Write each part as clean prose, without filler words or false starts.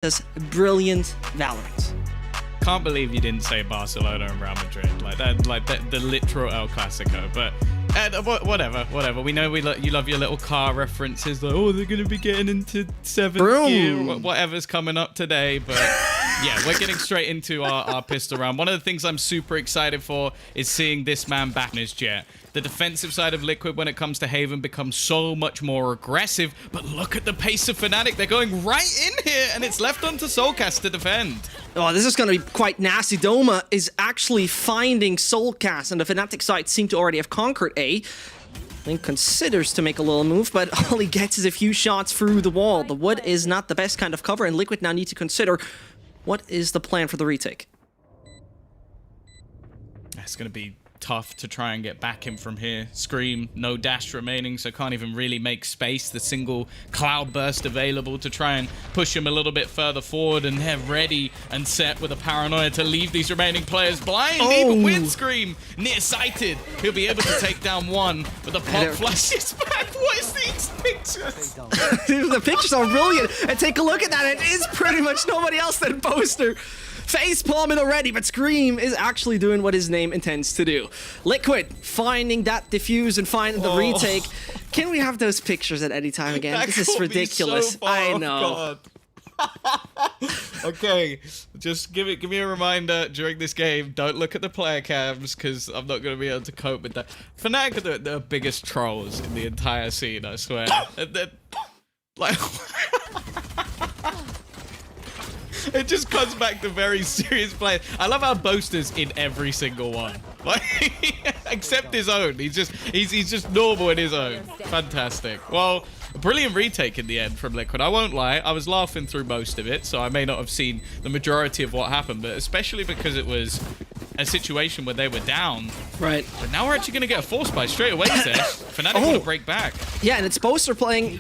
does brilliant Valorant. Can't believe you didn't say Barcelona and Real Madrid like that, the literal El Clasico. But whatever. We know you love your little car references. Like, oh, they're gonna be getting into 7th gear, whatever's coming up today. But yeah, we're getting straight into our pistol round. One of the things I'm super excited for is seeing this man back in his jet. The defensive side of Liquid when it comes to Haven becomes so much more aggressive, but look at the pace of FNATIC. They're going right in here, and it's left onto Soulcast to defend. Oh, this is going to be quite nasty. Doma is actually finding Soulcast, and the FNATIC side seem to already have conquered A. Link considers to make a little move, but all he gets is a few shots through the wall. The wood is not the best kind of cover, and Liquid now need to consider what is the plan for the retake. It's going to be tough to try and get back in from here. Scream, no dash remaining, so can't even really make space. The single cloud burst available to try and push him a little bit further forward, and they're ready and set with a paranoia to leave these remaining players blind. Even with Scream nearsighted, he'll be able to take down one, but the pop flushes back. What is these pictures? The pictures are brilliant, and take a look at that. It is pretty much nobody else than Poster. Face palming already, but Scream is actually doing what his name intends to do. Liquid finding that diffuse and finding the retake. Can we have those pictures at any time again? This is ridiculous. So I know. Okay, just give me a reminder during this game. Don't look at the player cams because I'm not going to be able to cope with that. FNATIC are the biggest trolls in the entire scene, I swear. Like. It just comes back to very serious play. I love how Boaster's in every single one, like, except his own. He's just normal in his own. Fantastic. Well, a brilliant retake in the end from Liquid. I won't lie, I was laughing through most of it, so I may not have seen the majority of what happened, but especially because it was a situation where they were down. Right. But now we're actually going to get a force buy straight away, Sesh. FNATIC want to break back. Yeah, and it's Boaster playing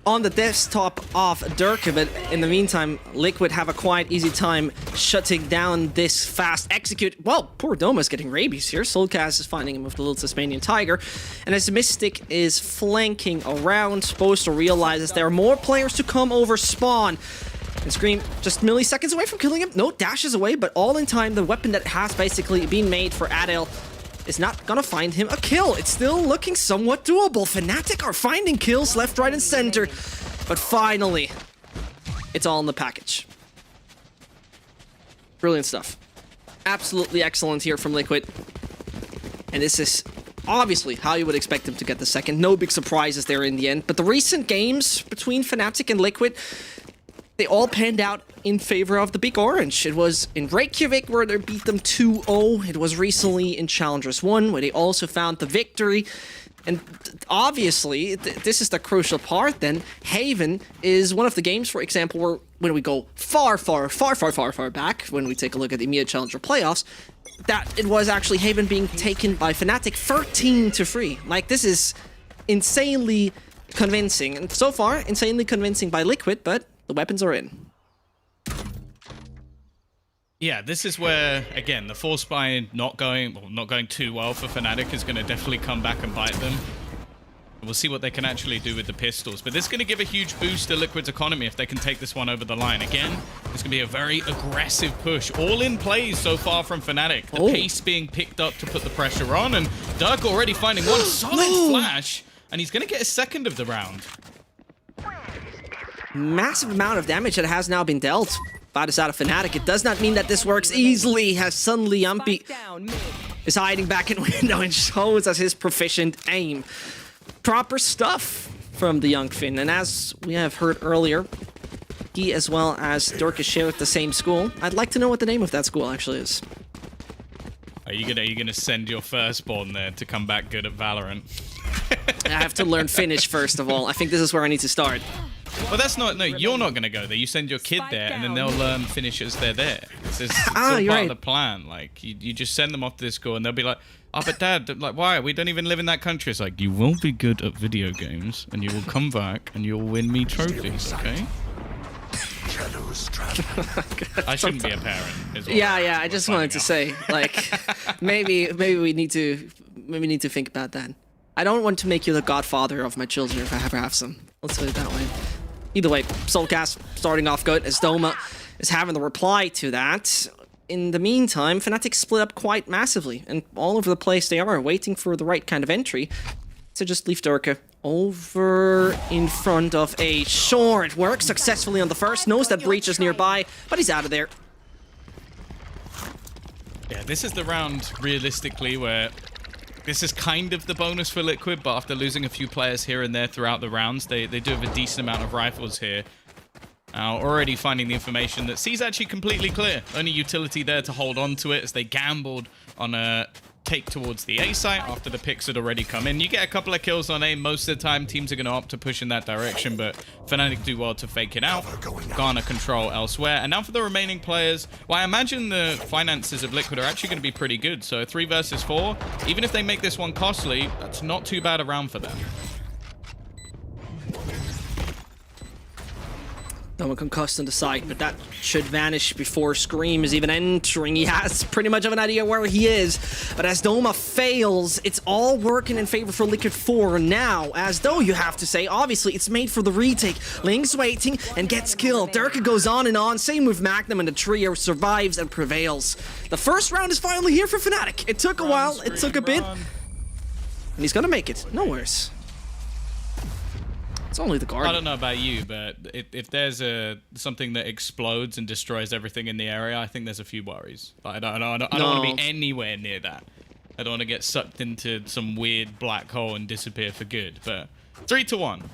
on the desktop of Durka, but in the meantime, Liquid have a quite easy time shutting down this fast execute. Well, poor Doma's getting rabies here. Soulcast is finding him with the little Tasmanian Tiger. And as Mystic is flanking around, Boaster realizes there are more players to come over spawn. And Scream just milliseconds away from killing him. No, dashes away, but all in time. The weapon that has basically been made for Adel is not gonna find him a kill. It's still looking somewhat doable. FNATIC are finding kills left, right, and center. But finally, it's all in the package. Brilliant stuff. Absolutely excellent here from Liquid. And this is obviously how you would expect them to get the second. No big surprises there in the end. But the recent games between FNATIC and Liquid, they all panned out in favor of the Big Orange. It was in Reykjavik where they beat them 2-0. It was recently in Challengers 1 where they also found the victory. And obviously, this is the crucial part then. Haven is one of the games, for example, where when we go far back, when we take a look at the EMEA Challenger playoffs, that it was actually Haven being taken by FNATIC 13-3. Like, this is insanely convincing. And so far, insanely convincing by Liquid, but the weapons are in. Yeah, this is where, again, the force buy not going too well for FNATIC is going to definitely come back and bite them. We'll see what they can actually do with the pistols. But this is going to give a huge boost to Liquid's economy if they can take this one over the line. Again, it's going to be a very aggressive push. All in plays so far from FNATIC. The pace being picked up to put the pressure on. And Dirk already finding one solid flash. And he's going to get a second of the round. Massive amount of damage that has now been dealt by the side of FNATIC. It does not mean that this works easily, as suddenly Yumpy is hiding back in window and shows us his proficient aim. Proper stuff from the young Finn, and as we have heard earlier, he as well as Dirk share the same school. I'd like to know what the name of that school actually is. Are you gonna send your firstborn there to come back good at Valorant? I have to learn Finnish first of all. I think this is where I need to start. Well, that's not. No, you're not going to go there. You send your kid there, and then they'll learn Finnish as they're there. It's all part of the plan. Like, you just send them off to this school, and they'll be like, "Oh, but Dad, like, why? We don't even live in that country." It's like, you will be good at video games, and you will come back, and you'll win me trophies, okay? I shouldn't be a parent, is what yeah. I just wanted to say, like, maybe we need to think about that. I don't want to make you the godfather of my children if I ever have some. Let's put it that way. Either way, Soulcast starting off good as Doma is having the reply to that. In the meantime, FNATIC split up quite massively, and all over the place they are, waiting for the right kind of entry. So just leave Durka over in front of a shore. It works successfully on the first, knows that Breach is nearby, but he's out of there. Yeah, this is the round, realistically, where this is kind of the bonus for Liquid, but after losing a few players here and there throughout the rounds, they do have a decent amount of rifles here. Already finding the information that C's actually completely clear. Only utility there to hold on to it as they gambled on a take towards the A site after the picks had already come in. You get a couple of kills on A. Most of the time, teams are going to opt to push in that direction, but FNATIC do well to fake it out, garner control elsewhere. And now for the remaining players, well, I imagine the finances of Liquid are actually going to be pretty good. So 3 versus 4, even if they make this one costly, that's not too bad a round for them. Doma concussed on the side, but that should vanish before Scream is even entering. He has pretty much of an idea where he is, but as Doma fails, it's all working in favor for Liquid 4 now, as though you have to say, obviously, it's made for the retake. Link's waiting and gets killed. Durka goes on, same with Magnum, and the trio survives and prevails. The first round is finally here for FNATIC. It took a while, it took a bit, and he's gonna make it. No worse. It's only the Guardian. I don't know about you, but if there's something that explodes and destroys everything in the area, I think there's a few worries. I don't want to be anywhere near that. I don't want to get sucked into some weird black hole and disappear for good. But 3-1.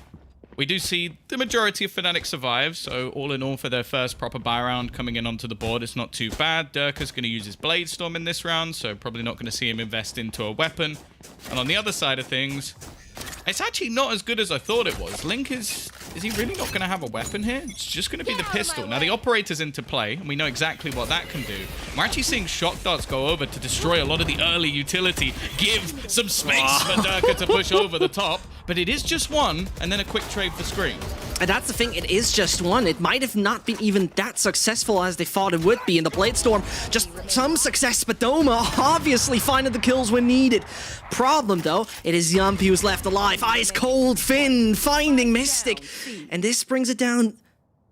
We do see the majority of FNATIC survive, so all in all for their first proper buy round coming in onto the board, it's not too bad. Durka's going to use his Blade Storm in this round, so probably not going to see him invest into a weapon. And on the other side of things, it's actually not as good as I thought it was. Link is he really not going to have a weapon here? It's just going to be the pistol. Now, the operator's into play, and we know exactly what that can do. We're actually seeing shock darts go over to destroy a lot of the early utility, give some space for Durka to push over the top, but it is just one, and then a quick trade for Scream. And that's the thing, it is just one. It might have not been even that successful as they thought it would be in the Blade Storm. Just some success, but Doma obviously finding the kills when needed. Problem though, it is Yumpy who's left alive. Ice Cold Finn finding Mystic. And this brings it down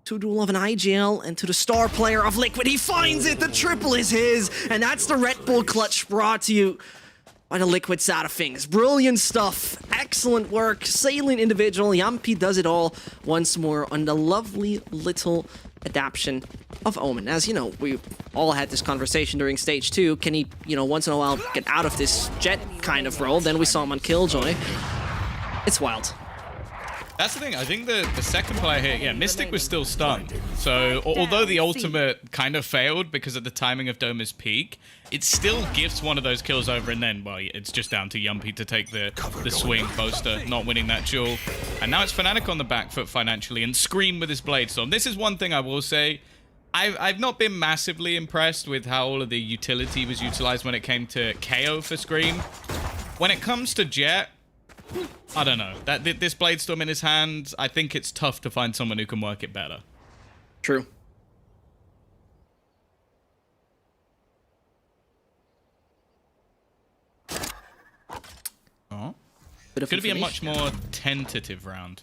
to a duel of an IGL and to the star player of Liquid. He finds it, the triple is his. And that's the Red Bull clutch brought to you by the Liquid side of things. Brilliant stuff. Excellent work. Salient individual. Yumpy does it all once more on the lovely little adaptation of Omen. As you know, we all had this conversation during stage 2. Can he, once in a while get out of this jet kind of role? Then we saw him on Killjoy. It's wild. That's the thing. I think the second player here, yeah, Mystic was still stunned. So although the ultimate kind of failed because of the timing of Doma's peak, it still gives one of those kills over, and then, well, it's just down to Yumpy to take the swing. Boaster not winning that duel. And now it's FNATIC on the back foot financially, and Scream with his Blade Storm. This is one thing I will say. I've not been massively impressed with how all of the utility was utilized when it came to KO for Scream. When it comes to Jet, I don't know. This Blade Storm in his hand, I think it's tough to find someone who can work it better. True. Oh. Could be a much more tentative round.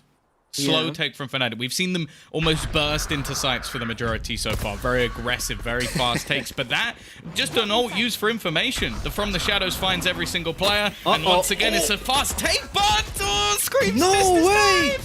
Slow take from FNATIC. We've seen them almost burst into sites for the majority so far. Very aggressive, very fast takes. But that, just an alt use for information. The From the Shadows finds every single player. And once again, it's a fast take, but Scream's no way!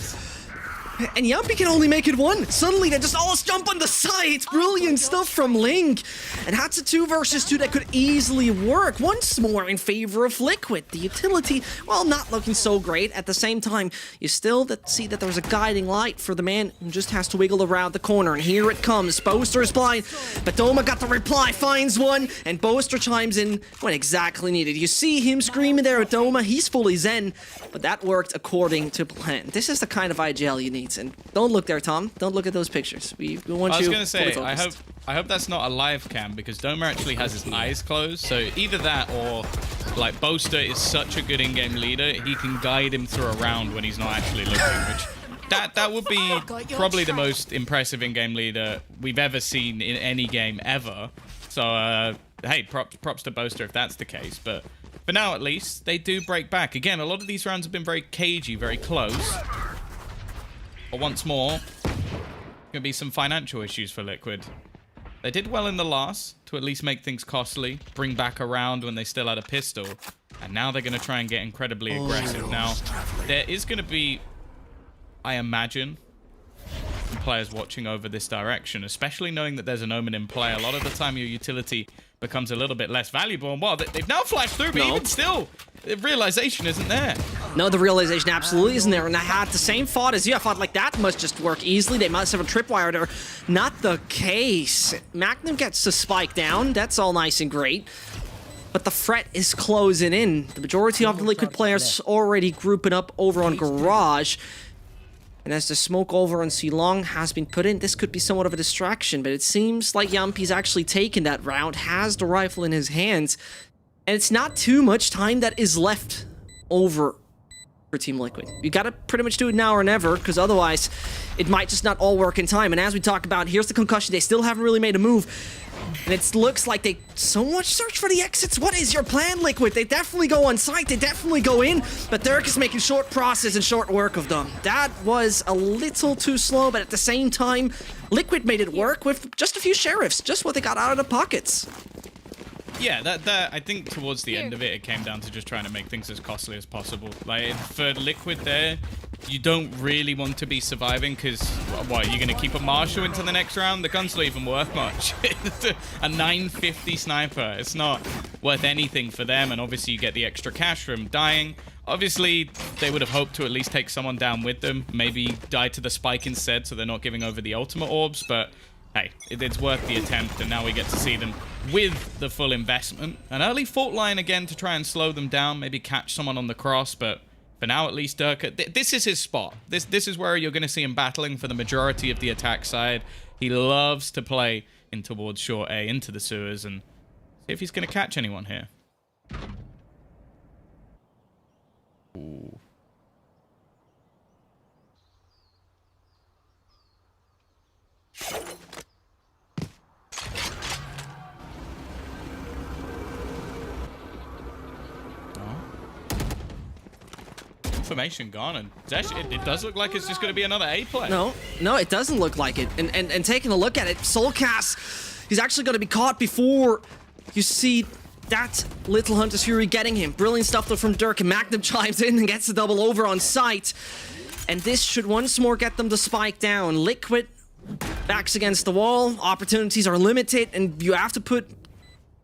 And Yumpy can only make it one. Suddenly, they just all jump on the side. Brilliant stuff from Link. And that's a 2 versus 2 that could easily work once more in favor of Liquid. The utility, well, not looking so great. At the same time, you still see that there's a guiding light for the man who just has to wiggle around the corner. And here it comes. Boaster is blind, but Doma got the reply, finds one, and Boaster chimes in when exactly needed. You see him screaming there at Doma. He's fully zen, but that worked according to plan. This is the kind of IGL you need. And don't look there, Tom. Don't look at those pictures. We want you. I was gonna say, I hope that's not a live cam because Doma actually has his eyes closed. So either that or, like, Boaster is such a good in-game leader, he can guide him through a round when he's not actually looking. Which that would be probably the most impressive in-game leader we've ever seen in any game ever. So hey, props to Boaster if that's the case. But for now, at least, they do break back. Again, a lot of these rounds have been very cagey, very close. But once more, gonna be some financial issues for Liquid. They did well in the last to at least make things costly, bring back around when they still had a pistol, and now they're gonna try and get incredibly aggressive. Now, there is gonna be, I imagine, some players watching over this direction, especially knowing that there's an Omen in play. A lot of the time your utility becomes a little bit less valuable, and well, they've now flashed through, but even still, the realization isn't there. No, the realization absolutely isn't there, and I had the same thought as you. I thought, like, that must just work easily. They must have a tripwire there. Not the case. Magnum gets the spike down. That's all nice and great. But the threat is closing in. The majority of the Liquid players already grouping up over on Garage. And as the smoke over on C-Long has been put in, this could be somewhat of a distraction, but it seems like Yampi's actually taken that round, has the rifle in his hands, and it's not too much time that is left over for Team Liquid. You gotta pretty much do it now or never, because otherwise it might just not all work in time. And as we talked about, here's the concussion. They still haven't really made a move. And it looks like they so much search for the exits. What is your plan, Liquid? They definitely go on site. They definitely go in. But Dirk is making short process and short work of them. That was a little too slow, but at the same time, Liquid made it work with just a few sheriffs. Just what they got out of the pockets. Yeah, that I think towards the end of it, it came down to just trying to make things as costly as possible. Like, for Liquid there, you don't really want to be surviving because, what, you're going to keep a Marshal into the next round? The gun's not even worth much. A 950 sniper, it's not worth anything for them, and obviously you get the extra cash from dying. Obviously, they would have hoped to at least take someone down with them, maybe die to the spike instead so they're not giving over the ultimate orbs, but hey, it's worth the attempt, and now we get to see them with the full investment. An early fault line again to try and slow them down, maybe catch someone on the cross, but for now at least Durka, this is his spot. This is where you're going to see him battling for the majority of the attack side. He loves to play in towards short A, into the sewers, and see if he's going to catch anyone here. Ooh. Information gone, and it does look like it's just going to be another A play. No, it doesn't look like it. And taking a look at it, Soulcast, he's actually going to be caught before you see that little Hunter's Fury getting him. Brilliant stuff though from Dirk, and Magnum chimes in and gets the double over on site. And this should once more get them to spike down. Liquid backs against the wall, opportunities are limited, and you have to put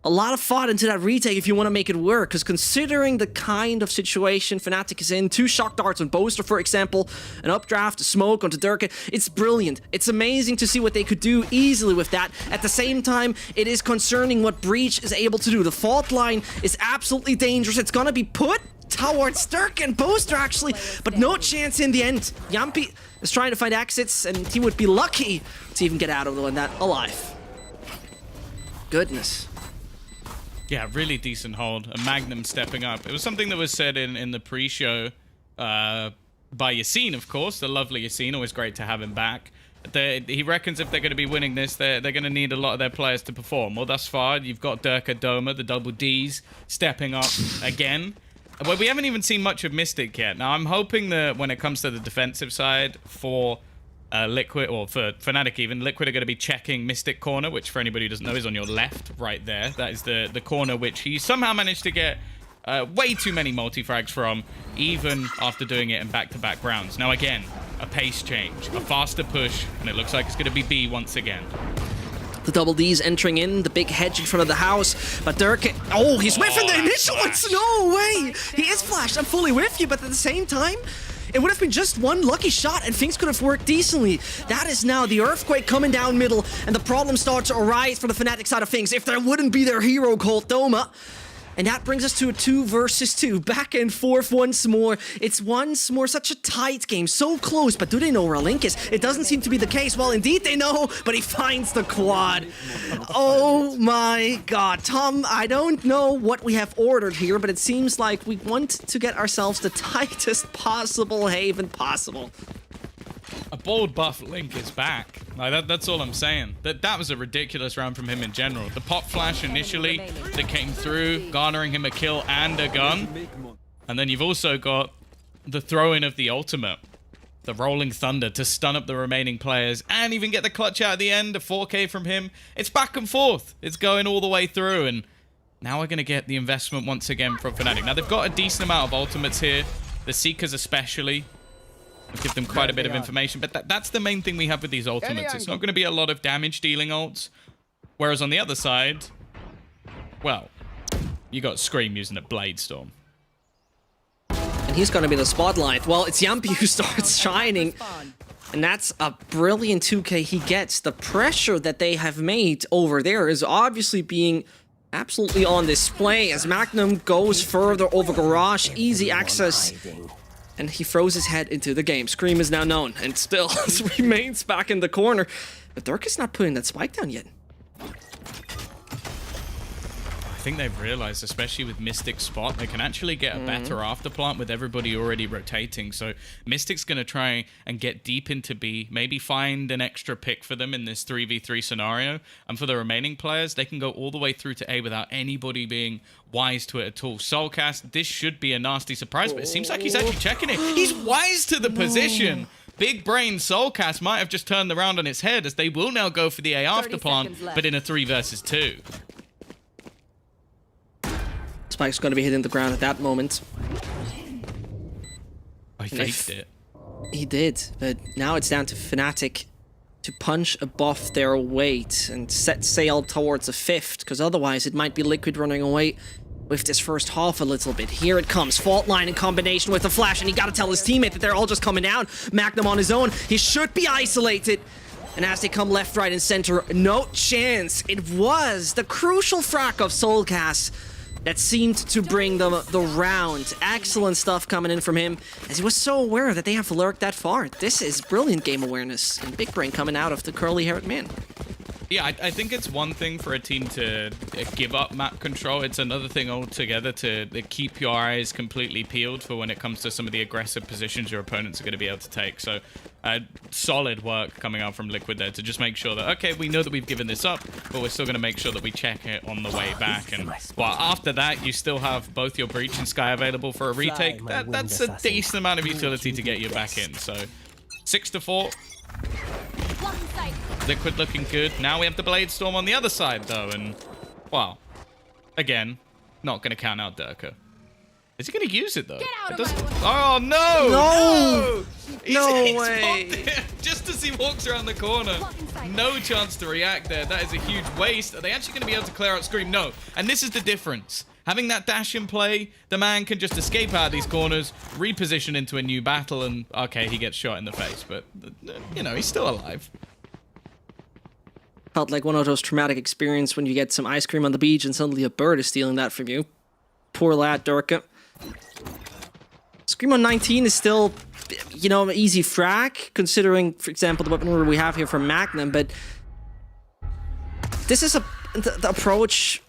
a lot of thought into that retake if you want to make it work, because considering the kind of situation FNATIC is in, 2 shock darts on Boaster, for example, an updraft, a smoke onto Durka, it's brilliant. It's amazing to see what they could do easily with that. At the same time, it is concerning what Breach is able to do. The fault line is absolutely dangerous. It's gonna be put towards Dirk and Boaster, actually, but no chance in the end. Yampi is trying to find exits, and he would be lucky to even get out of that alive. Goodness. Yeah, really decent hold. A Magnum stepping up. It was something that was said in the pre-show by Yassine, of course. The lovely Yassine. Always great to have him back. He reckons if they're going to be winning this, they're going to need a lot of their players to perform. Well, thus far, you've got Durka, Doma, the double Ds, stepping up again. Well, we haven't even seen much of Mystic yet. Now, I'm hoping that when it comes to the defensive side for Liquid, or for FNATIC even, Liquid are going to be checking Mystic corner, which for anybody who doesn't know is on your left, right there. That is the corner which he somehow managed to get way too many multi-frags from, even after doing it in back-to-back rounds. Now again, a pace change, a faster push, and it looks like it's going to be B once again. The double D's entering in, the big hedge in front of the house, but Dirk, oh, he's whiffing the initial ones, no way! He is flashed, I'm fully with you, but at the same time, it would have been just one lucky shot and things could have worked decently. That is now the Earthquake coming down middle, and the problem starts to arise for the FNATIC side of things if there wouldn't be their hero called Doma. And that brings us to a 2 versus 2. Back and forth once more. It's once more such a tight game. So close, but do they know where Link is? It doesn't seem to be the case. Well, indeed they know, but he finds the quad. Oh my god. Tom, I don't know what we have ordered here, but it seems like we want to get ourselves the tightest possible haven possible. A bold buff Link is back. Like that's all I'm saying. That was a ridiculous round from him in general. The pop flash initially that came through, garnering him a kill and a gun. And then you've also got the throw-in of the ultimate. the Rolling Thunder to stun up the remaining players and even get the clutch out at the end, a 4K from him. It's back and forth. It's going all the way through, and now we're going to get the investment once again from FNATIC. Now, they've got a decent amount of ultimates here. The Seekers especially. I'll give them quite a bit of information, but that's the main thing we have with these ultimates. It's not going to be a lot of damage dealing ults. Whereas on the other side, well, you got Scream using a Blade Storm. And he's going to be the spotlight. Well, it's Yumpy who starts shining. And that's a brilliant 2K he gets. The pressure that they have made over there is obviously being absolutely on display as Magnum goes further over Garage. Easy access. And he throws his head into the game. Scream is now known and still remains back in the corner. But Dirk is not putting that spike down yet. I think they've realized, especially with Mystic's spot, they can actually get a better afterplant with everybody already rotating. So Mystic's going to try and get deep into B, maybe find an extra pick for them in this 3v3 scenario. And for the remaining players, they can go all the way through to A without anybody being wise to it at all. Soulcast, this should be a nasty surprise, but it seems like he's actually checking it. He's wise to the position. Big brain Soulcast might have just turned around on its head, as they will now go for the A afterplant, but in a 3 versus 2. Spike's going to be hitting the ground at that moment. I faked it. He did, but now it's down to FNATIC to punch above their weight and set sail towards a 5th, because otherwise it might be Liquid running away with this first half a little bit. Here it comes, Fault Line in combination with the Flash, and he got to tell his teammate that they're all just coming down. Magnum on his own, he should be isolated. And as they come left, right, and center, no chance. It was the crucial frack of Soulcast that seemed to bring them the round. Excellent stuff coming in from him, as he was so aware that they have lurked that far. This is brilliant game awareness, and big brain coming out of the curly-haired man. Yeah, I think it's one thing for a team to give up map control. It's another thing altogether to keep your eyes completely peeled for when it comes to some of the aggressive positions your opponents are going to be able to take. So solid work coming out from Liquid there to just make sure that, okay, we know that we've given this up, but we're still going to make sure that we check it on the way back. And well, after that, you still have both your Breach and Sky available for a retake. That's a decent amount of utility to get you back in. So 6-4. Liquid looking good. Now we have the Blade Storm on the other side, though, and, well, again, not going to count out Durka. Is he going to use it, though? Oh, no! No! No way! Just as he walks around the corner. No chance to react there. That is a huge waste. Are they actually going to be able to clear out Scream? No. And this is the difference. Having that dash in play, the man can just escape out of these corners, reposition into a new battle, and, okay, he gets shot in the face, but, you know, he's still alive. Felt like one of those traumatic experiences when you get some ice cream on the beach and suddenly a bird is stealing that from you. Poor lad, Durka. Scream on 19 is still, you know, an easy frack, considering, for example, the weaponry we have here from Magnum, but this is the approach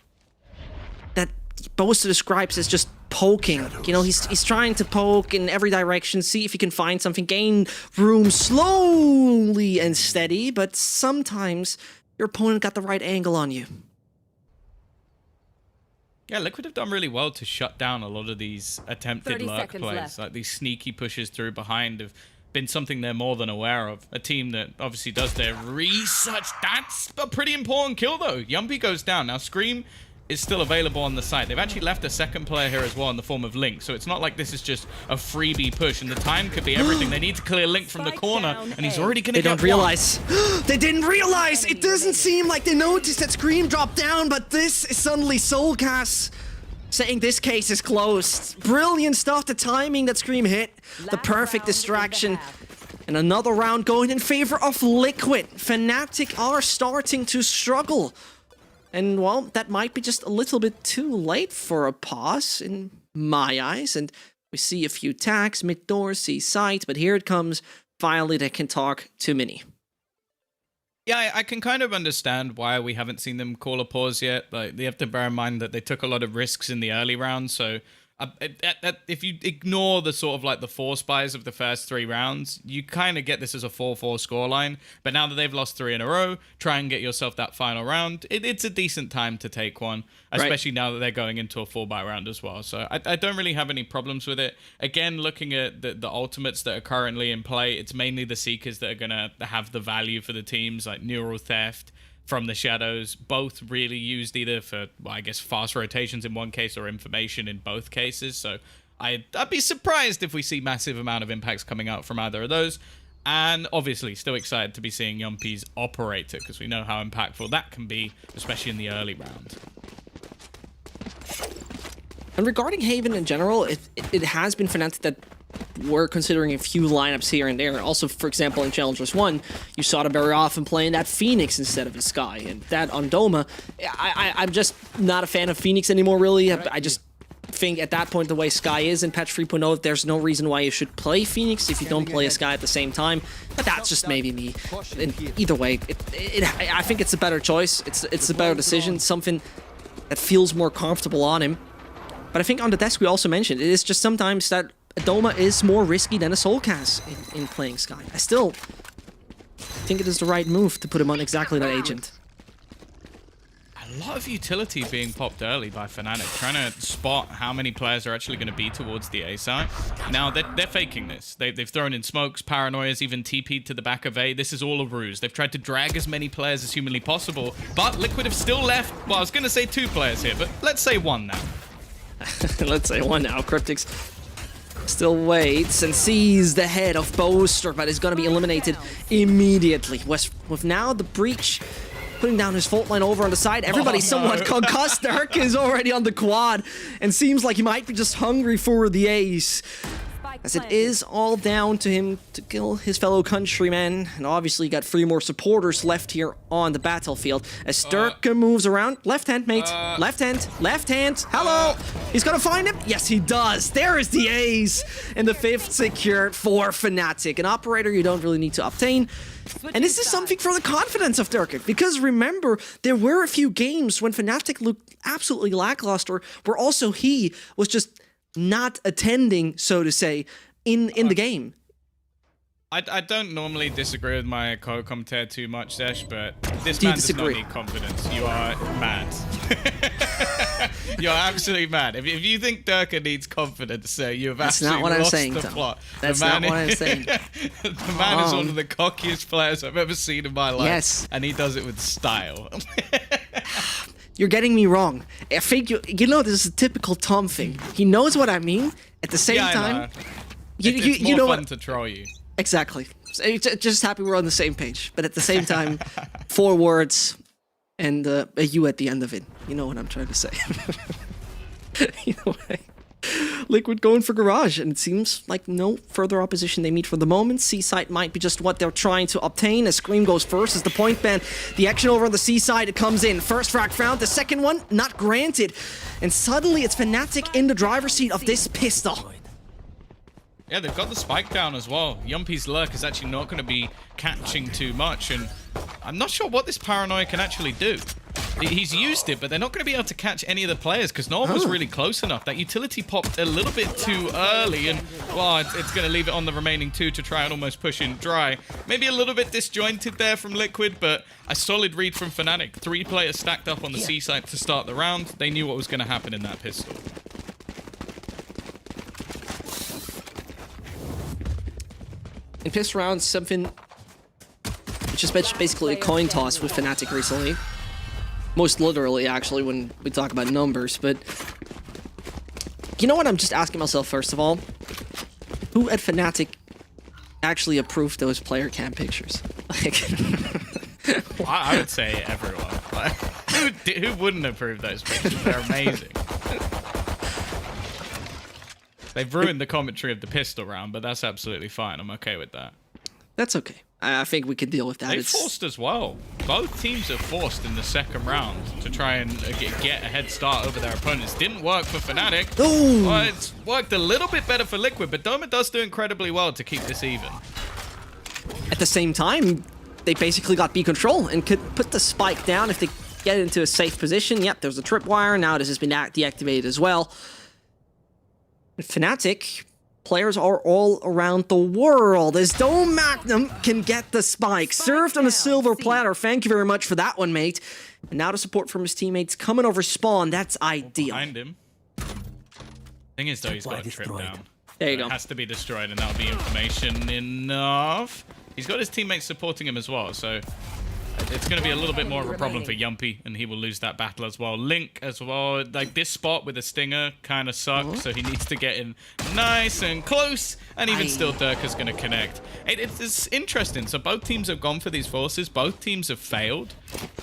that Boaster describes as just poking. You know, he's trying to poke in every direction, see if he can find something, gain room slowly and steady, but sometimes your opponent got the right angle on you. Yeah, Liquid have done really well to shut down a lot of these attempted lurk plays. Like these sneaky pushes through behind have been something they're more than aware of. A team that obviously does their research. That's a pretty important kill, though. Yumpy goes down. Now, Scream is still available on the site. They've actually left a second player here as well in the form of Link, so it's not like this is just a freebie push, and the time could be everything. They need to clear Link from the corner, and he's already gonna get They don't realize. They didn't realize! It doesn't seem like they noticed that Scream dropped down, but this is suddenly Soulcast saying this case is closed. Brilliant stuff, the timing that Scream hit, the perfect distraction. And another round going in favor of Liquid. FNATIC are starting to struggle. And, well, that might be just a little bit too late for a pause, in my eyes. And we see a few tags, mid-door, see sight, but here it comes. Finally, they can talk to Mini. Yeah, I can kind of understand why we haven't seen them call a pause yet. Like, they have to bear in mind that they took a lot of risks in the early rounds, so if you ignore the sort of like the force buys of the first 3 rounds, you kind of get this as a 4-4 scoreline. But now that they've lost 3 in a row, try and get yourself that final round. It's a decent time to take one, especially now that they're going into a 4-buy round as well. So I don't really have any problems with it. Again, looking at the ultimates that are currently in play, it's mainly the Seekers that are going to have the value for the teams, like Neural Theft, From the Shadows, both really used either for, well, I guess, fast rotations in one case or information in both cases. So I'd be surprised if we see massive amount of impacts coming out from either of those. And obviously, still excited to be seeing Yumpy's Operator, because we know how impactful that can be, especially in the early round. And regarding Haven in general, it has been Fnatic that we're considering a few lineups here and there. Also, for example, in Challengers 1, you saw them very often playing that Phoenix instead of the Sky. And that on Doma, I'm just not a fan of Phoenix anymore, really. I just think at that point, the way Sky is in patch 3.0, there's no reason why you should play Phoenix if you don't play a Sky at the same time. But that's just maybe me. And either way, I think it's a better choice. It's a better decision, something that feels more comfortable on him. But I think on the desk we also mentioned, it is just sometimes that Doma is more risky than a Soulcast in playing Sky. I still think it is the right move to put him on exactly that agent. A lot of utility being popped early by Fnatic, trying to spot how many players are actually going to be towards the A side. Now, they're faking this. They've thrown in smokes, paranoias, even TP'd to the back of A. This is all a ruse. They've tried to drag as many players as humanly possible, but Liquid have still left, well, I was going to say 2 players here, but let's say 1 now. Let's say 1 now. Cryptics still waits and sees the head of Boaster, but is going to be eliminated immediately. With now the Breach putting down his fault line over on the side, everybody's somewhat concussed. Dirk is already on the quad and seems like he might be just hungry for the ace, as it is all down to him to kill his fellow countrymen. And obviously got 3 more supporters left here on the battlefield as Dirk moves around. Left hand, mate. Left hand. Left hand. Hello. He's gonna find him. Yes, he does. There is the ace. And the 5th secured for Fnatic. An operator you don't really need to obtain. And this is something for the confidence of Dirk, because remember, there were a few games when Fnatic looked absolutely lackluster, where also he was just not attending, so to say, in the game. I don't normally disagree with my co-commentator too much, Sesh, but this man does not need confidence. You are mad. You're absolutely mad. If you think Durka needs confidence, you have absolutely lost the plot. That's not what I'm saying. The man is one of the cockiest players I've ever seen in my life. Yes. And he does it with style. You're getting me wrong. I think you know this is a typical Tom thing. He knows what I mean. At the same time, it's more fun to troll you. Exactly. Just happy we're on the same page. But at the same time, 4 words and a U at the end of it. You know what I'm trying to say. Either way. Liquid going for Garage, and it seems like no further opposition they meet for the moment. C-side might be just what they're trying to obtain, as Scream goes first as the point ban. The action over on the C-side, it comes in. First frag found, the second one not granted. And suddenly it's Fnatic in the driver's seat of this pistol. Yeah, they've got the spike down as well. Yumpy's lurk is actually not going to be catching too much, and I'm not sure what this paranoia can actually do. He's used it, but they're not going to be able to catch any of the players because no one was really close enough. That utility popped a little bit too early, and well, it's going to leave it on the remaining 2 to try and almost push in dry. Maybe a little bit disjointed there from Liquid, but a solid read from Fnatic. 3 players stacked up on the C side to start the round. They knew what was going to happen in that pistol. In pistol rounds, something which is basically a coin toss with Fnatic recently. Most literally, actually, when we talk about numbers, but you know what I'm just asking myself, first of all? Who at Fnatic actually approved those player cam pictures? Like, I would say everyone. Who wouldn't approve those pictures? They're amazing. They've ruined the commentary of the pistol round, but that's absolutely fine. I'm okay with that. That's okay. I think we could deal with that. They forced as well. Both teams have forced in the second round to try and get a head start over their opponents. Didn't work for Fnatic. Well, it's worked a little bit better for Liquid, but Doma does do incredibly well to keep this even. At the same time, they basically got B control and could put the spike down if they get into a safe position. Yep, there's a tripwire. Now this has been deactivated as well. FNATIC players are all around the world as Dome Magnum can get the spike. Served on a silver platter. Thank you very much for that one, mate. And now the support from his teammates coming over spawn. That's ideal. Behind him. Thing is, though, he's got a trip down. There you go. It has to be destroyed, and that'll be information enough. He's got his teammates supporting him as well, so it's going to be a little bit more of a problem for Yumpy, and he will lose that battle as well. Link as well. Like, this spot with a stinger kind of sucks, so he needs to get in nice and close, and even still, Durka's going to connect. It's interesting. So both teams have gone for these forces. Both teams have failed,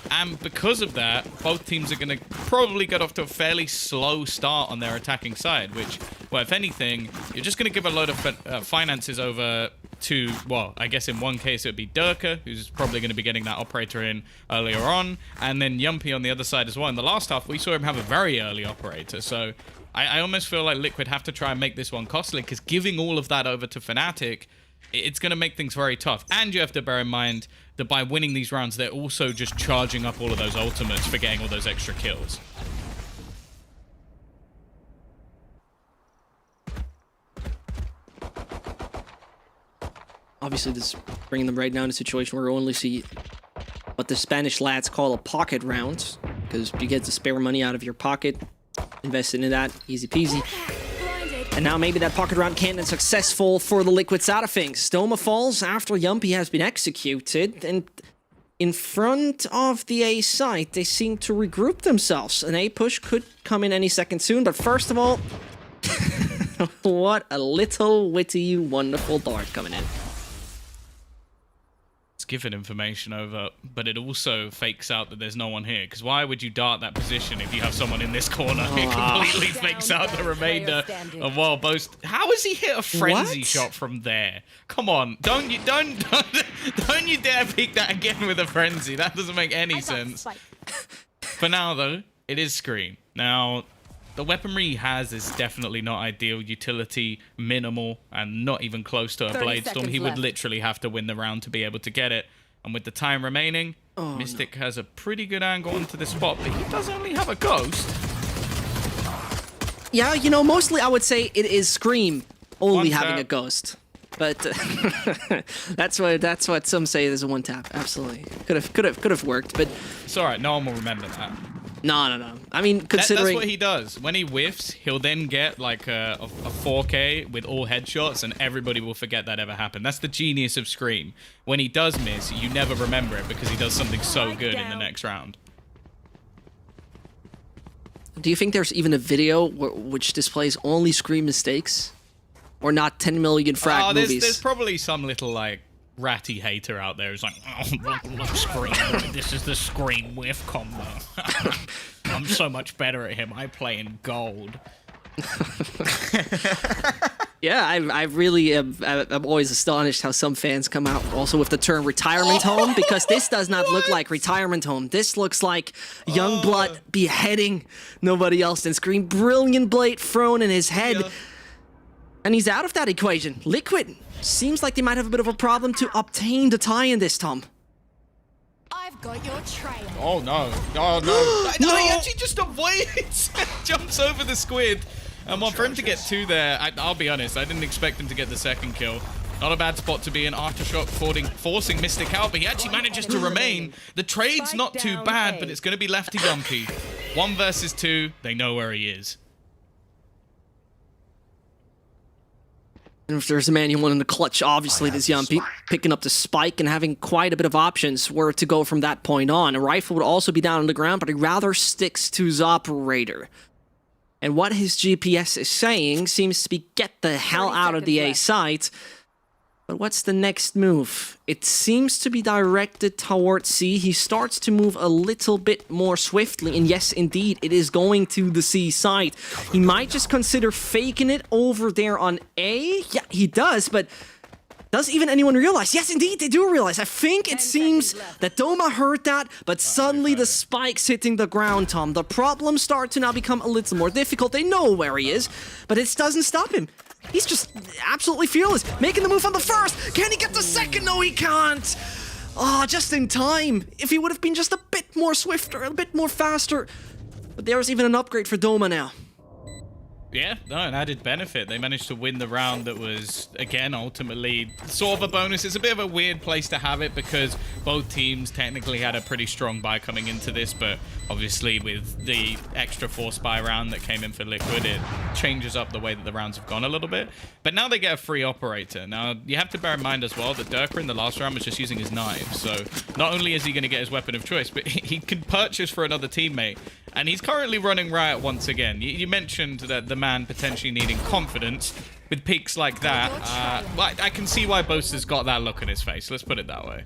and because of that, both teams are going to probably get off to a fairly slow start on their attacking side, which, well, if anything, you're just going to give a load of finances over to, well, I guess in one case it would be Durka, who's probably going to be getting that operator in earlier on, and then Yumpy on the other side as well. In the last half, we saw him have a very early operator, so I almost feel like Liquid have to try and make this one costly, because giving all of that over to FNATIC, it's going to make things very tough. And you have to bear in mind that by winning these rounds, they're also just charging up all of those ultimates for getting all those extra kills. Obviously, this is bringing them right now in a situation where we only see what the Spanish lads call a pocket round, because you get to spare money out of your pocket, invest into that, easy peasy. And now maybe that pocket round can't be successful for the Liquid side of things. Stoma falls after Yumpy has been executed, and in front of the A site, they seem to regroup themselves. An A push could come in any second soon, but first of all, what a little witty, wonderful dart coming in. Given information over, but it also fakes out that there's no one here, because why would you dart that position if you have someone in this corner? It completely fakes out the remainder of Wild Boast. How has he hit a frenzy shot from there? Come on, don't you dare peek that again with a frenzy. That doesn't make any sense. For now though, it is Scream. Now the weaponry he has is definitely not ideal. Utility minimal and not even close to a Blade Storm. He would literally have to win the round to be able to get it. And with the time remaining, Mystic has a pretty good angle into the spot, but he does only have a ghost. Yeah, you know, mostly I would say it is Scream only having a ghost. But that's what some say is a one tap. Absolutely, could have worked, but it's all right. No one will remember that. No. I mean, considering... That's what he does. When he whiffs, he'll then get like a 4K with all headshots, and everybody will forget that ever happened. That's the genius of Scream. When he does miss, you never remember it because he does something so good in the next round. Do you think there's even a video which displays only Scream mistakes? Or not 10 million frag movies? There's probably some little, like, ratty hater out there who's like, oh, look, Scream. This is the Scream whiff combo. I'm so much better at him. I play in gold. Yeah, I really am. I'm always astonished how some fans come out also with the term retirement home, because this does not look like retirement home. This looks like young blood beheading nobody else than Scream. Brilliant blade thrown in his head. Yeah. And he's out of that equation. Liquid seems like they might have a bit of a problem to obtain the tie-in this time. I've got your trail. Oh no. Oh no. No, he actually just avoids. Jumps over the squid. And well, for him to get two there, I'll be honest, I didn't expect him to get the second kill. Not a bad spot to be in. Aftershock forcing Mystic out, but he actually manages to remain. The trade's not too bad, but it's going to be left to Yumpy. 1 versus 2. They know where he is. And if there's a man you want in the clutch, obviously it is Yumpy, picking up the spike and having quite a bit of options where to go from that point on. A rifle would also be down on the ground, but he rather sticks to his operator. And what his GPS is saying seems to be get the hell out of the A site. But what's the next move? It seems to be directed towards C. He starts to move a little bit more swiftly. And yes, indeed, it is going to the C site. He might just consider faking it over there on A. Yeah, he does, but does even anyone realize? Yes, indeed, they do realize. I think it seems that Doma heard that, but suddenly the spike's hitting the ground, Tom. The problems start to now become a little more difficult. They know where he is, but it doesn't stop him. He's just absolutely fearless, making the move on the first. Can he get the second? No, he can't. Oh, just in time. If he would have been just a bit more swifter, a bit more faster. But there's even an upgrade for Doma now. Yeah, no, an added benefit. They managed to win the round that was, again, ultimately sort of a bonus. It's a bit of a weird place to have it because both teams technically had a pretty strong buy coming into this, but obviously with the extra force buy round that came in for Liquid, it changes up the way that the rounds have gone a little bit. But now they get a free operator. Now, you have to bear in mind as well that Durka in the last round was just using his knife. So not only is he going to get his weapon of choice, but he can purchase for another teammate. And he's currently running Riot once again. You mentioned that the man potentially needing confidence. With peaks like that, I can see why Boaster's got that look on his face. Let's put it that way.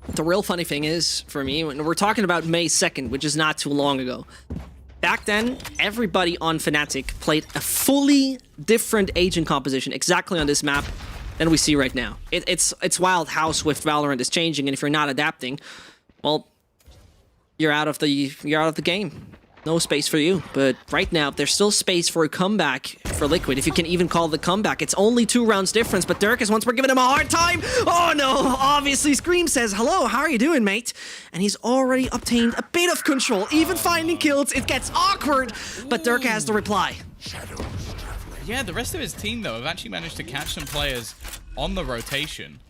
The real funny thing is, for me, when we're talking about May 2nd, which is not too long ago, back then, everybody on FNATIC played a fully different agent composition exactly on this map than we see right now. It's wild how Swift Valorant is changing, and if you're not adapting, well, you're out of the game. No space for you. But right now, there's still space for a comeback for Liquid. If you can even call the comeback. It's only 2 rounds difference, but Dirkus, once we're giving him a hard time. Oh no, obviously Scream says, hello, how are you doing, mate? And he's already obtained a bit of control, even finding kills. It gets awkward, but Dirk has the reply. Yeah, the rest of his team, though, have actually managed to catch some players on the rotation.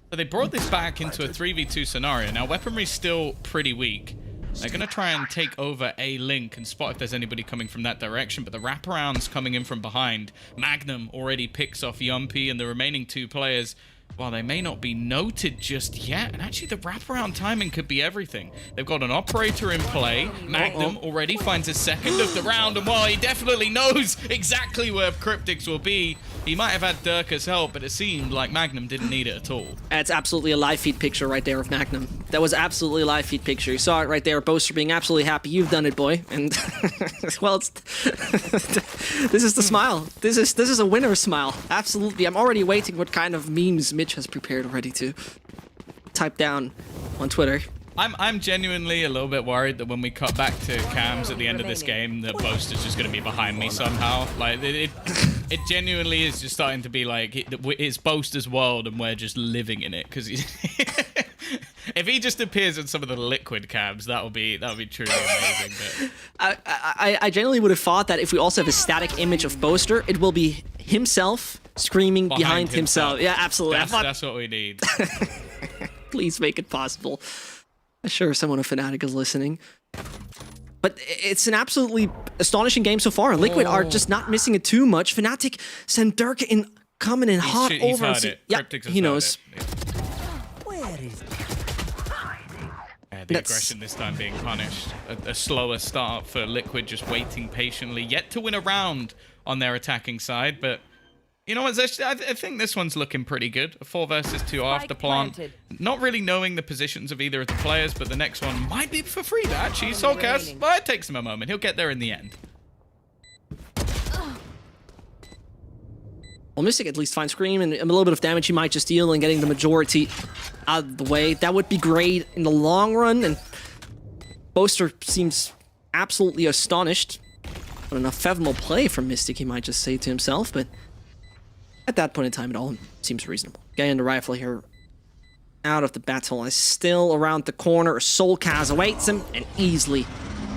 So they brought this back into a 3v2 scenario. Now, weaponry's still pretty weak. They're going to try and take over A link and spot if there's anybody coming from that direction, but the wraparound's coming in from behind. Magnum already picks off Yumpy, and the remaining 2 players, while they may not be noted just yet, and actually the wraparound timing could be everything. They've got an operator in play. Magnum already finds a second of the round, and while he definitely knows exactly where Cryptics will be, he might have had Durka's help, but it seemed like Magnum didn't need it at all. That's absolutely a live feed picture right there of Magnum. That was absolutely a live feed picture. You saw it right there. Boaster being absolutely happy. You've done it, boy. And well, it's this is the smile. This is a winner's smile. Absolutely. I'm already waiting what kind of memes Mitch has prepared already to type down on Twitter. I'm genuinely a little bit worried that when we cut back to cams at the end of this game, that Boaster's just going to be behind me somehow. Like it genuinely is just starting to be like it's Boaster's world, and we're just living in it. Because if he just appears in some of the Liquid cams, that'll be truly amazing. But I genuinely would have thought that if we also have a static image of Boaster, it will be himself screaming behind himself. Yeah, absolutely. That's what we need. Please make it possible. I'm sure someone of FNATIC is listening. But it's an absolutely astonishing game so far, and Liquid are just not missing it too much. FNATIC sent Dirk in, coming in hot he's over. Heard it. Yeah, he knows. Where is the aggression this time being punished. A slower start for Liquid, just waiting patiently, yet to win a round on their attacking side, but you know what, Zesh, I think this one's looking pretty good. A 4 versus 2 after plant. Not really knowing the positions of either of the players, but the next one might be for free, actually. Soulcast, but it takes him a moment. He'll get there in the end. Well, Mystic at least finds Scream, and a little bit of damage he might just deal and getting the majority out of the way. That would be great in the long run, and Boaster seems absolutely astonished. What an ephemeral play from Mystic, he might just say to himself, but at that point in time, it all seems reasonable. Getting the rifle here out of the battle is still around the corner. Soulcast awaits him and easily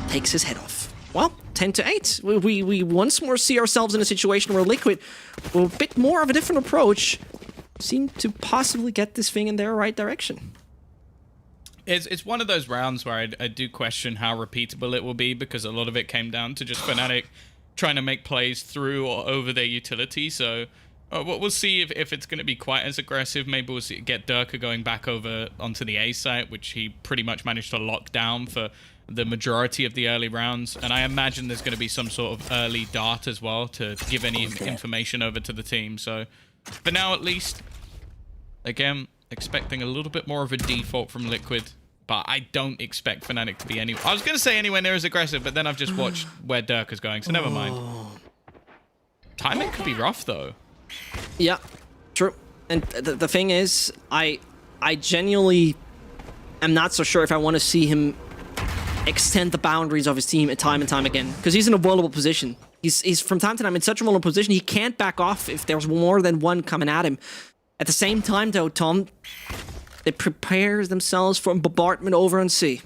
takes his head off. Well, 10-8. We once more see ourselves in a situation where Liquid, with a bit more of a different approach, seem to possibly get this thing in their right direction. It's one of those rounds where I do question how repeatable it will be, because a lot of it came down to just FNATIC trying to make plays through or over their utility. So we'll see if it's going to be quite as aggressive. Maybe we'll get Durka going back over onto the A site, which he pretty much managed to lock down for the majority of the early rounds. And I imagine there's going to be some sort of early dart as well to give any information over to the team. So for now, at least, again, expecting a little bit more of a default from Liquid. But I don't expect FNATIC to be I was going to say anywhere near as aggressive, but then I've just watched where Durka's going, so never mind. Timing could be rough, though. Yeah, true. And the thing is, I genuinely am not so sure if I want to see him extend the boundaries of his team time and time again, because he's in a vulnerable position. He's from time to time in such a vulnerable position, he can't back off if there's more than one coming at him. At the same time, though, Tom, they prepare themselves for bombardment over on C.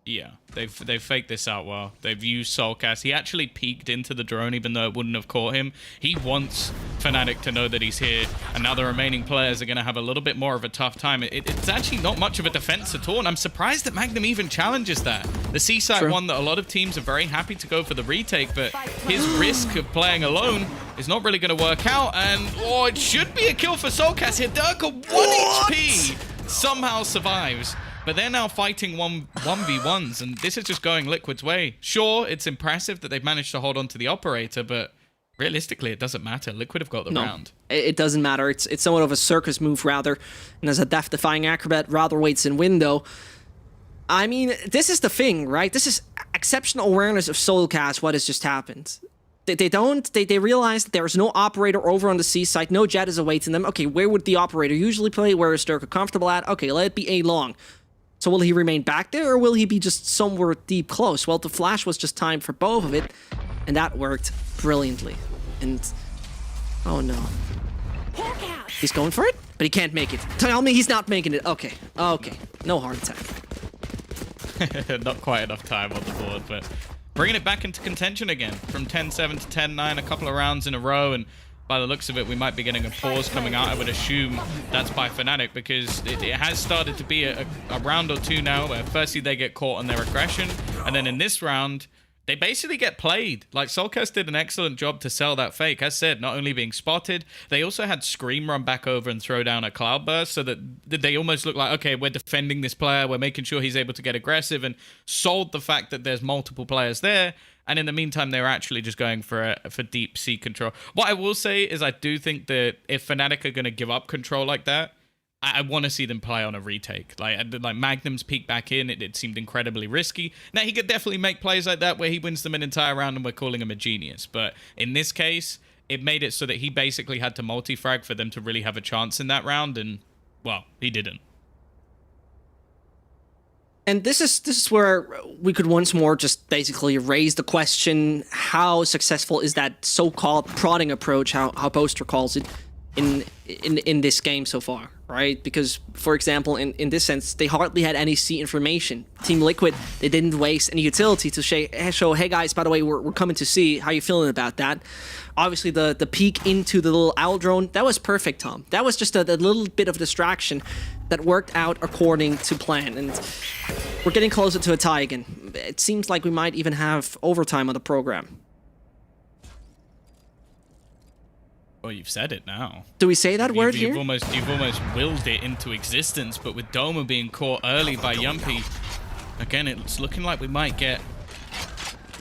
Yeah. They've faked this out well. They've used Soulcast. He actually peeked into the drone even though it wouldn't have caught him. He wants FNATIC to know that he's here, and now the remaining players are going to have a little bit more of a tough time. It's actually not much of a defense at all, and I'm surprised that Magnum even challenges that. The C-site one that a lot of teams are very happy to go for the retake, but his risk of playing alone is not really going to work out, and it should be a kill for Soulcast here. Durka 1 HP somehow survives. But they're now fighting 1v1s, and this is just going Liquid's way. Sure, it's impressive that they've managed to hold on to the operator, but realistically, it doesn't matter. Liquid have got the round. It doesn't matter. It's somewhat of a circus move, rather. And as a death-defying acrobat, rather waits in window. I mean, this is the thing, right? This is exceptional awareness of Soulcast, what has just happened. They realize that there's no operator over on the C site. No jet is awaiting them. Okay, where would the operator usually play? Where is Durka comfortable at? Okay, let it be A long. So will he remain back there, or will he be just somewhere deep close? Well, the flash was just timed for both of it, and that worked brilliantly. And, oh no. He's going for it, but he can't make it. Tell me he's not making it. Okay, okay. No heart attack. Not quite enough time on the board, but bringing it back into contention again. From 10-7 to 10-9, a couple of rounds in a row, and by the looks of it, we might be getting a pause coming out. I would assume that's by FNATIC, because it has started to be a round or two now where firstly they get caught on their aggression, and then in this round, they basically get played. Like, Soulcast did an excellent job to sell that fake. As said, not only being spotted, they also had Scream run back over and throw down a Cloudburst, so that they almost look like, okay, we're defending this player, we're making sure he's able to get aggressive, and sold the fact that there's multiple players there. And in the meantime, they were actually just going for deep sea control. What I will say is I do think that if FNATIC are going to give up control like that, I want to see them play on a retake. Like Magnum's peek back in, it seemed incredibly risky. Now, he could definitely make plays like that where he wins them an entire round and we're calling him a genius. But in this case, it made it so that he basically had to multi-frag for them to really have a chance in that round. And, well, he didn't. And this is where we could once more just basically raise the question, how successful is that so-called prodding approach, how Poster calls it, in this game so far, right? Because, for example, in this sense, they hardly had any C information. Team Liquid, they didn't waste any utility to show, hey guys, by the way, we're coming to C. How you feeling about that? Obviously, the peek into the little owl drone, that was perfect, Tom. That was just a little bit of distraction that worked out according to plan. And we're getting closer to a tie again. It seems like we might even have overtime on the program. Well, you've said it now. Do we say that word here? You've almost willed it into existence, but with Doma being caught early by Yumpy, again, it's looking like we might get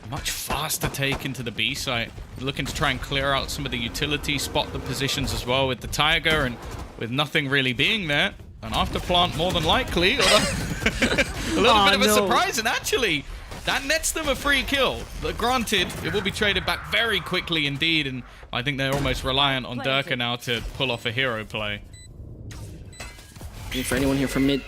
a much faster take into the B site. Looking to try and clear out some of the utility, spot the positions as well with the Tiger, and with nothing really being there, an after plant more than likely, a little bit of a surprise, and actually, that nets them a free kill. But granted, it will be traded back very quickly indeed, and I think they're almost reliant on Durka now to pull off a hero play. And for anyone here from mid,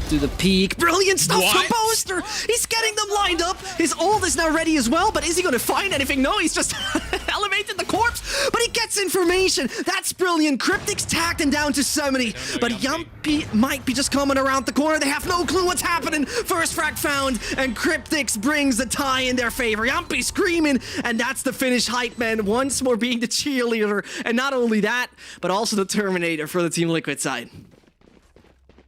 do the peak. Brilliant stuff from Poster! He's getting them lined up. His ult is now ready as well, but is he going to find anything? No, he's just elevated the corpse, but he gets information. That's brilliant. Cryptic's tagged him down to 70, but Yumpy might be just coming around the corner. They have no clue what's happening. First frag found, and Cryptic's brings the tie in their favor. Yumpy screaming, and that's the Finnish hype man once more being the cheerleader. And not only that, but also the Terminator for the Team Liquid side.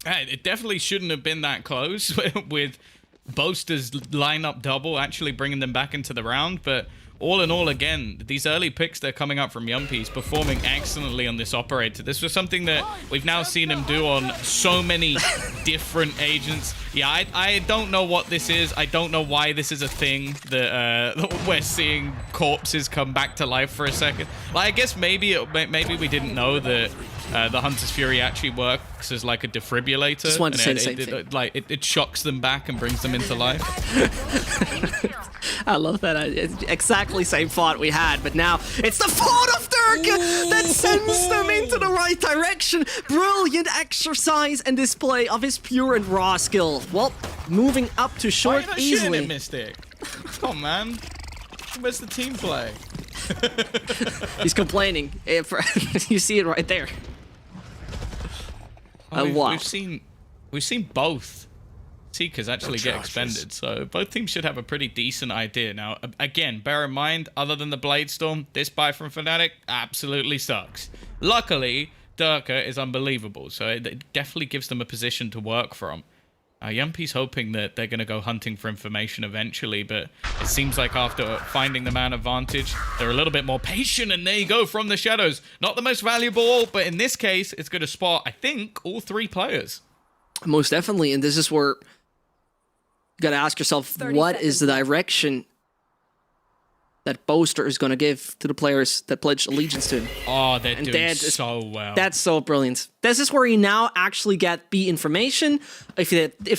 It definitely shouldn't have been that close with Boaster's lineup double actually bringing them back into the round, but all in all, again, these early picks they're coming up from Yumpy's performing excellently on this operator. This was something that we've now seen him do on so many different agents. Yeah, I don't know what this is. I don't know why this is a thing that we're seeing corpses come back to life for a second. Like, I guess maybe we didn't know that the Hunter's Fury actually works as like a defibrillator. Just wanted to say the same thing. It shocks them back and brings them into life. I love that. It's exactly the same thought we had, but now it's the thought of Durka that sends them into the right direction. Brilliant exercise and display of his pure and raw skill. Well, moving up to short easily. It, Mystic? Come on, man. Where's the team play? He's complaining. You see it right there. We've seen both Seekers actually get expended. So both teams should have a pretty decent idea. Now, again, bear in mind, other than the Blade Storm, this buy from FNATIC absolutely sucks. Luckily, Durka is unbelievable, so it definitely gives them a position to work from. Yumpi's hoping that they're going to go hunting for information eventually, but it seems like after finding the man advantage, they're a little bit more patient, and there you go, from the shadows. Not the most valuable, but in this case, it's going to spot, I think, all 3 players. Most definitely, and this is where you got to ask yourself, what is the direction that Boaster is going to give to the players that pledged allegiance to him? Oh, they're doing so well. That's so brilliant. This is where you now actually get B information. If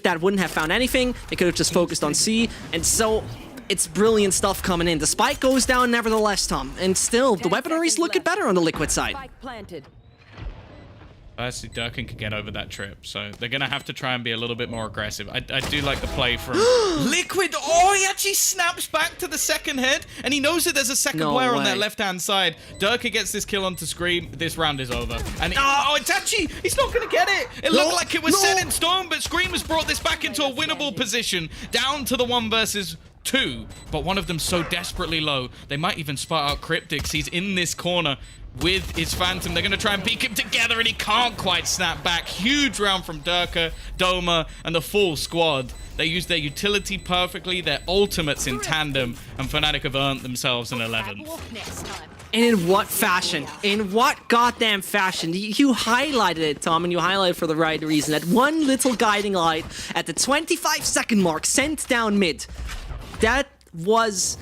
that wouldn't have found anything, they could have just focused on C. And so it's brilliant stuff coming in. The spike goes down nevertheless, Tom. And still, the weaponry's looking better on the Liquid side. Spike planted. Actually, Durkin could get over that trip, so they're going to have to try and be a little bit more aggressive. I do like the play from Liquid. Oh, he actually snaps back to the second head, and he knows that there's a second player on that left-hand side. Durkin gets this kill onto Scream. This round is over. And it's actually, he's not going to get it. It looked like it was set in stone, but Scream has brought this back into a winnable position, down to the 1 versus 2, but one of them so desperately low, they might even spot out Cryptix. He's in this corner with his Phantom. They're going to try and peek him together, and he can't quite snap back. Huge round from Durka, Doma, and the full squad. They use their utility perfectly, their ultimates in tandem, and FNATIC have earned themselves an 11th. And in what fashion? In what goddamn fashion? You highlighted it, Tom, and you highlighted it for the right reason. That one little guiding light at the 25-second mark sent down mid. That was...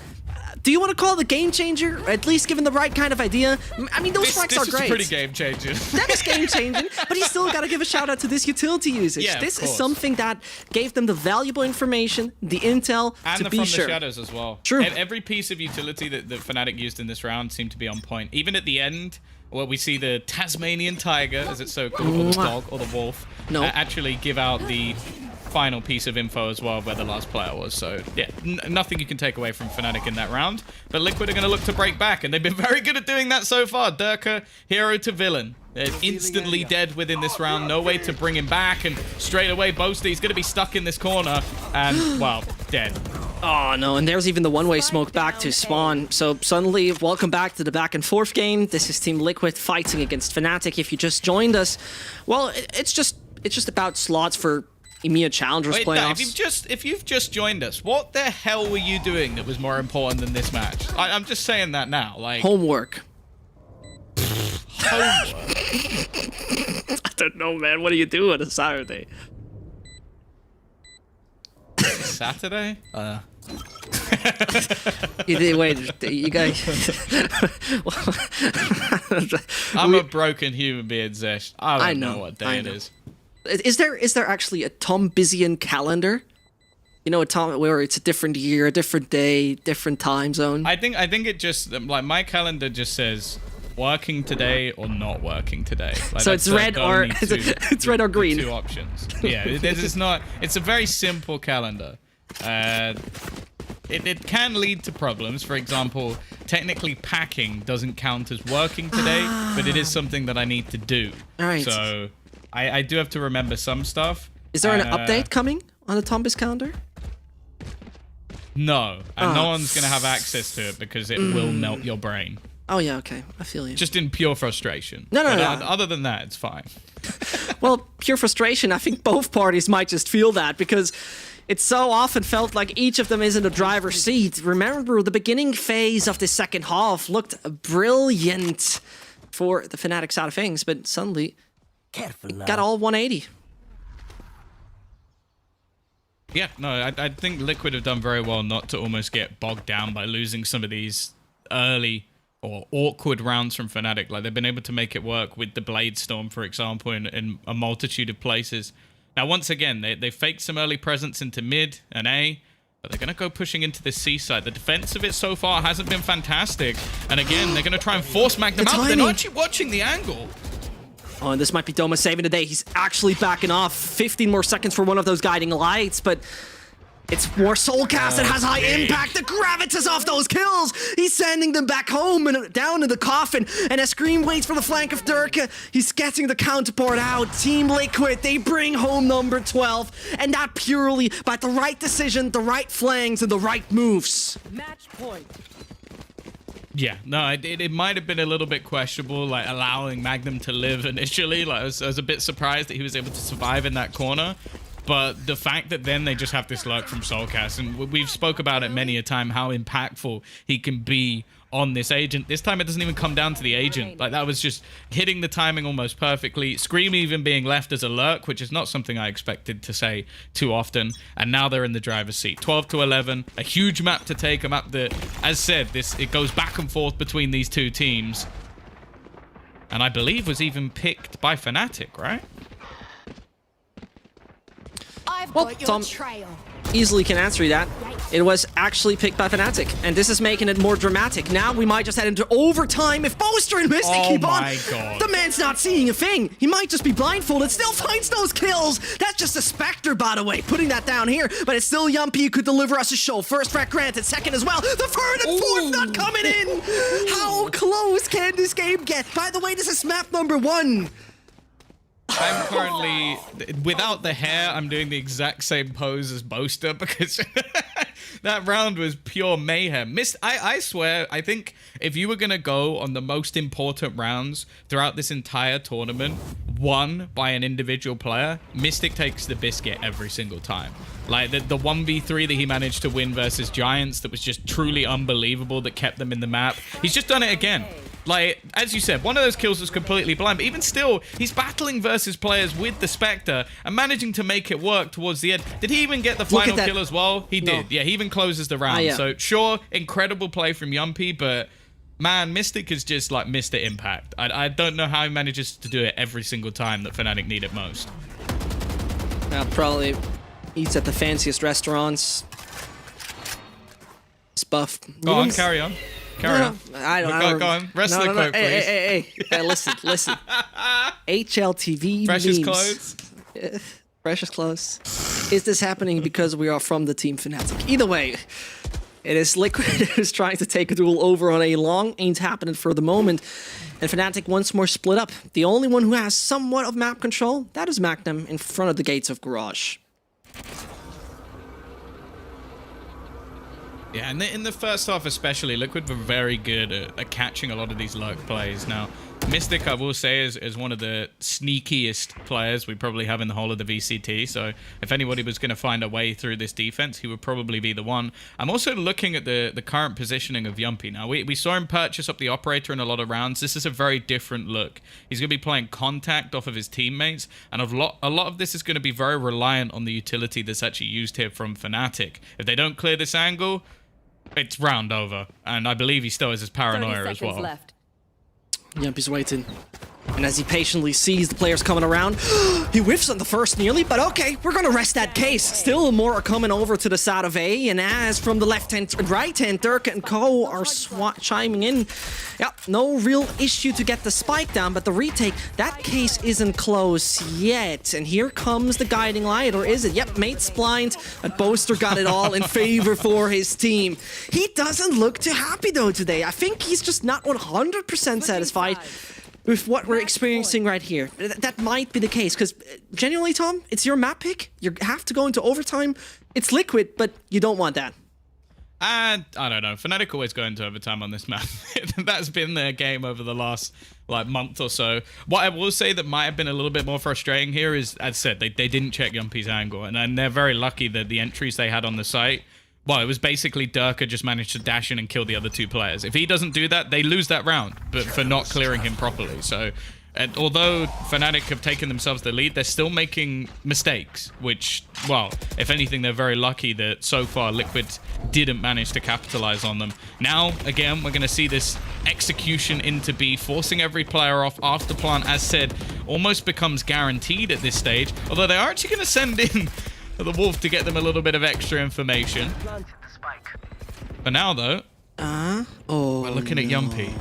Do you want to call it a game changer? At least given the right kind of idea? I mean, those strikes are great. This is pretty game changing. That is game changing, but you still got to give a shout out to this utility usage. Yeah, this is something that gave them the valuable information, the intel, and to be sure. And the shadows as well. True. Every piece of utility that FNATIC used in this round seemed to be on point. Even at the end, where we see the Tasmanian tiger, as it's so called, or the dog, or the wolf, actually give out the final piece of info as well, where the last player was. So yeah, nothing you can take away from FNATIC in that round, but Liquid are going to look to break back, and they've been very good at doing that so far. Durka, hero to villain. They're instantly dead within this round. No way to bring him back, and straight away Boasty is going to be stuck in this corner, and well, dead. Oh no, and there's even the one-way smoke back to spawn. So suddenly, welcome back to the back and forth game. This is Team Liquid fighting against FNATIC. If you just joined us, well, it's just about slots for EMEA Challengers playoffs. If you've just joined us, what the hell were you doing that was more important than this match? I'm just saying that now. Like homework. Homework. I don't know, man. What do you do on a Saturday? Saturday? Wait, you guys. I'm a broken human being, Zesh. I don't know what day it is. Is there actually a Tom Bizian calendar? You know, a Tom where it's a different year, a different day, different time zone. I think it just like my calendar just says working today or not working today. Like, so it's red or it's red or green. 2 options. Yeah, it's not. It's a very simple calendar. It can lead to problems. For example, technically packing doesn't count as working today, but it is something that I need to do. All right. So I do have to remember some stuff. Is there an update coming on the Tombis calendar? No, and no one's going to have access to it because it will melt your brain. Oh, yeah, okay. I feel you. Just in pure frustration. No. Other than that, it's fine. Well, pure frustration, I think both parties might just feel that because it so often felt like each of them is in the driver's seat. Remember, the beginning phase of the second half looked brilliant for the FNATIC side of things, but suddenly got all 180. Yeah, no, I think Liquid have done very well not to almost get bogged down by losing some of these early or awkward rounds from FNATIC. Like, they've been able to make it work with the Blade Storm, for example, in a multitude of places. Now, once again, they faked some early presence into mid and A, but they're going to go pushing into the C side. The defense of it so far hasn't been fantastic. And again, they're going to try and force Magnum out. They're not actually watching the angle. Oh, and this might be Doma saving the day. He's actually backing off. 15 more seconds for one of those guiding lights, but It's more Soulcast that has high impact. The gravitas off those kills. He's sending them back home and down in the coffin. And as Scream waits for the flank of Durka, he's getting the counterpart out. Team Liquid, they bring home number 12. And that purely by the right decision, the right flanks, and the right moves. Match point. Yeah, no, it might have been a little bit questionable, like allowing Magnum to live initially. Like I was a bit surprised that he was able to survive in that corner. But the fact that then they just have this lurk from Soulcast, and we've spoke about it many a time, how impactful he can be on this agent. This time it doesn't even come down to the agent. Like that was just hitting the timing almost perfectly. Scream even being left as a lurk, which is not something I expected to say too often. And now they're in the driver's seat. 12 to 11, a huge map to take, a map that, as said, it goes back and forth between these two teams. And I believe was even picked by FNATIC, right? I've Well, got your Tom trail. easily can answer you that. It was actually picked by FNATIC, and this is making it more dramatic. Now we might just head into overtime if Boaster and Mystic keep on. My God. The man's not seeing a thing. He might just be blindfolded, still finds those kills. That's just a Spectre, by the way, putting that down here. But it's still Yumpy who could deliver us a show. First frag granted, second as well. The third and fourth not coming in. How close can this game get? By the way, this is map number 1. I'm currently, without the hair, I'm doing the exact same pose as Boaster because that round was pure mayhem. I swear, I think if you were going to go on the most important rounds throughout this entire tournament, won by an individual player, Mystic takes the biscuit every single time. Like the 1v3 that he managed to win versus Giants that was just truly unbelievable, that kept them in the map. He's just done it again. Like, as you said, one of those kills was completely blind, but even still, he's battling versus players with the Spectre and managing to make it work towards the end. Did he even get the final kill as well? He did. Yeah, he even closes the round. Yeah. So, sure, incredible play from Yumpy, but man, Mystic has just, like, missed the impact. I don't know how he manages to do it every single time that FNATIC need it most. Probably eats at the fanciest restaurants. It's buff. Go on, carry on. Carry on. I don't Go on. Wrestler quote, please. Hey, listen. HLTV Precious memes. clothes. Precious clothes. Is this happening because we are from the team FNATIC? Either way, it is Liquid who's trying to take a duel over on a long. Ain't happening for the moment. And FNATIC once more split up. The only one who has somewhat of map control, that is Magnum in front of the gates of Garage. Yeah, and in the first half especially, Liquid were very good at catching a lot of these lurk plays. Now, Mystic, I will say, is one of the sneakiest players we probably have in the whole of the VCT. So if anybody was going to find a way through this defense, he would probably be the one. I'm also looking at the current positioning of Yumpy. Now, we saw him purchase up the operator in a lot of rounds. This is a very different look. He's going to be playing contact off of his teammates, and a lot of this is going to be very reliant on the utility that's actually used here from FNATIC. If they don't clear this angle, it's round over. And I believe he still has his paranoia as well. Left. Yumpy's waiting. And as he patiently sees the players coming around, he whiffs on the first nearly, but okay, we're gonna rest that case. Still more are coming over to the side of A, and as from the left hand, right hand, Durka and Co are chiming in. Yep, no real issue to get the spike down, but the retake, that case isn't close yet. And here comes the guiding light, or is it? Yep, mate's blind, but Boaster got it all in favor for his team. He doesn't look too happy though today. I think he's just not 100% satisfied with what we're experiencing right here. That might be the case, because genuinely, Tom, it's your map pick. You have to go into overtime. It's Liquid, but you don't want that. And I don't know. FNATIC always go into overtime on this map. That's been their game over the last month or so. What I will say that might have been a little bit more frustrating here is, as said, they didn't check Yumpy's angle, and they're very lucky that the entries they had on the site, well, it was basically Durka just managed to dash in and kill the other two players. If he doesn't do that, they lose that round, but for not clearing him properly. So, although FNATIC have taken themselves the lead, they're still making mistakes, which, well, if anything, they're very lucky that so far Liquid didn't manage to capitalize on them. Now, again, we're going to see this execution into B, forcing every player off after plant, as said, almost becomes guaranteed at this stage, although they are actually going to send in the Wolf to get them a little bit of extra information. For now, though, we're looking at Yumpy,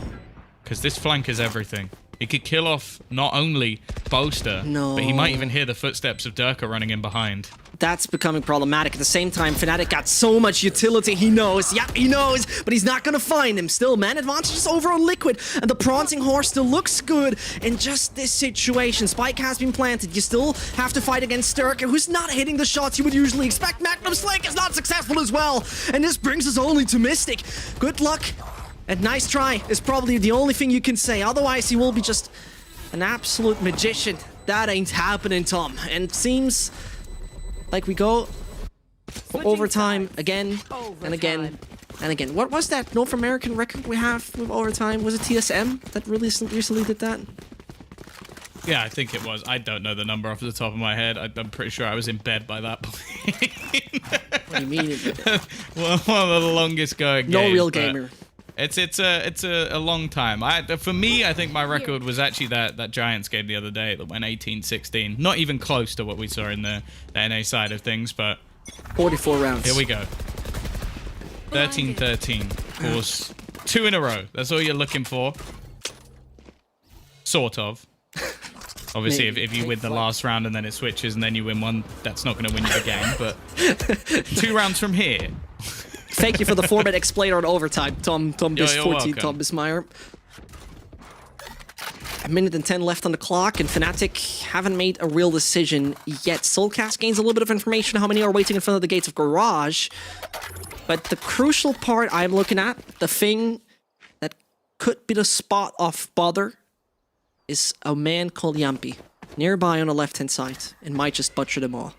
because this flank is everything. He could kill off not only Boaster, No. but he might even hear the footsteps of Durka running in behind. That's becoming problematic. At the same time, FNATIC got so much utility. He knows. Yep, he knows. But he's not going to find him. Still, man advantages over on Liquid. And the Prancing Horse still looks good in just this situation. Spike has been planted. You still have to fight against Sturker, who's not hitting the shots you would usually expect. Magnum Slink is not successful as well. And this brings us only to Mystic. Good luck. And nice try is probably the only thing you can say. Otherwise, he will be just an absolute magician. That ain't happening, Tom. And seems like we go for overtime again and again and again. What was that North American record we have with overtime? Was it TSM that really recently did that? Yeah, I think it was. I don't know the number off the top of my head. I'm pretty sure I was in bed by that point. What do you mean? Well, one of the longest going No games, real but gamer. It's a long time. For me, I think my record was actually that Giants game the other day that went 18-16. Not even close to what we saw in the NA side of things, but 44 rounds. here we go. 13-13. Of course, 2 in a row. That's all you're looking for. Sort of. Obviously, if you win the last round and then it switches and then you win one, that's not going to win you the game. But 2 rounds from here. Thank you for the format explainer on overtime, Tom You're 14, welcome. Tom Bismeyer. A minute and 10 left on the clock, and FNATIC haven't made a real decision yet. Soulcast gains a little bit of information how many are waiting in front of the gates of Garage. But the crucial part I'm looking at, the thing that could be the spot of bother, is a man called Yampi, nearby on the left-hand side, and might just butcher them all.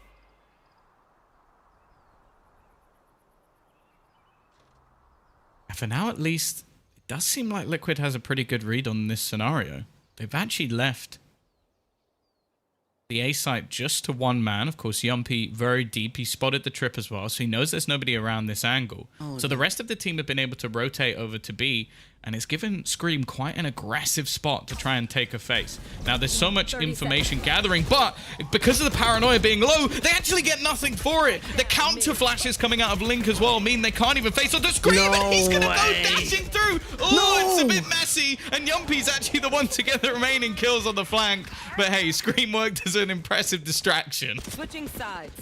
For now, at least, it does seem like Liquid has a pretty good read on this scenario. They've actually left the A site just to 1 man. Of course, Yumpy very deep. He spotted the trip as well, so he knows there's nobody around this angle. So the rest of the team have been able to rotate over to B, and it's given Scream quite an aggressive spot to try and take a face. Now, there's so much information gathering, but because of the paranoia being low, they actually get nothing for it. The counter flashes coming out of Link as well mean they can't even face on the Scream, and he's going to go dashing through. Oh, it's a bit messy, and Yumpy's actually the one to get the remaining kills on the flank. But hey, Scream worked as an impressive distraction. Switching sides.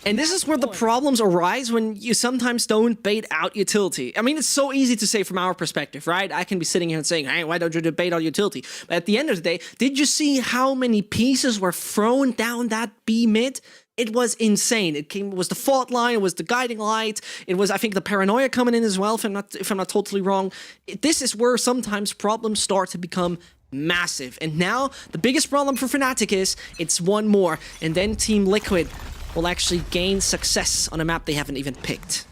And this is where the problems arise when you sometimes don't bait out utility. I mean, it's so easy to say from our perspective, right? I can be sitting here and saying, hey, why don't you bait out utility? But at the end of the day, did you see how many pieces were thrown down that B mid? It was insane. It was the fault line, it was the guiding light, it was, I think, the paranoia coming in as well, if I'm not totally wrong. This is where sometimes problems start to become massive. And now, the biggest problem for FNATIC is, it's one more, and then Team Liquid will actually gain success on a map they haven't even picked.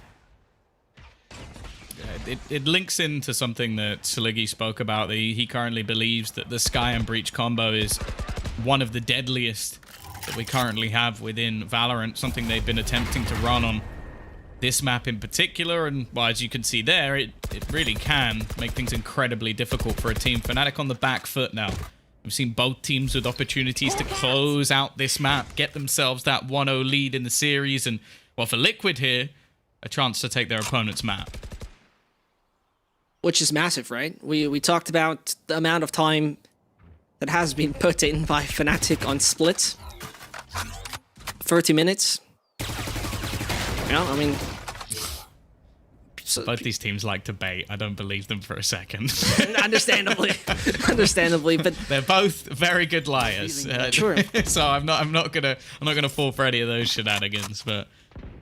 It links into something that Saligi spoke about. He currently believes that the Sky and Breach combo is one of the deadliest that we currently have within Valorant, something they've been attempting to run on this map in particular, and well, as you can see there, it really can make things incredibly difficult for a team. FNATIC on the back foot now. We've seen both teams with opportunities to close out this map, get themselves that 1-0 lead in the series, and, well, for Liquid here, a chance to take their opponent's map. Which is massive, right? We talked about the amount of time that has been put in by FNATIC on Split. 30 minutes. You know, I mean... So, both these teams like to bait. I don't believe them for a second. Understandably, but they're both very good liars. Sure. So I'm not gonna fall for any of those shenanigans. But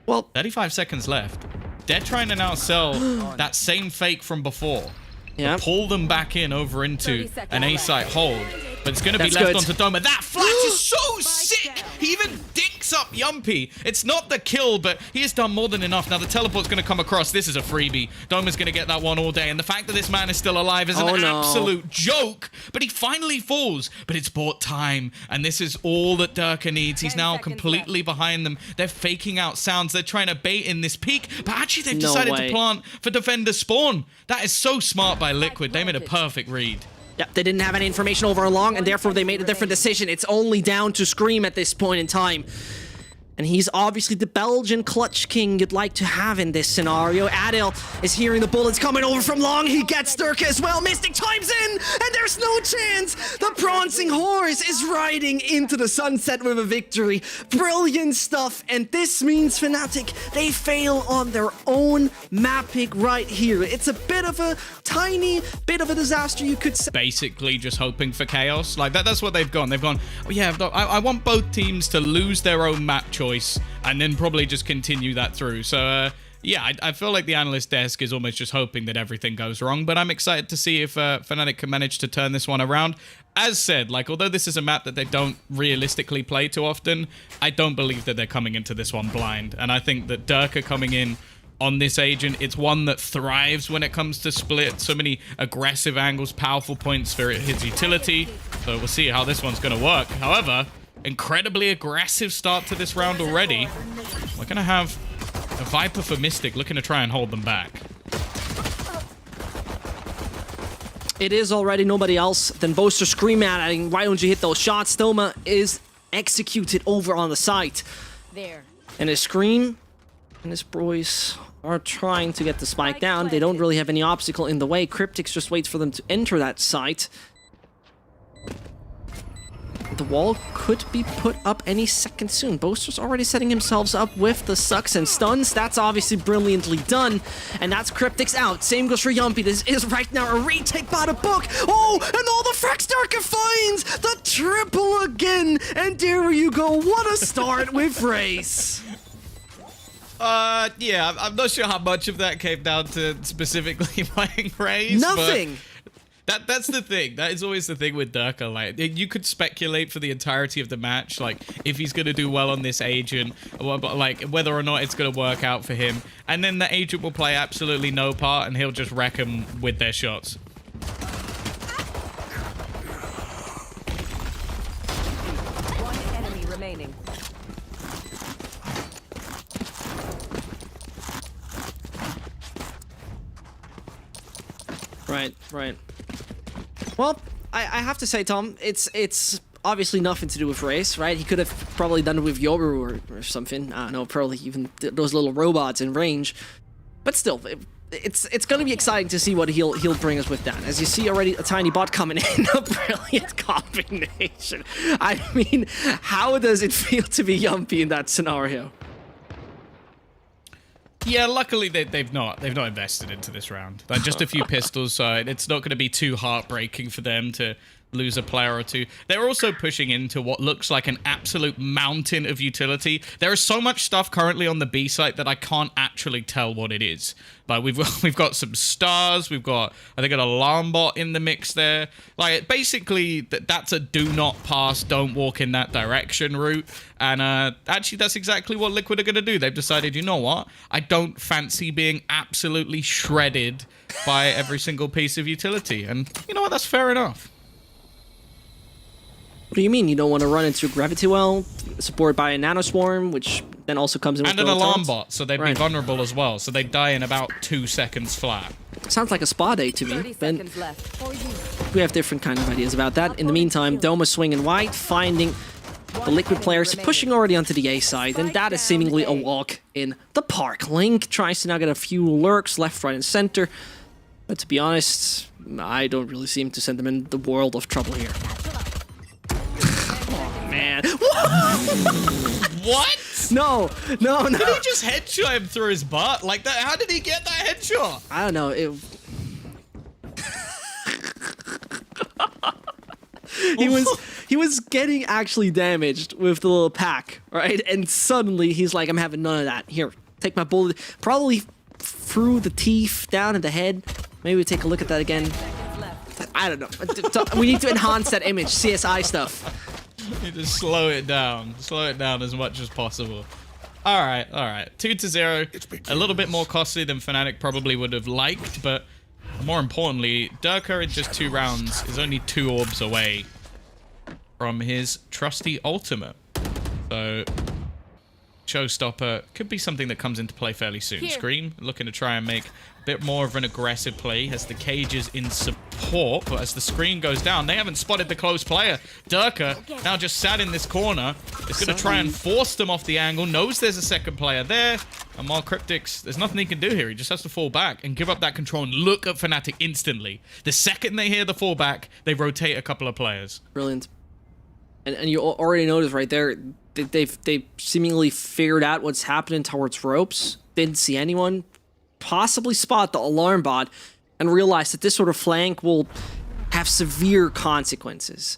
well, 35 seconds left. They're trying to now sell that same fake from before. Yeah. Pull them back in over into an A site hold. But it's going to be left good. onto Doma. That flash is so sick! He even dinks up Yumpy. It's not the kill, but he has done more than enough. Now the teleport's going to come across. This is a freebie. Doma's going to get that one all day. And the fact that this man is still alive is an absolute joke. But he finally falls. But it's bought time. And this is all that Durka needs. He's now completely behind them. They're faking out sounds. They're trying to bait in this peak. But actually they've decided to plant for Defender spawn. That is so smart by Liquid. They made a perfect read. Yep, they didn't have any information over long, and therefore they made a different decision. It's only down to Scream at this point in time. And he's obviously the Belgian clutch king you'd like to have in this scenario. Adil is hearing the bullets coming over from long. He gets Durka as well. Mystic chimes in, and there's no chance. The prancing horse is riding into the sunset with a victory. Brilliant stuff. And this means FNATIC, they fail on their own map pick right here. It's a bit of a tiny bit of a disaster, you could say. Basically just hoping for chaos. Like that's what they've gone. They've gone, oh yeah, I want both teams to lose their own map choice and then probably just continue that through. So yeah, I feel like the analyst desk is almost just hoping that everything goes wrong, but I'm excited to see if FNATIC can manage to turn this one around. As said, like, although this is a map that they don't realistically play too often, I don't believe that they're coming into this one blind, and I think that Durka coming in on this agent, it's one that thrives when it comes to split. So many aggressive angles, powerful points for his utility. So we'll see how this one's going to work. However, incredibly aggressive start to this round already. We're going to have a Viper for Mystic looking to try and hold them back. It is already nobody else than Boaster screaming at him, why don't you hit those shots? Stoma is executed over on the site. There. And his Scream and his boys are trying to get the spike down. They don't really have any obstacle in the way. Cryptics just waits for them to enter that site. The wall could be put up any second soon. Boaster's already setting himself up with the sucks and stuns. That's obviously brilliantly done. And that's Cryptics out. Same goes for Yumpy. This is right now a retake by the book. Oh, and all the frags Durka finds! The triple again! And there you go. What a start with Race. Yeah, I'm not sure how much of that came down to specifically playing Raze. Nothing! That's the thing. That is always the thing with Durka. Like, you could speculate for the entirety of the match, like, if he's going to do well on this agent, like, whether or not it's going to work out for him. And then the agent will play absolutely no part, and he'll just wreck them with their shots. One enemy remaining. Right. Well, I have to say, Tom, it's obviously nothing to do with Race, right? He could have probably done it with Yoru or something. I don't know, probably even those little robots in range. But still, it's going to be exciting to see what he'll bring us with that. As you see already, a tiny bot coming in, a brilliant combination. I mean, how does it feel to be Yumpy in that scenario? Yeah, luckily they've not invested into this round. Like, just a few pistols, so it's not going to be too heartbreaking for them to lose a player or two. They're also pushing into what looks like an absolute mountain of utility. There is so much stuff currently on the B site that I can't actually tell what it is. Like, we've got some stars, we've got, I think, an alarm bot in the mix there. Like, basically, that's a do not pass, don't walk in that direction route. And actually, that's exactly what Liquid are going to do. They've decided, you know what? I don't fancy being absolutely shredded by every single piece of utility. And you know what? That's fair enough. What do you mean? You don't want to run into Gravity Well, supported by a Nanoswarm, which then also comes in with and an alarm bot, so they'd be vulnerable as well. So they'd die in about 2 seconds flat. Sounds like a spa day to me. 30 seconds left. We have different kind of ideas about that. In the meantime, Doma swinging wide, finding the Liquid players pushing already onto the A side, and that is seemingly a walk in the park. Link tries to now get a few lurks left, right, and center, but to be honest, I don't really seem to send them in the world of trouble here. Man. What? No. Did he just headshot him through his butt? Like that? How did he get that headshot? I don't know. He was getting actually damaged with the little pack, right? And suddenly he's like, I'm having none of that. Here, take my bullet. Probably through the teeth, down in the head. Maybe we take a look at that again. I don't know. We need to enhance that image. CSI stuff. You just slow it down as much as possible. All right. 2-0. A little bit more costly than FNATIC probably would have liked, but more importantly, Durka in just 2 rounds is only 2 orbs away from his trusty ultimate. So Showstopper could be something that comes into play fairly soon. Scream looking to try and make a bit more of an aggressive play, has the cages in support. caught, but as the screen goes down, they haven't spotted the close player. Durka now just sat in this corner. Is going to try and force them off the angle. Knows there's a second player there. And while Cryptic's, there's nothing he can do here. He just has to fall back and give up that control and look at FNATIC instantly. The second they hear the fallback, they rotate a couple of players. Brilliant. And you already noticed right there, they've seemingly figured out what's happening towards ropes. Didn't see anyone possibly spot the alarm bot and realize that this sort of flank will have severe consequences.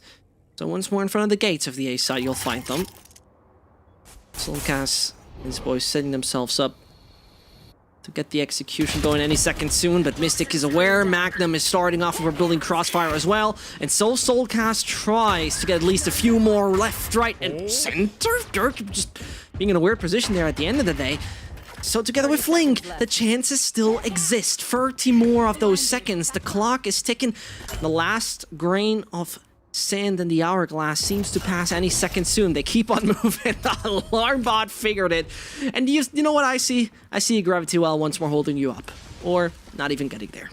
So once more in front of the gates of the A side, you'll find them. Soulcast and his boys setting themselves up to get the execution going any second soon, but Mystic is aware. Magnum is starting off with building Crossfire as well, and so Soulcast tries to get at least a few more left, right, and center. Dirk just being in a weird position there at the end of the day. So together with Fling, the chances still exist. 30 more of those seconds. The clock is ticking. The last grain of sand in the hourglass seems to pass any second soon. They keep on moving. The alarm bot figured it. And you know what I see? I see a Gravity Well once more holding you up. Or not even getting there.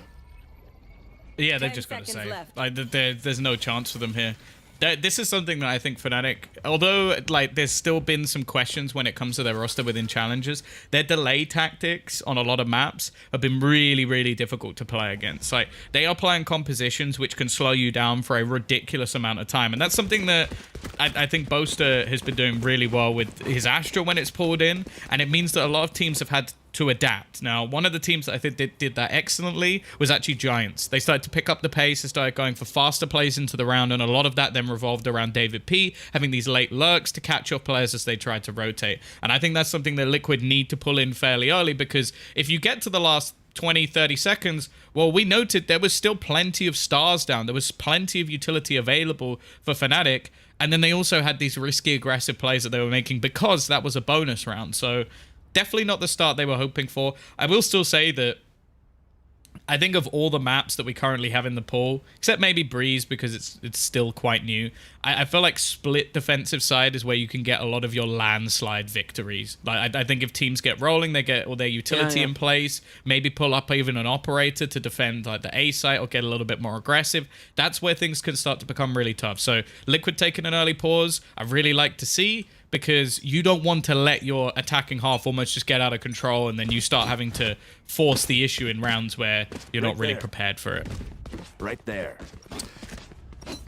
Yeah, they've just got to say. Like, there's no chance for them here. This is something that I think FNATIC, although like there's still been some questions when it comes to their roster within challenges, their delay tactics on a lot of maps have been really, really difficult to play against. Like, they are playing compositions which can slow you down for a ridiculous amount of time, and that's something that I think Boaster has been doing really well with his Astra when it's pulled in, and it means that a lot of teams have had to adapt. Now, one of the teams that I think did that excellently was actually Giants. They started to pick up the pace, they started going for faster plays into the round, and a lot of that then revolved around David P having these late lurks to catch off players as they tried to rotate. And I think that's something that Liquid need to pull in fairly early, because if you get to the last 20, 30 seconds, well, we noted there was still plenty of stars down. There was plenty of utility available for FNATIC, and then they also had these risky, aggressive plays that they were making because that was a bonus round. So definitely not the start they were hoping for. I will still say that I think of all the maps that we currently have in the pool, except maybe Breeze because it's still quite new, I feel like split defensive side is where you can get a lot of your landslide victories. Like, I think if teams get rolling, they get all their utility in place, maybe pull up even an operator to defend like the A site or get a little bit more aggressive. That's where things can start to become really tough. So Liquid taking an early pause, I really like to see, because you don't want to let your attacking half almost just get out of control and then you start having to force the issue in rounds where you're not really prepared for it. Right there.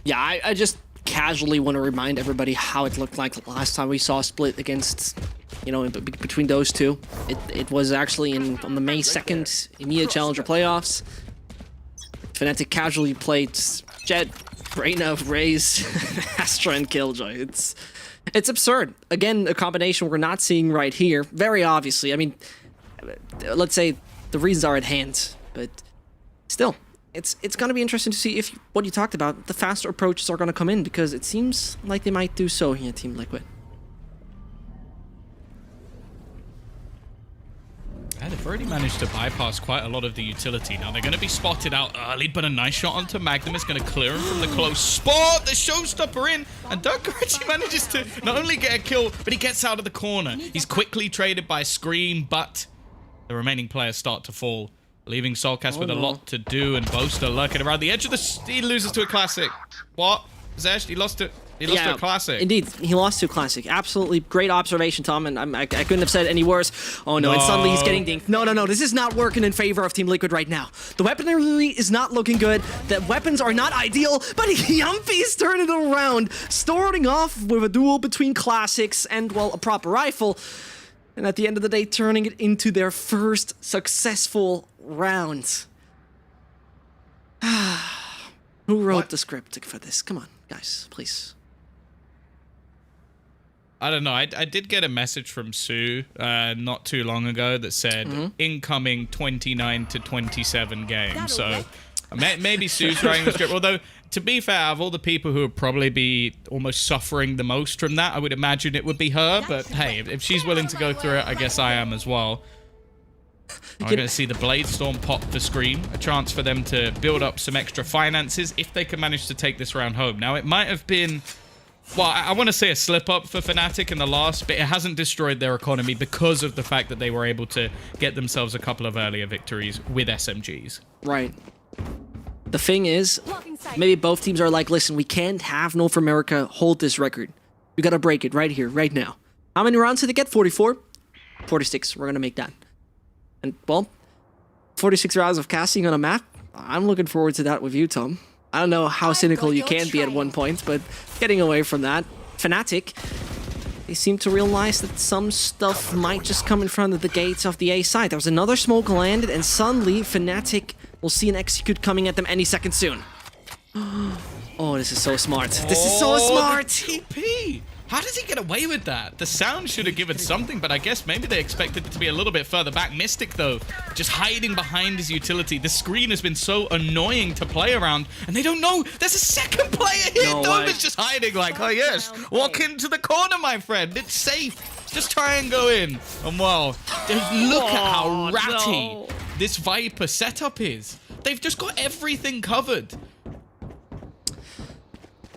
Yeah, I just casually want to remind everybody how it looked like last time we saw a split against, you know, between those two. It was actually on the May 2nd EMEA Challenger playoffs. FNATIC casually played Jet, Reyna, Raze, Astra, and Killjoy. It's absurd. Again, a combination we're not seeing right here. Very obviously. I mean, let's say the reasons are at hand, but still, it's going to be interesting to see if what you talked about, the faster approaches are going to come in, because it seems like they might do so here, Team Liquid. Yeah, they've already managed to bypass quite a lot of the utility. Now, they're going to be spotted out early, but a nice shot onto Magnum is going to clear him from the close spot. The showstopper in, and Durka actually manages to not only get a kill, but he gets out of the corner. He's quickly traded by Scream, but the remaining players start to fall, leaving Soulcast with a lot to do, and Boaster lurking around the edge of the... He loses to a Classic. What? Zesh, he lost to... He lost to a Classic. Indeed, he lost to a Classic. Absolutely great observation, Tom, and I couldn't have said it any worse. Oh no, and suddenly he's getting dinked. No, this is not working in favor of Team Liquid right now. The weaponry is not looking good. The weapons are not ideal, but Yumpy's turning it around, starting off with a duel between Classics and, well, a proper rifle, and at the end of the day, turning it into their first successful round. Who wrote the script for this? Come on, guys, please. I don't know. I did get a message from Sue not too long ago that said incoming 29 to 27 game. So maybe Sue's writing the script. Although, to be fair, of all the people who would probably be almost suffering the most from that, I would imagine it would be her. But hey, if she's willing to go through it, I guess I am as well. I'm going to see the Blade Storm pop for Scream. A chance for them to build up some extra finances if they can manage to take this round home. Now, it might have been... Well, I want to say a slip-up for FNATIC in the last, but it hasn't destroyed their economy because of the fact that they were able to get themselves a couple of earlier victories with SMGs. Right. The thing is, Blocking sight. maybe both teams are like, listen, we can't have North America hold this record. We gotta break it right here, right now. How many rounds did they get? 44? 46. We're gonna make that. And, well, 46 rounds of casting on a map. I'm looking forward to that with you, Tom. I don't know how cynical you can be at one point, but getting away from that. FNATIC, they seem to realize that some stuff might just come in front of the gates of the A side. There was another smoke landed, and suddenly FNATIC will see an execute coming at them any second soon. Oh, this is so smart. This is so smart! The TP! How does he get away with that? The sound should have given something, but I guess maybe they expected it to be a little bit further back. Mystic, though, just hiding behind his utility. The screen has been so annoying to play around, and they don't know. There's a second player here. No Doma's way. just hiding like, oh yes, walk into the corner, my friend. It's safe. Just try and go in. And well, just look at how ratty no. this Viper setup is. They've just got everything covered.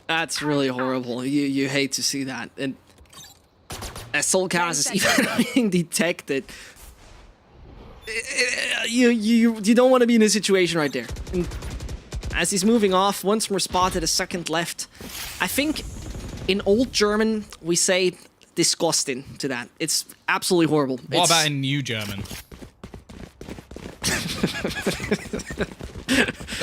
That's really horrible. You hate to see that. And as Soulcast is even being detected, you don't want to be in a situation right there. And as he's moving off, once more spotted, a second left. I think in old German we say disgusting to that. It's absolutely horrible. What about in New German?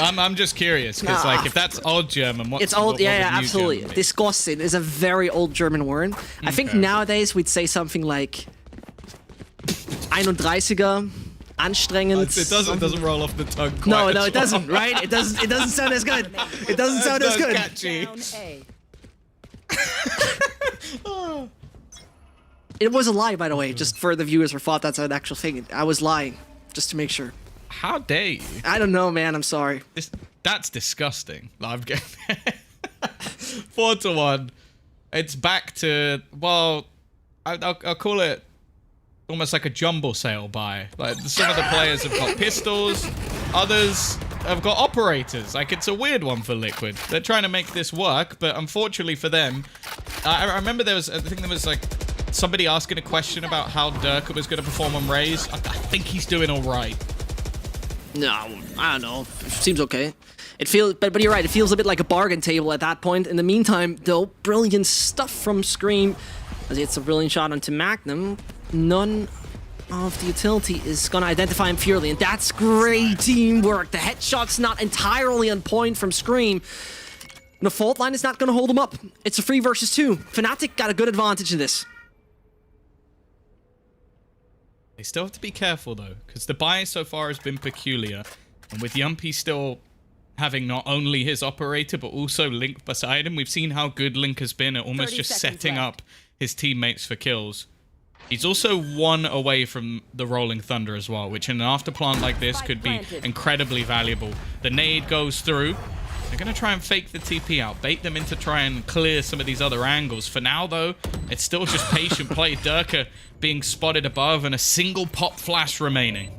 I'm just curious, because like if that's old German, what's it's old, what yeah, would New absolutely. German be? Disgusting is a very old German word. I think nowadays we'd say something like 31er, anstrengend. It doesn't roll off the tongue quite No, as it doesn't, right? It doesn't sound as good. It doesn't sound as good. Catchy. Down A. It was a lie, by the way, just for the viewers who thought that's an actual thing. I was lying, just to make sure. How dare you? I don't know, man. I'm sorry. That's disgusting. I'm getting 4-1. It's back to, well, I'll call it almost like a jumble sale buy. Like some of the players have got pistols, others have got operators. Like it's a weird one for Liquid. They're trying to make this work, but unfortunately for them, I remember I think there was like somebody asking a question about how Durka was going to perform on Raze. I think he's doing all right. No, I don't know. Seems okay. It feels, but you're right. It feels a bit like a bargain table at that point. In the meantime, though, brilliant stuff from Scream. As it's a brilliant shot onto Magnum. None of the utility is gonna identify him purely, and that's great teamwork. The headshot's not entirely on point from Scream. The fault line is not gonna hold him up. It's a 3 versus 2. FNATIC got a good advantage in this. They still have to be careful, though, because the buy so far has been peculiar. And with Yumpy still having not only his operator, but also Link beside him, we've seen how good Link has been at almost just setting up his teammates for kills. He's also 1 away from the Rolling Thunder as well, which in an afterplant like this could be incredibly valuable. The nade goes through. They're going to try and fake the TP out, bait them into try and clear some of these other angles. For now, though, it's still just patient play. Durka being spotted above and a single pop flash remaining.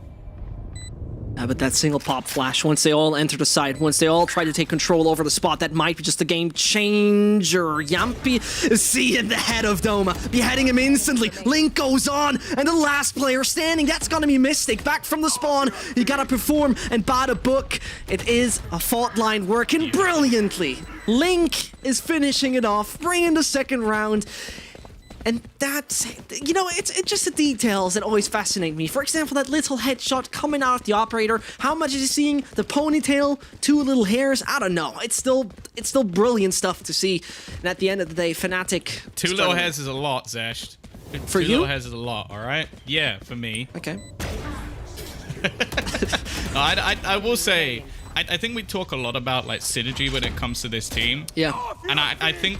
But that single pop flash, once they all enter the site, once they all try to take control over the spot, that might be just a game changer. Yumpy seeing the head of Doma, beheading him instantly. Link goes on, and the last player standing, that's gonna be Mystic. Back from the spawn, you gotta perform, and by the book, it is a fault line working brilliantly. Link is finishing it off, bringing the second round. And that's, you know, it's just the details that always fascinate me. For example, that little headshot coming out of the operator. How much is he seeing? The ponytail, 2 little hairs. I don't know. It's still brilliant stuff to see. And at the end of the day, FNATIC. 2 little hairs is a lot, Zesht. For 2 you? little hairs is a lot. All right. Yeah, for me. Okay. I will say, I think we talk a lot about like synergy when it comes to this team. Yeah. And I think.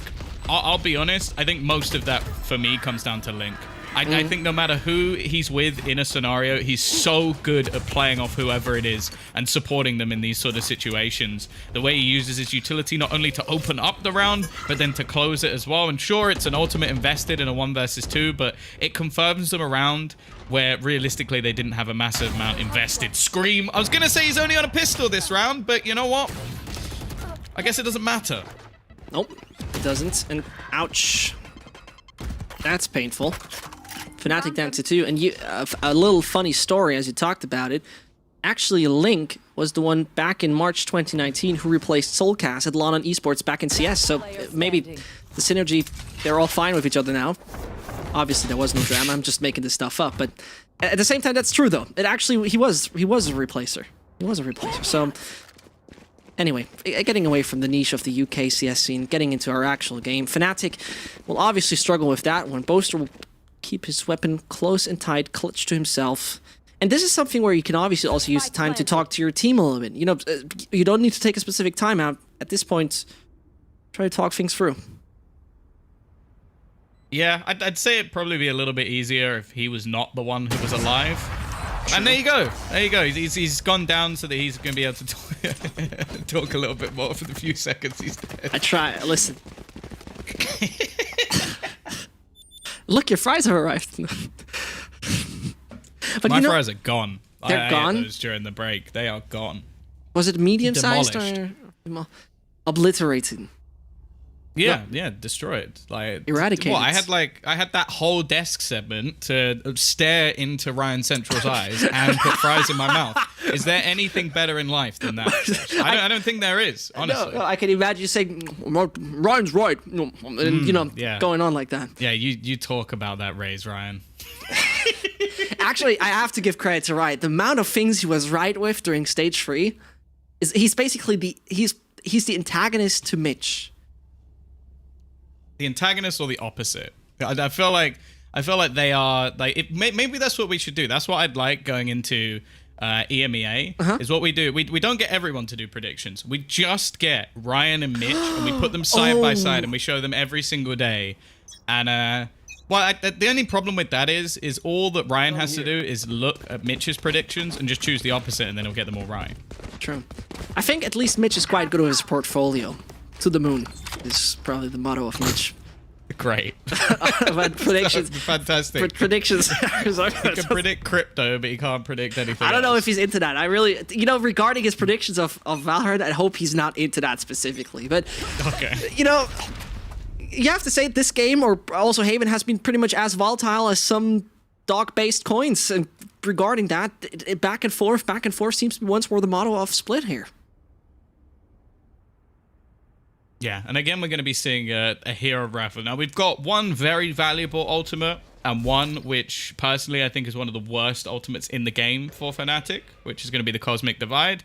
I'll be honest, I think most of that, for me, comes down to Link. I think no matter who he's with in a scenario, he's so good at playing off whoever it is and supporting them in these sort of situations. The way he uses his utility not only to open up the round, but then to close it as well. And sure, it's an ultimate invested in a 1 versus 2, but it confirms them around where realistically they didn't have a massive amount invested. Scream. I was going to say he's only on a pistol this round, but you know what? I guess it doesn't matter. Nope, it doesn't. And ouch. That's painful. FNATIC down to 2. And you, a little funny story as you talked about it. actually Link was the one back in March 2019 who replaced Soulcast at London Esports back in CS. So maybe the synergy, they're all fine with each other now. Obviously, there was no drama. I'm just making this stuff up. But at the same time, that's true, though. It actually, he was a replacer. He was a replacer. So anyway, getting away from the niche of the UK CS scene, getting into our actual game, FNATIC will obviously struggle with that one. Boaster will keep his weapon close and tight, clutch to himself. And this is something where you can obviously also use the time to talk to your team a little bit. You know, you don't need to take a specific time out. At this point, try to talk things through. Yeah, I'd say it'd probably be a little bit easier if he was not the one who was alive. True. And there you go. There you go. He's gone down so that he's going to be able to talk a little bit more for the few seconds he's dead. I try. Listen. Look, your fries have arrived. But my fries are gone. They're gone? I ate those during the break. They are gone. Was it medium-sized or obliterated? Yeah, yeah, destroyed. Like eradicated. Well, I had that whole desk segment to stare into Ryan Central's eyes and put fries in my mouth. Is there anything better in life than that? I don't think there is, honestly. No, I can imagine you saying, Ryan's right, and, you know, going on like that. Yeah, you talk about that raise, Ryan. Actually, I have to give credit to Ryan. The amount of things he was right with during stage 3 is he's basically he's the antagonist to Mitch. The antagonist or the opposite? I feel like they are like maybe that's what we should do. That's what I'd like going into EMEA is what we do. We don't get everyone to do predictions. We just get Ryan and Mitch and we put them side by side and we show them every single day. And well, the only problem with that is all that Ryan has to do is look at Mitch's predictions and just choose the opposite, and then he'll get them all right. True. I think at least Mitch is quite good with his portfolio. To the moon is probably the motto of Mitch. Great. But predictions. Fantastic. Predictions. He can predict crypto, but he can't predict anything I don't know else. if he's into that. I really, you know, regarding his predictions of Valorant, I hope he's not into that specifically. But, okay. You know, you have to say this game, or also Haven, has been pretty much as volatile as some dog-based coins. And regarding that, back and forth seems to be once more the motto of Split here. Yeah, and again, we're going to be seeing a hero rifle. Now, we've got one very valuable ultimate, and one which, personally, I think is one of the worst ultimates in the game for FNATIC, which is going to be the Cosmic Divide.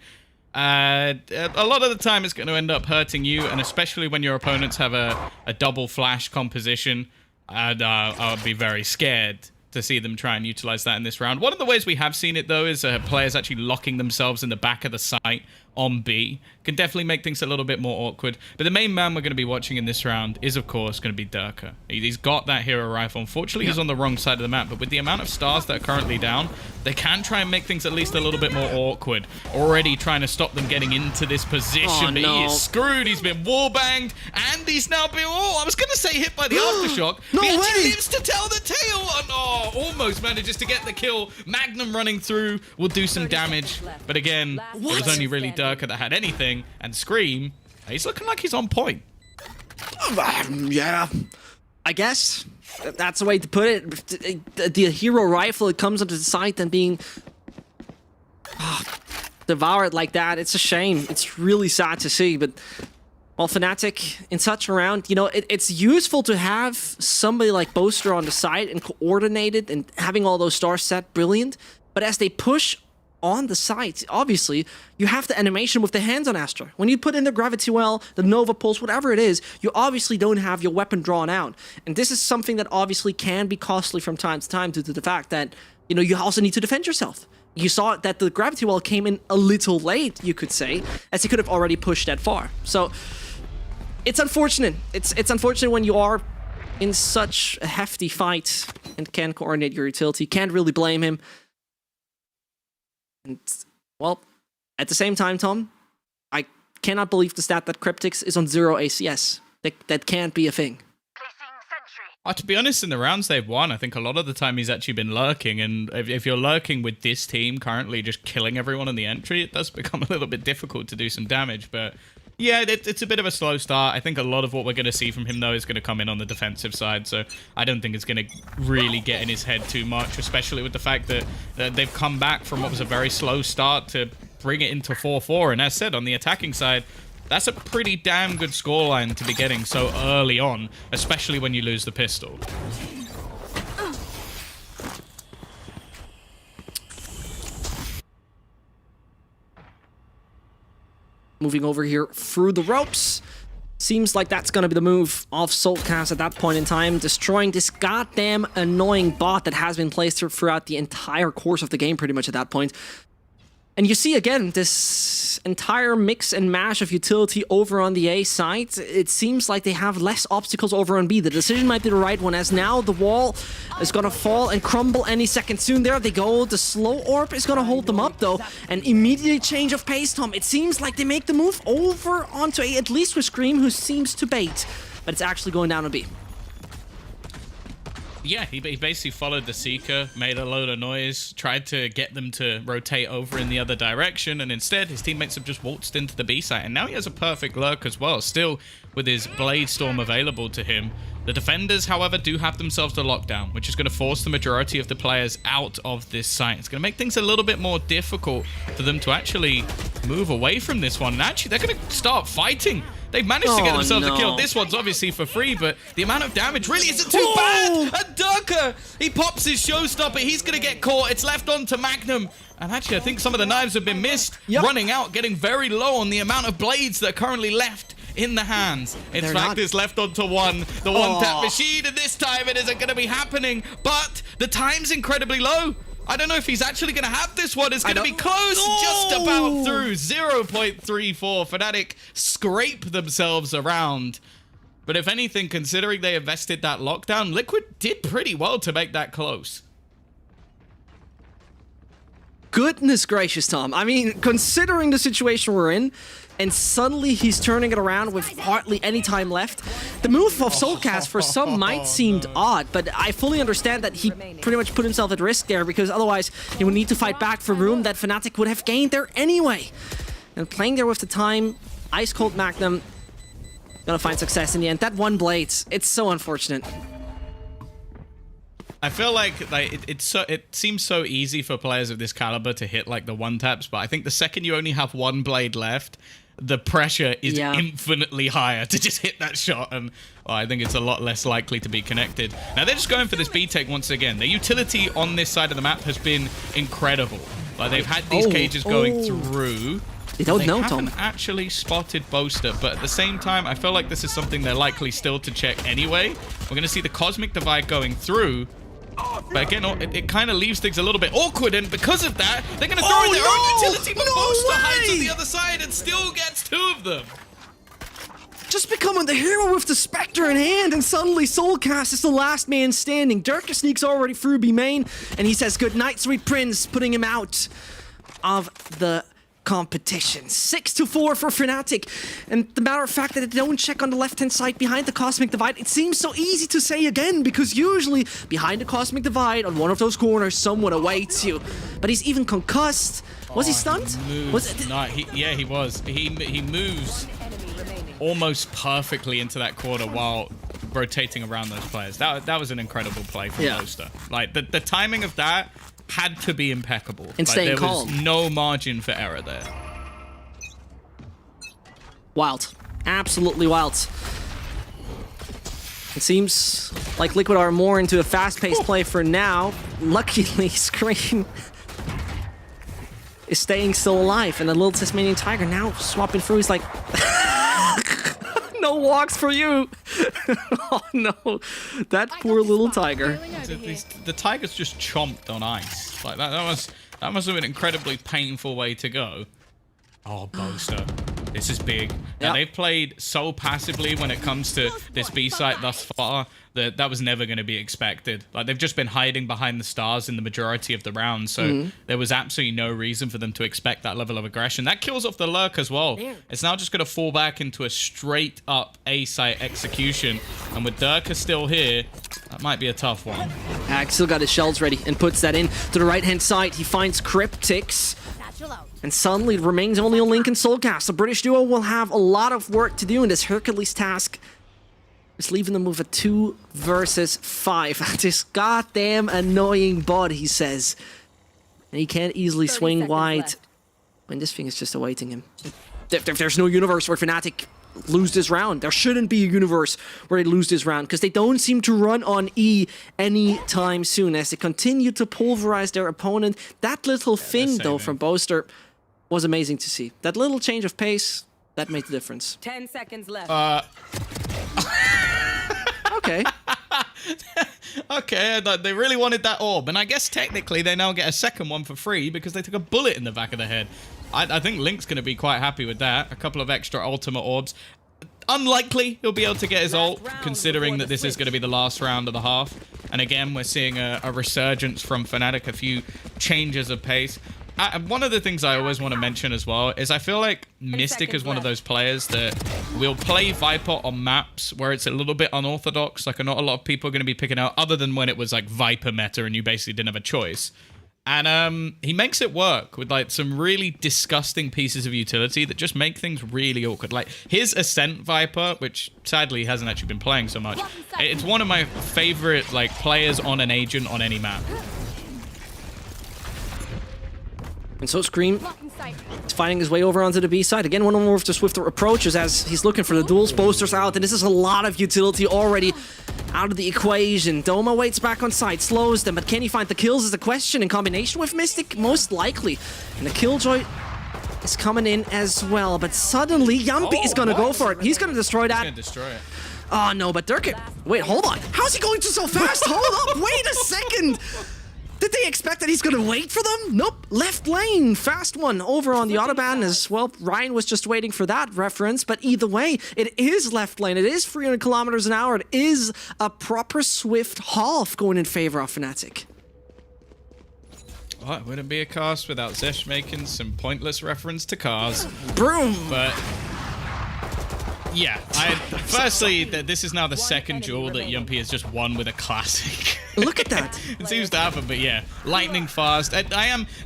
A lot of the time, it's going to end up hurting you, and especially when your opponents have a double flash composition, and I would be very scared to see them try and utilize that in this round. One of the ways we have seen it, though, is players actually locking themselves in the back of the site on B. Can definitely make things a little bit more awkward. But the main man we're going to be watching in this round is, of course, going to be Durka. He's got that hero rifle. Unfortunately, he's on the wrong side of the map, but with the amount of stars that are currently down, they can try and make things at least a little bit more awkward. Already trying to stop them getting into this position, but he is screwed. He's been wallbanged, and he's now been, I was going to say hit by the aftershock. No he way! actually lives to tell the tale, and almost manages to get the kill. Magnum running through will do some damage, but again, it was only really Durka that had anything, and Scream, he's looking like he's on point. Yeah, I guess that's the way to put it. The hero rifle, it comes onto the site and being devoured like that. It's a shame. It's really sad to see, but well, FNATIC in such a round, you know, it's useful to have somebody like Boaster on the side and coordinated and having all those stars set, brilliant. But as they push on the site, obviously, you have the animation with the hands on Astra. When you put in the Gravity Well, the Nova Pulse, whatever it is, you obviously don't have your weapon drawn out. And this is something that obviously can be costly from time to time due to the fact that, you know, you also need to defend yourself. You saw that the Gravity Well came in a little late, you could say, as he could have already pushed that far. So it's unfortunate. It's unfortunate when you are in such a hefty fight and can't coordinate your utility. Can't really blame him. And, well, at the same time, Tom, I cannot believe the stat that Cryptix is on 0 ACS. That can't be a thing. To be honest, in the rounds they've won, I think a lot of the time he's actually been lurking, and if you're lurking with this team currently just killing everyone in the entry, it does become a little bit difficult to do some damage, but Yeah, it's a bit of a slow start. I think a lot of what we're going to see from him, though, is going to come in on the defensive side. So I don't think it's going to really get in his head too much, especially with the fact that they've come back from what was a very slow start to bring it into 4-4. And as said, on the attacking side, that's a pretty damn good scoreline to be getting so early on, especially when you lose the pistol. Moving over here through the ropes. Seems like that's going to be the move of Saltcast at that point in time, destroying this goddamn annoying bot that has been placed throughout the entire course of the game pretty much at that point. And you see again this entire mix and mash of utility over on the A side. It seems like they have less obstacles over on B. The decision might be the right one, as now the wall is going to fall and crumble any second soon. There they go. The slow orb is going to hold them up though. And immediate change of pace, Tom. It seems like they make the move over onto A, at least with Scream, who seems to bait. But it's actually going down to B. Yeah, he basically followed the Seeker, made a load of noise, tried to get them to rotate over in the other direction, and instead his teammates have just waltzed into the B site, and now he has a perfect lurk as well, still with his Blade Storm available to him. The defenders, however, do have themselves the lockdown, which is going to force the majority of the players out of this site. It's going to make things a little bit more difficult for them to actually move away from this one, and actually they're going to start fighting. They've managed to get themselves a kill. This one's obviously for free, but the amount of damage really isn't too bad. And Durka, he pops his showstopper. He's going to get caught. It's left on to Magnum. And actually, I think some of the knives have been missed. Running out, getting very low on the amount of blades that are currently left in the hands. In fact, it's left onto one. The one-tap machine, and this time it isn't going to be happening. But the time's incredibly low. I don't know if he's actually going to have this one. It's going to be close, just about through. 0.34. FNATIC scrape themselves around. But if anything, considering they invested that lockdown, Liquid did pretty well to make that close. Goodness gracious, Tom. I mean, considering the situation we're in, and suddenly he's turning it around with hardly any time left. The move of Soulcast for some might seem odd, but I fully understand that he pretty much put himself at risk there, because otherwise he would need to fight back for room that FNATIC would have gained there anyway. And playing there with the time, Ice Cold Magnum gonna find success in the end. That one blade, it's so unfortunate. I feel like it seems so easy for players of this caliber to hit like the one taps, but I think the second you only have one blade left, the pressure is infinitely higher to just hit that shot, and I think it's a lot less likely to be connected. Now they're just going for this B take once again. The utility on this side of the map has been incredible. Like they've had these cages going through. They don't know, Tom. They haven't actually spotted Boaster, but at the same time, I feel like this is something they're likely still to check anyway. We're going to see the Cosmic Divide going through. But again, it kind of leaves things a little bit awkward, and because of that, they're going to throw in their own utility, but Boaster hides on the other side and still gets two of them. Just becoming the hero with the Spectre in hand, and suddenly Soulcast is the last man standing. Durka sneaks already through B main, and he says good night, sweet prince, putting him out of the competition. 6-4 for FNATIC. And the matter of fact that they don't check on the left-hand side behind the Cosmic Divide, it seems so easy to say again, because usually behind the Cosmic Divide on one of those corners, someone awaits you. But he's even concussed. Was he stunned? Yeah, he was. He moves almost perfectly into that corner while rotating around those players. That was an incredible play from Boaster. Like the timing of that had to be impeccable. And staying calm. There was no margin for error there. Wild. Absolutely wild. It seems like Liquid are more into a fast-paced play for now. Luckily, Scream is staying still alive, and the little Tasmanian Tiger now swapping through. He's like, no walks for you. Oh no, that poor little tiger. The tiger's just chomped on ice. Like that must have been an incredibly painful way to go. Oh, Boaster, this is big. Now they've played so passively when it comes to this B site thus far that was never going to be expected. Like they've just been hiding behind the stars in the majority of the rounds, so there was absolutely no reason for them to expect that level of aggression. That kills off the lurk as well. It's now just going to fall back into a straight up A site execution, and with Durka still here, that might be a tough one. Still got his shells ready and puts that in to the right hand side. He finds Cryptics. And suddenly it remains only on Link and Soulcast. The British duo will have a lot of work to do in this Hercules task. It's leaving them with a 2 versus 5. This goddamn annoying bot, he says. And he can't easily swing wide left. when this thing is just awaiting him. There's no universe where FNATIC lose this round. There shouldn't be a universe where they lose this round because they don't seem to run on E anytime soon as they continue to pulverize their opponent. That little thing, though, from Boaster was amazing to see. That little change of pace, that made the difference. 10 seconds left. Okay. Okay, they really wanted that orb, and I guess technically they now get a second one for free because they took a bullet in the back of the head. I think Link's going to be quite happy with that. A couple of extra ultimate orbs. Unlikely he'll be able to get his ult, considering that this is going to be the last round of the half. And again, we're seeing a resurgence from FNATIC, a few changes of pace. One of the things I always want to mention as well is I feel like Mystic is one of those players that will play Viper on maps where it's a little bit unorthodox. Like, not a lot of people are going to be picking out, other than when it was like Viper meta and you basically didn't have a choice. And he makes it work with like some really disgusting pieces of utility that just make things really awkward. Like his Ascent Viper, which sadly hasn't actually been playing so much. It's one of my favorite like players on an agent on any map. And so Scream is finding his way over onto the B side. Again, one more of the swifter approaches as he's looking for the duels. Boaster's out, and this is a lot of utility already out of the equation. Doma waits back on site, slows them, but can he find the kills is the question. In combination with Mystic, most likely. And the Killjoy is coming in as well, but suddenly Yumpy is gonna go for it. He's gonna destroy that. He's gonna destroy it. Oh no, but Dirk... Wait, hold on. How's he going to so fast? Hold up, wait a second! Did they expect that he's gonna wait for them? Nope. Left lane. Fast one over on the Autobahn as well. Ryan was just waiting for that reference, but either way, it is left lane. It is 300 kilometers an hour. It is a proper swift half going in favor of FNATIC. Well, it wouldn't be a cast without Zesh making some pointless reference to cars. Boom! But yeah, firstly, this is now the second JUL that Yumpy has just won with a classic. Look at that. It seems to happen, but yeah, lightning fast.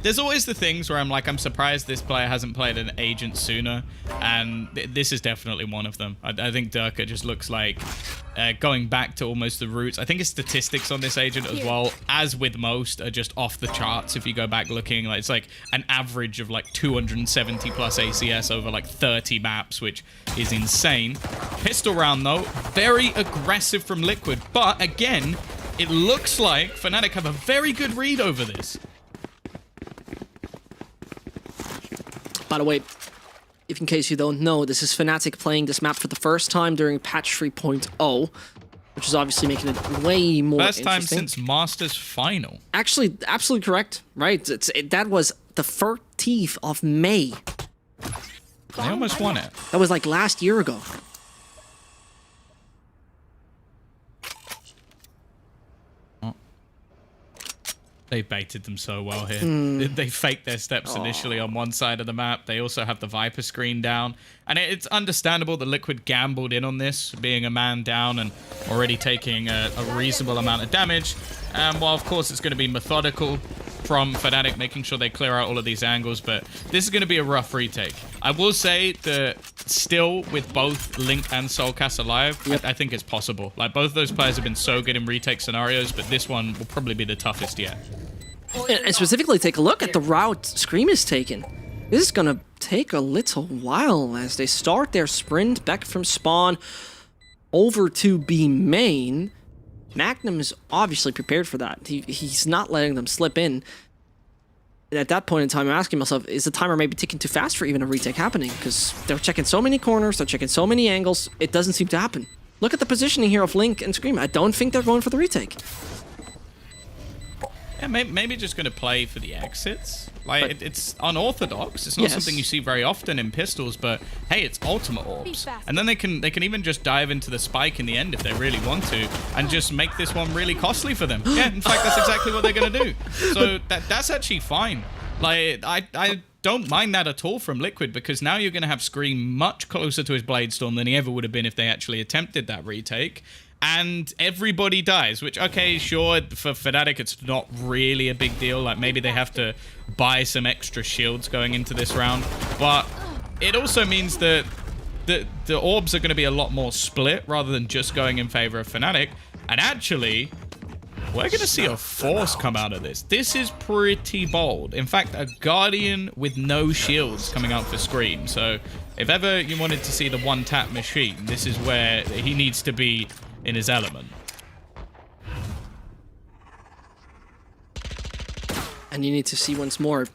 There's always the things where I'm like, I'm surprised this player hasn't played an agent sooner, and this is definitely one of them. I think Durka just looks like going back to almost the roots. I think his statistics on this agent as well, as with most, are just off the charts if you go back looking. Like, it's like an average of like 270 plus ACS over like 30 maps, which is insane. Pistol round though, very aggressive from Liquid, but again, it looks like FNATIC have a very good read over this. By the way, if in case you don't know, this is FNATIC playing this map for the first time during patch 3.0, which is obviously making it way more First time interesting. since Masters Final. Actually, absolutely correct. Right, that was the 13th of May. They almost won it. That was like last year ago. They baited them so well here. They faked their steps initially on one side of the map. They also have the Viper screen down. And it's understandable that Liquid gambled in on this, being a man down and already taking a reasonable amount of damage. While, of course, it's going to be methodical from FNATIC, making sure they clear out all of these angles. But this is going to be a rough retake. I will say that still, with both Link and Soulcast alive, I think it's possible. Like, both of those players have been so good in retake scenarios, but this one will probably be the toughest yet. And specifically, take a look at the route Scream is taking. This is gonna take a little while as they start their sprint back from spawn over to B main. Magnum is obviously prepared for that. He's not letting them slip in. And at that point in time, I'm asking myself, is the timer maybe ticking too fast for even a retake happening? Because they're checking so many corners, they're checking so many angles, it doesn't seem to happen. Look at the positioning here of Link and Scream. I don't think they're going for the retake. Yeah, maybe just going to play for the exits. Like, it's unorthodox. It's not something you see very often in pistols, but hey, it's ultimate orbs. And then they can even just dive into the spike in the end if they really want to, and just make this one really costly for them. Yeah, in fact, that's exactly what they're going to do. So that's actually fine. Like, I don't mind that at all from Liquid, because now you're going to have Scream much closer to his Blade Storm than he ever would have been if they actually attempted that retake. and everybody dies, which, okay, sure, for FNATIC, it's not really a big deal. Like, maybe they have to buy some extra shields going into this round. But it also means that the orbs are going to be a lot more split rather than just going in favor of FNATIC. And actually, we're going to see a force come out of this. This is pretty bold. In fact, a Guardian with no shields coming out for Scream. So if ever you wanted to see the one-tap machine, this is where he needs to be in his element. And you need to see once more.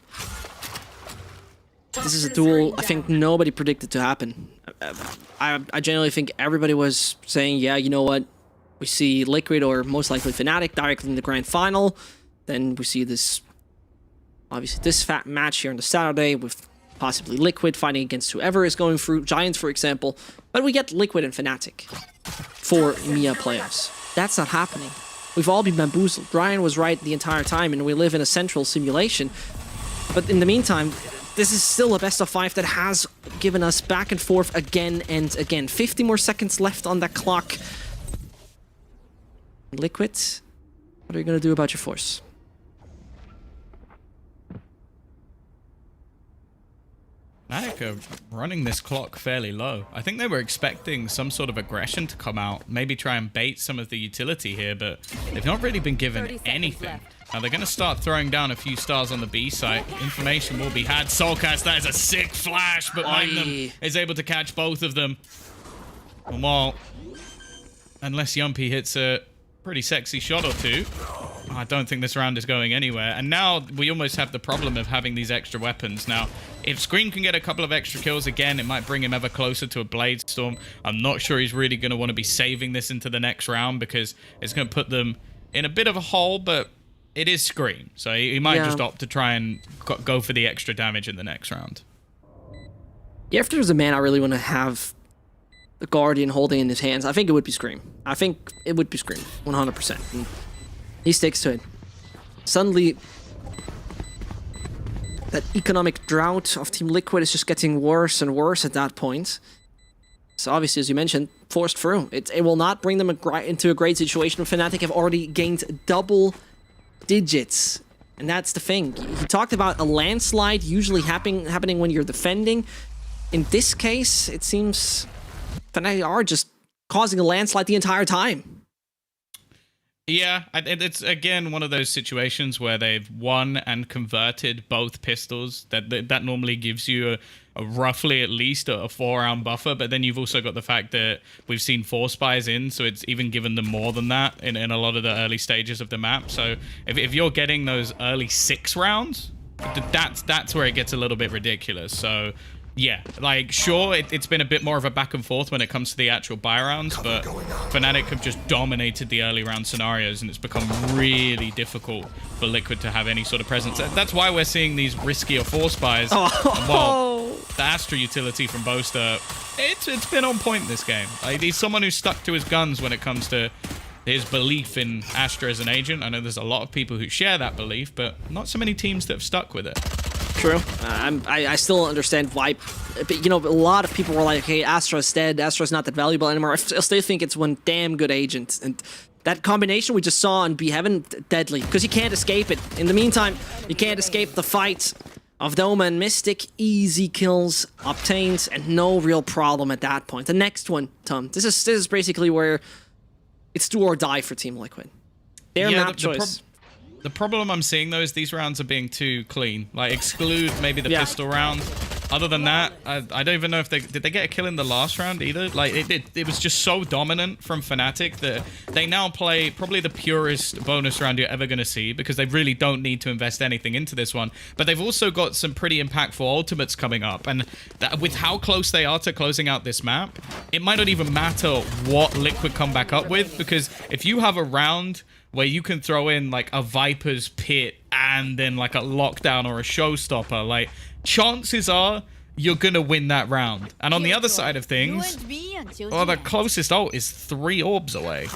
This is a duel I think nobody predicted to happen. I generally think everybody was saying, yeah, you know what? We see Liquid or most likely FNATIC directly in the grand final. Then we see this, obviously, this fat match here on the Saturday with possibly Liquid fighting against whoever is going through, Giants, for example. But we get Liquid and FNATIC for EMEA playoffs. That's not happening. We've all been bamboozled. Brian was right the entire time, and we live in a central simulation. But in the meantime, this is still a best of 5 that has given us back and forth again and again. 50 more seconds left on that clock. Liquid, what are you going to do about your force? FNATIC are running this clock fairly low. I think they were expecting some sort of aggression to come out, maybe try and bait some of the utility here, but they've not really been given anything. Now they're going to start throwing down a few stars on the B site. Information will be had. Soulcast, that is a sick flash, but Magnum is able to catch both of them. And while, unless Yumpy hits a pretty sexy shot or two, I don't think this round is going anywhere. And now we almost have the problem of having these extra weapons. Now, if Scream can get a couple of extra kills again, it might bring him ever closer to a Blade Storm. I'm not sure he's really going to want to be saving this into the next round because it's going to put them in a bit of a hole, but it is Scream. So he might just opt to try and go for the extra damage in the next round. Yeah, if there's a man I really want to have the Guardian holding in his hands, I think it would be Scream. I think it would be Scream, 100%. And he sticks to it. Suddenly, that economic drought of Team Liquid is just getting worse and worse at that point. So obviously, as you mentioned, forced through. It will not bring them into a great situation. FNATIC have already gained double digits. And that's the thing. He talked about a landslide usually happening when you're defending. In this case, it seems FNATIC are just causing a landslide the entire time. Yeah, it's again one of those situations where they've won and converted both pistols. That normally gives you a roughly at least a 4-round buffer, but then you've also got the fact that we've seen 4 spies in, so it's even given them more than that in a lot of the early stages of the map. So if you're getting those early 6 rounds, that's where it gets a little bit ridiculous. So yeah, like, sure, it's been a bit more of a back and forth when it comes to the actual buy rounds, but FNATIC have just dominated the early round scenarios, and it's become really difficult for Liquid to have any sort of presence. That's why we're seeing these riskier force buys. While the Astra utility from Boaster, it's been on point this game. Like, he's someone who's stuck to his guns when it comes to his belief in Astra as an agent. I know there's a lot of people who share that belief, but not so many teams that have stuck with it. True. I still don't understand why, but, you know, a lot of people were like, hey, Astra's dead, Astra's not that valuable anymore. I still think it's one damn good agent, and that combination we just saw on B Heaven, deadly, because you can't escape it. In the meantime, you can't escape the fight of Doma and Mystic. Easy kills obtained, and no real problem at that point. The next one, Tom, this is basically where it's do or die for Team Liquid. Their map choice. The problem I'm seeing, though, is these rounds are being too clean. Like, exclude maybe the pistol round. Other than that, I don't even know if did they get a kill in the last round either? Like, it was just so dominant from FNATIC that they now play probably the purest bonus round you're ever going to see, because they really don't need to invest anything into this one. But they've also got some pretty impactful ultimates coming up, and with how close they are to closing out this map, it might not even matter what Liquid come back up with, because if you have a round where you can throw in like a Viper's Pit and then like a Lockdown or a Showstopper, like, chances are you're gonna win that round. And on the other side of things, well, the closest ult is 3 orbs away.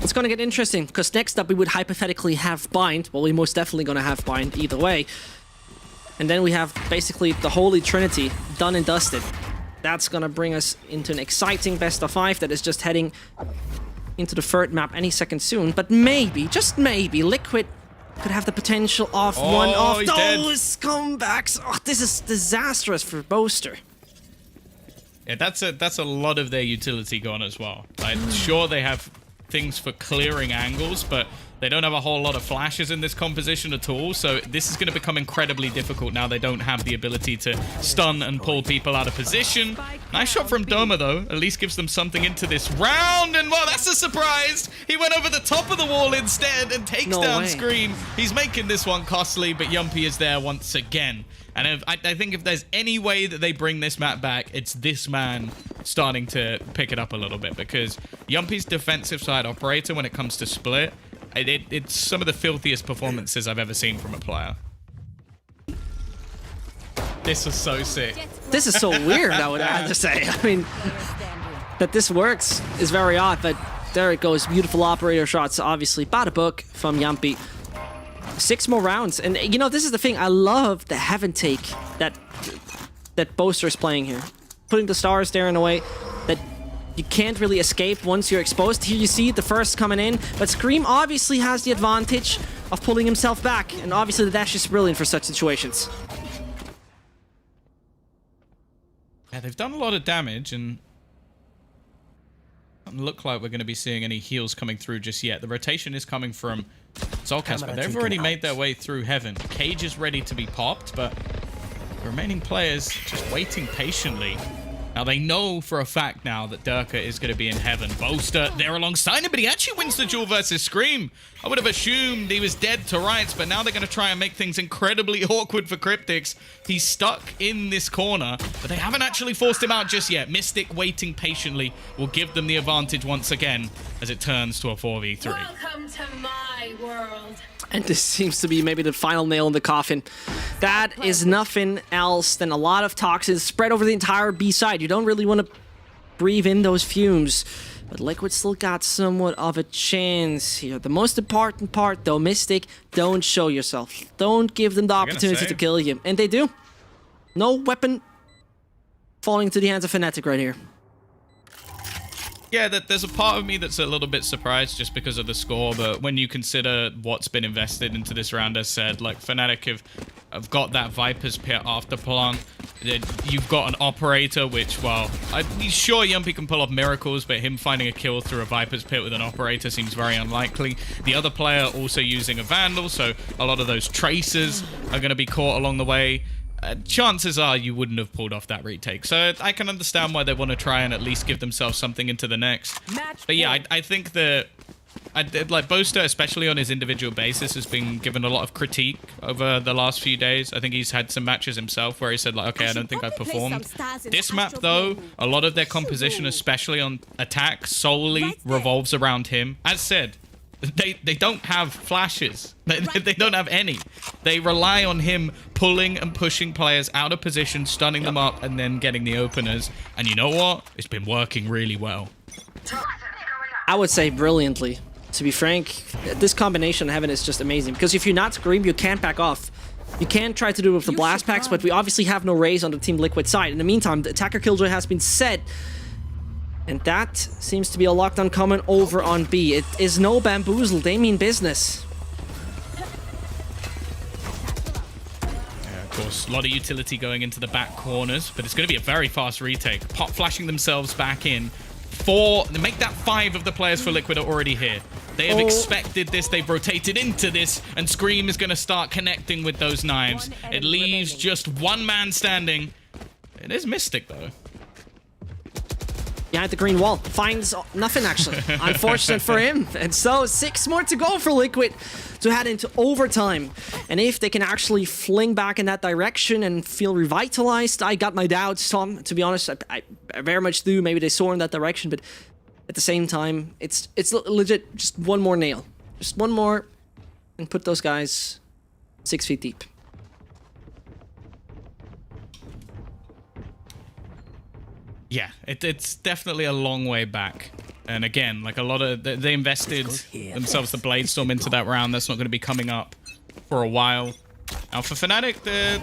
It's gonna get interesting, because next up we would hypothetically have Bind. Well, we're most definitely gonna have Bind either way. And then we have basically the Holy Trinity done and dusted. That's gonna bring us into an exciting best of 5 that is just heading into the third map any second soon. But maybe, just maybe, Liquid could have the potential of one of he's dead. those comebacks. Oh, this is disastrous for Boaster. Yeah, that's a lot of their utility gone as well. I'm sure they have things for clearing angles, but they don't have a whole lot of flashes in this composition at all, so this is going to become incredibly difficult now they don't have the ability to stun and pull people out of position. Nice shot from Doma, though. At least gives them something into this round, and well, that's a surprise! He went over the top of the wall instead and takes down Scream. He's making this one costly, but Yumpy is there once again. And I think if there's any way that they bring this map back, it's this man starting to pick it up a little bit, because Yumpy's defensive side operator when it comes to split, it's some of the filthiest performances I've ever seen from a player. This was so sick. This is so weird, I would have to say. I mean, that this works is very odd, but there it goes. Beautiful operator shots, obviously. Bada book from Yumpy. 6 more rounds, and you know, this is the thing. I love the heaven take that Boaster is playing here, putting the stars there in a way that you can't really escape once you're exposed. Here you see the first coming in, but Scream obviously has the advantage of pulling himself back, and obviously the dash is brilliant for such situations. Yeah, they've done a lot of damage, and doesn't look like we're going to be seeing any heals coming through just yet. The rotation is coming from Zolkas, but they've already made their way through heaven. Cage is ready to be popped, but the remaining players just waiting patiently. Now, they know for a fact now that Durka is going to be in heaven. Boaster there alongside him, but he actually wins the duel versus Scream. I would have assumed he was dead to rights, but now they're going to try and make things incredibly awkward for Cryptix. He's stuck in this corner, but they haven't actually forced him out just yet. Mystic waiting patiently will give them the advantage once again as it turns to a 4v3. Welcome to my world. And this seems to be maybe the final nail in the coffin. That is nothing else than a lot of toxins spread over the entire B side. You don't really want to breathe in those fumes. But Liquid still got somewhat of a chance here. The most important part, though, Mystic, don't show yourself. Don't give them the opportunity to kill you. And they do. No weapon falling into the hands of FNATIC right here. Yeah, there's a part of me that's a little bit surprised just because of the score, but when you consider what's been invested into this round, as said, like FNATIC have got that Viper's Pit after plant. You've got an operator, which, well, I'm sure Yumpy can pull off miracles, but him finding a kill through a Viper's Pit with an operator seems very unlikely. The other player also using a Vandal, so a lot of those tracers are going to be caught along the way. Chances are you wouldn't have pulled off that retake. So I can understand why they want to try and at least give themselves something into the next. But yeah, I think that like Boaster, especially on his individual basis, has been given a lot of critique over the last few days. I think he's had some matches himself where he said, like, okay, I don't think I performed. This map, though, a lot of their composition, especially on attack, solely revolves around him. As said, they don't have flashes. They don't have any. They rely on him pulling and pushing players out of position, stunning them up, and then getting the openers. And you know what? It's been working really well. I would say brilliantly. To be frank, this combination of heaven is just amazing. Because if you're not Scream, you can't back off. You can't try to do it with the blast packs, but we obviously have no raise on the Team Liquid side. In the meantime, the attacker killjoy has been set. And that seems to be a lockdown coming over on B. It is no bamboozle. They mean business. Yeah, of course, a lot of utility going into the back corners, but it's going to be a very fast retake. Pop flashing themselves back in. Make that 5 of the players for Liquid are already here. They have expected this. They've rotated into this, and Scream is going to start connecting with those knives. It leaves just one man standing. It is Mystic, though. Behind the green wall. Finds nothing, actually. Unfortunate for him. And so, 6 more to go for Liquid to head into overtime. And if they can actually fling back in that direction and feel revitalized, I got my doubts, Tom. To be honest, I very much do. Maybe they soar in that direction, but at the same time, it's legit just one more nail. Just one more and put those guys 6 feet deep. Yeah, it's definitely a long way back. And again, like a lot of... They invested themselves the Bladestorm into that round. That's not going to be coming up for a while. Now, for FNATIC,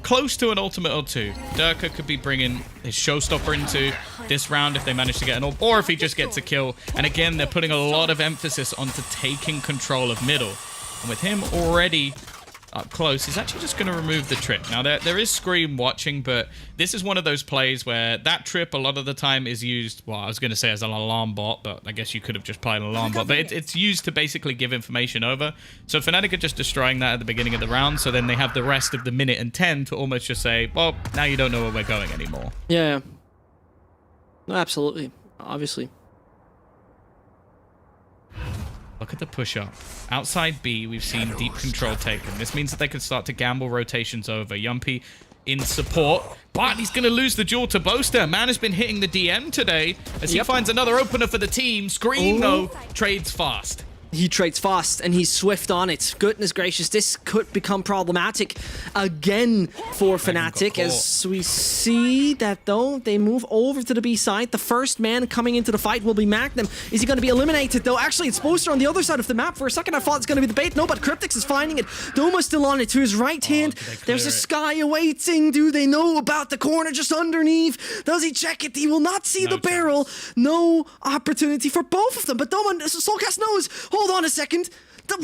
close to an ultimate or two. Durka could be bringing his showstopper into this round if they manage to get an or if he just gets a kill. And again, they're putting a lot of emphasis onto taking control of middle. And with him already up close, he's actually just going to remove the trip. Now, there is Scream watching, but this is one of those plays where that trip a lot of the time is used, well, I was going to say as an alarm bot, but I guess you could have just played an alarm bot, but it's used to basically give information over. So FNATIC are just destroying that at the beginning of the round, so then they have the rest of the minute and 10 to almost just say, well, now you don't know where we're going anymore. Yeah. No, absolutely. Obviously. Look at the push-up. Outside B, we've seen deep control taken. This means that they can start to gamble rotations over. Yumpy in support, but he's going to lose the duel to Boaster. Man has been hitting the DM today as he finds another opener for the team. Scream, though, trades fast. He trades fast and he's swift on it. Goodness gracious, this could become problematic again for FNATIC as we see that though they move over to the B side. The first man coming into the fight will be MACTH. Is he going to be eliminated though? Actually, it's Boaster on the other side of the map. For a second, I thought it's going to be the bait. No, but Cryptix is finding it. Doma's still on it to his right hand. There's a Sky awaiting. Do they know about the corner just underneath? Does he check it? He will not see the barrel. No opportunity for both of them. But Doma, Soulcast knows. Hold on a second.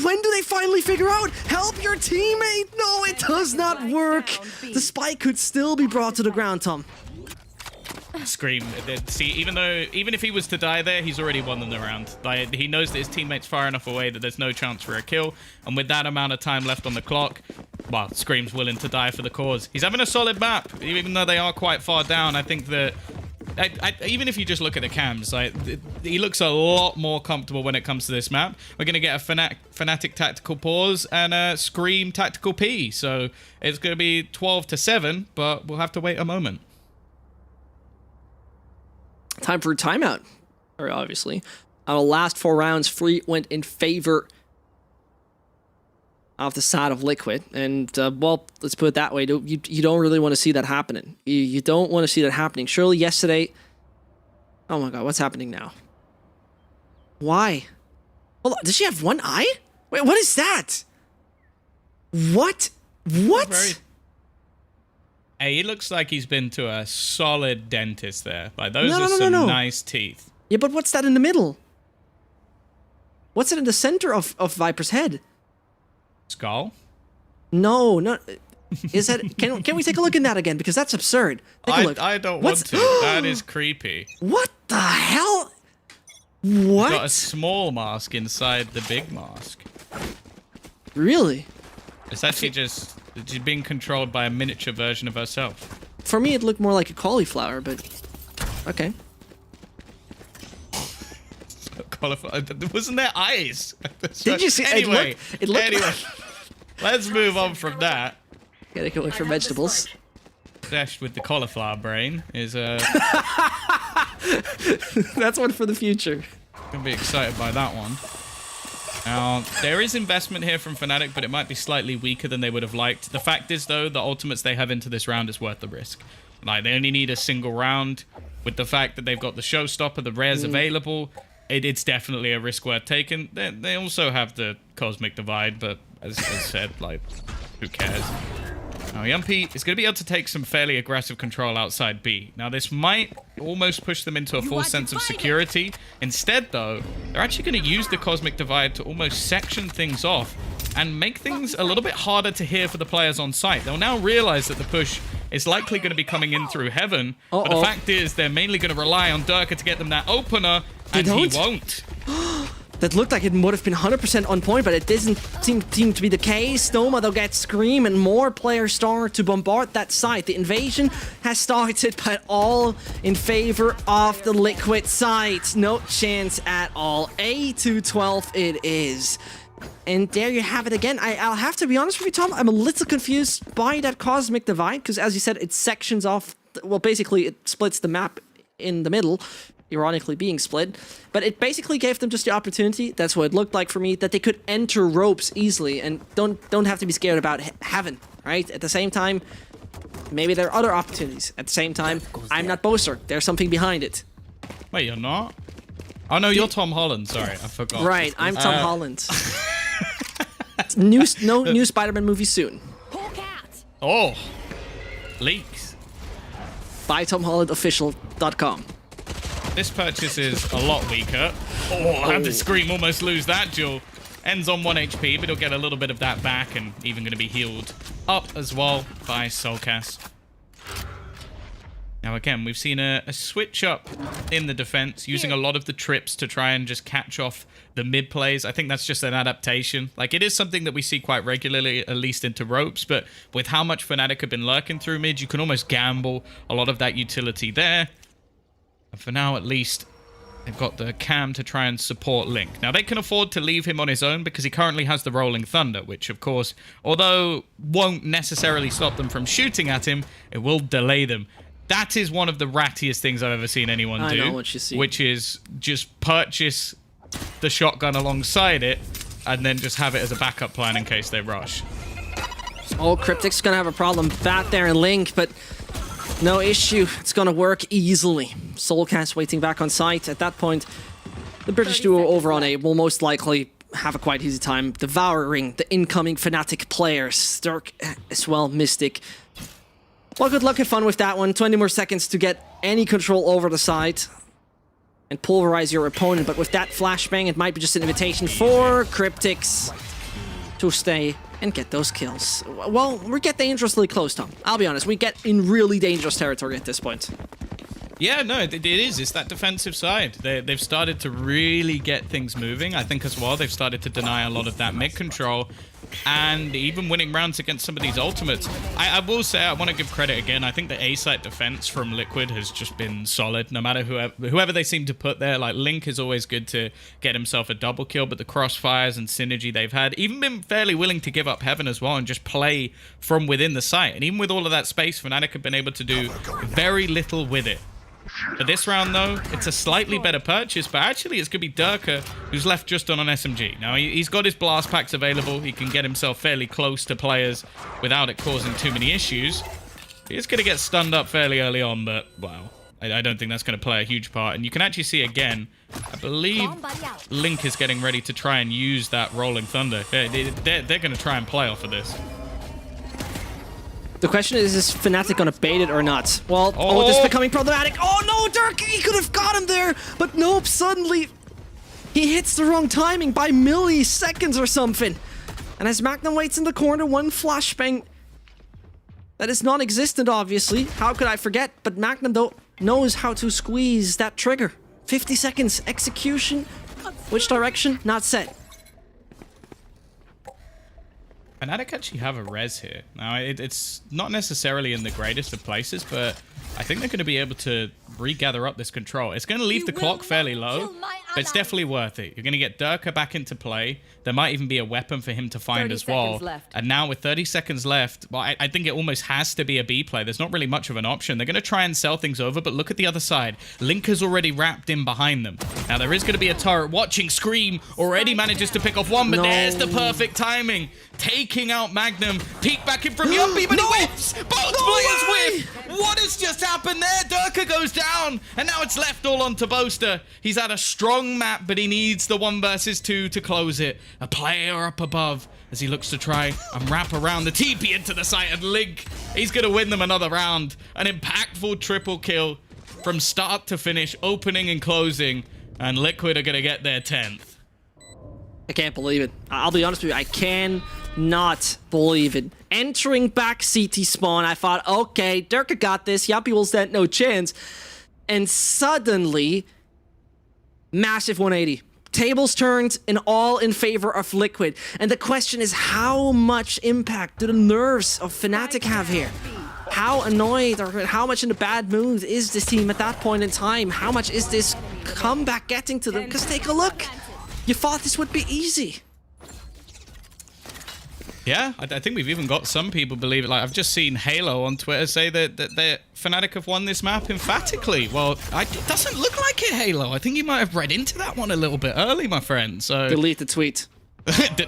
When do they finally figure out? Help your teammate! No, it does not work. The spike could still be brought to the ground, Tom. Scream. See, even if he was to die there, he's already won them the round. Like, he knows that his teammate's far enough away that there's no chance for a kill. And with that amount of time left on the clock, well, Scream's willing to die for the cause. He's having a solid map, even though they are quite far down. I think that even if you just look at the cams, like he looks a lot more comfortable when it comes to this map. We're going to get a FNATIC tactical pause and a Scream tactical P. So it's going to be 12-7, but we'll have to wait a moment. Time for a timeout, obviously. Our last 4 rounds, Free went in favor of the side of Liquid. And, well, let's put it that way. You don't really want to see that happening. You don't want to see that happening. Surely yesterday... Oh my god, what's happening now? Why? Hold on, does she have one eye? Wait, what is that? What? What? Hey, he looks like he's been to a solid dentist there. Like, those are some nice teeth. Yeah, but what's that in the middle? What's it in the center of Viper's head? Skull? No, no. Is that? Can we take a look at that again? Because that's absurd. Take a look. I don't want to. That is creepy. What the hell? What? Got a small mask inside the big mask. Really? It's actually just being controlled by a miniature version of herself. For me, it looked more like a cauliflower, but okay. Cauliflower. Wasn't there eyes? Did you see? Anyway, it looked anyway, let's move on from that. Gotta go for vegetables. Dash with the cauliflower brain is That's one for the future. Gonna be excited by that one. Now, there is investment here from FNATIC, but it might be slightly weaker than they would have liked. The fact is, though, the ultimates they have into this round is worth the risk. Like, they only need a single round. With the fact that they've got the showstopper, the rares available, it's definitely a risk worth taking. They also have the Cosmic Divide, but as said, like, who cares? Now, Yumpy is going to be able to take some fairly aggressive control outside B. Now, this might almost push them into a false sense of security. Instead, though, they're actually going to use the Cosmic Divide to almost section things off and make things a little bit harder to hear for the players on site. They'll now realize that the push is likely going to be coming in through Heaven. But the fact is, they're mainly going to rely on Durka to get them that opener, and he won't. That looked like it would have been 100% on point, but it doesn't seem to be the case. Doma, they'll get Scream, and more players start to bombard that side. The invasion has started, but all in favor of the Liquid side. No chance at all. 8-12 it is. And there you have it again. I'll have to be honest with you, Tom. I'm a little confused by that Cosmic Divide, because as you said, it sections off... Well, basically, it splits the map in the middle, ironically being split, but it basically gave them just the opportunity, that's what it looked like for me, that they could enter ropes easily and don't have to be scared about Heaven, right? At the same time, maybe there are other opportunities. At the same time, I'm not Boaster. There's something behind it. Wait, you're not? Oh no, you're Tom Holland. Sorry, I forgot. Right, I'm Tom Holland. New Spider-Man movie soon. Oh, leaks. BuyTomHollandOfficial.com. This purchase is a lot weaker. Oh, I had the Scream almost lose that, JUL. Ends on 1 HP, but he'll get a little bit of that back and even going to be healed up as well by Soulcast. Now again, we've seen a switch up in the defense, using a lot of the trips to try and just catch off the mid plays. I think that's just an adaptation. Like, it is something that we see quite regularly, at least into ropes, but with how much FNATIC have been lurking through mid, you can almost gamble a lot of that utility there. And for now, at least, they've got the cam to try and support Link. Now, they can afford to leave him on his own because he currently has the Rolling Thunder, which, of course, although won't necessarily stop them from shooting at him, it will delay them. That is one of the rattiest things I've ever seen anyone do. I know what you see. Which is just purchase the shotgun alongside it and then just have it as a backup plan in case they rush. Oh, Cryptic's gonna have a problem back there in Link, but no issue. It's gonna work easily. Soulcast waiting back on site. At that point, the British duo over on A will most likely have a quite easy time devouring the incoming FNATIC players. Dirk as well, Mystic. Well, good luck and fun with that one. 20 more seconds to get any control over the side and pulverize your opponent. But with that flashbang, it might be just an invitation for Cryptics to stay and get those kills. Well, we get dangerously close, Tom. I'll be honest, we get in really dangerous territory at this point. Yeah, no, it is. It's that defensive side. They've started to really get things moving. I think as well, they've started to deny a lot of that mid control. And even winning rounds against some of these ultimates. I will say, I want to give credit again. I think the A-site defense from Liquid has just been solid. No matter whoever they seem to put there, like Link is always good to get himself a double kill, but the crossfires and synergy they've had, even been fairly willing to give up Heaven as well and just play from within the site. And even with all of that space, FNATIC have been able to do very little with it. For this round, though, it's a slightly better purchase, but actually it's going to be Durka who's left just on an SMG. Now, he's got his blast packs available. He can get himself fairly close to players without it causing too many issues. He's going to get stunned up fairly early on, but, well, I don't think that's going to play a huge part. And you can actually see, again, I believe Link is getting ready to try and use that Rolling Thunder. They're going to try and play off of this. The question is FNATIC gonna bait it or not? Well, oh, this is becoming problematic. Oh no, Dirk, he could have got him there, but nope, suddenly he hits the wrong timing by milliseconds or something. And as Magnum waits in the corner, one flashbang that is non-existent, obviously. How could I forget? But Magnum, though, knows how to squeeze that trigger. 50 seconds, execution. Which direction? Not set. FNATIC actually have a res here. Now, it's not necessarily in the greatest of places, but I think they're going to be able to regather up this control. It's going to leave the clock fairly low, but it's definitely worth it. You're going to get Durka back into play. There might even be a weapon for him to find as well. And now with 30 seconds left, well, I think it almost has to be a B play. There's not really much of an option. They're going to try and sell things over, but look at the other side. Link is already wrapped in behind them. Now, there is going to be a turret watching. Scream already manages to pick off one, but there's the perfect timing. Taking out Magnum. Peek back in from Yuppie, but he whips! Both players whip! What has just happened there? Durka goes down, and now it's left all onto Boaster. He's had a strong map, but he needs the 1 versus 2 to close it. A player up above as he looks to try and wrap around the TP into the site, and Link, he's going to win them another round. An impactful triple kill from start to finish, opening and closing, and Liquid are going to get their 10th. I can't believe it. I'll be honest with you, I cannot believe it. Entering back CT spawn, I thought, okay, Durka got this, Yuppie will stand no chance. And suddenly, massive 180. Tables turned and all in favor of Liquid. And the question is, how much impact do the nerves of FNATIC have here? How annoyed or how much in a bad mood is this team at that point in time? How much is this comeback getting to them? Because take a look. You thought this would be easy. Yeah, I think we've even got some people believe it. Like, I've just seen Halo on Twitter say that FNATIC have won this map emphatically. Well, it doesn't look like it, Halo. I think you might have read into that one a little bit early, my friend. So delete the tweet.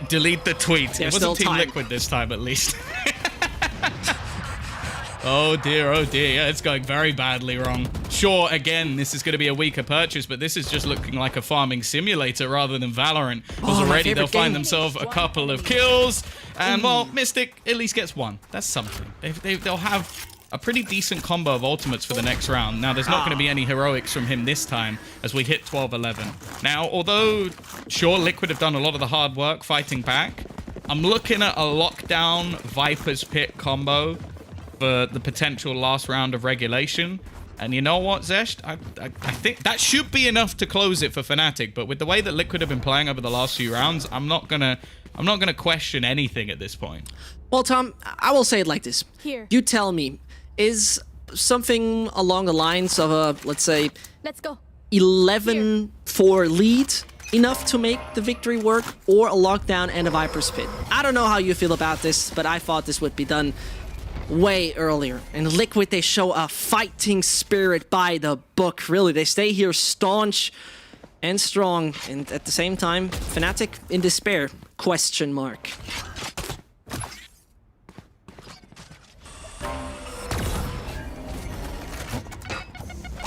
Delete the tweet. There's it wasn't Team time. Liquid this time, at least. Oh dear, oh dear. Yeah, it's going very badly wrong. Sure, again, this is going to be a weaker purchase, but this is just looking like a farming simulator rather than Valorant. Because already they'll find themselves a couple of kills. And, well, Mystic at least gets one. That's something. They'll have a pretty decent combo of ultimates for the next round. Now, there's not going to be any heroics from him this time as we hit 12-11. Now, although, sure, Liquid have done a lot of the hard work fighting back, I'm looking at a lockdown Viper's Pit combo for the potential last round of regulation. And you know what, Zesht? I think that should be enough to close it for FNATIC. But with the way that Liquid have been playing over the last few rounds, I'm not gonna question anything at this point. Well, Tom, I will say it like this. Here. You tell me, is something along the lines of a, let's say, Let's go. 11-4 lead enough to make the victory work, or a lockdown and a Viper's Pit? I don't know how you feel about this, but I thought this would be done way earlier. And Liquid, they show a fighting spirit by the book, really. They stay here staunch and strong, and at the same time, FNATIC in despair, question mark.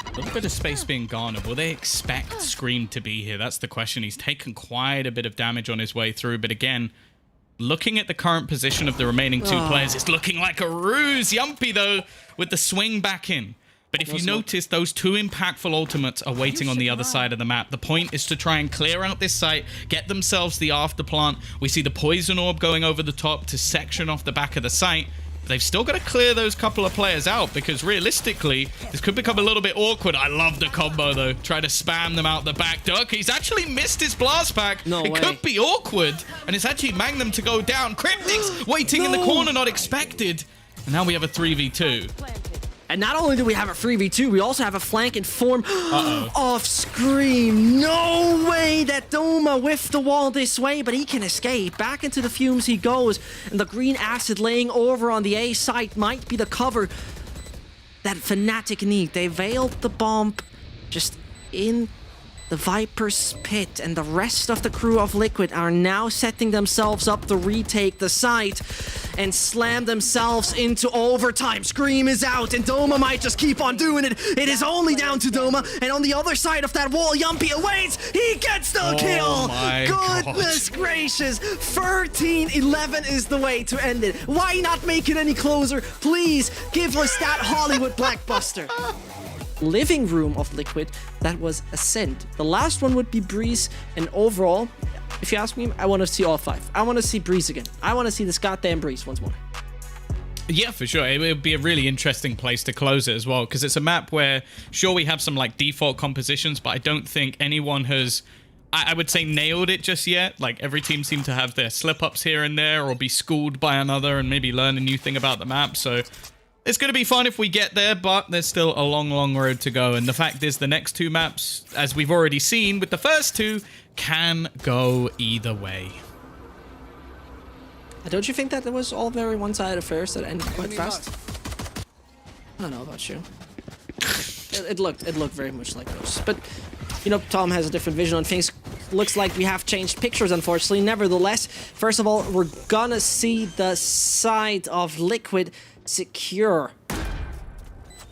A little bit of space being garnered. Will they expect Scream to be here? That's the question. He's taken quite a bit of damage on his way through, but again, looking at the current position of the remaining two players, it's looking like a ruse. Yumpy, though, with the swing back in. But if you notice, those two impactful ultimates are waiting on the other side of the map. The point is to try and clear out this site, get themselves the afterplant. We see the poison orb going over the top to section off the back of the site. They've still got to clear those couple of players out, because realistically, this could become a little bit awkward. I love the combo, though. Try to spam them out the back. Dirk, he's actually missed his blast pack. No way. It could be awkward, and it's actually Magnum to go down. Cryptic's waiting in the corner, not expected. And now we have a 3v2. And not only do we have a 3v2, we also have a flank in form of Scream. No way that Doma whiffed the wall this way, but he can escape. Back into the fumes he goes, and the green acid laying over on the A site might be the cover that FNATIC need. They veiled the bomb just in the Viper's Pit, and the rest of the crew of Liquid are now setting themselves up to retake the site and slam themselves into overtime. Scream is out, and Doma might just keep on doing it. It is only down to Doma, and on the other side of that wall, Yumpy awaits. He gets the kill. My Goodness gracious. 13-11 is the way to end it. Why not make it any closer? Please give us that Hollywood blockbuster. Living room of Liquid, that was Ascent. The last one would be Breeze, and overall, if you ask me, I want to see all 5. I want to see Breeze again. I want to see this goddamn Breeze once more. Yeah, for sure. It would be a really interesting place to close it as well, because it's a map where, sure, we have some like default compositions, but I don't think anyone has, I would say, nailed it just yet. Like, every team seemed to have their slip-ups here and there, or be schooled by another and maybe learn a new thing about the map, so it's going to be fun if we get there, but there's still a long, long road to go. And the fact is, the next two maps, as we've already seen with the first two, can go either way. Don't you think that it was all very one-sided affairs that ended quite fast? I don't know about you. It looked very much like those. But, you know, Tom has a different vision on things. Looks like we have changed pictures, unfortunately. Nevertheless, first of all, we're gonna see the side of Liquid secure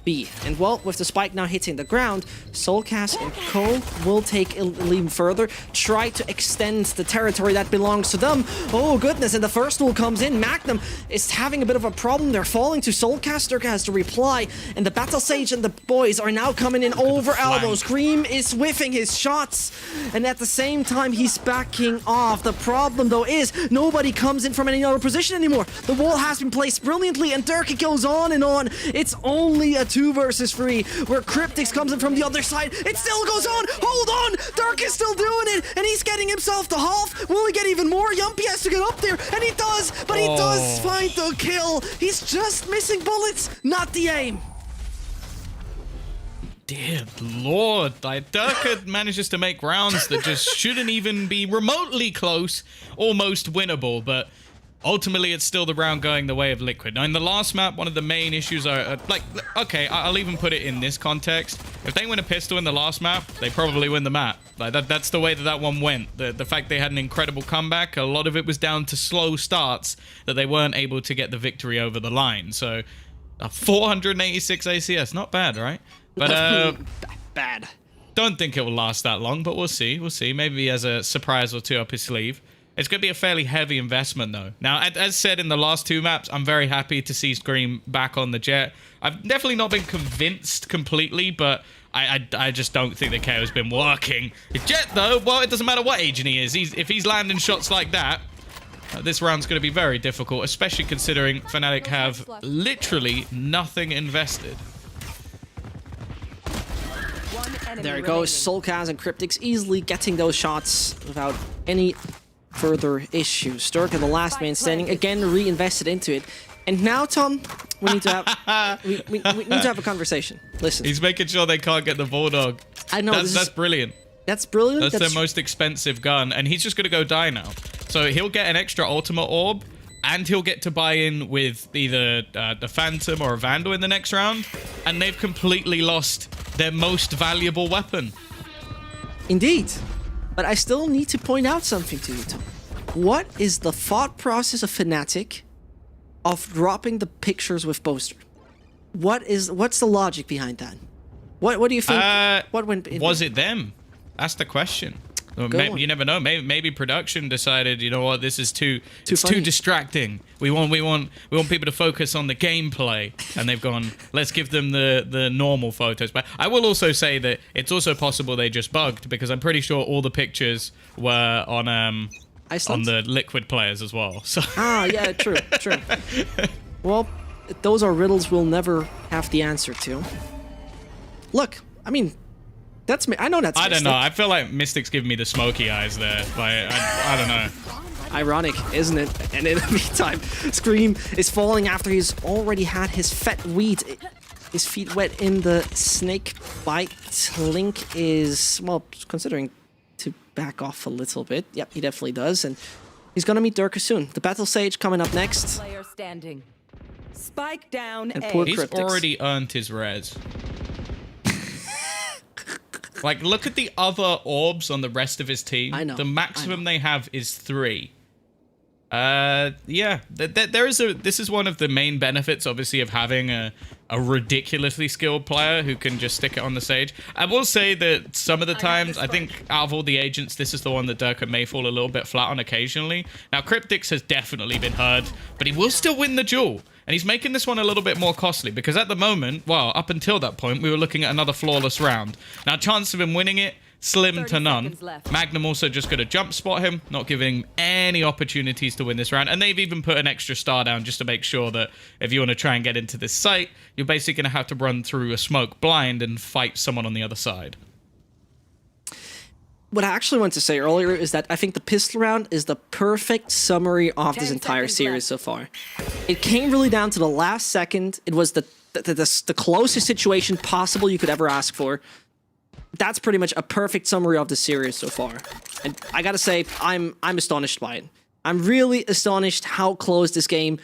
B. And well, with the spike now hitting the ground, Soulcast and Cole will take it even further, try to extend the territory that belongs to them. Oh goodness, and the first duel comes in. Magnum is having a bit of a problem. They're falling to Soulcast. Dirk has to reply, and the Battle Sage and the boys are now coming in over elbows. Scream is whiffing his shots, and at the same time, he's backing off. The problem, though, is nobody comes in from any other position anymore. The wall has been placed brilliantly, and Dirk goes on and on. It's only a 2 versus 3, where Cryptix comes in from the other side. It still goes on. Hold on. Dirk is still doing it, and he's getting himself to half. Will he get even more? Yumpy has to get up there, and he does, but he does find the kill. He's just missing bullets, not the aim. Dear Lord, like, Dirk manages to make rounds that just shouldn't even be remotely close, almost winnable, but ultimately, it's still the round going the way of Liquid. Now, in the last map, one of the main issues are, like, okay, I'll even put it in this context. If they win a pistol in the last map, they probably win the map. Like, that's the way that one went. The fact they had an incredible comeback, a lot of it was down to slow starts that they weren't able to get the victory over the line. So, 486 ACS, not bad, right? But, bad. Don't think it will last that long, but we'll see. We'll see. Maybe he has a surprise or two up his sleeve. It's going to be a fairly heavy investment, though. Now, as said in the last 2 maps, I'm very happy to see Scream back on the Jet. I've definitely not been convinced completely, but I just don't think the KO's been working. Jet, though, well, it doesn't matter what agent he is. If he's landing shots like that, this round's going to be very difficult, especially considering FNATIC have literally nothing invested. There it goes. Soulcast and Cryptics easily getting those shots without any further issues. Dirk, the last man standing, again reinvested into it. And now, Tom, we need to have we need to have a conversation. Listen. He's making sure they can't get the Bulldog. I know. That's brilliant. That's brilliant. That's their most expensive gun, and he's just going to go die now. So he'll get an extra ultimate orb, and he'll get to buy in with either the Phantom or a Vandal in the next round, and they've completely lost their most valuable weapon. Indeed. But I still need to point out something to you, Tom. What is the thought process of FNATIC of dropping the pictures with Boaster? What's the logic behind that? What do you think? What went in was it them? That's the question. You never know. Maybe production decided, you know what, this is too distracting. We want people to focus on the gameplay, and they've gone, let's give them the normal photos. But I will also say that it's also possible they just bugged, because I'm pretty sure all the pictures were on the Liquid players as well. So yeah, true. Well, those are riddles we'll never have the answer to. Look, I mean, that's me. I know that's. I don't know. I feel like Mystic's giving me the smoky eyes there. Like, I don't know. Ironic, isn't it? And in the meantime, Scream is falling after he's already had his his feet wet in the snake bite. Link is, well, considering to back off a little bit. Yep, he definitely does. And he's gonna meet Durka soon. The Battle Sage coming up next. Player standing. Spike down. And A. poor He's Cryptics. already earned his res. Like, look at the other orbs on the rest of his team. I know. The maximum they have is 3. Yeah, this is one of the main benefits, obviously, of having a ridiculously skilled player who can just stick it on the Sage. I will say that some of the times, I think out of all the agents, this is the one that Durka may fall a little bit flat on occasionally. Now, Cryptics has definitely been heard, but he will still win the JUL. And he's making this one a little bit more costly, because at the moment, well, up until that point, we were looking at another flawless round. Now, chance of him winning it, slim to none. Magnum also just going to jump spot him, not giving him any opportunities to win this round. And they've even put an extra star down just to make sure that if you want to try and get into this site, you're basically going to have to run through a smoke blind and fight someone on the other side. What I actually wanted to say earlier is that I think the pistol round is the perfect summary of this entire series so far. It came really down to the last second. It was the closest situation possible you could ever ask for. That's pretty much a perfect summary of the series so far. And I gotta say, I'm astonished by it. I'm really astonished how close this game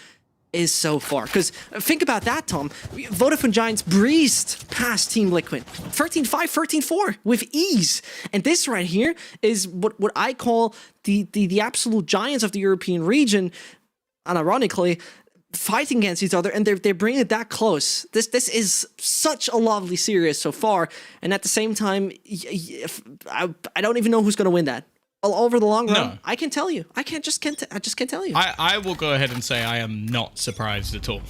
is so far. Because think about that, Tom. Vodafone Giants breezed past Team Liquid. 13-5, 13-4 with ease. And this right here is what I call the absolute giants of the European region, unironically, fighting against each other, and they're bringing it that close. This is such a lovely series so far, and at the same time, I don't even know who's going to win that. Over the long run, no. I can tell you. I just can't tell you. I will go ahead and say I am not surprised at all.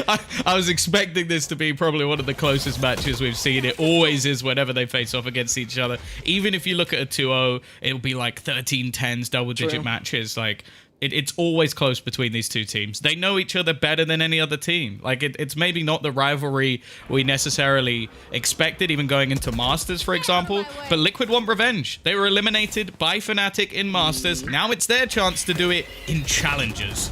I was expecting this to be probably one of the closest matches we've seen. It always is whenever they face off against each other. Even if you look at a 2-0, it'll be like 13-10s, double-digit matches. Like, it's always close between these two teams. They know each other better than any other team. Like, it's maybe not the rivalry we necessarily expected, even going into Masters, for example. But Liquid want revenge. They were eliminated by FNATIC in Masters. Now it's their chance to do it in Challengers.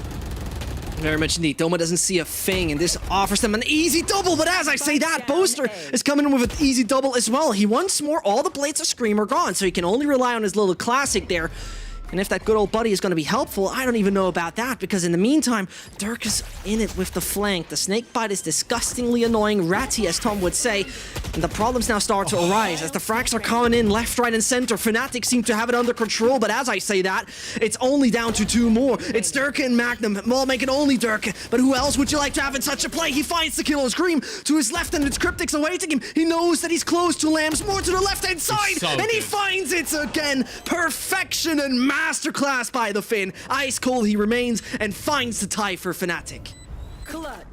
Very much indeed. Doma doesn't see a thing, and this offers them an easy double. But as I say that, Boaster is coming in with an easy double as well. He wants more. All the blades of Scream are gone, so he can only rely on his little classic there. And if that good old buddy is going to be helpful, I don't even know about that, because in the meantime, Dirk is in it with the flank. The snake bite is disgustingly annoying, ratty, as Tom would say. And the problems now start to arise as the frags are coming in left, right, and center. FNATIC seem to have it under control, but as I say that, it's only down to 2 more. It's Dirk and Magnum. Well, make it only Dirk. But who else would you like to have in such a play? He finds the kill on Scream to his left, and it's Cryptics awaiting him. He knows that he's close to Lambs, more to the left-hand side, and he finds it again. Perfection and magic. masterclass by the Finn. Ice cold he remains and finds the tie for FNATIC. Clutch.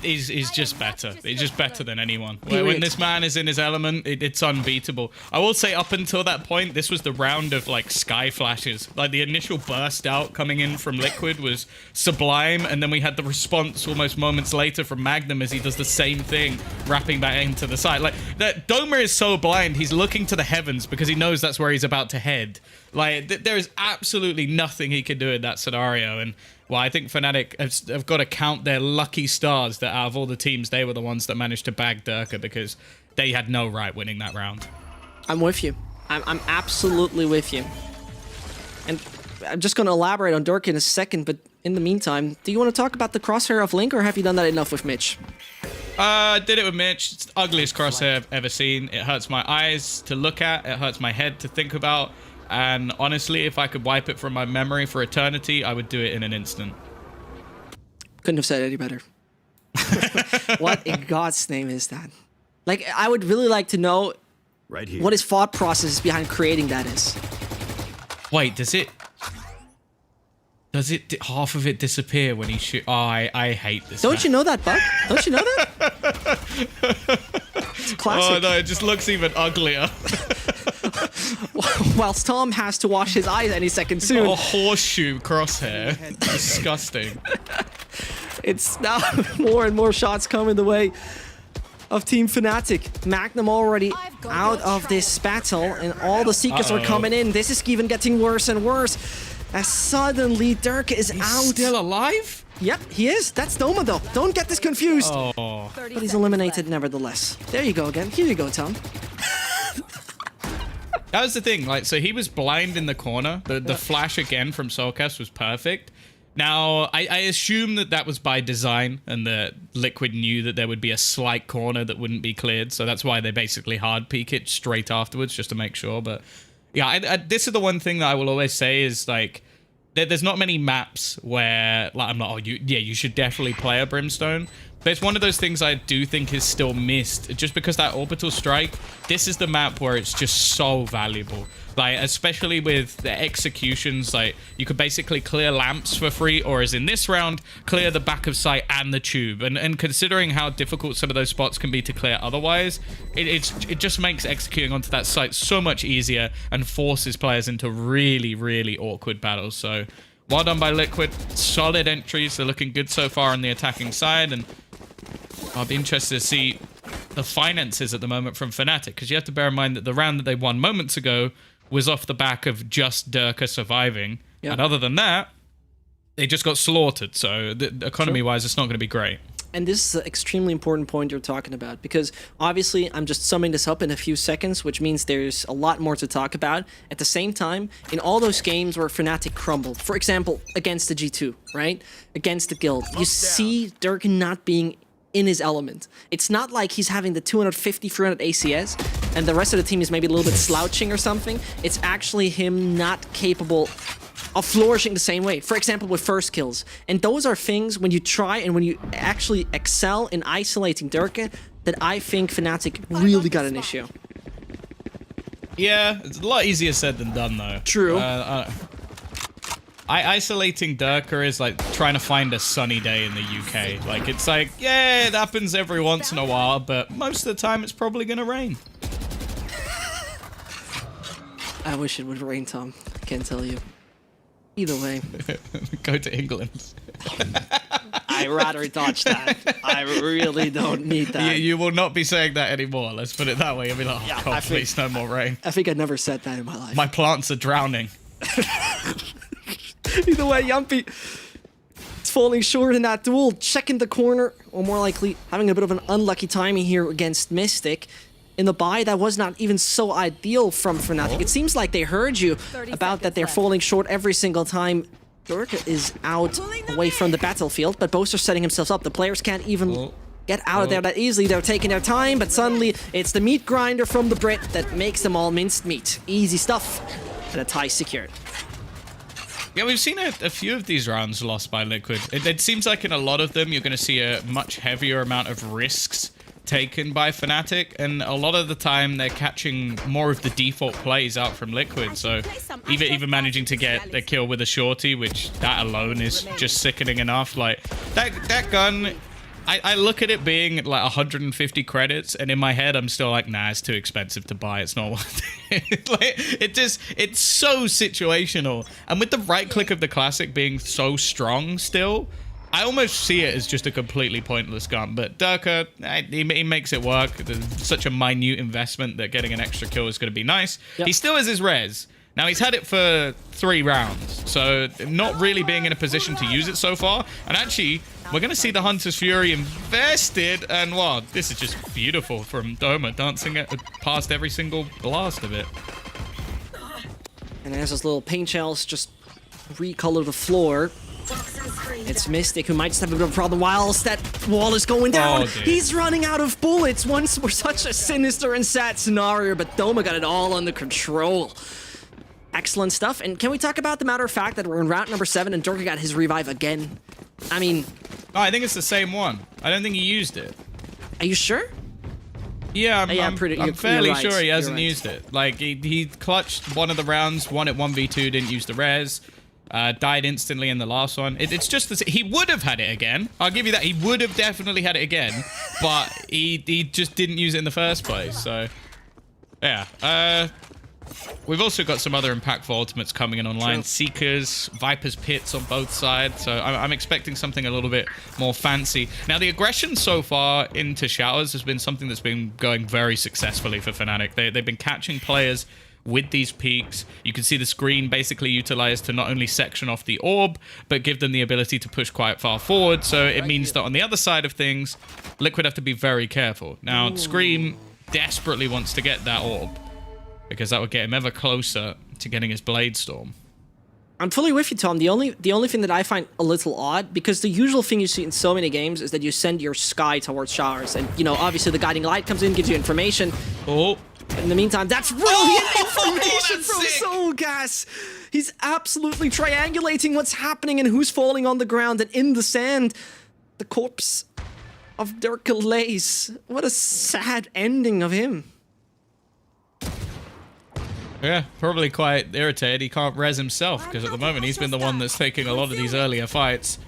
He's just better. He's just better than anyone. Period. When this man is in his element, it's unbeatable. I will say up until that point, this was the round of like sky flashes. Like the initial burst out coming in from Liquid was sublime, and then we had the response almost moments later from Magnum as he does the same thing, wrapping back into the side. Like that Doma is so blind, he's looking to the heavens because he knows that's where he's about to head. Like there is absolutely nothing he can do in that scenario, and well, I think FNATIC have got to count their lucky stars that out of all the teams, they were the ones that managed to bag Durka because they had no right winning that round. I'm with you. I'm absolutely with you. And I'm just going to elaborate on Durka in a second, but in the meantime, do you want to talk about the crosshair of Link, or have you done that enough with Mitch? I did it with Mitch. It's the ugliest crosshair I've ever seen. It hurts my eyes to look at. It hurts my head to think about. And honestly, if I could wipe it from my memory for eternity, I would do it in an instant. Couldn't have said it any better. What in God's name is that? Like, I would really like to know Right here. what his thought process behind creating that is. Wait, does it half of it disappear when he shoot? Oh, I hate this. Don't you know that, Buck? Don't you know that? It's classic. Oh no, it just looks even uglier. Whilst Tom has to wash his eyes any second soon. A horseshoe crosshair. Disgusting. It's now more and more shots coming the way of Team FNATIC. Magnum already out of this battle, and all the Seekers are coming in. This is even getting worse and worse. As suddenly Durka is out. Still alive? Yep, he is. That's Doma, though. Don't get this confused. Oh. But he's eliminated nevertheless. There you go again. Here you go, Tom. That was the thing. Like, so he was blind in the corner. The flash again from Soulcast was perfect. Now, I assume that was by design, and that Liquid knew that there would be a slight corner that wouldn't be cleared. So that's why they basically hard peek it straight afterwards, just to make sure. But yeah, this is the one thing that I will always say is like, there's not many maps where like I'm like, oh, you should definitely play a Brimstone. But it's one of those things I do think is still missed, just because that orbital strike, this is the map where it's just so valuable. Like, especially with the executions, like, you could basically clear lamps for free, or as in this round, clear the back of sight and the tube. And considering how difficult some of those spots can be to clear otherwise, it just makes executing onto that site so much easier and forces players into really, really awkward battles. So, well done by Liquid. Solid entries. They're looking good so far on the attacking side, and I'll be interested to see the finances at the moment from FNATIC, because you have to bear in mind that the round that they won moments ago was off the back of just Durka surviving. Yep. And other than that, they just got slaughtered. So economy-wise, it's not going to be great. And this is an extremely important point you're talking about, because obviously I'm just summing this up in a few seconds, which means there's a lot more to talk about. At the same time, in all those games where FNATIC crumbled, for example, against the G2, right? Against the Guild, you see Durka not being in his element. It's not like he's having the 250, 300 ACS, and the rest of the team is maybe a little bit slouching or something. It's actually him not capable of flourishing the same way. For example, with first kills. And those are things, when you try and when you actually excel in isolating Durka, that I think FNATIC really got an issue. Yeah, it's a lot easier said than done, though. True. Isolating Durka is like trying to find a sunny day in the UK. Like, it's like, yeah, it happens every once in a while, but most of the time it's probably going to rain. I wish it would rain, Tom. I can't tell you. Either way. Go to England. I'd rather dodge that. I really don't need that. You will not be saying that anymore. Let's put it that way. I'll be like, oh, God, please, no more rain. I think I never said that in my life. My plants are drowning. Either way, Yumpy is falling short in that duel, checking the corner, or more likely having a bit of an unlucky timing here against Mystic. In the buy, that was not even so ideal from FNATIC. It seems like they heard you about that they're falling short every single time. Durka is out away from the battlefield, but Boaster setting himself up. The players can't even get out of there that easily. They're taking their time, but suddenly it's the meat grinder from the Brit that makes them all minced meat. Easy stuff, and a tie secured. Yeah, we've seen a few of these rounds lost by Liquid. It seems like in a lot of them, you're going to see a much heavier amount of risks taken by FNATIC, and a lot of the time they're catching more of the default plays out from Liquid, so even managing to get a kill with a shorty, which that alone is just sickening enough. Like, that gun, I look at it being like 150 credits, and in my head I'm still like, nah, it's too expensive to buy, it's not worth it. Like, it's so situational, and with the right click of the classic being so strong still, I almost see it as just a completely pointless gun. But Durka, he makes it work. There's such a minute investment that getting an extra kill is going to be nice. Yep. He still has his res. Now, he's had it for 3 rounds, so not really being in a position to use it so far. And actually, we're going to see the Hunter's Fury invested, and wow, this is just beautiful from Doma, dancing it past every single blast of it. And as those little paint shells just recolor the floor, it's Mystic who might just have a bit of a problem whilst that wall is going down. Oh, he's running out of bullets. Once we're such a sinister and sad scenario, but Doma got it all under control. Excellent stuff. And can we talk about the matter of fact that we're in round number 7 and Durka got his revive again? I mean... Oh, I think it's the same one. I don't think he used it. Are you sure? Yeah, I'm fairly right. sure he hasn't used it. Like, he clutched one of the rounds, won at 1v2, didn't use the res. Died instantly in the last one. It's just that he would have had it again. I'll give you that. He would have definitely had it again, but he just didn't use it in the first place. So, yeah. We've also got some other impactful ultimates coming in online. True. Seekers, Viper's Pits on both sides. So I'm expecting something a little bit more fancy. Now, the aggression so far into Showers has been something that's been going very successfully for FNATIC. They've been catching players with these peaks. You can see the screen basically utilized to not only section off the orb, but give them the ability to push quite far forward. So it means that on the other side of things, Liquid have to be very careful. Now, Scream desperately wants to get that orb, because that would get him ever closer to getting his Blade Storm. I'm fully with you, Tom. The only thing that I find a little odd, because the usual thing you see in so many games is that you send your Sky towards Showers, and, you know, obviously the Guiding Light comes in, gives you information. Oh. In the meantime, that's brilliant information from Soul Gas. He's absolutely triangulating what's happening and who's falling on the ground, and in the sand, the corpse of Durka lays. What a sad ending of him. Yeah, probably quite irritated. He can't res himself, because at the moment he's been the one that's taking a lot of these earlier fights.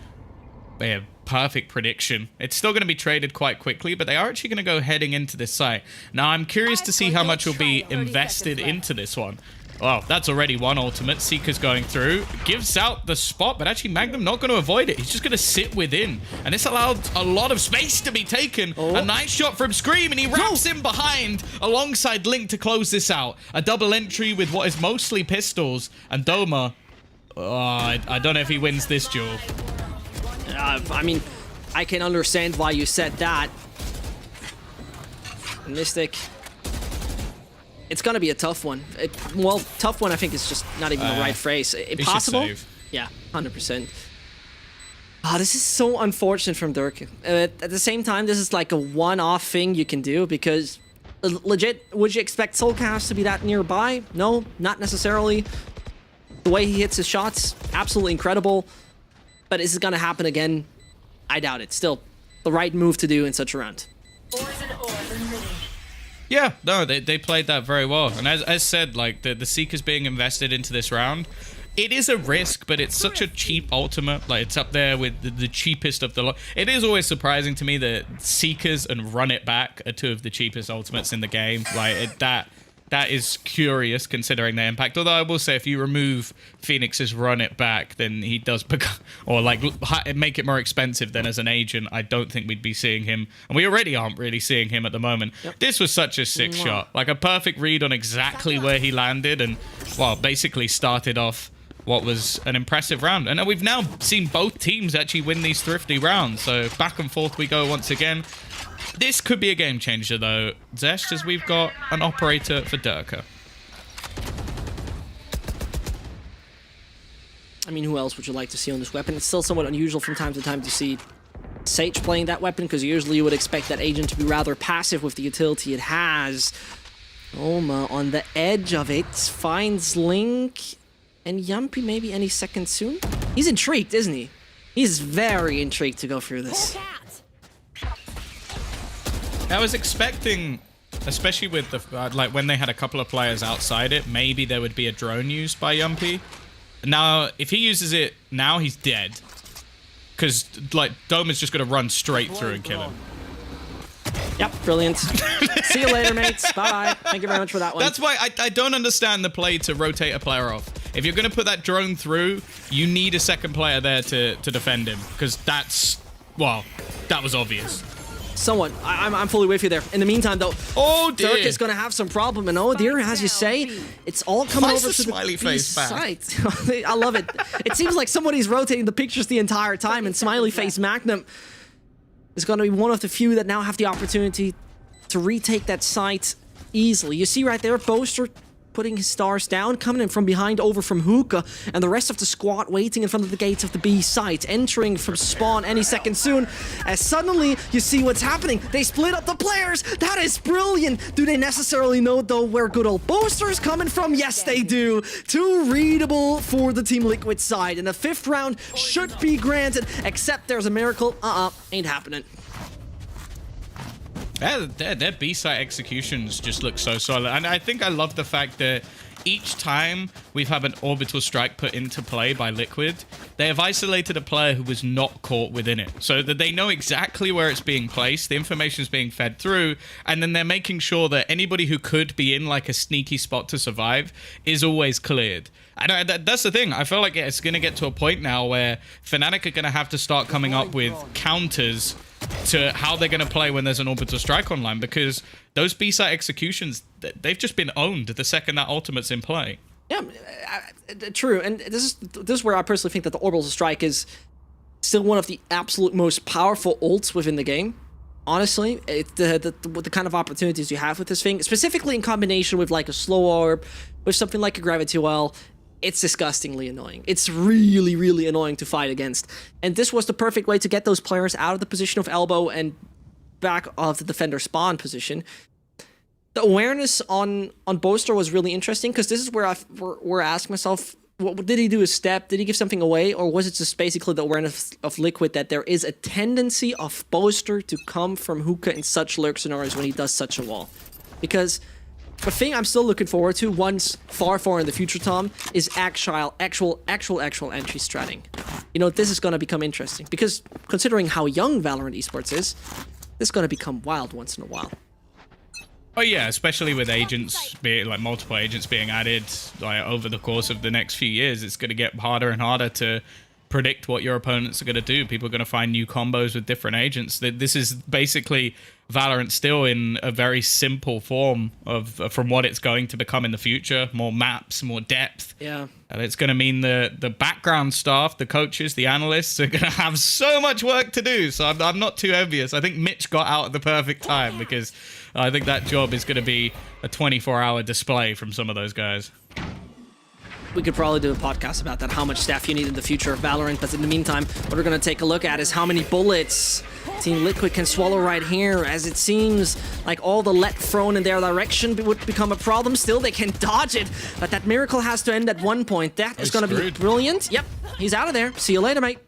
Yeah, perfect prediction. It's still going to be traded quite quickly, but they are actually going to go heading into this site. Now, I'm curious to see how much will be invested into this one. Well, that's already one ultimate. Seeker's going through. Gives out the spot, but actually Magnum not going to avoid it. He's just going to sit within. And this allowed a lot of space to be taken. Oh. A nice shot from Scream, and he wraps him behind alongside Link to close this out. A double entry with what is mostly pistols. And Doma, I don't know if he wins this duel. I mean, I can understand why you said that. Mystic. It's gonna be a tough one. Well, tough one I think is just not even the right phrase. Impossible? Yeah, 100%. This is so unfortunate from Durka. At the same time, this is like a one-off thing you can do, because legit, would you expect Soulcast to be that nearby? No, not necessarily. The way he hits his shots, absolutely incredible. But is it gonna happen again? I doubt it. Still, the right move to do in such a round. Yeah, no, they played that very well. And as said, like, the Seekers being invested into this round, it is a risk, but it's such a cheap ultimate. Like, it's up there with the cheapest of the lot. It is always surprising to me that Seekers and Run It Back are 2 of the cheapest ultimates in the game. Like, that is curious considering their impact. Although I will say, if you remove Phoenix's Run It Back, then he does become, or like make it more expensive. Then as an agent, I don't think we'd be seeing him, and we already aren't really seeing him at the moment. Yep. This was such a sick shot, like a perfect read on exactly where he landed, and well, basically started off what was an impressive round. And we've now seen both teams actually win these thrifty rounds. So back and forth we go once again. This could be a game changer, though, Zesh, as we've got an operator for Durka. I mean, who else would you like to see on this weapon? It's still somewhat unusual from time to time to see Sage playing that weapon, because usually you would expect that agent to be rather passive with the utility it has. Oma on the edge of it finds Link, and Yumpy maybe any second soon. He's intrigued, isn't he? He's very intrigued to go through this. I was expecting, especially with the like when they had a couple of players outside it, maybe there would be a drone used by Yumpy. Now, if he uses it now, he's dead. Because, like, Dome is just going to run straight through and kill him. Yep, brilliant. See you later, mates. Bye. Thank you very much for that one. That's why I don't understand the play to rotate a player off. If you're going to put that drone through, you need a second player there to defend him. Because that's, well, that was obvious. Somewhat. I'm fully with you there. In the meantime, though, oh dear, Dirk is going to have some problem. And oh dear, as you say, it's all coming over to the smiley face back? side. I love it. It seems like somebody's rotating the pictures the entire time, and smiley face Magnum is going to be one of the few that now have the opportunity to retake that site easily. You see right there, Boaster putting his stars down, coming in from behind over from Hookah, and the rest of the squad waiting in front of the gates of the B site, entering from spawn any second soon, as suddenly you see what's happening. They split up the players. That is brilliant. Do they necessarily know, though, where good old Boaster's coming from? Yes, they do. Too readable for the Team Liquid side, and the 5th round should be granted, except there's a miracle. Ain't happening. Their B-site executions just look so solid. And I think I love the fact that each time we've had an orbital strike put into play by Liquid, they have isolated a player who was not caught within it. So that they know exactly where it's being placed, the information is being fed through, and then they're making sure that anybody who could be in like a sneaky spot to survive is always cleared. And that's the thing. I feel like it's going to get to a point now where FNATIC are going to have to start coming up with counters to how they're going to play when there's an orbital strike online, because those B-site executions, they've just been owned the second that ultimate's in play. Yeah, true. And this is where I personally think that the orbital strike is still one of the absolute most powerful ults within the game. Honestly, the kind of opportunities you have with this thing, specifically in combination with like a slow orb, with something like a gravity well, it's disgustingly annoying. It's really, really annoying to fight against. And this was the perfect way to get those players out of the position of elbow and back of the defender spawn position. The awareness on Boaster was really interesting, because this is where we're asking myself, what did he do a step? Did he give something away? Or was it just basically the awareness of Liquid that there is a tendency of Boaster to come from Hookah in such lurk scenarios when he does such a wall? Because the thing I'm still looking forward to, once far in the future, Tom, is actual entry stratting. You know, this is going to become interesting, because considering how young Valorant esports is, this is going to become wild once in a while. Oh yeah, especially with agents, like multiple agents being added like over the course of the next few years, it's going to get harder and harder to predict what your opponents are going to do. People are going to find new combos with different agents. This is basically Valorant still in a very simple form from what it's going to become in the future. More maps, more depth. Yeah. And it's going to mean the background staff, the coaches, the analysts are going to have so much work to do. So I'm not too envious. I think Mitch got out at the perfect time, because I think that job is going to be a 24-hour display from some of those guys. We could probably do a podcast about that, how much staff you need in the future of Valorant. But in the meantime, what we're going to take a look at is how many bullets Team Liquid can swallow right here, as it seems like all the lead thrown in their direction would become a problem. Still, they can dodge it, but that miracle has to end at one point. That is going to be brilliant. Yep, he's out of there. See you later, mate.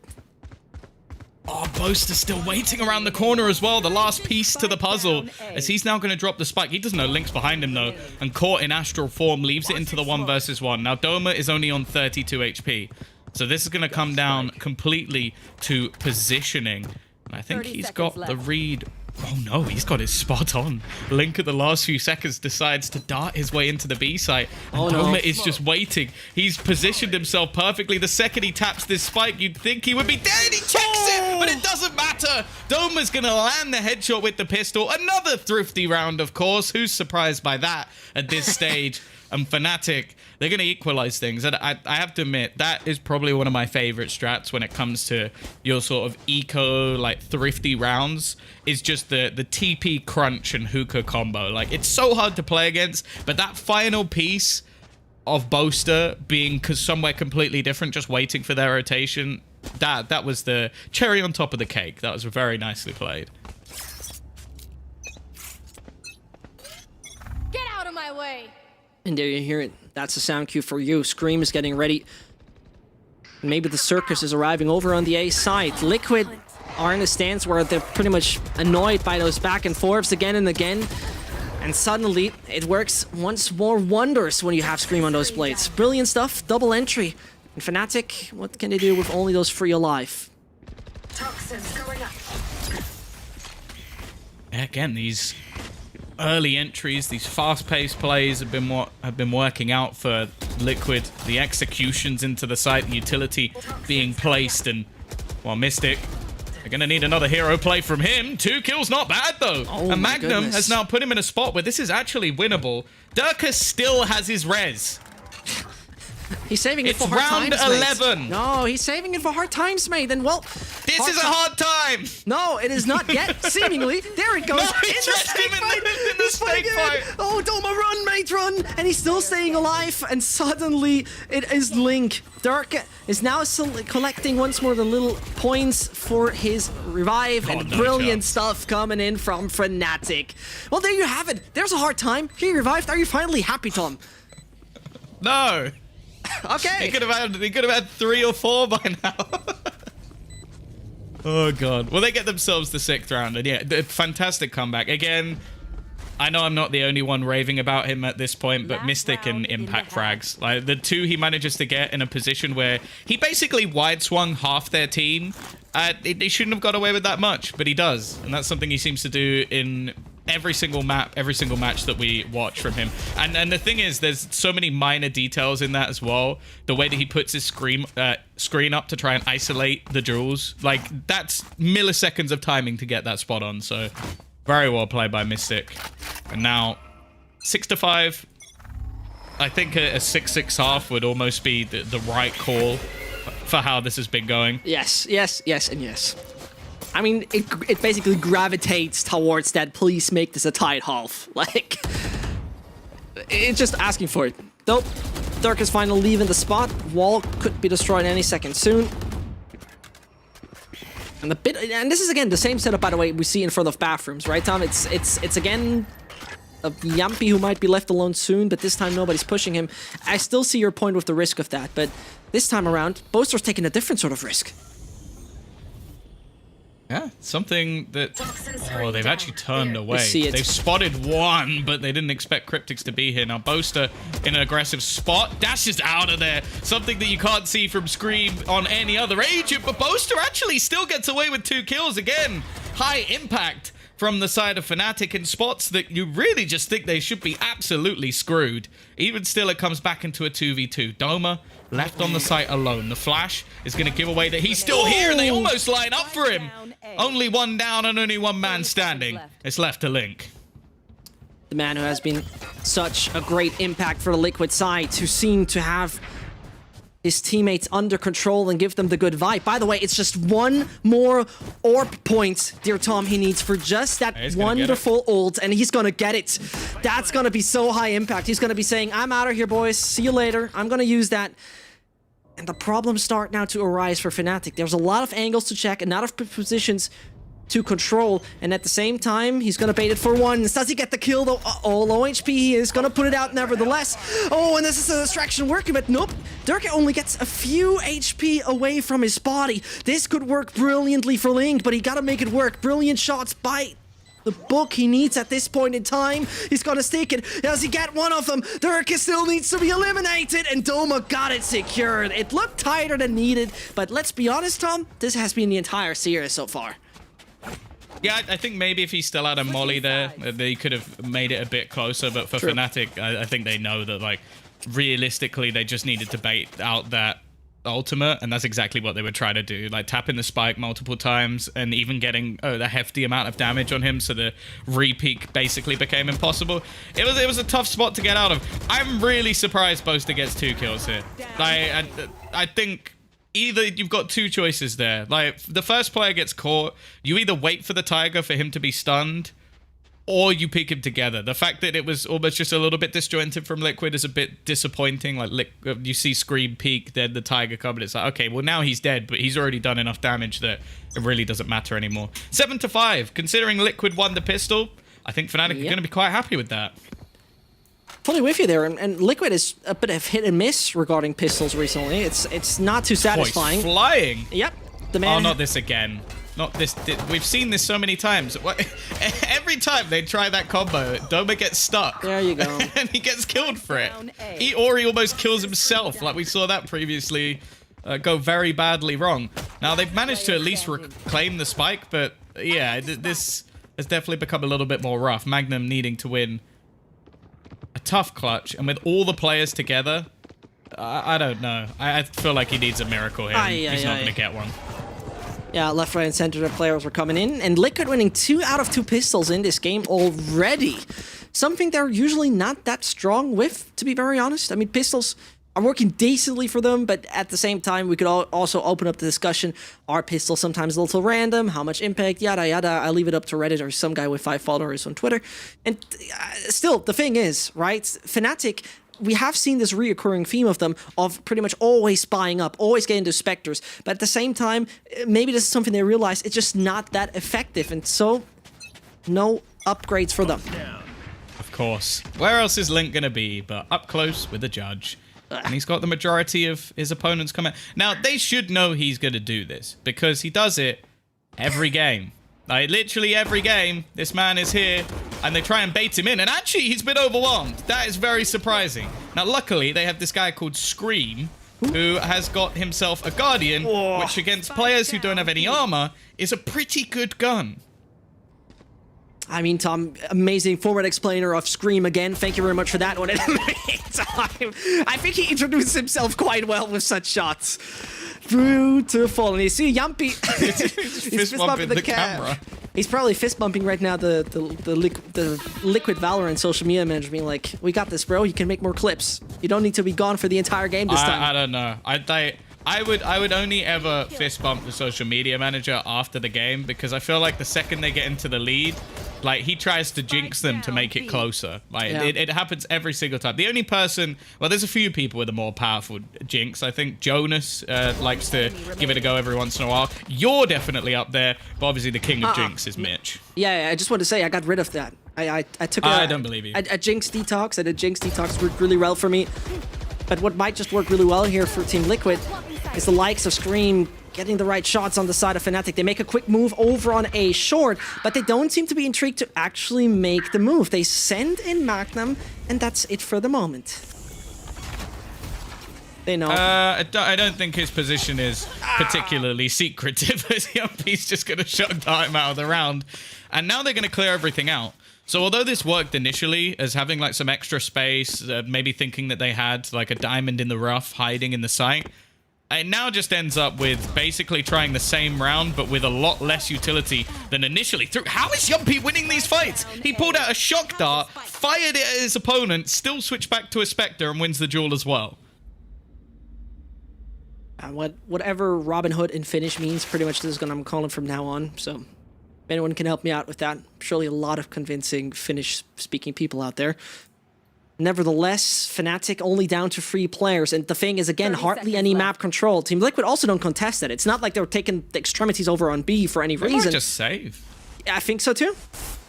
Oh, Boaster's still waiting around the corner as well. The last piece to the puzzle, as he's now going to drop the spike. He doesn't know Link's behind him, though, and caught in astral form, leaves it into the 1 versus 1. Now, Doma is only on 32 HP, so this is going to come down completely to positioning. And I think he's got the read. Oh no, he's got it spot on. Link at the last few seconds decides to dart his way into the B site. And Doma is just waiting. He's positioned himself perfectly. The second he taps this spike, you'd think he would be dead. He checks it, but it doesn't matter. Doma's going to land the headshot with the pistol. Another thrifty round, of course. Who's surprised by that at this stage? And FNATIC, they're going to equalize things. And I have to admit, that is probably one of my favorite strats when it comes to your sort of eco, like, thrifty rounds, is just the TP crunch and Hookah combo. Like, it's so hard to play against, but that final piece of Boaster being somewhere completely different, just waiting for their rotation, that was the cherry on top of the cake. That was very nicely played. Get out of my way! And there you hear it. That's the sound cue for you. Scream is getting ready. Maybe the circus is arriving over on the A side. Liquid are in a stance where they're pretty much annoyed by those back and forths again and again. And suddenly, it works once more wonders when you have Scream on those blades. Brilliant stuff, double entry. And FNATIC, what can they do with only those 3 alive? Toxins going up. Again, these early entries, these fast-paced plays have been working out for Liquid. The executions into the site, the utility being placed, and well, Mystic, they're gonna need another hero play from him. 2 kills, not bad though. Oh, and my Magnum goodness. has now put him in a spot where this is actually winnable. Durka still has his res. He's saving it It's for hard round times, mate. 11. No, he's saving it for hard times, mate. And well, This is a hard time. No, it is not yet. Seemingly, there it goes. No, he in the trashed snake him in fight. the He's snake fighting. fight. Oh, Doma, run, mate, run! And he's still staying alive. And suddenly, it is Link. Dark is now collecting once more the little points for his revive. Oh, and no brilliant chance. stuff coming in from FNATIC. Well, there you have it. There's a hard time. He revived. Are you finally happy, Tom? No. Okay. He could have had 3 or 4 by now. Oh god. Well, they get themselves the 6th round, and yeah, fantastic comeback. Again, I know I'm not the only one raving about him at this point, but Last Mystic and round in Impact the half. frags. Like the 2 he manages to get in a position where he basically wide swung half their team. They shouldn't have got away with that much, but he does, and that's something he seems to do in every single map, every single match that we watch from him. And the thing is, there's so many minor details in that as well. The way that he puts his screen up to try and isolate the jewels, like that's milliseconds of timing to get that spot on. So very well played by Mystic. And now 6-5. I think a 6-6 half would almost be the right call for how this has been going. Yes, yes, yes, and yes. I mean, it basically gravitates towards that. Please make this a tight half. Like, it's just asking for it. Nope. Dirk is finally leaving the spot. Wall could be destroyed any second soon. And this is again the same setup, by the way, we see in front of bathrooms, right, Tom? It's again a Yampi who might be left alone soon, but this time nobody's pushing him. I still see your point with the risk of that, but this time around, Boaster's taking a different sort of risk. Yeah, something that... Oh, they've actually turned away. see it. They've spotted 1, but they didn't expect Cryptics to be here. Now, Boaster in an aggressive spot, dashes out of there. Something that you can't see from Scream on any other agent, but Boaster actually still gets away with 2 kills. Again, high impact from the side of FNATIC in spots that you really just think they should be absolutely screwed. Even still, it comes back into a 2v2. Doma left on the site alone. The flash is going to give away that he's still here, and they almost line up for him. Only 1 down and only 1 man standing. It's left to Link. The man who has been such a great impact for the Liquid side, who seem to have his teammates under control and give them the good vibe. By the way, it's just 1 more orb point, dear Tom, he needs for just that wonderful ult, and he's gonna get it. That's gonna be so high impact. He's gonna be saying, I'm out of here, boys. See you later. I'm gonna use that. And the problems start now to arise for FNATIC. There's a lot of angles to check, a lot of positions to control, and at the same time, he's gonna bait it for 1. Does he get the kill though? Uh-oh, low HP, he is gonna put it out nevertheless. Oh, and this is a distraction working, but nope. Dirk only gets a few HP away from his body. This could work brilliantly for Link, but he gotta make it work. Brilliant shots by the book he needs at this point in time. He's gonna stick it. Does he get 1 of them? Dirk still needs to be eliminated, and Doma got it secured. It looked tighter than needed, but let's be honest, Tom, this has been the entire series so far. Yeah, I think maybe if he still had a molly there, they could have made it a bit closer. But for FNATIC, I think they know that, like, realistically, they just needed to bait out that ultimate, and that's exactly what they were trying to do. Like, tapping the spike multiple times and even getting a hefty amount of damage on him, so the re-peek basically became impossible. It was a tough spot to get out of. I'm really surprised Boaster gets 2 kills here. Like, I think... Either you've got 2 choices there. Like, the first player gets caught, you either wait for the Tiger for him to be stunned, or you pick him together. The fact that it was almost just a little bit disjointed from Liquid is a bit disappointing. Like, you see Scream peek, then the Tiger come, and it's like, okay, well, now he's dead, but he's already done enough damage that it really doesn't matter anymore. 7-5. Considering Liquid won the pistol, I think FNATIC are going to be quite happy with that. Fully with you there, and Liquid is a bit of hit and miss regarding pistols recently. It's not too satisfying. Oh, he's flying. Yep. The man. Oh, not this again. not this. We've seen this so many times. Every time they try that combo, Doma gets stuck. There you go. And he gets killed for it. Down A. He almost kills himself. Like we saw that previously go very badly wrong. Now they've managed to at least reclaim the spike, but yeah, this has definitely become a little bit more rough. Magnum needing to win a tough clutch, and with all the players together, I don't know. I feel like he needs a miracle here. He's not going to get one. Yeah, left, right, and center, the players were coming in, and Liquid winning 2 out of 2 pistols in this game already. Something they're usually not that strong with, to be very honest. I mean, pistols are working decently for them, but at the same time, we could also open up the discussion. Are pistols sometimes a little random? How much impact? Yada, yada. I leave it up to Reddit or some guy with 5 followers on Twitter. And still, the thing is, right, FNATIC, we have seen this reoccurring theme of them, of pretty much always spying up, always getting to Spectres. But at the same time, maybe this is something they realize it's just not that effective. And so, no upgrades for them. Of course. Where else is Link going to be but up close with the judge? And he's got the majority of his opponents coming. Now, they should know he's going to do this, because he does it every game. Like, literally every game, this man is here, and they try and bait him in, and actually, he's been overwhelmed. That is very surprising. Now, luckily, they have this guy called Scream, who has got himself a Guardian, which against players who don't have any armor, is a pretty good gun. I mean, Tom, amazing format explainer of Scream again. Thank you very much for that one. In the meantime, I think he introduced himself quite well with such shots. Beautiful. And you see Yumpy. He's fist bumping the camera. He's probably fist bumping right now the Liquid Valorant social media manager, being like, "We got this, bro. You can make more clips. You don't need to be gone for the entire game this time." I don't know. I would only ever fist bump the social media manager after the game, because I feel like the second they get into the lead, like, he tries to jinx them to make it closer. Like, yeah. it happens every single time. The only person, well, there's a few people with a more powerful jinx. I think Jonas likes to give it a go every once in a while. You're definitely up there, but obviously the king of jinx is Mitch. Yeah, I just want to say I got rid of that. I took I don't believe you. A jinx detox. I did jinx detox, worked really well for me. But what might just work really well here for Team Liquid is the likes of Scream getting the right shots on the side of FNATIC. They make a quick move over on A short, but they don't seem to be intrigued to actually make the move. They send in Magnum, and that's it for the moment. They know. I don't think his position is particularly secretive, as Yumpy's just going to shut time out of the round. And now they're going to clear everything out. So although this worked initially as having like some extra space, maybe thinking that they had like a diamond in the rough hiding in the site, it now just ends up with basically trying the same round, but with a lot less utility than initially. How is Yumpy winning these fights? He pulled out a shock dart, fired it at his opponent, still switched back to a Spectre and wins the JUL as well. Whatever Robin Hood in Finnish means, pretty much this is what I'm calling from now on. So if anyone can help me out with that, surely a lot of convincing Finnish-speaking people out there. Nevertheless, FNATIC only down to 3 players, and the thing is, again, hardly any map control. Team Liquid also don't contest it. It's not like they're taking the extremities over on B for any reason. They might just save. Yeah, I think so too.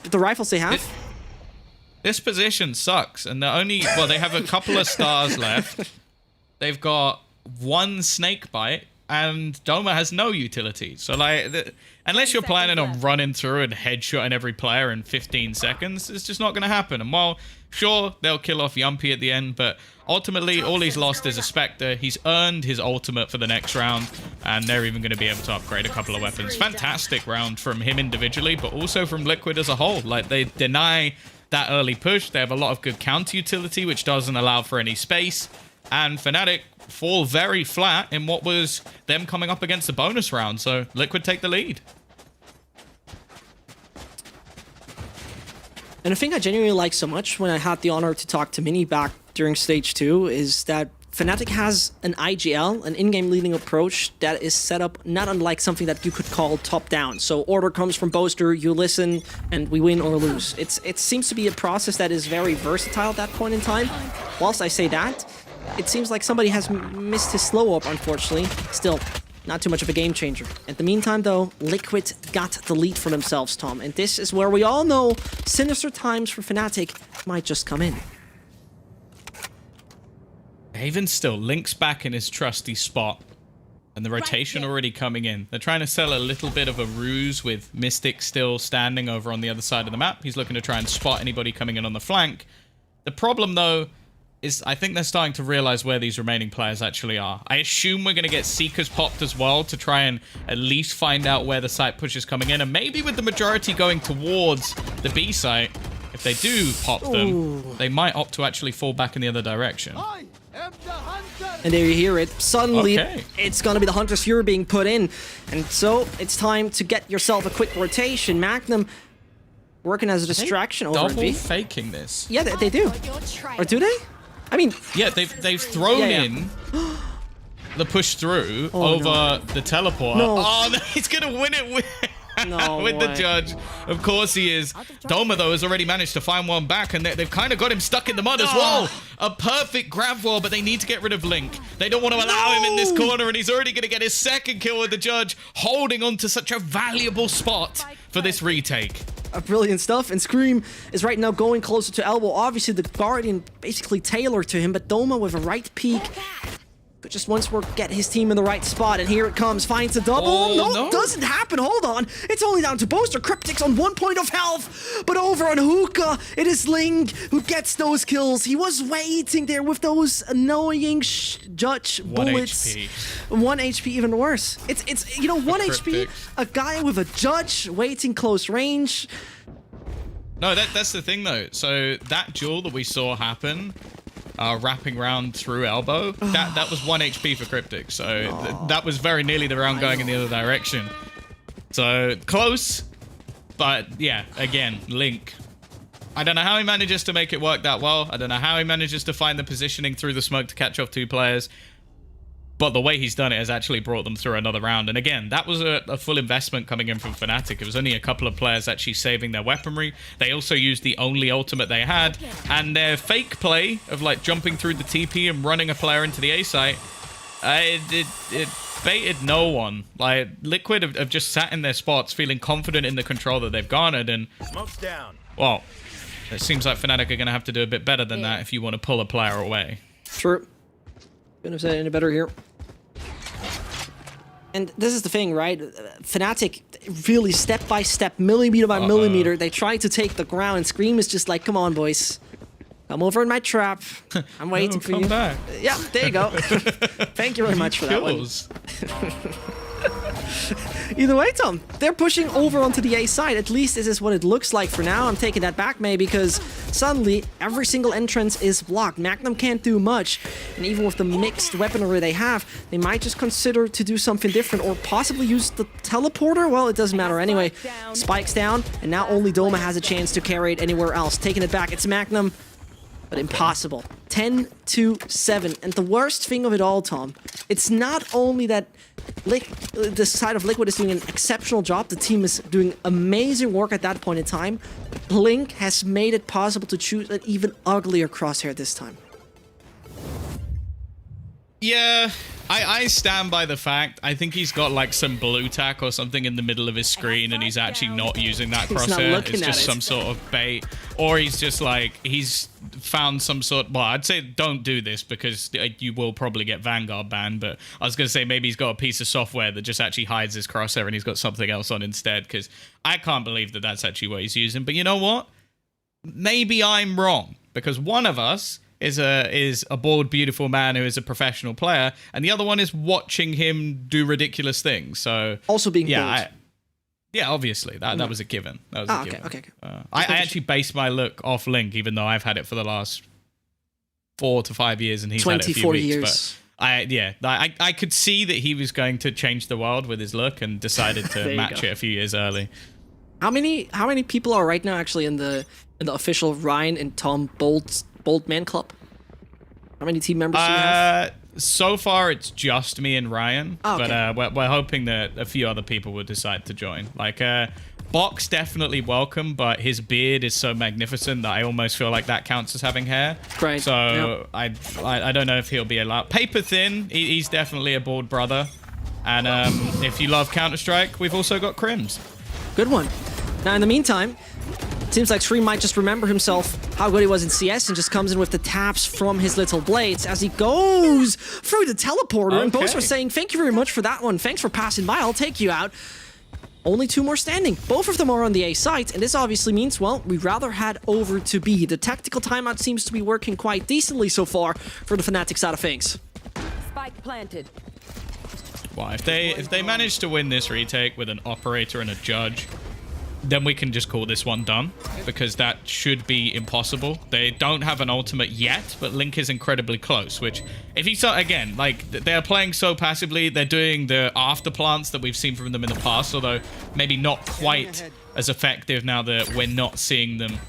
The rifles they have. This position sucks, and they're only, well, they have a couple of stars left. They've got 1 snake bite, and Doma has no utility. So, like, unless you're planning on running through and headshotting every player in 15 seconds, it's just not going to happen. And while, sure, they'll kill off Yumpy at the end, but ultimately, all he's lost is a Spectre. He's earned his ultimate for the next round, and they're even going to be able to upgrade a couple of weapons. Fantastic round from him individually, but also from Liquid as a whole. Like, they deny that early push. They have a lot of good counter utility, which doesn't allow for any space. And FNATIC fall very flat in what was them coming up against the bonus round. So Liquid take the lead. And the thing I genuinely like so much when I had the honor to talk to Mini back during Stage 2 is that FNATIC has an IGL, an in-game leading approach that is set up not unlike something that you could call top-down. So order comes from Boaster, you listen, and we win or lose. It seems to be a process that is very versatile at that point in time. Whilst I say that, it seems like somebody has missed his slow up, unfortunately. Still, not too much of a game changer. In the meantime, though, Liquid got the lead for themselves, Tom. And this is where we all know sinister times for FNATIC might just come in. Even still, Link's back in his trusty spot. and the rotation already coming in. They're trying to sell a little bit of a ruse with Mystic still standing over on the other side of the map. He's looking to try and spot anybody coming in on the flank. The problem, though, is I think they're starting to realize where these remaining players actually are. I assume we're going to get Seekers popped as well to try and at least find out where the site push is coming in. And maybe with the majority going towards the B site, if they do pop them, they might opt to actually fall back in the other direction. And there you hear it. Suddenly, Okay. it's going to be the Hunter's Fury being put in. And so, it's time to get yourself a quick rotation. Magnum working as a distraction over in Double B. faking this. Yeah, they do. Or do they? I mean... Yeah, they've thrown in the push through over the teleporter. No. Oh, no, he's going to win it with... No with way. the judge. Of course he is. Doma, though, has already managed to find one back, and they've kind of got him stuck in the mud as well. A perfect grab wall, but they need to get rid of Link. They don't want to allow him in this corner, and he's already going to get his second kill with the judge, holding on to such a valuable spot for this retake. Brilliant stuff, and Scream is right now going closer to Elbow. Obviously, the Guardian basically tailored to him, but Doma with a right peek could just once more get his team in the right spot, and here it comes. Finds a double. Oh, no, no. doesn't happen. Hold on. It's only down to Boaster. Cryptic's on 1 point of health, but over on Hookah, it is Ling who gets those kills. He was waiting there with those annoying judge 1 bullets. HP. 1 HP, even worse. It's you know, 1 HP, Cryptic. a guy with a judge waiting close range. No, that's the thing, though. So that duel that we saw happen, wrapping round through Elbow, that was 1 HP for Cryptic. So that was very nearly the round going in the other direction. So close, but yeah, again, Link. I don't know how he manages to make it work that well. I don't know how he manages to find the positioning through the smoke to catch off 2 players. But the way he's done it has actually brought them through another round. And again, that was a full investment coming in from FNATIC. It was only a couple of players actually saving their weaponry. They also used the only ultimate they had. And their fake play of like jumping through the TP and running a player into the A site, it baited no one. Like, Liquid have just sat in their spots feeling confident in the control that they've garnered. And, Smoke's down. well, it seems like FNATIC are going to have to do a bit better than that if you want to pull a player away. True. Couldn't have said any better here. And this is the thing, right? FNATIC really step by step, millimeter by millimeter, they try to take the ground, and Scream is just like, come on, boys. Come over in my trap. I'm waiting for you. Come back. Yeah, there you go. Thank you very much for that one. Kills. Either way, Tom, they're pushing over onto the A side. At least this is what it looks like for now. I'm taking that back, maybe, because suddenly every single entrance is blocked. Magnum can't do much, and even with the mixed weaponry they have, they might just consider to do something different or possibly use the teleporter. Well, it doesn't matter anyway. Spike's down, and now only Doma has a chance to carry it anywhere else. Taking it back, it's Magnum, but impossible. 10-7, and the worst thing of it all, Tom, it's not only that the side of Liquid is doing an exceptional job, the team is doing amazing work at that point in time. Blink has made it possible to choose an even uglier crosshair this time. Yeah, I stand by the fact. I think he's got like some blue tack or something in the middle of his screen, and he's actually not using that He's not crosshair. looking It's at just it. some sort of bait, or he's just like he's found some sort. Well, I'd say don't do this because you will probably get Vanguard banned. But I was gonna say maybe he's got a piece of software that just actually hides his crosshair, and he's got something else on instead. Because I can't believe that that's actually what he's using. But you know what? Maybe I'm wrong, because one of us is a bald, beautiful man who is a professional player, and the other one is watching him do ridiculous things. So Also being bold. Yeah, obviously that was a given. That was a given. Okay. I actually based my look off Link, even though I've had it for the last 4 to 5 years, and he's had it a few 40 weeks. years. But I could see that he was going to change the world with his look, and decided to match it a few years early. How many people are right now actually in the official Ryan and Tom Bold Man Club? How many team members do you have? So far, it's just me and Ryan, Oh, okay. but we're hoping that a few other people will decide to join. Like, Box definitely welcome, but his beard is so magnificent that I almost feel like that counts as having hair. Right. So Yep. I don't know if he'll be allowed. Paper Thin, he's definitely a bald brother. And if you love Counter-Strike, we've also got Crims. Good one. Now, in the meantime, Seems like Shreem might just remember himself how good he was in CS and just comes in with the taps from his little blades as he goes through the teleporter. And both are saying, thank you very much for that one. Thanks for passing by. I'll take you out. Only 2 more standing. Both of them are on the A site, and this obviously means, well, we'd rather head over to B. The tactical timeout seems to be working quite decently so far for the FNATIC side of things. Spike planted. Well, if they manage to win this retake with an operator and a judge, then we can just call this one done, because that should be impossible. They don't have an ultimate yet, but Link is incredibly close, which, if you saw, again, like, they're playing so passively, they're doing the after plants that we've seen from them in the past, although maybe not quite as effective now that we're not seeing them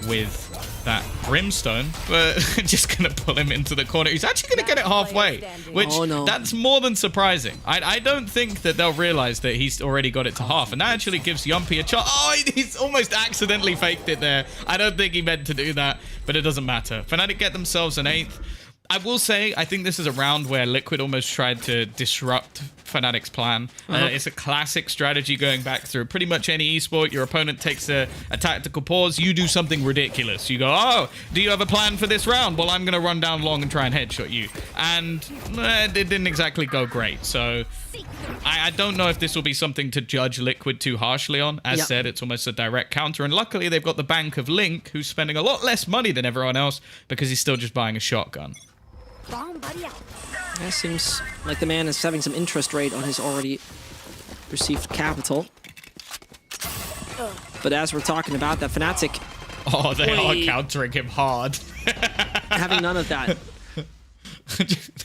with that brimstone, but just gonna pull him into the corner. He's actually gonna get it halfway, which that's more than surprising. I don't think that they'll realize that he's already got it to half, and that actually gives Yumpy a chance. Oh, he's almost accidentally faked it there. I don't think he meant to do that, but it doesn't matter. FNATIC get themselves an 8th. I will say, I think this is a round where Liquid almost tried to disrupt FNATIC's plan. It's a classic strategy going back through pretty much any esport. Your opponent takes a tactical pause. You do something ridiculous. You go, oh, do you have a plan for this round? Well, I'm going to run down long and try and headshot you. And it didn't exactly go great. So I don't know if this will be something to judge Liquid too harshly on. As said, it's almost a direct counter. And luckily, they've got the bank of Link, who's spending a lot less money than everyone else because he's still just buying a shotgun. It seems like the man is having some interest rate on his already received capital. But as we're talking about that, FNATIC... Oh, they are countering him hard. Having none of that.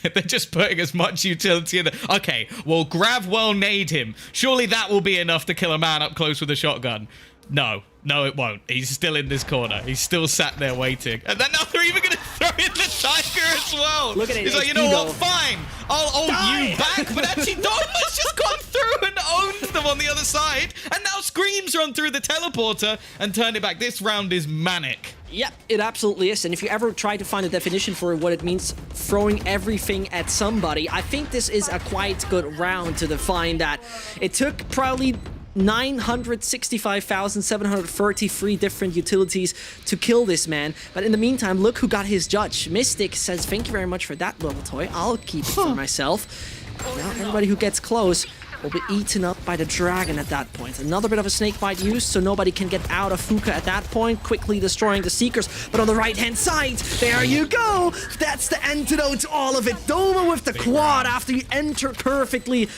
They're just putting as much utility in there. Okay, well, Grav well nade him. Surely that will be enough to kill a man up close with a shotgun. No, it won't. He's still in this corner. He's still sat there waiting. And then now they're even going to throw in the tiger as well. Look at it. He's like, you know what? Fine. I'll own you back. But actually, Doma's just gone through and owned them on the other side. And now Scream's run through the teleporter and turned it back. This round is manic. Yep, it absolutely is. And if you ever try to find a definition for what it means throwing everything at somebody, I think this is a quite good round to define that. It took probably 965,733 different utilities to kill this man. But in the meantime, look who got his judge. Mystic says, thank you very much for that little toy. I'll keep it for myself. Now everybody who gets close will be eaten up by the dragon at that point. Another bit of a snake bite used, so nobody can get out of Hookah at that point, quickly destroying the Seekers. But on the right-hand side, there you go! That's the antidote to all of it. Doma with the quad after you enter perfectly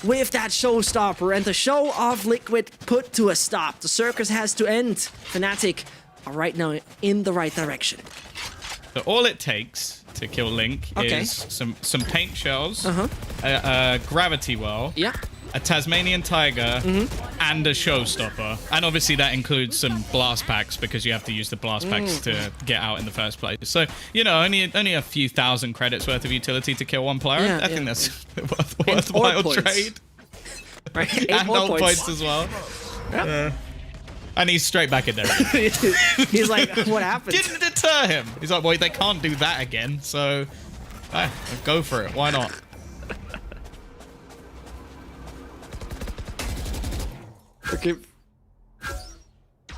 with that showstopper, and the show of Liquid put to a stop. The circus has to end. FNATIC are right now in the right direction. So all it takes to kill Link is some paint shells, a gravity well, a Tasmanian tiger, and a showstopper. And obviously that includes some blast packs, because you have to use the blast packs to get out in the first place. So, you know, only a few thousand credits worth of utility to kill one player. I think that's worthwhile trade. Right, and ult points as well. And he's straight back in there. He's like, what happened? Didn't deter him. He's like, well, they can't do that again, so go for it. Why not? Okay.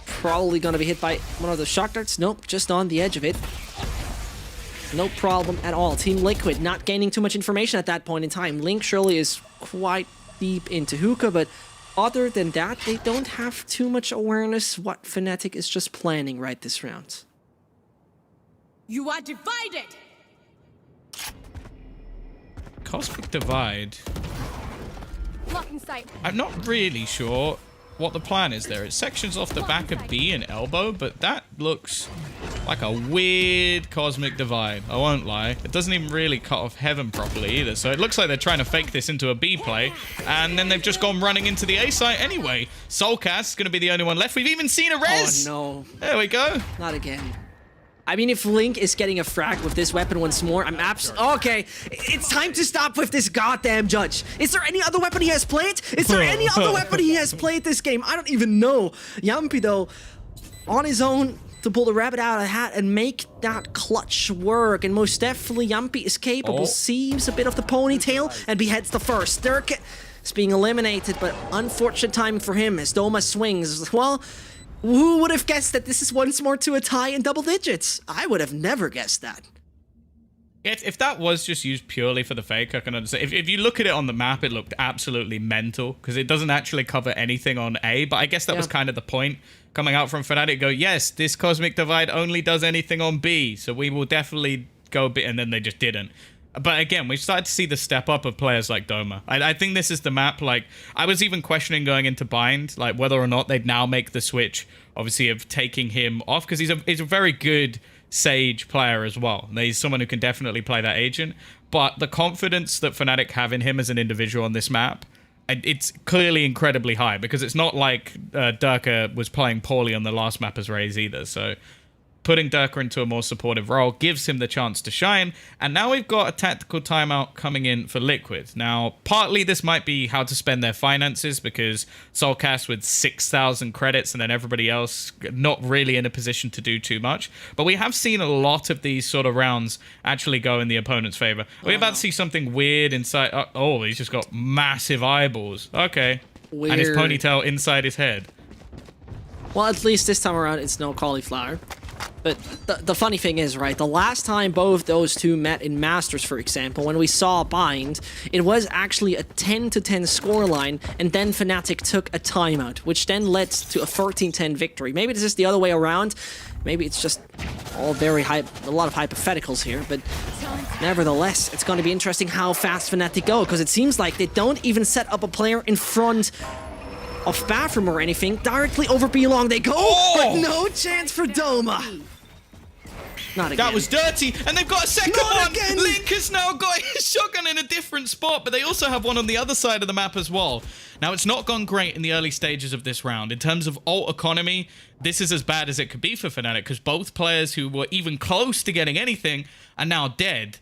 Probably gonna be hit by one of the shock darts. Nope, just on the edge of it. No problem at all. Team Liquid not gaining too much information at that point in time. Link surely is quite deep into Hookah, but other than that, they don't have too much awareness what FNATIC is just planning right this round. You are divided! Cosmic Divide. Blocking sight. I'm not really sure what the plan is there. It sections off the back of B and elbow, but that looks like a weird Cosmic Divide. I won't lie. It doesn't even really cut off Heaven properly either, so it looks like they're trying to fake this into a B play, and then they've just gone running into the A site anyway. Soulcast is going to be the only one left. We've even seen a res! Oh, no. There we go. Not again. I mean, if Link is getting a frag with this weapon once more, I'm okay, it's time to stop with this goddamn judge. Is there any other weapon he has played? Is there any other weapon he has played this game? I don't even know. Yumpy, though, on his own to pull the rabbit out of the hat and make that clutch work. And most definitely, Yumpy is capable. Sees a bit of the ponytail and beheads the first. Dirk is being eliminated, but unfortunate timing for him as Doma swings. Well, Who would have guessed that this is once more to a tie in double digits? I would have never guessed that. If that was just used purely for the fake, I can understand. If you look at it on the map, it looked absolutely mental because it doesn't actually cover anything on A. But I guess that was kind of the point. Coming out from FNATIC, go, yes, this Cosmic Divide only does anything on B, so we will definitely go a bit, and then they just didn't. But again, we've started to see the step up of players like Doma. I think this is the map, like, I was even questioning going into Bind, like, whether or not they'd now make the switch, obviously, of taking him off, because he's a very good Sage player as well. He's someone who can definitely play that agent, but the confidence that FNATIC have in him as an individual on this map, it's clearly incredibly high, because it's not like Durka was playing poorly on the last map as Raze either, so putting Durka into a more supportive role gives him the chance to shine. And now we've got a tactical timeout coming in for Liquid. Now, partly this might be how to spend their finances, because Soulcast with 6,000 credits and then everybody else not really in a position to do too much. But we have seen a lot of these sort of rounds actually go in the opponent's favor. We're about to see something weird inside. Oh, he's just got massive eyeballs. Okay. Weird. And his ponytail inside his head. Well, at least this time around, it's no cauliflower. But the funny thing is, right, the last time both those two met in Masters, for example, when we saw Bind, it was actually a 10-10 scoreline, and then FNATIC took a timeout, which then led to a 13-10 victory. Maybe this is the other way around. Maybe it's just all very a lot of hypotheticals here, but nevertheless, it's going to be interesting how fast FNATIC go, because it seems like they don't even set up a player in front of bathroom or anything. Directly over B long they go, but no chance for Doma. Not again. That was dirty, and they've got a second Not one. again. Link has now got his shotgun in a different spot, but they also have one on the other side of the map as well. Now, it's not gone great in the early stages of this round. In terms of ult economy, this is as bad as it could be for FNATIC, because both players who were even close to getting anything are now dead.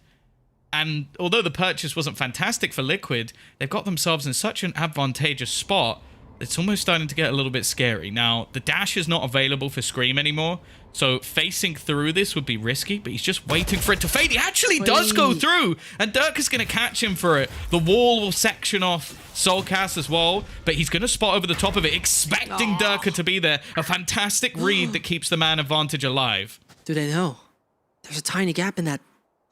And although the purchase wasn't fantastic for Liquid, they've got themselves in such an advantageous spot, it's almost starting to get a little bit scary. Now, the dash is not available for Scream anymore, so facing through this would be risky, but he's just waiting for it to fade. He actually does go through, and Dirk is going to catch him for it. The wall will section off Soulcast as well, but he's going to spot over the top of it, expecting Durka to be there. A fantastic read that keeps the man advantage alive. Do they know? There's a tiny gap in that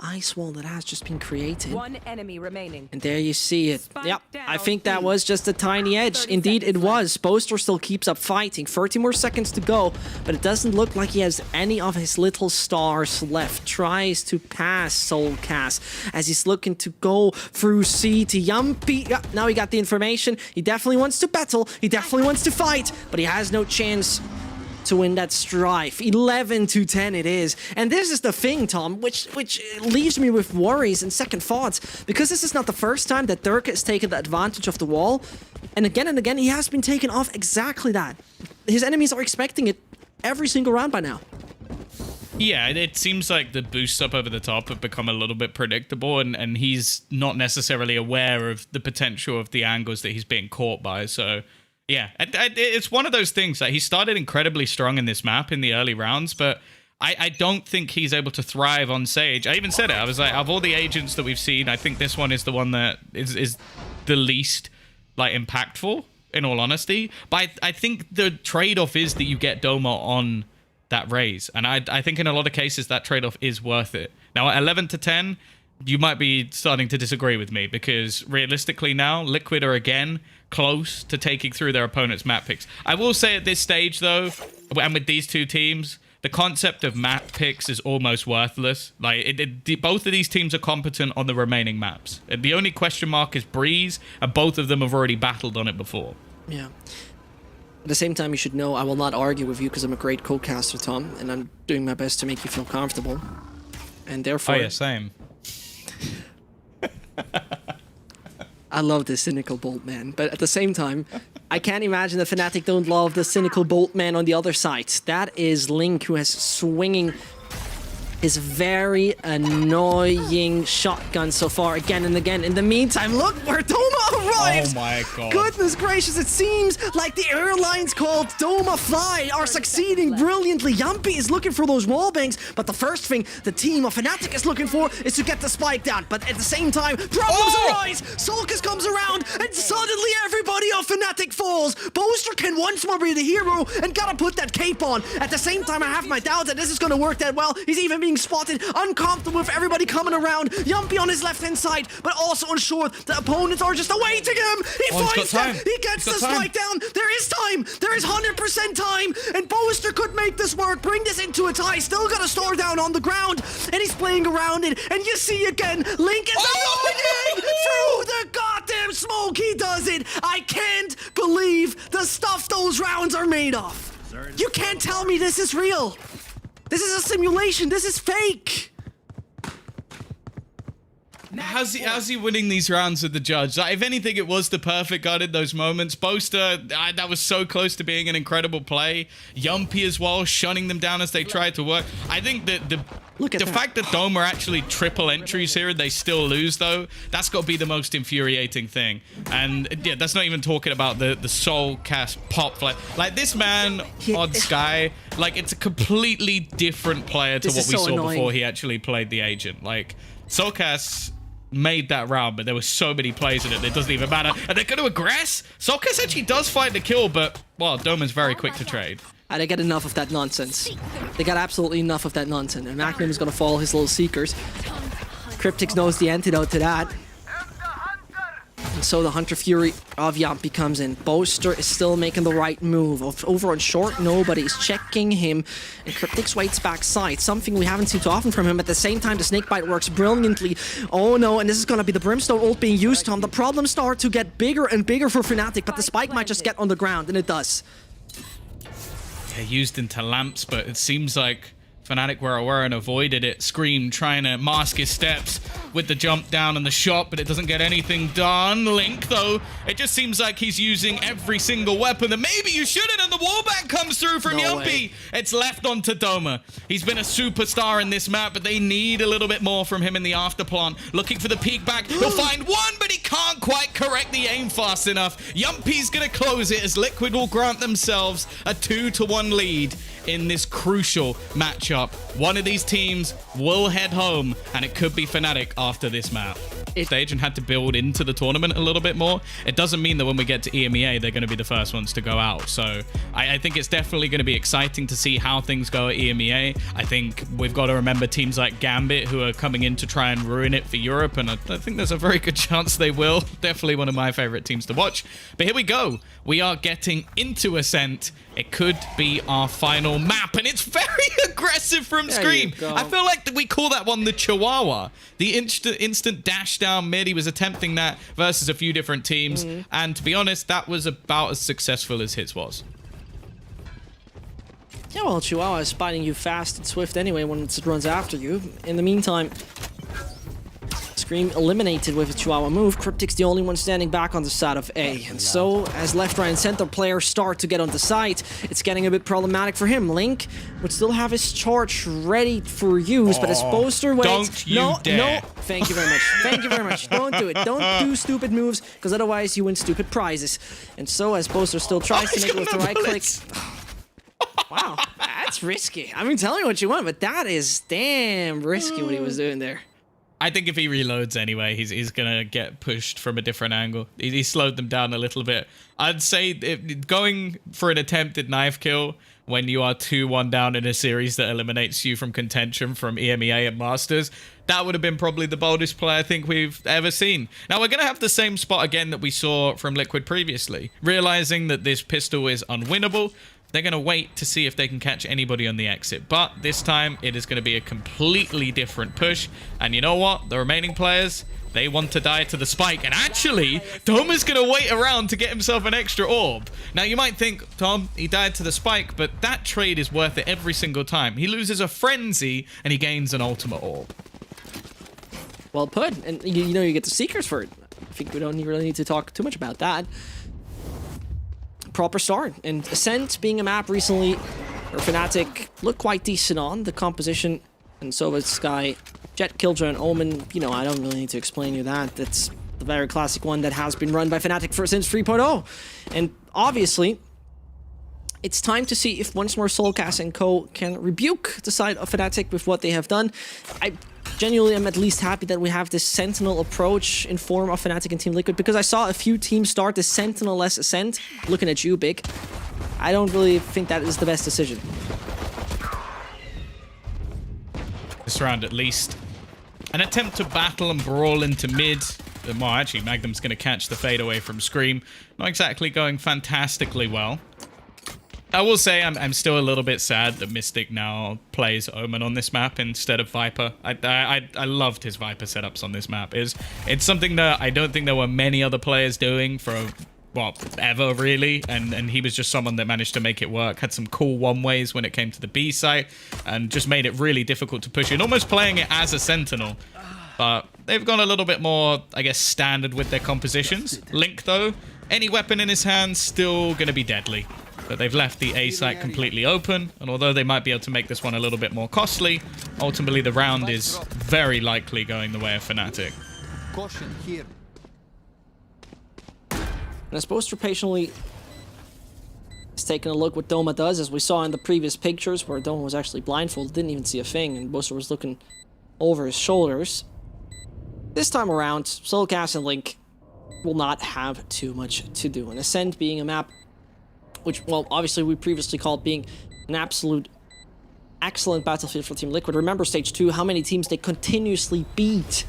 ice wall that has just been created. One enemy remaining. And there you see it. Spike Yep, down, I think that was just a tiny edge. 30 Indeed, it seconds was. Poster still keeps up fighting. 30 more seconds to go, but it doesn't look like he has any of his little stars left. Tries to pass Soulcast as he's looking to go through C to Yumpy. Yep, now he got the information. He definitely wants to battle. He definitely wants to fight, but he has no chance to win that strife. 11-10 it is. And this is the thing, Tom, which leaves me with worries and second thoughts, because this is not the first time that Dirk has taken the advantage of the wall, and again he has been taken off exactly that. His enemies are expecting it every single round by now. Yeah, it seems like the boosts up over the top have become a little bit predictable, and he's not necessarily aware of the potential of the angles that he's being caught by, so yeah, it's one of those things that he started incredibly strong in this map in the early rounds, but I don't think he's able to thrive on Sage. I even said it. I was like, of all the agents that we've seen, I think this one is the one that is the least like impactful, in all honesty. But I think the trade-off is that you get Doma on that Raze, and I think in a lot of cases that trade-off is worth it. Now at 11-10, you might be starting to disagree with me, because realistically now, Liquid are again close to taking through their opponent's map picks. I will say at this stage, though, and with these two teams, the concept of map picks is almost worthless. Like, both of these teams are competent on the remaining maps. The only question mark is Breeze, and both of them have already battled on it before. Yeah. At the same time, you should know I will not argue with you, because I'm a great co-caster, Tom, and I'm doing my best to make you feel comfortable. And therefore... Oh yeah, same. I love this cynical Bolt man, but at the same time, I can't imagine that FNATIC don't love the cynical Bolt man on the other side. That is Link, who has swinging his very annoying shotgun so far again and again. In the meantime, look where Doma arrives! Oh my god. Goodness gracious, it seems like the airlines called Doma Fly are succeeding brilliantly. Yumpy is looking for those wallbangs, but the first thing the team of FNATIC is looking for is to get the spike down. But at the same time, problems arise! Sulcus comes around, and suddenly everybody of FNATIC falls! Boaster can once more be the hero, and gotta put that cape on. At the same time, I have my doubts that this is gonna work that well. He's even being spotted, uncomfortable with everybody coming around. Yumpy on his left-hand side, but also unsure the opponents are just awaiting him. He finds them. He gets the spike down. There is time. There is 100% time, and Boaster could make this work, bring this into a tie. Still got a star down on the ground, and he's playing around it. And you see again, Link is running through the goddamn smoke. He does it. I can't believe the stuff those rounds are made of. You can't tell me this is real. This is a simulation. This is fake. How's he winning these rounds with the judge? Like, if anything, it was the perfect gun in those moments. Boaster, that was so close to being an incredible play. Yumpy as well, shunning them down as they tried to work. I think that the fact that Dome are actually triple entries here and they still lose, though, that's got to be the most infuriating thing. And yeah, that's not even talking about the soul cast pop flight. Like, this man on Sky, like, it's a completely different player to what we saw before he actually played the agent. Like, Soulcast made that round, but there were so many plays in it that it doesn't even matter. And they're going to aggress. Soulcast actually does find the kill, but, well, Dome is very quick to trade. They get enough of that nonsense. They got absolutely enough of that nonsense. And Magnum is going to follow his little seekers. Cryptix knows the antidote to that. And so the Hunter Fury of Yumpy comes in. Boaster is still making the right move. Over on short, nobody's checking him. And Cryptix waits backside. Something we haven't seen too often from him. At the same time, the Snakebite works brilliantly. Oh no, and this is going to be the Brimstone ult being used, Tom. The problems start to get bigger and bigger for FNATIC, but the spike might just get on the ground, and it does. Yeah, used into lamps, but it seems like FNATIC were aware and avoided it. Scream trying to mask his steps with the jump down and the shot, but it doesn't get anything done. Link, though, it just seems like he's using every single weapon that maybe you shouldn't, and the wallbang comes through from Yumpy. It's left onto Doma. He's been a superstar in this map, but they need a little bit more from him in the afterplant. Looking for the peek back. He'll find one, but he can't quite correct the aim fast enough. Yumpy's gonna close it as Liquid will grant themselves a 2-1 lead in this crucial matchup. One of these teams will head home, and it could be FNATIC after this map. Stage and had to build into the tournament a little bit more. It doesn't mean that when we get to EMEA, they're going to be the first ones to go out. So I think it's definitely going to be exciting to see how things go at EMEA. I think we've got to remember teams like Gambit who are coming in to try and ruin it for Europe, and I think there's a very good chance they will. Definitely one of my favorite teams to watch. But here we go. We are getting into Ascent. It could be our final map, and it's very aggressive from Scream. I feel like we call that one the Chihuahua. The instant dash down mid. He was attempting that versus a few different teams, and to be honest, that was about as successful as his was. Yeah, well, Chihuahua is spotting you fast and swift anyway when it runs after you. In the meantime, Scream eliminated with a Chihuahua move. Cryptic's the only one standing back on the side of A. And so, as left, right, and center players start to get on the site, it's getting a bit problematic for him. Link would still have his charge ready for use, but as Boaster waits... No, thank you very much. Thank you very much. Don't do it. Don't do stupid moves, because otherwise you win stupid prizes. And so, as Boaster still tries to make it with the right click... Wow, that's risky. I mean, tell me what you want, but that is damn risky what he was doing there. I think if he reloads anyway, he's going to get pushed from a different angle. He slowed them down a little bit. I'd say going for an attempted knife kill when you are 2-1 down in a series that eliminates you from contention from EMEA and Masters, that would have been probably the boldest play I think we've ever seen. Now, we're going to have the same spot again that we saw from Liquid previously. Realizing that this pistol is unwinnable, they're going to wait to see if they can catch anybody on the exit. But this time, it is going to be a completely different push. And you know what? The remaining players, they want to die to the spike. And actually, Dom is going to wait around to get himself an extra orb. Now, you might think, Tom, he died to the spike, but that trade is worth it every single time. He loses a frenzy, and he gains an ultimate orb. Well put. And you know you get the Seekers for it. I think we don't really need to talk too much about that. Proper start. And Ascent being a map recently, or FNATIC looked quite decent on. The composition And Sova, Sky, Jet, Killjoy, and Omen, you know, I don't really need to explain you that. That's the very classic one that has been run by FNATIC since 3.0. And obviously, it's time to see if once more Soulcast and Co. can rebuke the side of FNATIC with what they have done. I genuinely am at least happy that we have this Sentinel approach in form of FNATIC and Team Liquid, because I saw a few teams start the Sentinel-less ascent. Looking at you, Big. I don't really think that is the best decision. This round at least. An attempt to battle and brawl into mid. Well, actually, Magnum's going to catch the fade away from Scream. Not exactly going fantastically well. I will say I'm still a little bit sad that Mystic now plays Omen on this map instead of Viper. I loved his Viper setups on this map. It's something that I don't think there were many other players doing for, well, ever really, and he was just someone that managed to make it work. Had some cool one-ways when it came to the B site, and just made it really difficult to push in, almost playing it as a Sentinel. But they've gone a little bit more, I guess, standard with their compositions. Link, though, any weapon in his hand, still going to be deadly. But they've left the A site completely open, and although they might be able to make this one a little bit more costly, ultimately the round is very likely going the way of FNATIC. Caution here. And as Boaster patiently is taking a look what Doma does, as we saw in the previous pictures where Doma was actually blindfolded, didn't even see a thing, and Boaster was looking over his shoulders. This time around, Soulcast and Link will not have too much to do. And Ascent being a map which, well, obviously we previously called being an absolute excellent battlefield for Team Liquid. Remember Stage 2, how many teams they continuously beat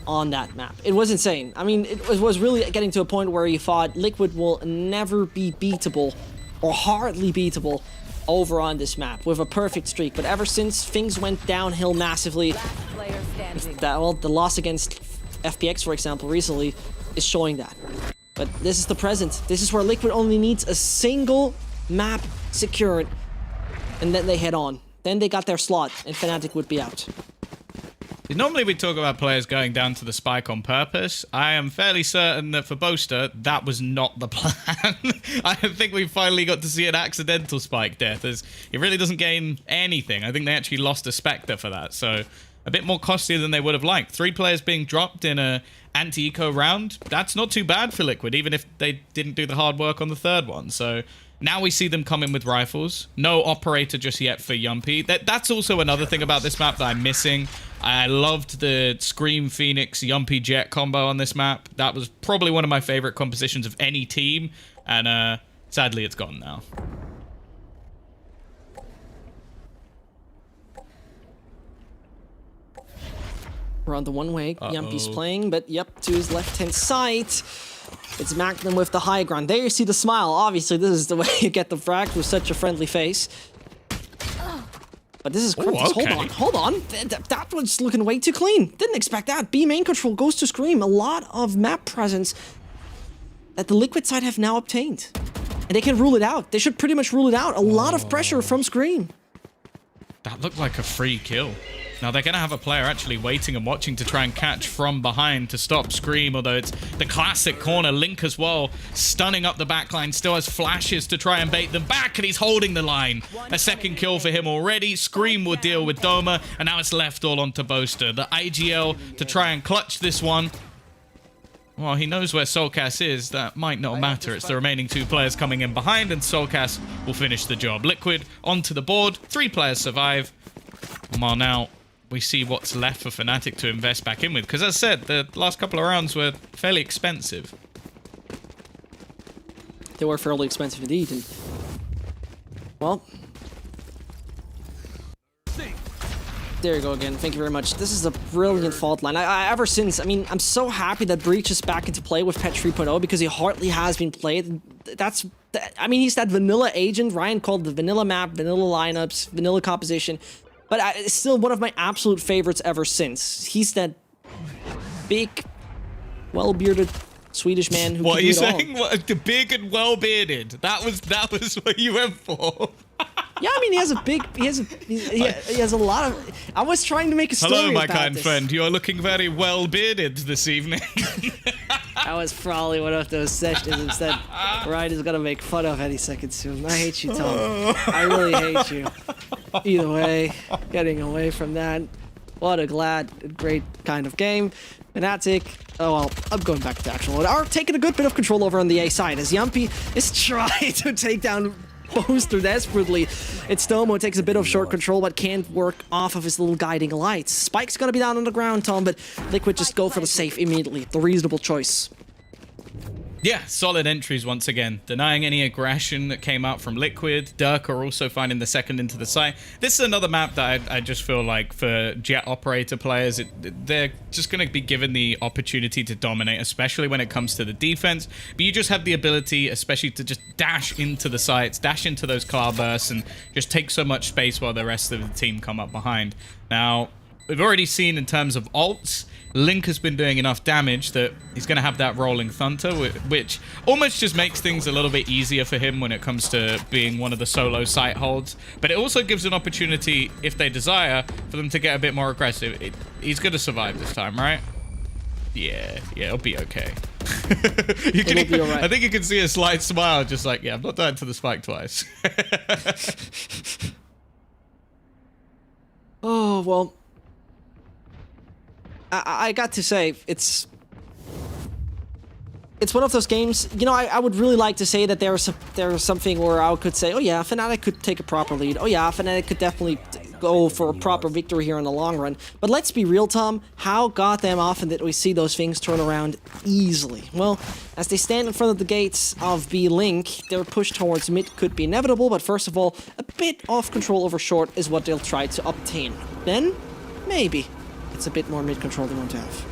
on that map. It was insane. I mean, it was really getting to a point where you thought Liquid will never be beatable, or hardly beatable, over on this map with a perfect streak. But ever since things went downhill massively, the loss against FPX, for example, recently, is showing that. But this is the present. This is where Liquid only needs a single map secured, and then they head on. Then they got their slot, and FNATIC would be out. Normally we talk about players going down to the spike on purpose. I am fairly certain that for Boaster, that was not the plan. I think we finally got to see an accidental spike death, as it really doesn't gain anything. I think they actually lost a Spectre for that, so a bit more costly than they would have liked. 3 players being dropped in a anti-eco round, that's not too bad for Liquid, even if they didn't do the hard work on the 3rd one. So now we see them come in with rifles. No operator just yet for Yumpy. That's also another thing about this map that I'm missing. I loved the Scream Phoenix Yumpy Jet combo on this map. That was probably one of my favorite compositions of any team, and sadly it's gone now. We're on the one-way. Yumpy's playing, but yep, to his left-hand side. It's Magnum with the high ground. There you see the smile. Obviously, this is the way you get the frag with such a friendly face. But this is Cryptus. Okay. Hold on. That was looking way too clean. Didn't expect that. B main control goes to Scream. A lot of map presence that the Liquid side have now obtained. And they can rule it out. They should pretty much rule it out. A lot of pressure from Scream. That looked like a free kill. Now, they're going to have a player actually waiting and watching to try and catch from behind to stop Scream, although it's the classic corner. Link as well, stunning up the backline, still has flashes to try and bait them back, and he's holding the line. A 2nd kill for him already. Scream will deal with Doma, and now it's left all onto Boaster. The IGL to try and clutch this one. Well, he knows where Soulcast is. That might not matter. It's the remaining 2 players coming in behind, and Soulcast will finish the job. Liquid onto the board. 3 players survive. Well, now we see what's left for FNATIC to invest back in with. Because as I said, the last couple of rounds were fairly expensive. They were fairly expensive indeed. And, well, there you go again. Thank you very much. This is a brilliant fault line. Ever since, I mean, I'm so happy that Breach is back into play with Patch 3.0 because he hardly has been played. I mean, he's that vanilla agent. Ryan called the vanilla map, vanilla lineups, vanilla composition. But it's still one of my absolute favorites ever since. He's that big, well-bearded Swedish man who What can are you do it all. saying? What, the big and well-bearded. That was what you went for. Yeah, I mean, he has a lot of... I was trying to make a story Hello, my about kind this. friend. You are looking very well bearded this evening. That was probably one of those sessions instead Ryan is gonna make fun of any second soon. I hate you, Tom. I really hate you. Either way, getting away from that. What a great kind of game. FNATIC, oh well, I'm going back to the actual one. Are taking a good bit of control over on the A side as Yumpy is trying to take down Poster desperately. It's Domo takes a bit of short control but can't work off of his little guiding lights. Spike's gonna be down on the ground, Tom, but Liquid just go for the safe immediately. The reasonable choice. Yeah, solid entries once again. Denying any aggression that came out from Liquid. Durka also finding the second into the site. This is another map that I just feel like for Jet Operator players, they're just going to be given the opportunity to dominate, especially when it comes to the defense. But you just have the ability, especially to just dash into the sites, dash into those cloudbursts, and just take so much space while the rest of the team come up behind. Now, we've already seen in terms of ults, Link has been doing enough damage that he's going to have that Rolling Thunder, which almost just makes things a little bit easier for him when it comes to being one of the solo site holds. But it also gives an opportunity, if they desire, for them to get a bit more aggressive. He's going to survive this time, right? Yeah, it'll be okay. It'll be all right. I think you can see a slight smile, just like, yeah, I'm not dying to the spike twice. Oh, well... I got to say, it's one of those games, you know, I would really like to say that there's something where I could say, oh yeah, FNATIC could take a proper lead. Oh yeah, FNATIC could definitely go for a proper victory here in the long run. But let's be real, Tom, how goddamn often did we see those things turn around easily? Well, as they stand in front of the gates of B-Link, their push towards mid could be inevitable, but first of all, a bit of control over short is what they'll try to obtain. Then, maybe it's a bit more mid-control they want to have.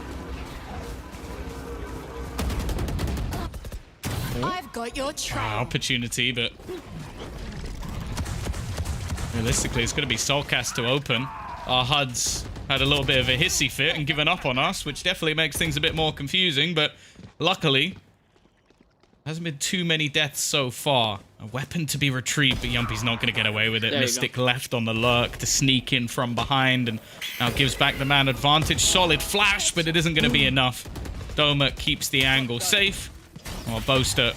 I've got your trail. Opportunity, but realistically, it's going to be Soulcast to open. Our HUD's had a little bit of a hissy fit and given up on us, which definitely makes things a bit more confusing, but luckily, hasn't been too many deaths so far. A weapon to be retrieved, but Yumpy's not going to get away with it. Mystic left on the lurk to sneak in from behind, and now gives back the man advantage. Solid flash, but it isn't going to be enough. Doma keeps the angle safe. Or Boaster.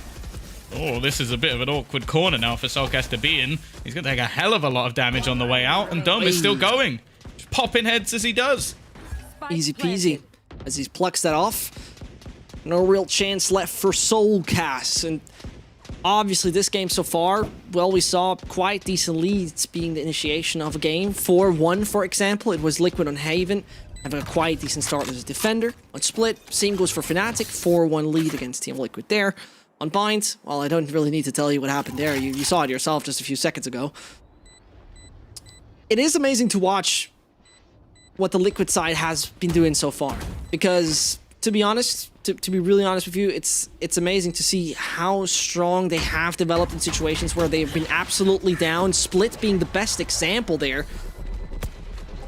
Oh, this is a bit of an awkward corner now for Soulcast to be in. He's going to take a hell of a lot of damage on the way out, and Doma's still going. Just popping heads as he does. Easy peasy. As he plucks that off. No real chance left for Soulcast. And obviously this game so far, well, we saw quite decent leads being the initiation of a game. 4-1, for example. It was Liquid on Haven, having a quite decent start as a defender. On Split, same goes for FNATIC. 4-1 lead against Team Liquid there. On Bind, well, I don't really need to tell you what happened there. You saw it yourself just a few seconds ago. It is amazing to watch what the Liquid side has been doing so far. Because, to be honest, to be really honest with you, it's amazing to see how strong they have developed in situations where they've been absolutely down. Split being the best example there.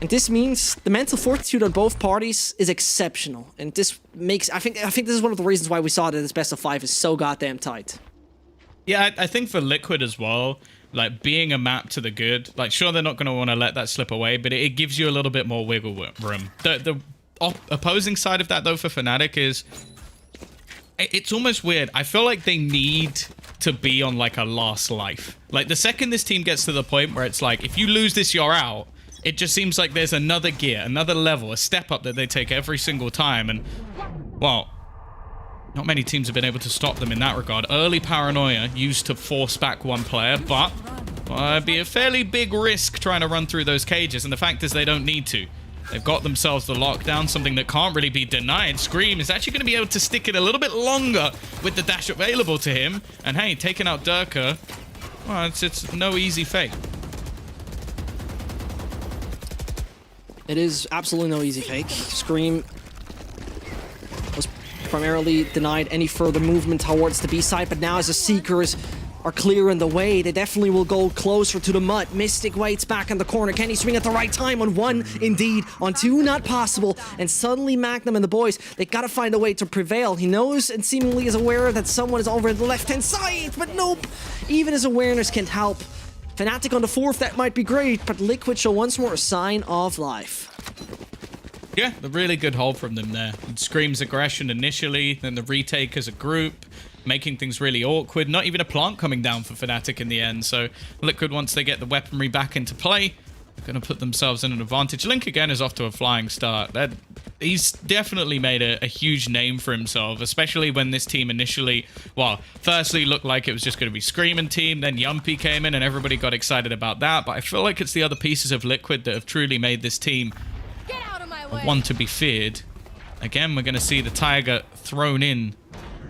And this means the mental fortitude on both parties is exceptional. And this makes, I think this is one of the reasons why we saw that this best of 5 is so goddamn tight. Yeah, I think for Liquid as well, like being a map to the good, like sure they're not going to want to let that slip away, but it gives you a little bit more wiggle room. The opposing side of that though for FNATIC is, it's almost weird. I feel like they need to be on like a last life. Like the second this team gets to the point where it's like, if you lose this, you're out. It just seems like there's another gear, another level, a step up that they take every single time. And, well, not many teams have been able to stop them in that regard. Early paranoia used to force back one player, but it'd be a fairly big risk trying to run through those cages. And the fact is they don't need to. They've got themselves the lockdown, something that can't really be denied. Scream is actually going to be able to stick it a little bit longer with the dash available to him. And hey, taking out Durka, well, it's no easy fate. It is absolutely no easy fake. Scream was primarily denied any further movement towards the B side, but now as the Seekers are clearing the way, they definitely will go closer to the mud. Mystic waits back in the corner. Can he swing at the right time? On 1, indeed. On 2, not possible. And suddenly Magnum and the boys, they gotta find a way to prevail. He knows and seemingly is aware that someone is over the left-hand side, but nope. Even his awareness can't help. FNATIC on the 4th, that might be great, but Liquid show once more a sign of life. Yeah, a really good hold from them there. It screams aggression initially, then the retake as a group, making things really awkward. Not even a plant coming down for FNATIC in the end. So Liquid, once they get the weaponry back into play, are going to put themselves in an advantage. Link again is off to a flying start. He's definitely made a huge name for himself, especially when this team initially, well, firstly looked like it was just going to be Screaming team, then Yumpy came in and everybody got excited about that. But I feel like it's the other pieces of Liquid that have truly made this team one to be feared. Again, we're going to see the Tiger thrown in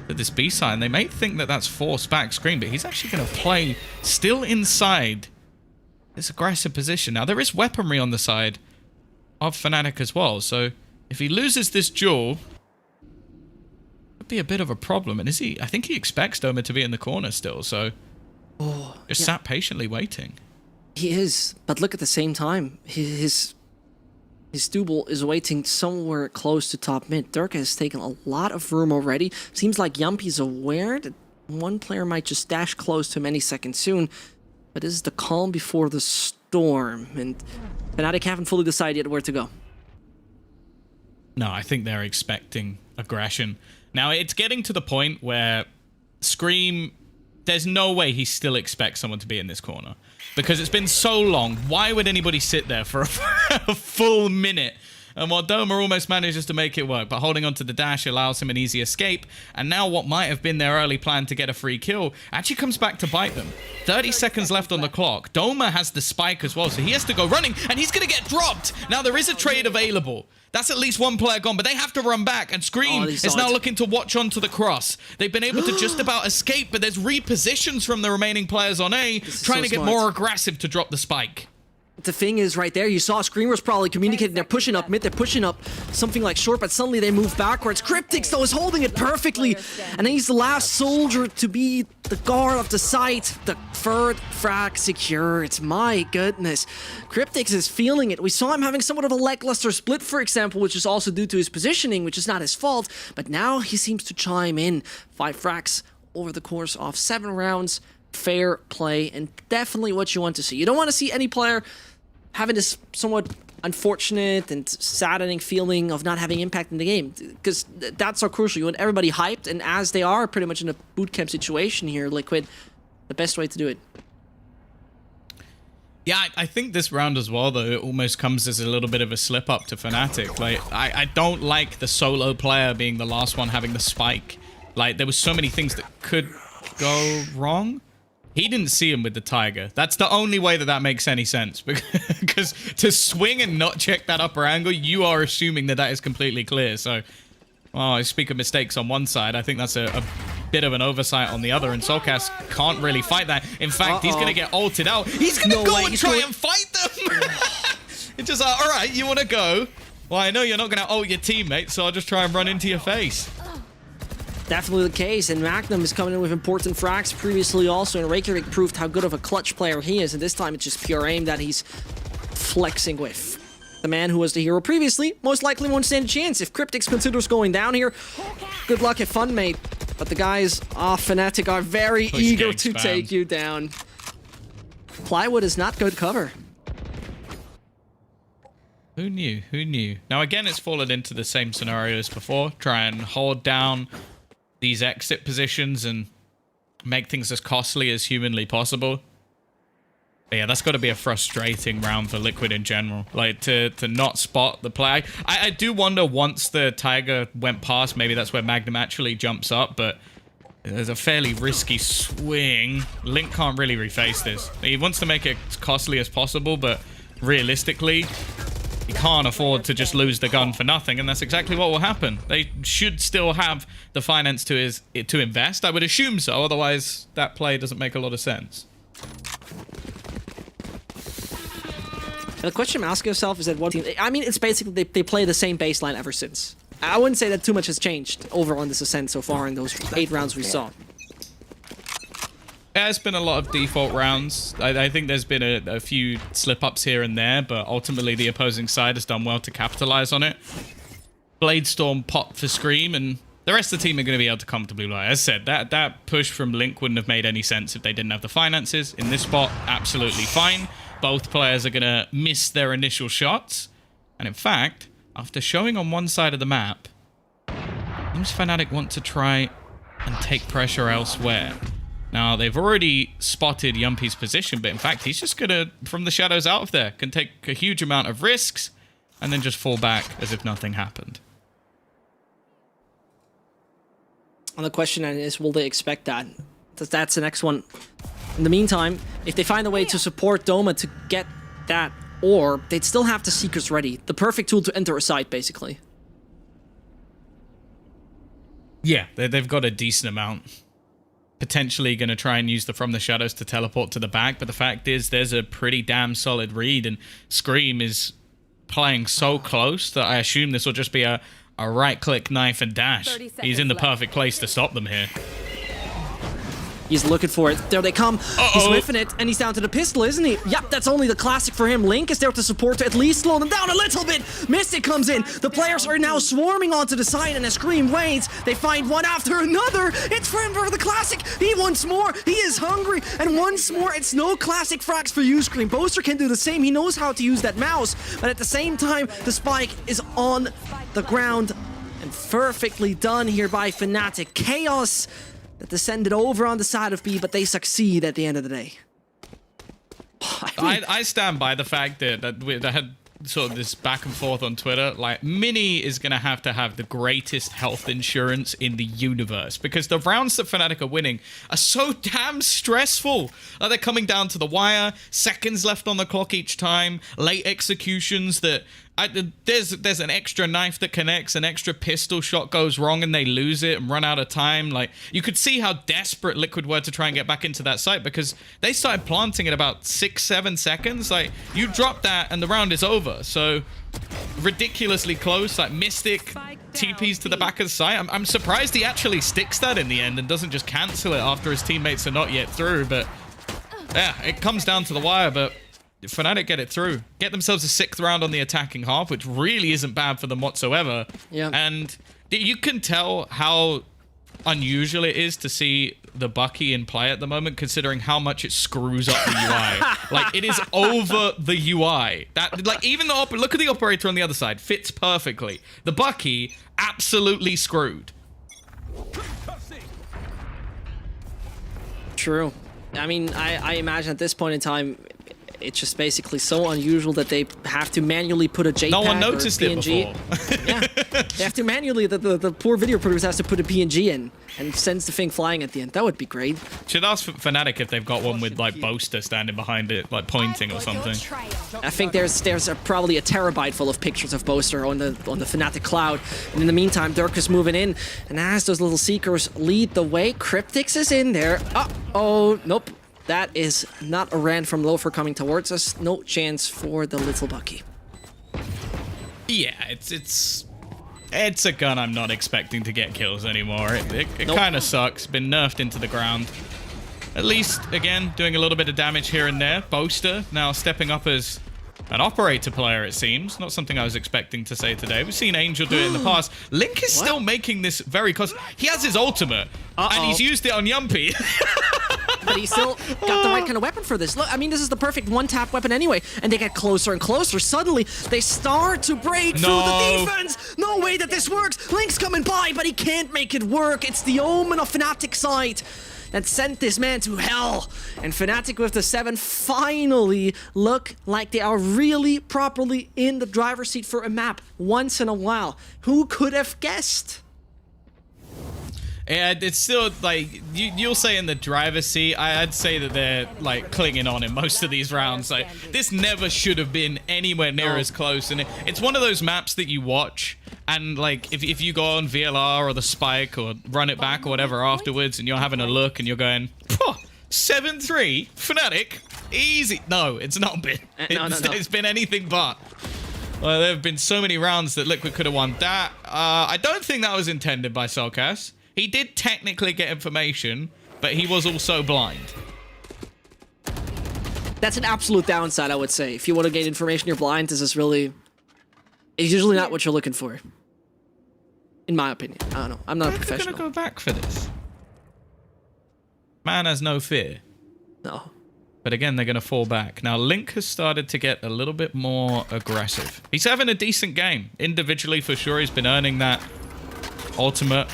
to this B side, and they may think that that's forced back Scream, but he's actually going to play still inside this aggressive position. Now, there is weaponry on the side of FNATIC as well, so if he loses this JUL, it would be a bit of a problem. And is he? I think he expects Doma to be in the corner still, so just sat patiently waiting. He is, but look, at the same time, his double is waiting somewhere close to top mid. Durka has taken a lot of room already. Seems like Yumpy's aware that one player might just dash close to him any second soon. But this is the calm before the storm, and FNATIC haven't fully decided yet where to go. No, I think they're expecting aggression. Now, it's getting to the point where Scream, there's no way he still expects someone to be in this corner. Because it's been so long, why would anybody sit there for a full minute? And while Doma almost manages to make it work, but holding onto the dash allows him an easy escape. And now what might have been their early plan to get a free kill actually comes back to bite them. 30 seconds left on the clock. Doma has the spike as well, so he has to go running, and he's going to get dropped. Now, there is a trade available. That's at least one player gone, but they have to run back, and Scream is now looking to watch onto the cross. They've been able to just about escape, but there's repositions from the remaining players on A, trying to get more aggressive to drop the spike. The thing is, right there, you saw Screamers probably communicating. They're pushing up mid, they're pushing up something like short, but suddenly they move backwards. Cryptix, though, is holding it perfectly, and he's the last soldier to be the guard of the site. The third frag secured. My goodness. Cryptix is feeling it. We saw him having somewhat of a lackluster split, for example, which is also due to his positioning, which is not his fault, but now he seems to chime in. 5 frags over the course of 7 rounds. Fair play, and definitely what you want to see. You don't want to see any player having this somewhat unfortunate and saddening feeling of not having impact in the game, because that's so crucial. You want everybody hyped, and as they are pretty much in a bootcamp situation here, Liquid, the best way to do it. Yeah, I think this round as well, though, it almost comes as a little bit of a slip up to FNATIC. Like, I don't like the solo player being the last one having the spike. Like, there was so many things that could go wrong. He didn't see him with the Tiger. That's the only way that that makes any sense. Because to swing and not check that upper angle, you are assuming that that is completely clear. So, well, I speak of mistakes on one side. I think that's a bit of an oversight on the other. And Solcast can't really fight that. In fact, he's going to get ulted out. He's going to go and try and fight them. It's just like, all right, you want to go? Well, I know you're not going to ult your teammate, so I'll just try and run into your face. Definitely the case, and Magnum is coming in with important frags previously also, and Reykjavik proved how good of a clutch player he is, and this time it's just pure aim that he's flexing with. The man who was the hero previously most likely won't stand a chance. If Cryptix considers going down here, good luck, have fun, mate. But the guys off FNATIC are very eager to take you down. Plywood is not good cover. Who knew? Who knew? Now, again, it's fallen into the same scenario as before. Try and hold down these exit positions and make things as costly as humanly possible. But yeah, that's got to be a frustrating round for Liquid in general. Like, to not spot the play. I do wonder, once the Tiger went past, maybe that's where Magnum actually jumps up, but there's a fairly risky swing. Link can't really reface this. He wants to make it as costly as possible, but realistically, he can't afford to just lose the gun for nothing, and that's exactly what will happen. They should still have the finance to invest. I would assume so, otherwise that play doesn't make a lot of sense. And the question I'm asking yourself is that what team... I mean, it's basically they play the same baseline ever since. I wouldn't say that too much has changed over on this ascent so far in those 8 rounds we saw. There's been a lot of default rounds. I think there's been a few slip-ups here and there, but ultimately the opposing side has done well to capitalize on it. Bladestorm popped for Scream, and the rest of the team are going to be able to comfortably play. As I said, that push from Link wouldn't have made any sense if they didn't have the finances. In this spot, absolutely fine. Both players are going to miss their initial shots. And in fact, after showing on one side of the map, seems FNATIC want to try and take pressure elsewhere. Now, they've already spotted Yumpy's position, but in fact, he's just going to, from the shadows out of there, can take a huge amount of risks and then just fall back as if nothing happened. And the question is, will they expect that? That's the next one. In the meantime, if they find a way to support Doma to get that orb, they'd still have the Seekers ready. The perfect tool to enter a site, basically. Yeah, they've got a decent amount. Potentially going to try and use the From the Shadows to teleport to the back, but the fact is there's a pretty damn solid read, and Scream is playing so close that I assume this will just be a right-click knife and dash. He's in the perfect place to stop them here. He's looking for it. There they come. He's whiffing it, and he's down to the pistol, isn't he? Yep, that's only the classic for him. Link is there to support to at least slow them down a little bit. Mystic comes in. The players are now swarming onto the side, and as Scream waits, they find one after another. It's for him for the classic. He wants more. He is hungry. And once more, it's no classic frags for you, Scream. Boaster can do the same. He knows how to use that mouse. But at the same time, the spike is on the ground. And perfectly done here by FNATIC. Chaos that descended over on the side of B, but they succeed at the end of the day. I stand by the fact that I had sort of this back and forth on Twitter. Like, Mini is going to have the greatest health insurance in the universe, because the rounds that FNATIC are winning are so damn stressful. They're coming down to the wire, seconds left on the clock each time, late executions that... There's an extra knife that connects, an extra pistol shot goes wrong and they lose it and run out of time. Like, you could see how desperate Liquid were to try and get back into that site, because they started planting at about 6-7 seconds. Like, you drop that and the round is over. So ridiculously close. Like, Mystic TPs to the back of the site. I'm surprised he actually sticks that in the end and doesn't just cancel it after his teammates are not yet through. But yeah, it comes down to the wire. But FNATIC get it through. Get themselves a 6th round on the attacking half, which really isn't bad for them whatsoever. Yeah. And you can tell how unusual it is to see the Bucky in play at the moment, considering how much it screws up the UI. Like, it is over the UI. That, like, even the look at the operator on the other side, fits perfectly. The Bucky, absolutely screwed. True. I mean, I imagine at this point in time, it's just basically so unusual that they have to manually put a JPEG. No one noticed it before. Yeah, they have to manually. The poor video producer has to put a PNG in and sends the thing flying at the end. That would be great. Should ask FNATIC if they've got one with like Boaster standing behind it, like pointing or something. I think there's probably a terabyte full of pictures of Boaster on the FNATIC cloud. And in the meantime, Dirk is moving in, and as those little Seekers lead the way, Cryptix is in there. Oh, nope. That is not a rand from Loafer coming towards us. No chance for the little Bucky. Yeah, it's a gun I'm not expecting to get kills anymore. It kind of sucks. Been nerfed into the ground. At least, again, doing a little bit of damage here and there. Boaster now stepping up as an operator player, it seems. Not something I was expecting to say today. We've seen Angel do it in the past. Link is still making this very close. He has his ultimate, and he's used it on Yumpy. But he still got the right kind of weapon for this. Look, I mean, this is the perfect one-tap weapon anyway. And they get closer and closer. Suddenly, they start to break through the defense. No way that this works. Link's coming by, but he can't make it work. It's the omen of FNATIC side that sent this man to hell. And FNATIC with the 7 finally look like they are really properly in the driver's seat for a map once in a while. Who could have guessed? Yeah, it's still, like, you'll say in the driver's seat. I'd say that they're, like, clinging on in most of these rounds. Like, this never should have been anywhere near as close. And it's one of those maps that you watch, and, like, if you go on VLR or the Spike or run it back or whatever afterwards, and you're having a look and you're going, 7-3, FNATIC, easy. No, it's not been. It's been anything but. Well, there have been so many rounds that Liquid could have won that. I don't think that was intended by Solcas. He did technically get information, but he was also blind. That's an absolute downside, I would say. If you want to gain information, you're blind. This is really... It's usually not what you're looking for. in my opinion. I don't know. I'm not a They're professional. gonna go back for this. Man has no fear. No. But again, they're going to fall back. Now, Link has started to get a little bit more aggressive. He's having a decent game. Individually, for sure, he's been earning that ultimate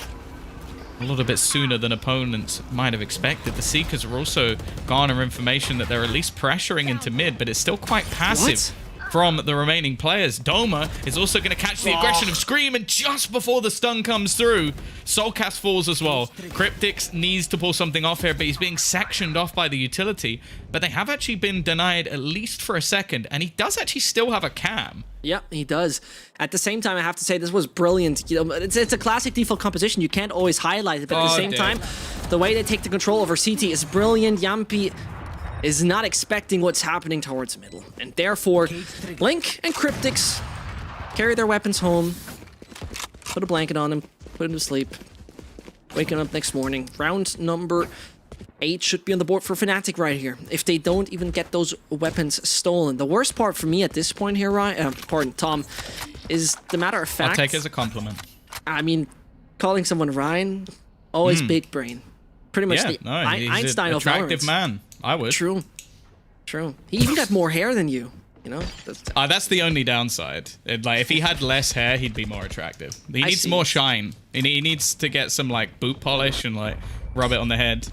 a little bit sooner than opponents might have expected. The Seekers are also garner information that they're at least pressuring into mid, but it's still quite passive from the remaining players. Doma is also going to catch the aggression of Scream, and just before the stun comes through, Soulcast falls as well. Cryptix needs to pull something off here, but he's being sectioned off by the utility. But they have actually been denied at least for a second, and he does actually still have a cam. Yeah, he does. At the same time, I have to say this was brilliant. You know, it's a classic default composition. You can't always highlight it, but at the same time, the way they take the control over CT is brilliant. Yampi is not expecting what's happening towards middle, and therefore, Link and Cryptix carry their weapons home, put a blanket on him, put him to sleep, waking up next morning. Round number 8 should be on the board for FNATIC right here, if they don't even get those weapons stolen. The worst part for me at this point here, Tom, is the matter of fact... I'll take it as a compliment. I mean, calling someone Ryan, always big brain. Pretty much the he's Einstein an of VALORANT. attractive man. I would. True. He even got more hair than you, you know? That's the only downside. Like, if he had less hair, he'd be more attractive. He needs more shine. He needs to get some, like, boot polish and, like, rub it on the head.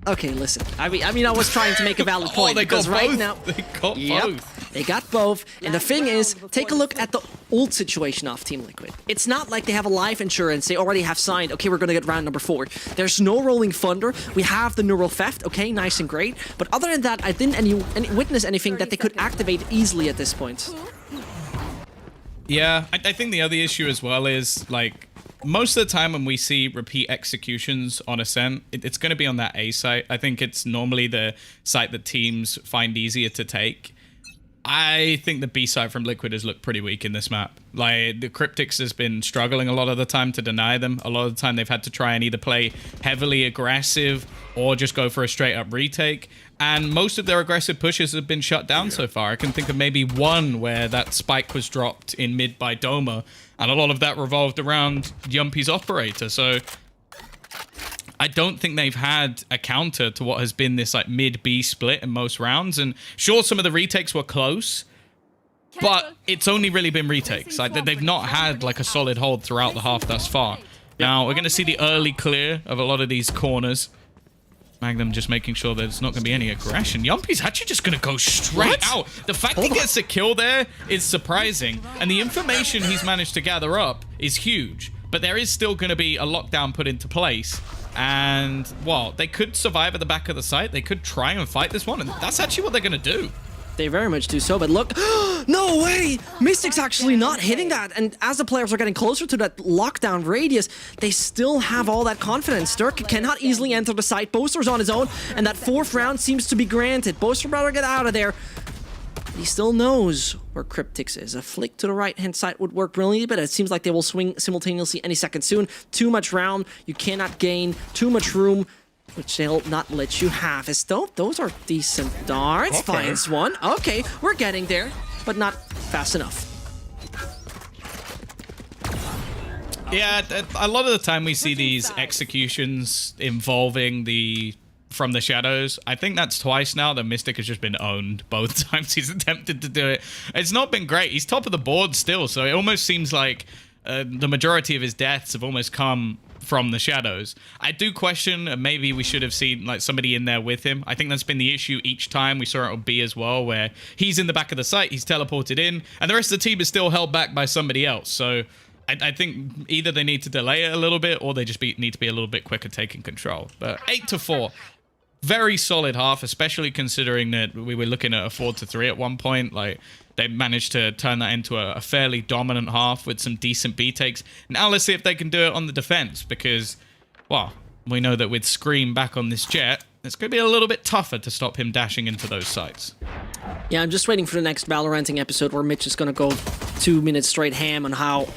Okay, listen. I mean, I was trying to make a valid point. They got because right both. now, They got both. They got both. And the thing is, take a look at the old situation of Team Liquid. It's not like they have a life insurance. They already have signed, okay, we're going to get round number 4. There's no rolling thunder. We have the neural theft, okay, nice and great. But other than that, I didn't witness anything that they could activate easily at this point. Yeah, I think the other issue as well is, like, most of the time when we see repeat executions on Ascent, it's going to be on that A site. I think it's normally the site that teams find easier to take. I think the B site from Liquid has looked pretty weak in this map. Like, the Cryptix has been struggling a lot of the time to deny them. A lot of the time they've had to try and either play heavily aggressive or just go for a straight up retake. And most of their aggressive pushes have been shut down so far. I can think of maybe one where that spike was dropped in mid by Doma, and a lot of that revolved around Yumpy's operator. So I don't think they've had a counter to what has been this like mid-B split in most rounds. And sure, some of the retakes were close, but it's only really been retakes. Like, they've not had like a solid hold throughout the half thus far. Now, we're going to see the early clear of a lot of these corners. Magnum just making sure there's not going to be any aggression. Yumpy's actually just going to go straight out. The fact he gets a kill there is surprising. And the information he's managed to gather up is huge. But there is still going to be a lockdown put into place. And, well, they could survive at the back of the site. They could try and fight this one. And that's actually what they're going to do. They very much do so, but look, no way! Mystic's actually not hitting that, and as the players are getting closer to that lockdown radius, they still have all that confidence. Dirk cannot easily enter the site. Boaster's on his own, and that 4th round seems to be granted. Boaster better get out of there. He still knows where Cryptix is. A flick to the right-hand side would work brilliantly, but it seems like they will swing simultaneously any second soon. Too much round, you cannot gain too much room, which they'll not let you have. As though those are decent darts. Okay. Finds one. Okay, we're getting there, but not fast enough. Yeah, a lot of the time we see these executions involving the from the shadows. I think that's twice now that Mystic has just been owned both times he's attempted to do it. It's not been great. He's top of the board still, so it almost seems like the majority of his deaths have almost come from the shadows. I do question, maybe we should have seen like somebody in there with him. I think that's been the issue each time. We saw it on B as well, where he's in the back of the site, he's teleported in, and the rest of the team is still held back by somebody else. So I think either they need to delay it a little bit, or they just need to be a little bit quicker taking control. But 8-4, very solid half, especially considering that we were looking at a 4-3 at one point. Like, they managed to turn that into a fairly dominant half with some decent B takes. Now let's see if they can do it on the defense, because, well, we know that with Scream back on this jet, it's going to be a little bit tougher to stop him dashing into those sites. Yeah, I'm just waiting for the next Valoranting episode where Mitch is going to go 2 minutes straight ham on how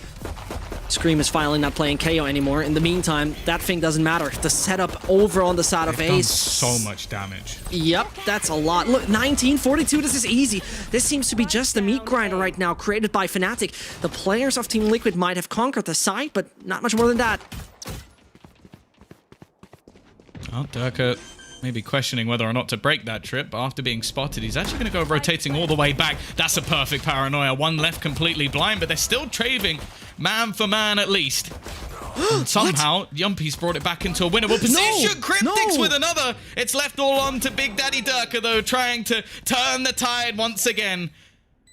Scream is finally not playing KO anymore. In the meantime, that thing doesn't matter. The setup over on the side of They've done Ace. so much damage. Yep, that's a lot. Look, 1942, this is easy. This seems to be just a meat grinder right now, created by FNATIC. The players of Team Liquid might have conquered the site, but not much more than that. Well, Durka maybe questioning whether or not to break that trip, but after being spotted, he's actually going to go rotating all the way back. That's a perfect paranoia. One left completely blind, but they're still trading man for man at least. And somehow, Yumpy's brought it back into a winnable position. Cryptics with another. It's left all on to Big Daddy Durka, though, trying to turn the tide once again.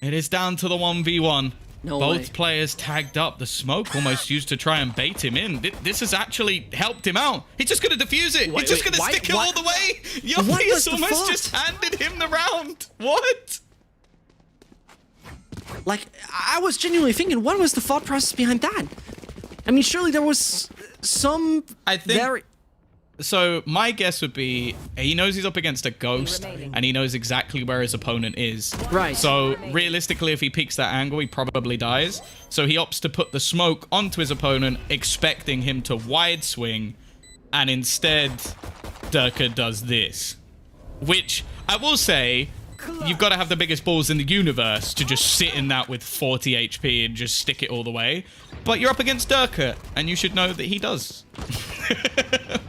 It is down to the 1v1. Both players tagged up. The smoke almost used to try and bait him in. This has actually helped him out. He's just going to defuse it. He's just going to stick it all the way. Yuppie has almost just handed him the round. What? Like, I was genuinely thinking, what was the thought process behind that? I mean, surely there was some So my guess would be he knows he's up against a ghost and he knows exactly where his opponent is. Right. So realistically, if he peeks that angle, he probably dies. So he opts to put the smoke onto his opponent, expecting him to wide swing, and instead Durka does this. Which I will say, you've got to have the biggest balls in the universe to just sit in that with 40 HP and just stick it all the way. But you're up against Durka, and you should know that he does.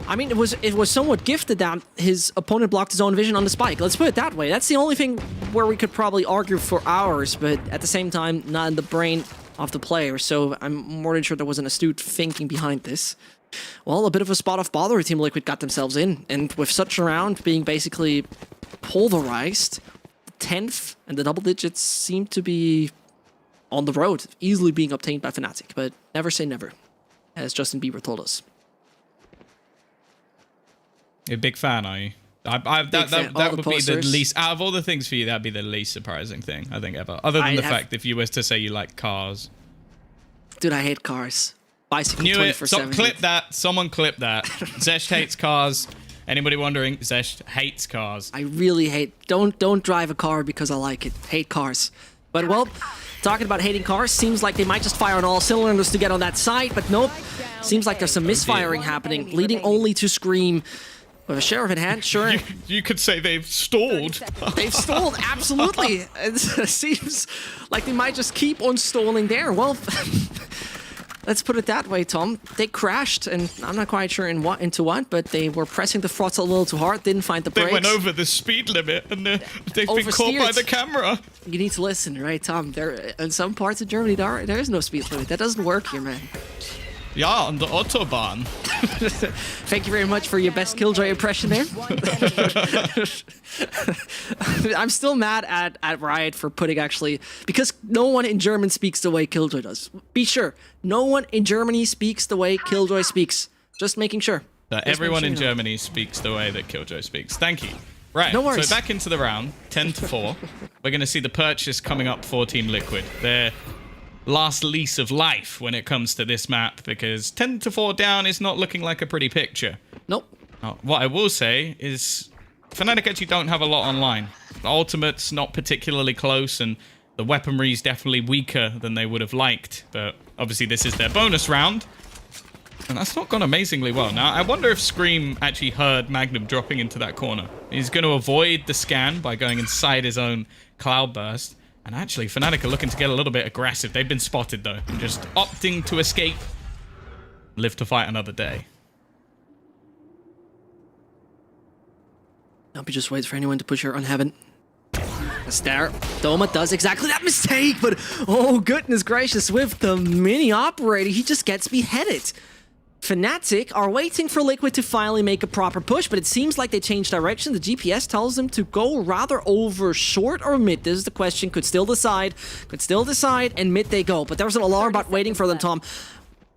I mean, it was somewhat gifted that his opponent blocked his own vision on the spike. Let's put it that way. That's the only thing where we could probably argue for hours, but at the same time, not in the brain of the player. So I'm more than sure there was an astute thinking behind this. Well, a bit of a spot of bother Team Liquid got themselves in, and with such a round being basically pulverized, the 10th and the double digits seem to be on the road, easily being obtained by FNATIC, but never say never, as Justin Bieber told us. You're a big fan, are you? That would be the least, out of all the things for you, that'd be the least surprising thing, I think, ever. Other than the fact if you were to say you like cars. Dude, I hate cars. Bicycle Knew it. 24/7. Clip that. Someone clip that. Zesh hates cars. Anybody wondering? Zesh hates cars. I really hate... Don't drive a car because I like it. Hate cars. But, well, talking about hating cars, seems like they might just fire on all cylinders to get on that side, but nope. Seems like there's some misfiring happening, leading only to Scream. With a sheriff in hand, sure. You could say they've stalled. They've stalled, absolutely. It seems like they might just keep on stalling there. Well, let's put it that way, Tom. They crashed, and I'm not quite sure into what, but they were pressing the throttle a little too hard, didn't find the brakes. They went over the speed limit, and they've been caught by the camera. You need to listen, right, Tom? There, in some parts of Germany, there is no speed limit. That doesn't work here, man. Yeah, on the Autobahn. Thank you very much for your best Killjoy impression there. I'm still mad at Riot for putting because no one in German speaks the way Killjoy does. Be sure, no one in Germany speaks the way Killjoy speaks. Just making sure. Everyone in Germany speaks the way that Killjoy speaks. Thank you. Right, no worries. So back into the round, 10-4. We're going to see the purchase coming up for Team Liquid. Their last lease of life when it comes to this map, because 10-4 down is not looking like a pretty picture. Nope. What I will say is FNATIC actually don't have a lot online. The ultimate's not particularly close, and the weaponry is definitely weaker than they would have liked. But obviously this is their bonus round, and that's not gone amazingly well. Now, I wonder if Scream actually heard Magnum dropping into that corner. He's going to avoid the scan by going inside his own cloudburst. And actually, FNATIC are looking to get a little bit aggressive. They've been spotted, though, and just opting to escape. Live to fight another day. I'll be just waiting for anyone to push her on heaven. There. Doma does exactly that mistake, but oh, goodness gracious, with the mini operator, he just gets beheaded. FNATIC are waiting for Liquid to finally make a proper push, but it seems like they changed direction. The GPS tells them to go rather over short or mid. This is the question. Could still decide, and mid they go. But there was an alarm bot waiting for them, Tom,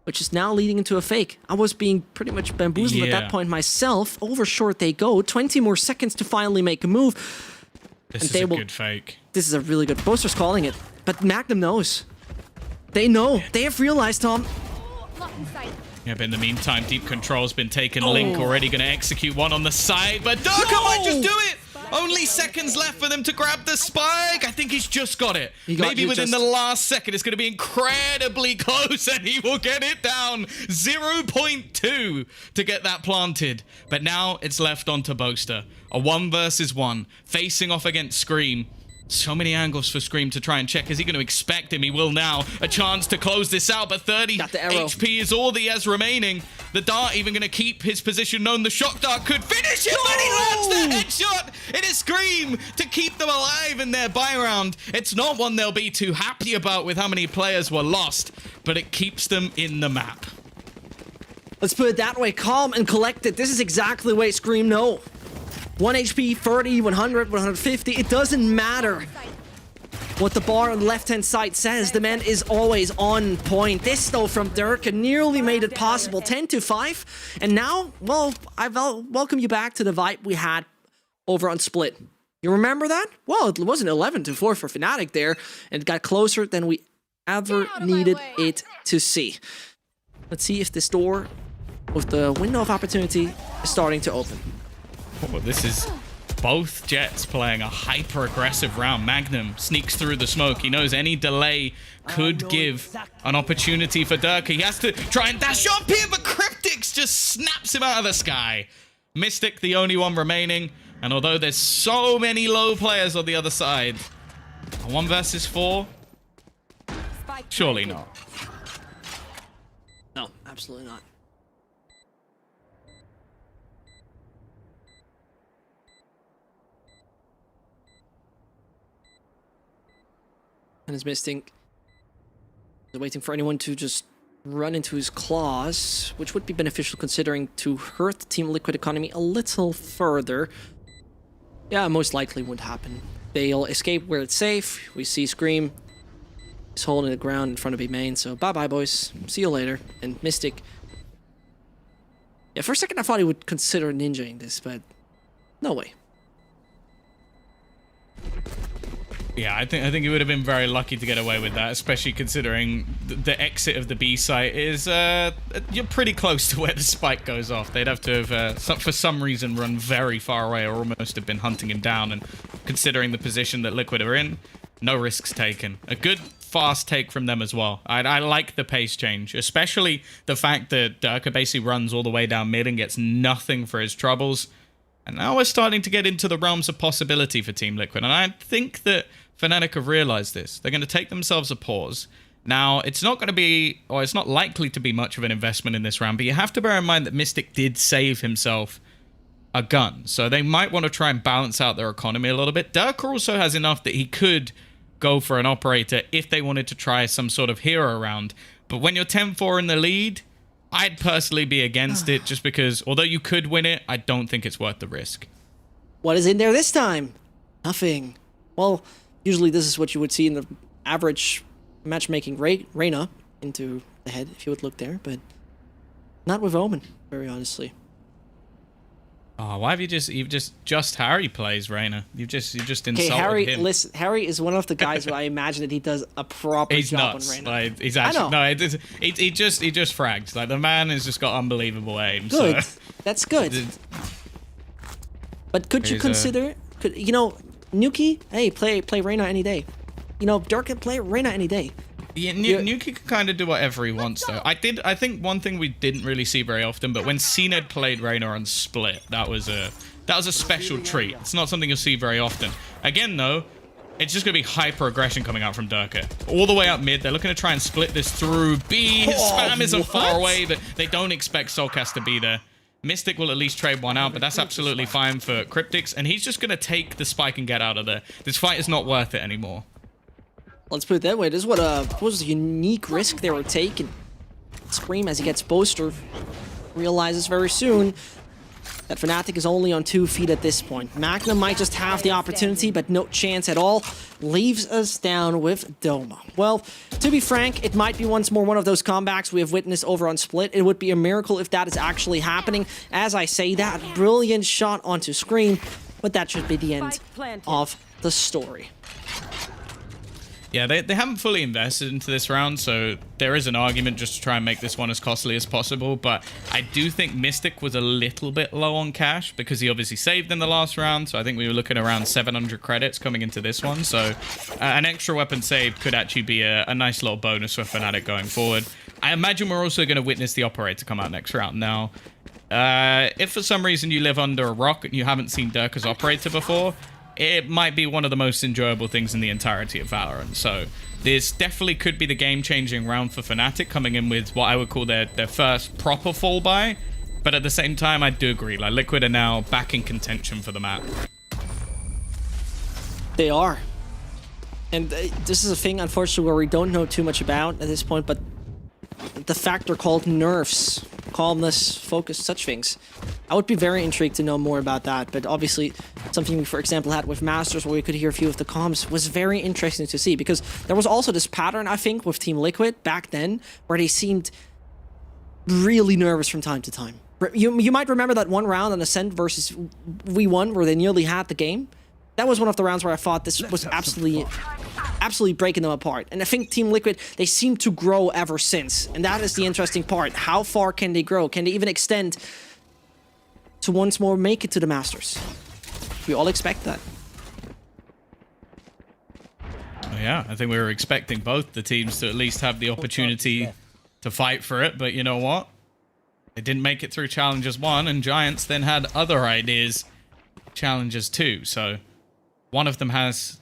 which is now leading into a fake. I was being pretty much bamboozled at that point myself. Over short they go. 20 more seconds to finally make a move. This is a good fake. This is a really good... Boaster's calling it. But Magnum knows. They know. They have realized, Tom. Yeah, but in the meantime, deep control's been taken. Link already going to execute one on the side, but Durka might just do it! Only seconds left for them to grab the spike. I think he's just got it. Maybe within the last second, it's going to be incredibly close, and he will get it down. 0.2 to get that planted. But now it's left on to Boaster. A 1 versus 1, facing off against Scream. So many angles for Scream to try and check. Is he going to expect him? He will now. A chance to close this out, but 30 HP is all that he has remaining. The dart even going to keep his position known. The shock dart could finish him, but he lands the headshot. It is Scream to keep them alive in their buy round. It's not one they'll be too happy about with how many players were lost, but it keeps them in the map. Let's put it that way. Calm and collected. This is exactly the way Scream know. 1 HP, 30, 100, 150. It doesn't matter what the bar on the left-hand side says. The man is always on point. This, though, from Dirk nearly made it possible. 10-5. And now, well, I welcome you back to the vibe we had over on Split. You remember that? Well, it wasn't 11-4 for FNATIC there, and it got closer than we ever needed it to see. Let's see if this door with the window of opportunity is starting to open. Well, this is both Jets playing a hyper-aggressive round. Magnum sneaks through the smoke. He knows any delay could give an opportunity for Dirk. He has to try and dash up here, but Cryptics just snaps him out of the sky. Mystic, the only one remaining. And although there's so many low players on the other side, a 1 versus 4? Surely not. No, absolutely not. And is missing. He's waiting for anyone to just run into his claws, which would be beneficial considering to hurt Team Liquid economy a little further. Yeah, most likely won't happen. They'll escape where it's safe. We see Scream. He's holding the ground in front of B main, so bye-bye, boys. See you later. And Mystic. Yeah, for a second I thought he would consider ninjaing this, but no way. Yeah, I think he would have been very lucky to get away with that, especially considering the exit of the B site is you're pretty close to where the spike goes off. They'd have to have for some reason run very far away or almost have been hunting him down. And considering the position that Liquid are in, no risks taken. A good fast take from them as well. I like the pace change, especially the fact that Durka basically runs all the way down mid and gets nothing for his troubles. And now we're starting to get into the realms of possibility for Team Liquid. And I think that FNATIC have realized this. They're going to take themselves a pause. Now, it's not going to be, or it's not likely to be much of an investment in this round, but you have to bear in mind that Mystic did save himself a gun. So they might want to try and balance out their economy a little bit. Durka also has enough that he could go for an operator if they wanted to try some sort of hero round. But when you're 10-4 in the lead, I'd personally be against it just because, although you could win it, I don't think it's worth the risk. What is in there this time? Nothing. Well, usually this is what you would see in the average matchmaking Reyna into the head, if you would look there, but not with Omen, very honestly. Oh, why have you've just Harry plays Reyna? You've just insulted Harry, him. Listen, Harry is one of the guys who I imagine that he does a proper job on Reyna. Like, he's actually, no, he just frags. Like, the man has just got unbelievable aim. Good. So. That's good. But could you consider, you know, Nuki, hey, play Reyna any day. You know, Dirk can play Reyna any day. Yeah, Nuki can kind of do whatever he wants, though. I think one thing we didn't really see very often, but when CNED played Reyna on Split, that was a special treat. It's not something you'll see very often. Again, though, it's just going to be hyper-aggression coming out from Durka. All the way up mid, they're looking to try and split this through B. His spam isn't far away, but they don't expect Soulcast to be there. Mystic will at least trade one out, but that's absolutely fine for Cryptics, and he's just going to take the spike and get out of there. This fight is not worth it anymore. Let's put it that way. This is what was a unique risk they were taking. Scream, as he gets Boaster, realizes very soon that FNATIC is only on 2 feet at this point. Magnum might just have the opportunity, but no chance at all. Leaves us down with Doma. Well, to be frank, it might be once more one of those comebacks we have witnessed over on Split. It would be a miracle if that is actually happening. As I say that, brilliant shot onto Scream, but that should be the end of the story. Yeah, they haven't fully invested into this round, so there is an argument just to try and make this one as costly as possible. But I do think Mystic was a little bit low on cash because he obviously saved in the last round. So I think we were looking around 700 credits coming into this one. So an extra weapon save could actually be a nice little bonus for FNATIC going forward. I imagine we're also going to witness the Operator come out next round. Now, if for some reason you live under a rock and you haven't seen Durka's Operator before, it might be one of the most enjoyable things in the entirety of Valorant. So this definitely could be the game-changing round for FNATIC, coming in with what I would call their first proper fall buy. But at the same time, I do agree. Like, Liquid are now back in contention for the map. They are. And this is a thing, unfortunately, where we don't know too much about at this point, but the factor called nerfs, calmness, focus, such things. I would be very intrigued to know more about that, but obviously something we, for example, had with Masters where we could hear a few of the comms was very interesting to see, because there was also this pattern, I think, with Team Liquid back then where they seemed really nervous from time to time. You might remember that one round on Ascent versus V1 where they nearly had the game. That was one of the rounds where I thought this was absolutely breaking them apart. And I think Team Liquid, they seem to grow ever since. And that is the interesting part. How far can they grow? Can they even extend to once more make it to the Masters? We all expect that. Yeah, I think we were expecting both the teams to at least have the opportunity to fight for it. But you know what? They didn't make it through Challengers 1, and Giants then had other ideas, Challengers 2. So one of them has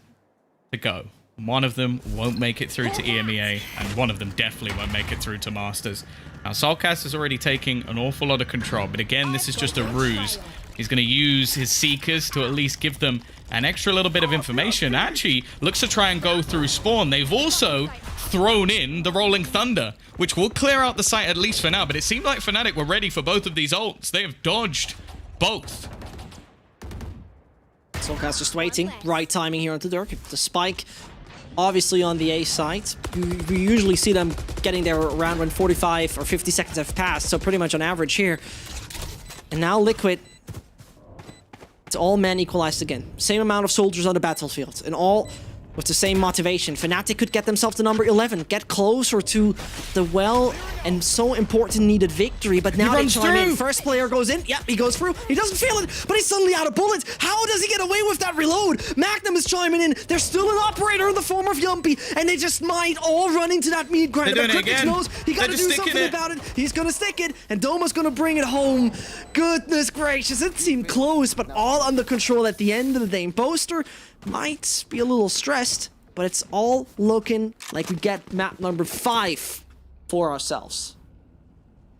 to go. One of them won't make it through to EMEA, and one of them definitely won't make it through to Masters. Now, Soulcast is already taking an awful lot of control, but again, this is just a ruse. He's going to use his Seekers to at least give them an extra little bit of information. Actually, looks to try and go through Spawn. They've also thrown in the Rolling Thunder, which will clear out the site at least for now, but it seemed like FNATIC were ready for both of these ults. They have dodged both. Soulcast just waiting. Right timing here onto Dirk. The spike, obviously on the A side. We usually see them getting there around when 45 or 50 seconds have passed, so pretty much on average here. And now Liquid, it's all men equalized again. Same amount of soldiers on the battlefield, and all with the same motivation. FNATIC could get themselves to number 11, get closer to the well and so important needed victory, but now they chime in. First player goes in, yep, he goes through, he doesn't feel it, but he's suddenly out of bullets. How does he get away with that reload? Magnum is chiming in, there's still an operator in the form of Yumpy, and they just might all run into that meat grinder. They're doing it again. Knows he gotta do something about it. He's gonna stick it, and Doma's gonna bring it home. Goodness gracious, it seemed close, but all under control at the end of the day. Poster might be a little stressed, but it's all looking like we get map number 5 for ourselves.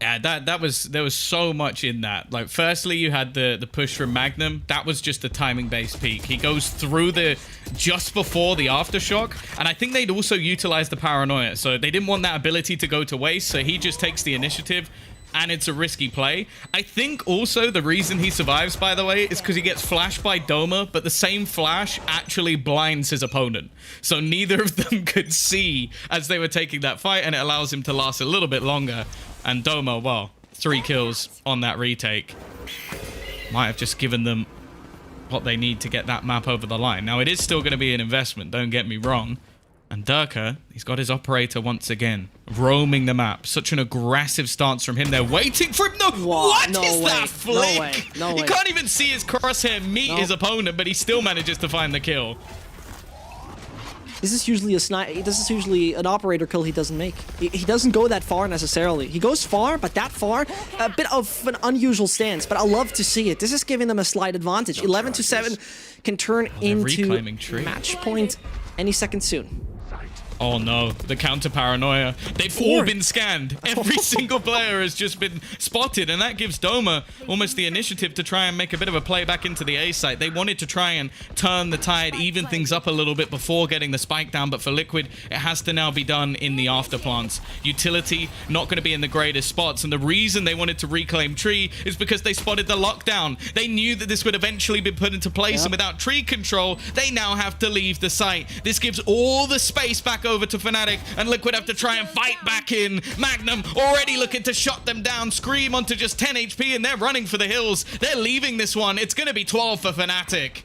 Yeah, there was so much in that. Like, firstly, you had the push from Magnum. That was just a timing-based peak. He goes through just before the aftershock, and I think they'd also utilized the paranoia, so they didn't want that ability to go to waste, so he just takes the initiative, and it's a risky play. I think also the reason he survives, by the way, is because he gets flashed by Doma, but the same flash actually blinds his opponent. So neither of them could see as they were taking that fight, and it allows him to last a little bit longer. And Doma, well, 3 kills on that retake. Might have just given them what they need to get that map over the line. Now, it is still going to be an investment, don't get me wrong. And Durka, he's got his operator once again, roaming the map. Such an aggressive stance from him. They're waiting for him. No, what is that flick? No way. You can't even see his crosshair meet his opponent, but he still manages to find the kill. This is usually this is usually an operator kill he doesn't make. He doesn't go that far necessarily. He goes far, but that far, a bit of an unusual stance. But I love to see it. This is giving them a slight advantage. 11-7 can turn into match point any second soon. Oh no, the counter paranoia. They've all been scanned. Every single player has just been spotted, and that gives Doma almost the initiative to try and make a bit of a play back into the A site. They wanted to try and turn the tide, even things up a little bit before getting the spike down, but for Liquid, it has to now be done in the after plants. Utility, not going to be in the greatest spots, and the reason they wanted to reclaim tree is because they spotted the lockdown. They knew that this would eventually be put into place, and without tree control, they now have to leave the site. This gives all the space back over to FNATIC, and Liquid have to try and fight back in. Magnum already looking to shut them down. Scream onto just 10 HP, and they're running for the hills. They're leaving this one. It's going to be 12 for FNATIC.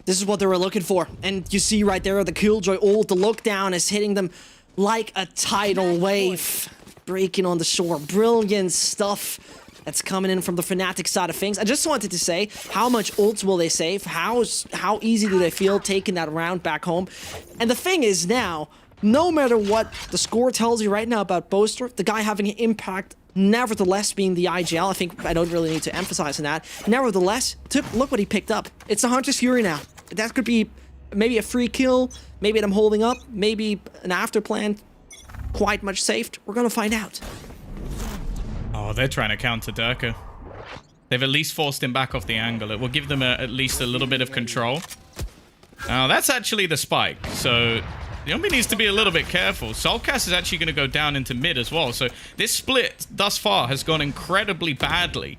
This is what they were looking for. And you see right there, the Killjoy ult, the look down is hitting them like a tidal wave. Breaking on the shore. Brilliant stuff that's coming in from the FNATIC side of things. I just wanted to say, how much ults will they save? How easy do they feel taking that round back home? And the thing is now, no matter what the score tells you right now about Boaster, the guy having an impact, nevertheless being the IGL, I think I don't really need to emphasize on that. Nevertheless, look what he picked up. It's a Hunter's Fury now. That could be maybe a free kill, maybe them holding up, maybe an after plan, quite much saved. We're gonna find out. Oh, they're trying to counter Durka. They've at least forced him back off the angle. It will give them at least a little bit of control. Now, that's actually the spike, so Yumbi needs to be a little bit careful. Soulcast is actually going to go down into mid as well, so this split thus far has gone incredibly badly.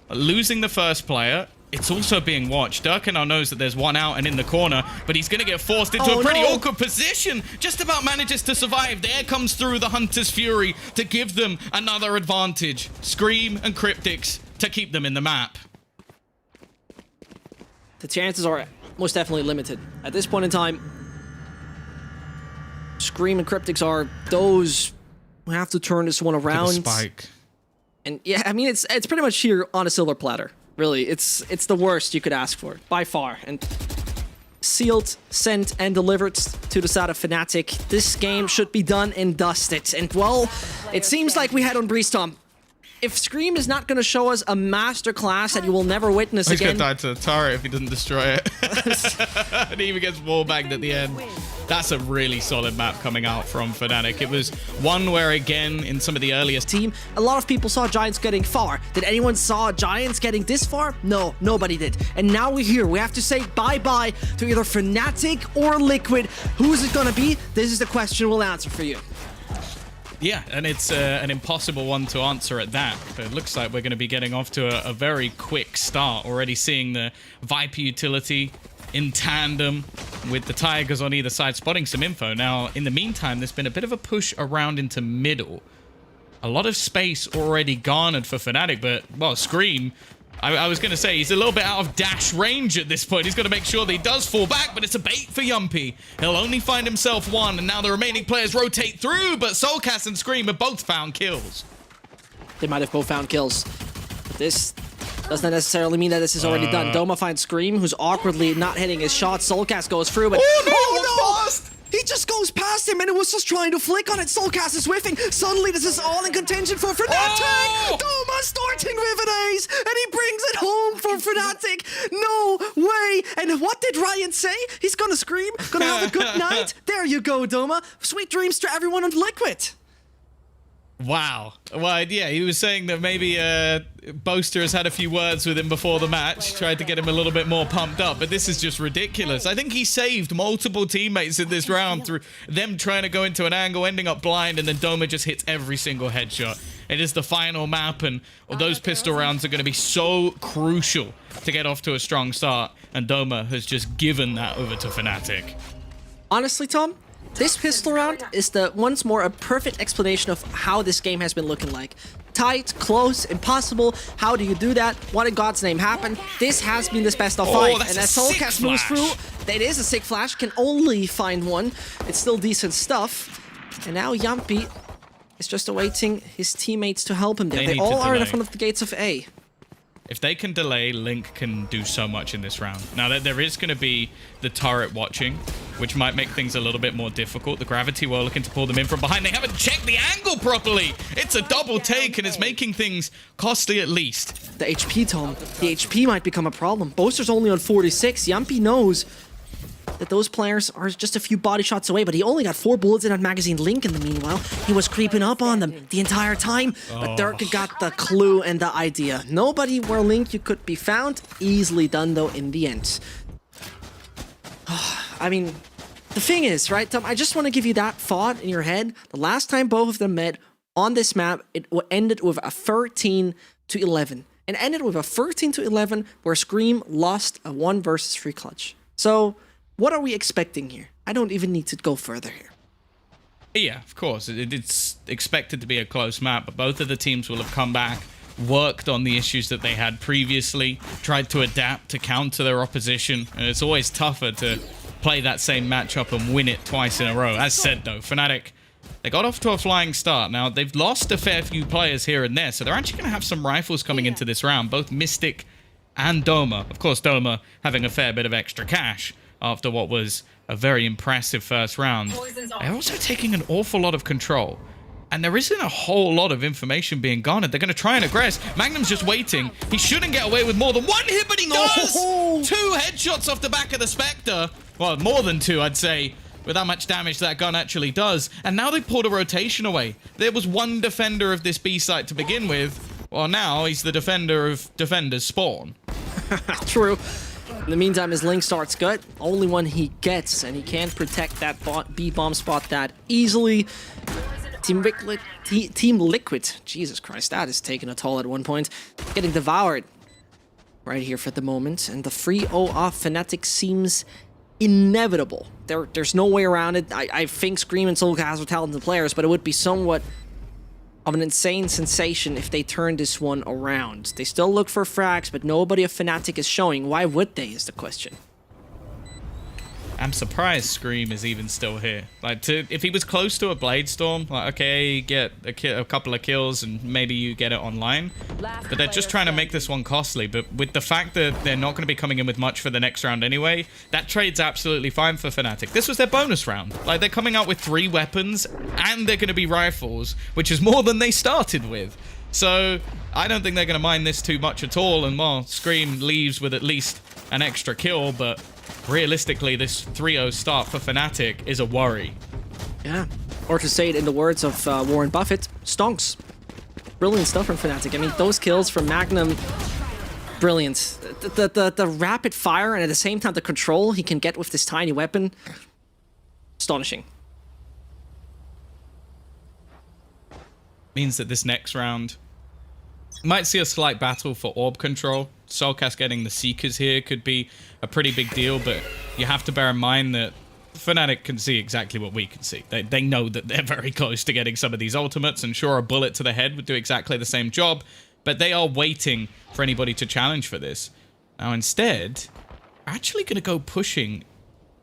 Losing the first player, it's also being watched. Durka now knows that there's one out and in the corner, but he's going to get forced into a pretty awkward position. Just about manages to survive. There comes through the Hunter's Fury to give them another advantage. Scream and Cryptics to keep them in the map. The chances are most definitely limited. At this point in time, Scream and Cryptics are those who have to turn this one around. Spike. And yeah, I mean, it's pretty much here on a silver platter. Really, it's the worst you could ask for, by far. And sealed, sent, and delivered to the side of FNATIC. This game should be done and dusted. And, well, it seems like we had on Breeze Tom. If Scream is not going to show us a masterclass that you will never witness He's again... He's going to die to the turret if he doesn't destroy it. And he even gets wallbanged at the end. That's a really solid map coming out from FNATIC. It was one where, again, in some of the earliest team, a lot of people saw Giants getting far. Did anyone saw Giants getting this far? No, nobody did. And now we're here. We have to say bye-bye to either FNATIC or Liquid. Who's it going to be? This is the question we'll answer for you. Yeah, and it's an impossible one to answer at that. But it looks like we're going to be getting off to a very quick start. Already seeing the Viper utility in tandem with the Tigers on either side, spotting some info. Now, in the meantime, there's been a bit of a push around into middle. A lot of space already garnered for FNATIC, but, well, Scream... I was going to say, he's a little bit out of dash range at this point. He's got to make sure that he does fall back, but it's a bait for Yumpy. He'll only find himself one, and now the remaining players rotate through, but Soulcast and Scream have both found kills. They might have both found kills. But this doesn't necessarily mean that this is already done. Doma finds Scream, who's awkwardly not hitting his shot. Soulcast goes through, but... Oh, no! He just goes past him, and it was just trying to flick on it. Soulcast is whiffing. Suddenly, this is all in contention for FNATIC. Oh! Doma starting with an ace, and he brings it home for FNATIC. No way. And what did Ryan say? He's gonna Scream, gonna have a good night. There you go, Doma. Sweet dreams to everyone on Liquid. Wow. Well, yeah, he was saying that maybe Boaster has had a few words with him before the match, tried to get him a little bit more pumped up, but this is just ridiculous. I think he saved multiple teammates in this round through them trying to go into an angle, ending up blind, and then Doma just hits every single headshot. It is the final map, and those pistol rounds are going to be so crucial to get off to a strong start, and Doma has just given that over to FNATIC. Honestly, Tom, this pistol round is once more a perfect explanation of how this game has been looking like. Tight, close, impossible. How do you do that? What in God's name happened? This has been this best of 5. And as Soulcast moves through, it is a sick flash. Can only find one. It's still decent stuff. And now Yumpy is just awaiting his teammates to help him there. They all are in front of the gates of A. If they can delay, Link can do so much in this round. Now, there is going to be the turret watching, which might make things a little bit more difficult. The Gravity were looking to pull them in from behind. They haven't checked the angle properly. It's a double take, and it's making things costly at least. The HP, Tom. The HP might become a problem. Boaster's only on 46. Yumpy knows that those players are just a few body shots away, but he only got 4 bullets in that magazine. Link, in the meanwhile, he was creeping up on them the entire time, but Durka got the clue and the idea. Nobody where Link you could be found. Easily done, though, in the end. I mean, the thing is, right, Tom, I just want to give you that thought in your head. The last time both of them met on this map, it ended with a 13-11. And ended with a 13-11 where Scream lost a 1 versus 3 clutch. So what are we expecting here? I don't even need to go further here. Yeah, of course. It's expected to be a close map, but both of the teams will have come back worked on the issues that they had previously, tried to adapt to counter their opposition, and it's always tougher to play that same matchup and win it twice in a row. As said, though, FNATIC, they got off to a flying start. Now, they've lost a fair few players here and there, so they're actually going to have some rifles coming into this round, both Mystic and Doma. Of course, Doma having a fair bit of extra cash after what was a very impressive first round. They're also taking an awful lot of control. And there isn't a whole lot of information being garnered. They're going to try and aggress. Magnum's just waiting. He shouldn't get away with more than one hit, but he does! 2 headshots off the back of the Spectre. Well, more than 2, I'd say, with how much damage that gun actually does. And now they pulled a rotation away. There was one defender of this B site to begin with. Well, now he's the defender of defenders spawn. True. In the meantime, his Link starts good. Only one he gets, and he can't protect that B-bomb spot that easily. Team Liquid, Jesus Christ, that is taking a toll at one point. Getting devoured right here for the moment, and the 3-0 off FNATIC seems inevitable. There's no way around it. I think Scream and Soulcast are talented players, but it would be somewhat of an insane sensation if they turn this one around. They still look for frags, but nobody of FNATIC is showing. Why would they, is the question. I'm surprised Scream is even still here. Like, if he was close to a Blade Storm, like, okay, get a couple of kills and maybe you get it online. But they're just trying to make this one costly. But with the fact that they're not going to be coming in with much for the next round anyway, that trade's absolutely fine for FNATIC. This was their bonus round. Like, they're coming out with 3 weapons and they're going to be rifles, which is more than they started with. So I don't think they're going to mind this too much at all. And, well, Scream leaves with at least an extra kill, but realistically, this 3-0 start for FNATIC is a worry. Yeah. Or to say it in the words of Warren Buffett, stonks. Brilliant stuff from FNATIC. I mean, those kills from Magnum, brilliant. The rapid fire and at the same time the control he can get with this tiny weapon, astonishing. Means that this next round might see a slight battle for orb control. Soulcast getting the Seekers here could be a pretty big deal, but you have to bear in mind that FNATIC can see exactly what we can see. They know that they're very close to getting some of these ultimates, and sure, a bullet to the head would do exactly the same job, but they are waiting for anybody to challenge for this. Now, instead, we're actually going to go pushing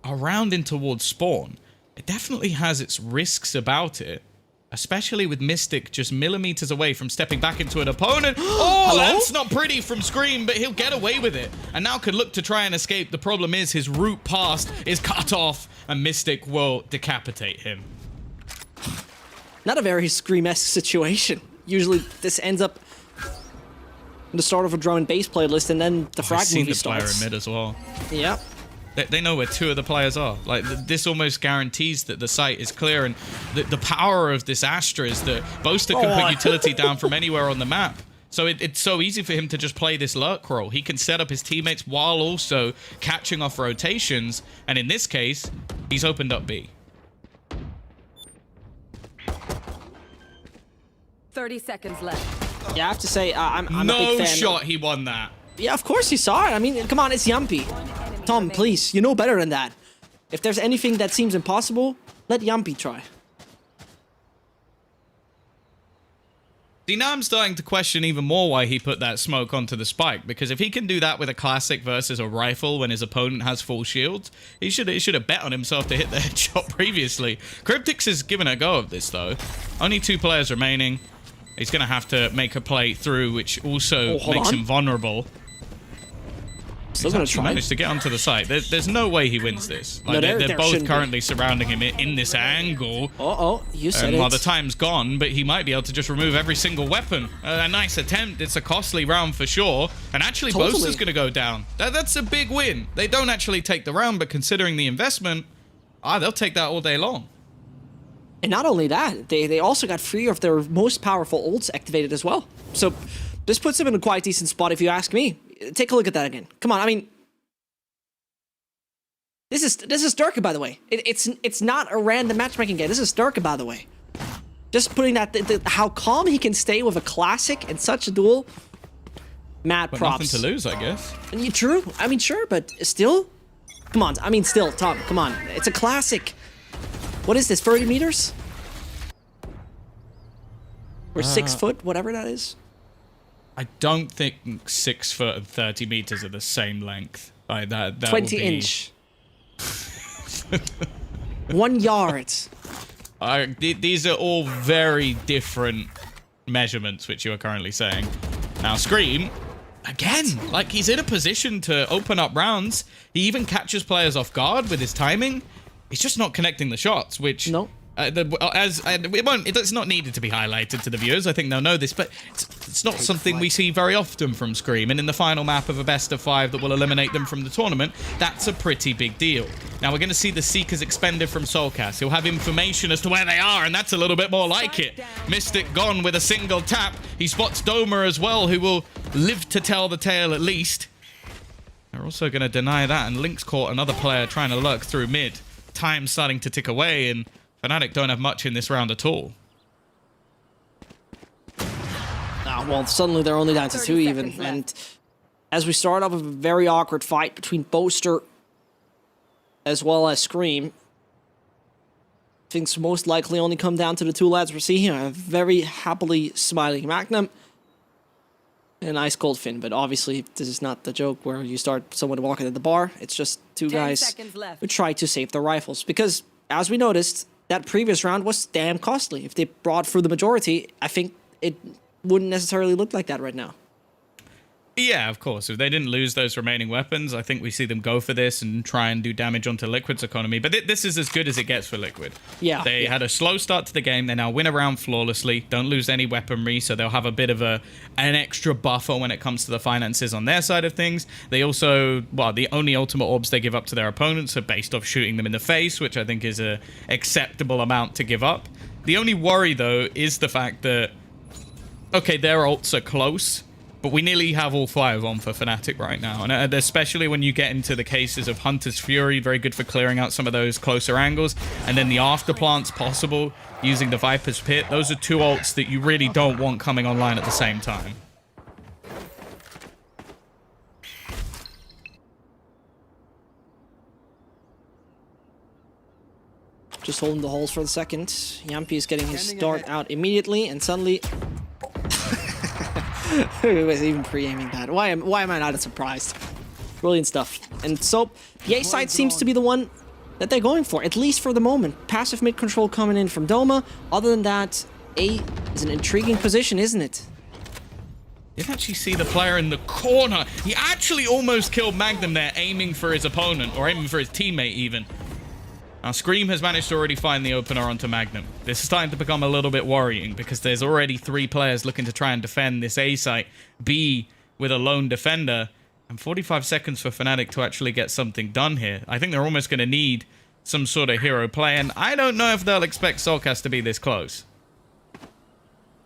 around in towards spawn. It definitely has its risks about it, especially with Mystic just millimeters away from stepping back into an opponent. Oh, that's not pretty from Scream, but he'll get away with it. And now could look to try and escape. The problem is his route past is cut off, and Mystic will decapitate him. Not a very Scream-esque situation. Usually this ends up in the start of a drone base playlist, and then the frag movie starts. I've seen the player in mid as well. Yep. They know where 2 of the players are. Like, this almost guarantees that the site is clear, and the power of this Astra is that Boaster can put utility down from anywhere on the map. So it's so easy for him to just play this lurk role. He can set up his teammates while also catching off rotations, and in this case, he's opened up B. 30 seconds left. Yeah, I have to say, I'm a big fan. No shot he won that. Yeah, of course he saw it. I mean, come on, it's Yumpy. Tom, please, you know better than that. If there's anything that seems impossible, let Yumpy try. See, now I'm starting to question even more why he put that smoke onto the spike, because if he can do that with a classic versus a rifle when his opponent has full shields, he should have bet on himself to hit the headshot previously. Cryptix is giving a go of this, though. Only 2 players remaining. He's going to have to make a play through, which also makes him vulnerable. Still gonna try. Managed to get onto the site. There's no way he wins this. Like, No, they're both currently surrounding him in this angle. You said it. Well, the time's gone, but he might be able to just remove every single weapon. A nice attempt. It's a costly round for sure. And actually, Boaster's going to go down. That's a big win. They don't actually take the round, but considering the investment, they'll take that all day long. And not only that, they also got 3 of their most powerful ults activated as well. So this puts them in a quite decent spot if you ask me. Take a look at that again. Come on, I mean, this is Durka, by the way. It's not a random matchmaking game. This is Durka, by the way. Just putting that how calm he can stay with a classic in such a duel. Mad props. Nothing to lose, I guess. And true. I mean, sure, but still, come on. I mean, still, Tom. Come on. It's a classic. What is this? 30 meters? Or 6 foot, whatever that is. I don't think 6 foot and 30 meters are the same length. Like that 20 will be... inch. 1 yard. These are all very different measurements, which you are currently saying. Now, Scream, again, like he's in a position to open up rounds. He even catches players off guard with his timing. He's just not connecting the shots, which... No. It's not needed to be highlighted to the viewers. I think they'll know this, but it's not something we see very often from Scream. And in the final map of a best of 5 that will eliminate them from the tournament, that's a pretty big deal. Now we're going to see the Seekers expended from Soulcast. He'll have information as to where they are, and that's a little bit more like it. Mystic gone with a single tap. He spots Doma as well, who will live to tell the tale at least. They're also going to deny that, and Link's caught another player trying to lurk through mid. Time's starting to tick away, and FNATIC don't have much in this round at all. Well, suddenly they're only down to 2 even. And as we start off with a very awkward fight between Boaster as well as Scream, things most likely only come down to the 2 lads we're seeing here. A very happily smiling Magnum and Ice Cold Finn. But obviously, this is not the joke where you start someone walking at the bar. It's just 2 guys who try to save their rifles. Because, as we noticed, that previous round was damn costly. If they brought through the majority, I think it wouldn't necessarily look like that right now. Yeah, of course. If they didn't lose those remaining weapons, I think we see them go for this and try and do damage onto Liquid's economy. But this is as good as it gets for Liquid. Yeah. They had a slow start to the game. They now win a round flawlessly. Don't lose any weaponry, so they'll have a bit of an extra buffer when it comes to the finances on their side of things. They also, well, the only ultimate orbs they give up to their opponents are based off shooting them in the face, which I think is a acceptable amount to give up. The only worry, though, is the fact that, okay, their ults are close, but we nearly have all 5 on for FNATIC right now. And especially when you get into the cases of Hunter's Fury, very good for clearing out some of those closer angles. And then the afterplants possible using the Viper's Pit. Those are 2 ults that you really don't want coming online at the same time. Just holding the holes for the second. Yampi is getting his start out immediately, and suddenly... Who was even pre-aiming that? Why am I not surprised? Brilliant stuff. And so, the A side seems to be the one that they're going for, at least for the moment. Passive mid control coming in from Doma. Other than that, A is an intriguing position, isn't it? Didn't actually see the player in the corner. He actually almost killed Magnum there, aiming for his opponent, or aiming for his teammate even. Now, Scream has managed to already find the opener onto Magnum. This is starting to become a little bit worrying because there's already 3 players looking to try and defend this A site. B with a lone defender. And 45 seconds for FNATIC to actually get something done here. I think they're almost going to need some sort of hero play. And I don't know if they'll expect Soulcast to be this close.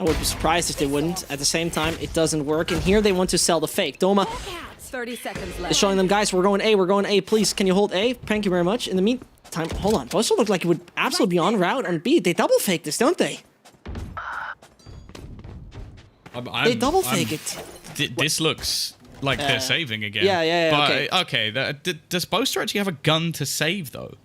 I would be surprised if they wouldn't. At the same time, it doesn't work. And here they want to sell the fake. Doma 30 seconds left. is showing them, guys, we're going A. Please, can you hold A? Thank you very much. In the meantime, hold on. Boaster looked like it would absolutely be on route on B. They double fake this, don't they? They double fake it. This looks like they're saving again. Yeah, but, okay. Does Boaster actually have a gun to save, though?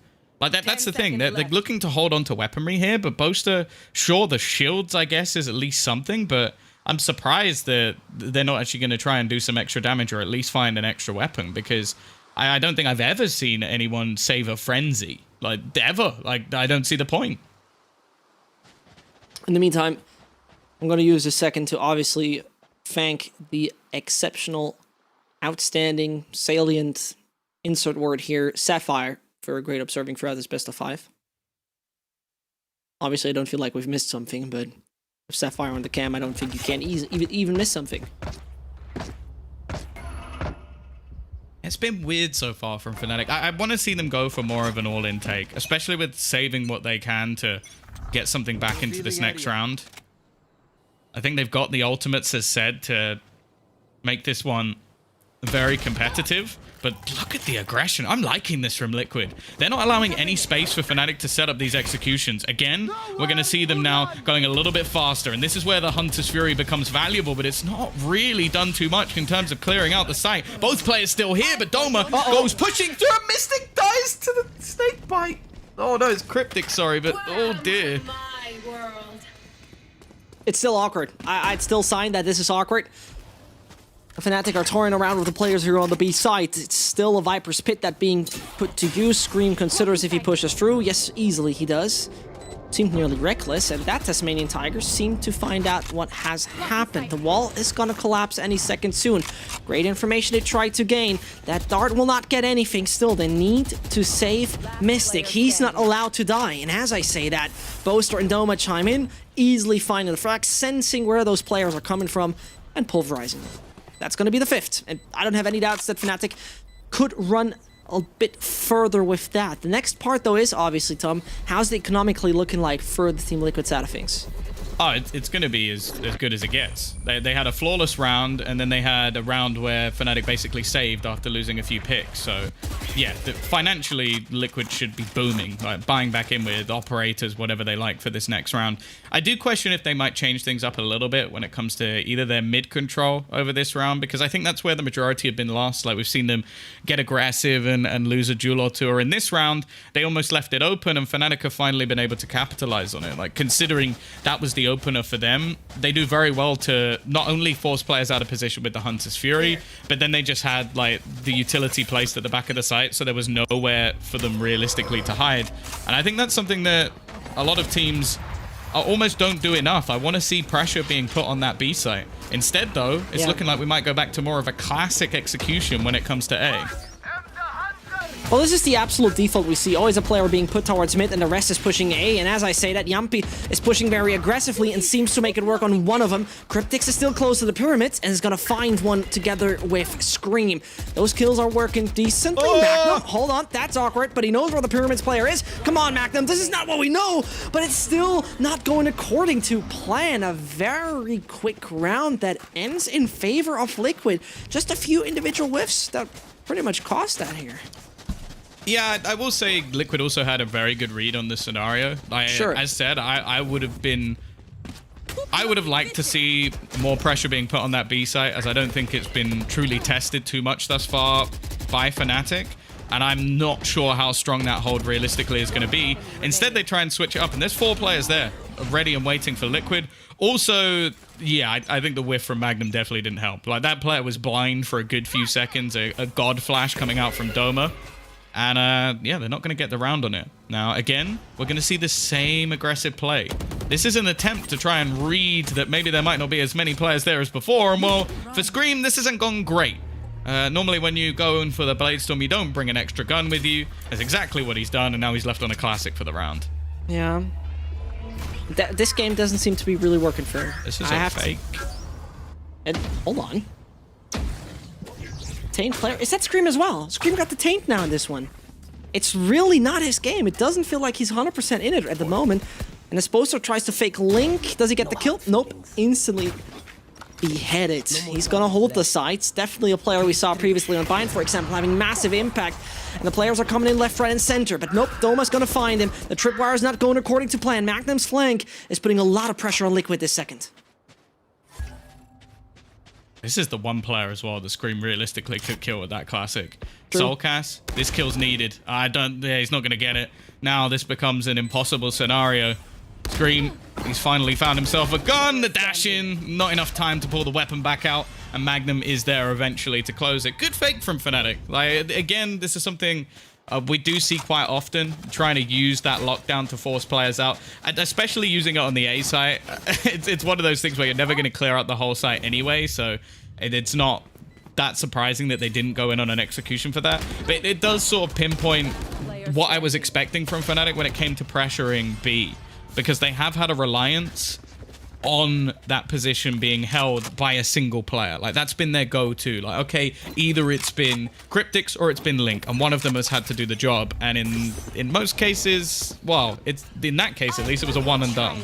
Like, that's the thing. They're looking to hold on to weaponry here, but Boaster, sure, the shields, I guess, is at least something, but I'm surprised that they're not actually going to try and do some extra damage or at least find an extra weapon, because I don't think I've ever seen anyone save a frenzy. Like, ever. Like, I don't see the point. In the meantime, I'm going to use a second to obviously thank the exceptional, outstanding, salient, insert word here, Sapphire, for a great observing throughout this best of 5. Obviously, I don't feel like we've missed something, but with Sapphire on the cam, I don't think you can even miss something. It's been weird so far from FNATIC. I want to see them go for more of an all-in take, especially with saving what they can to get something back into this next round. I think they've got the ultimates, as said, to make this one very competitive. But look at the aggression. I'm liking this from Liquid. They're not allowing any space for FNATIC to set up these executions. Again, we're going to see them now going a little bit faster. And this is where the Hunter's Fury becomes valuable, but it's not really done too much in terms of clearing out the site. Both players still here, but Doma goes pushing through. A Mystic dies to the snake bite. Oh, no, it's Cryptic, sorry, but oh dear. My world. It's still awkward. I'd still sign that this is awkward. FNATIC are touring around with the players who are on the B side. It's still a Viper's Pit that being put to use. Scream considers if he pushes through. Yes, easily he does. Seemed nearly reckless, and that Tasmanian Tigers seem to find out what has happened. The wall is gonna collapse any second soon. Great information they tried to gain. That dart will not get anything. Still, they need to save Mystic. He's not allowed to die. And as I say that, Boaster and Doma chime in, easily finding the frag, sensing where those players are coming from, and pulverizing them. That's gonna be the 5th. And I don't have any doubts that FNATIC could run a bit further with that. The next part, though, is obviously, Tom, how's it economically looking like for the Team Liquid side of things? Oh, it's going to be as good as it gets. They had a flawless round, and then they had a round where FNATIC basically saved after losing a few picks. So, yeah, financially, Liquid should be booming, like buying back in with operators, whatever they like for this next round. I do question if they might change things up a little bit when it comes to either their mid control over this round, because I think that's where the majority have been lost. Like, we've seen them get aggressive and lose a JUL or two. Or in this round, they almost left it open, and FNATIC have finally been able to capitalize on it. Like, considering that was the opener for them, they do very well to not only force players out of position with the Hunter's Fury, but then they just had like the utility placed at the back of the site, so there was nowhere for them realistically to hide. And I think that's something that a lot of teams almost don't do enough. I want to see pressure being put on that B site. Instead, though, it's looking like we might go back to more of a classic execution when it comes to A. Well, this is the absolute default we see. Always a player being put towards mid and the rest is pushing A. And as I say that, Yampi is pushing very aggressively and seems to make it work on one of them. Cryptix is still close to the pyramids and is going to find one together with Scream. Those kills are working decently. Oh! Magnum, hold on, that's awkward, but he knows where the pyramids player is. Come on, Magnum, this is not what we know, but it's still not going according to plan. A very quick round that ends in favor of Liquid. Just a few individual whiffs that pretty much cost that here. Yeah, I will say Liquid also had a very good read on this scenario. Sure. As said, I would have liked to see more pressure being put on that B site, as I don't think it's been truly tested too much thus far by FNATIC. And I'm not sure how strong that hold realistically is going to be. Instead, they try and switch it up, and there's 4 players there, ready and waiting for Liquid. Also, yeah, I think the whiff from Magnum definitely didn't help. Like, that player was blind for a good few seconds, a god flash coming out from Doma. And, yeah, they're not going to get the round on it. Now, again, we're going to see the same aggressive play. This is an attempt to try and read that maybe there might not be as many players there as before. And, well, for Scream, this hasn't gone great. Normally, when you go in for the Bladestorm, you don't bring an extra gun with you. That's exactly what he's done, and now he's left on a classic for the round. Yeah. This game doesn't seem to be really working for him. This is a fake. And, hold on. Taint player. Is that Scream as well? Scream got the taint now in this one. It's really not his game. It doesn't feel like he's 100% in it at the moment. And as Boaster tries to fake Link, does he get the kill? Nope. Instantly beheaded. He's gonna hold the sights. Definitely a player we saw previously on Bind, for example, having massive impact. And the players are coming in left, right, and center. But nope, Doma's gonna find him. The tripwire is not going according to plan. Magnum's flank is putting a lot of pressure on Liquid this second. This is the one player as well that Scream realistically could kill with that classic. True. Soulcast, this kill's needed. Yeah, he's not going to get it. Now this becomes an impossible scenario. Scream, he's finally found himself a gun, the dash in, not enough time to pull the weapon back out, and Magnum is there eventually to close it. Good fake from FNATIC. Like, again, this is something we do see quite often, trying to use that lockdown to force players out, and especially using it on the A site. It's one of those things where you're never going to clear out the whole site anyway, so it's not that surprising that they didn't go in on an execution for that. But it does sort of pinpoint what I was expecting from FNATIC when it came to pressuring B, because they have had a reliance on that position being held by a single player. Like, that's been their go-to. Like, okay, either it's been Cryptix or it's been Link, and one of them has had to do the job. And in most cases, well, in that case at least, it was a one and done.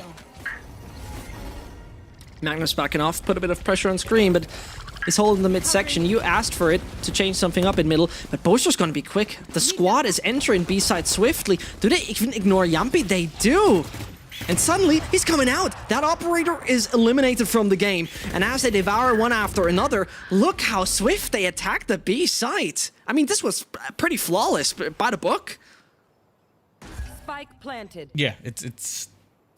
Magnum's backing off, put a bit of pressure on Scream, but he's holding the midsection. You asked for it to change something up in middle, but Boaster's gonna be quick. The squad is entering B side swiftly. Do they even ignore Yampi? They do! And suddenly, he's coming out. That operator is eliminated from the game. And as they devour one after another, look how swift they attack the B site. I mean, this was pretty flawless by the book. Spike planted. Yeah, it's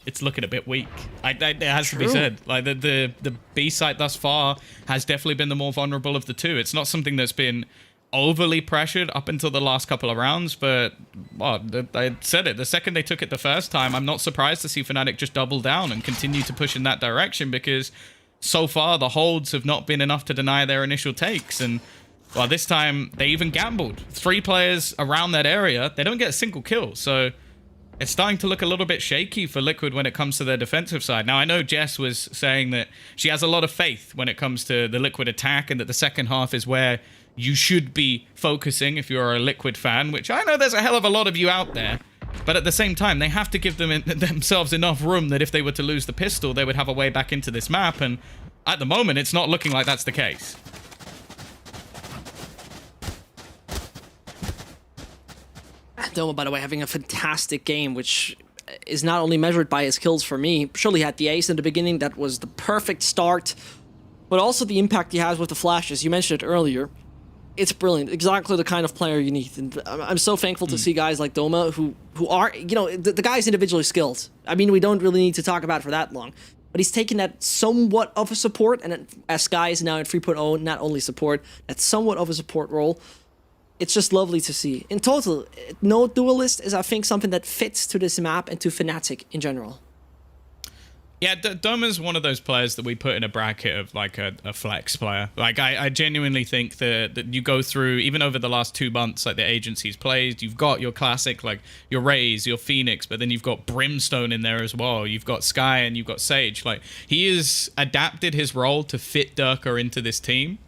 it's looking a bit weak. It has to be said. Like the B site thus far has definitely been the more vulnerable of the two. It's not something that's been overly pressured up until the last couple of rounds, but well, I said it. The second they took it the first time, I'm not surprised to see FNATIC just double down and continue to push in that direction, because so far the holds have not been enough to deny their initial takes. And well, this time they even gambled. 3 players around that area, they don't get a single kill. So it's starting to look a little bit shaky for Liquid when it comes to their defensive side. Now, I know Jess was saying that she has a lot of faith when it comes to the Liquid attack, and that the second half is where you should be focusing if you're a Liquid fan, which I know there's a hell of a lot of you out there. But at the same time, they have to give themselves enough room that if they were to lose the pistol, they would have a way back into this map. And at the moment, it's not looking like that's the case. Doma, by the way, having a fantastic game, which is not only measured by his kills for me. Surely had the ace in the beginning. That was the perfect start. But also the impact he has with the flashes. You mentioned it earlier. It's brilliant. Exactly the kind of player you need. And I'm so thankful to see guys like Doma who are, you know, the guy's individually skilled. I mean, we don't really need to talk about it for that long. But he's taken that somewhat of a support, and as Sky is now in 3.0, not only support, that's somewhat of a support role. It's just lovely to see. In total, no duelist is, I think, something that fits to this map and to FNATIC in general. Yeah, Doma's one of those players that we put in a bracket of like a flex player. Like I genuinely think that you go through, even over the last 2 months, like the agencies plays, you've got your classic, like your Raze, your Phoenix, but then you've got Brimstone in there as well. You've got Sky and you've got Sage. Like, he has adapted his role to fit Durka into this team.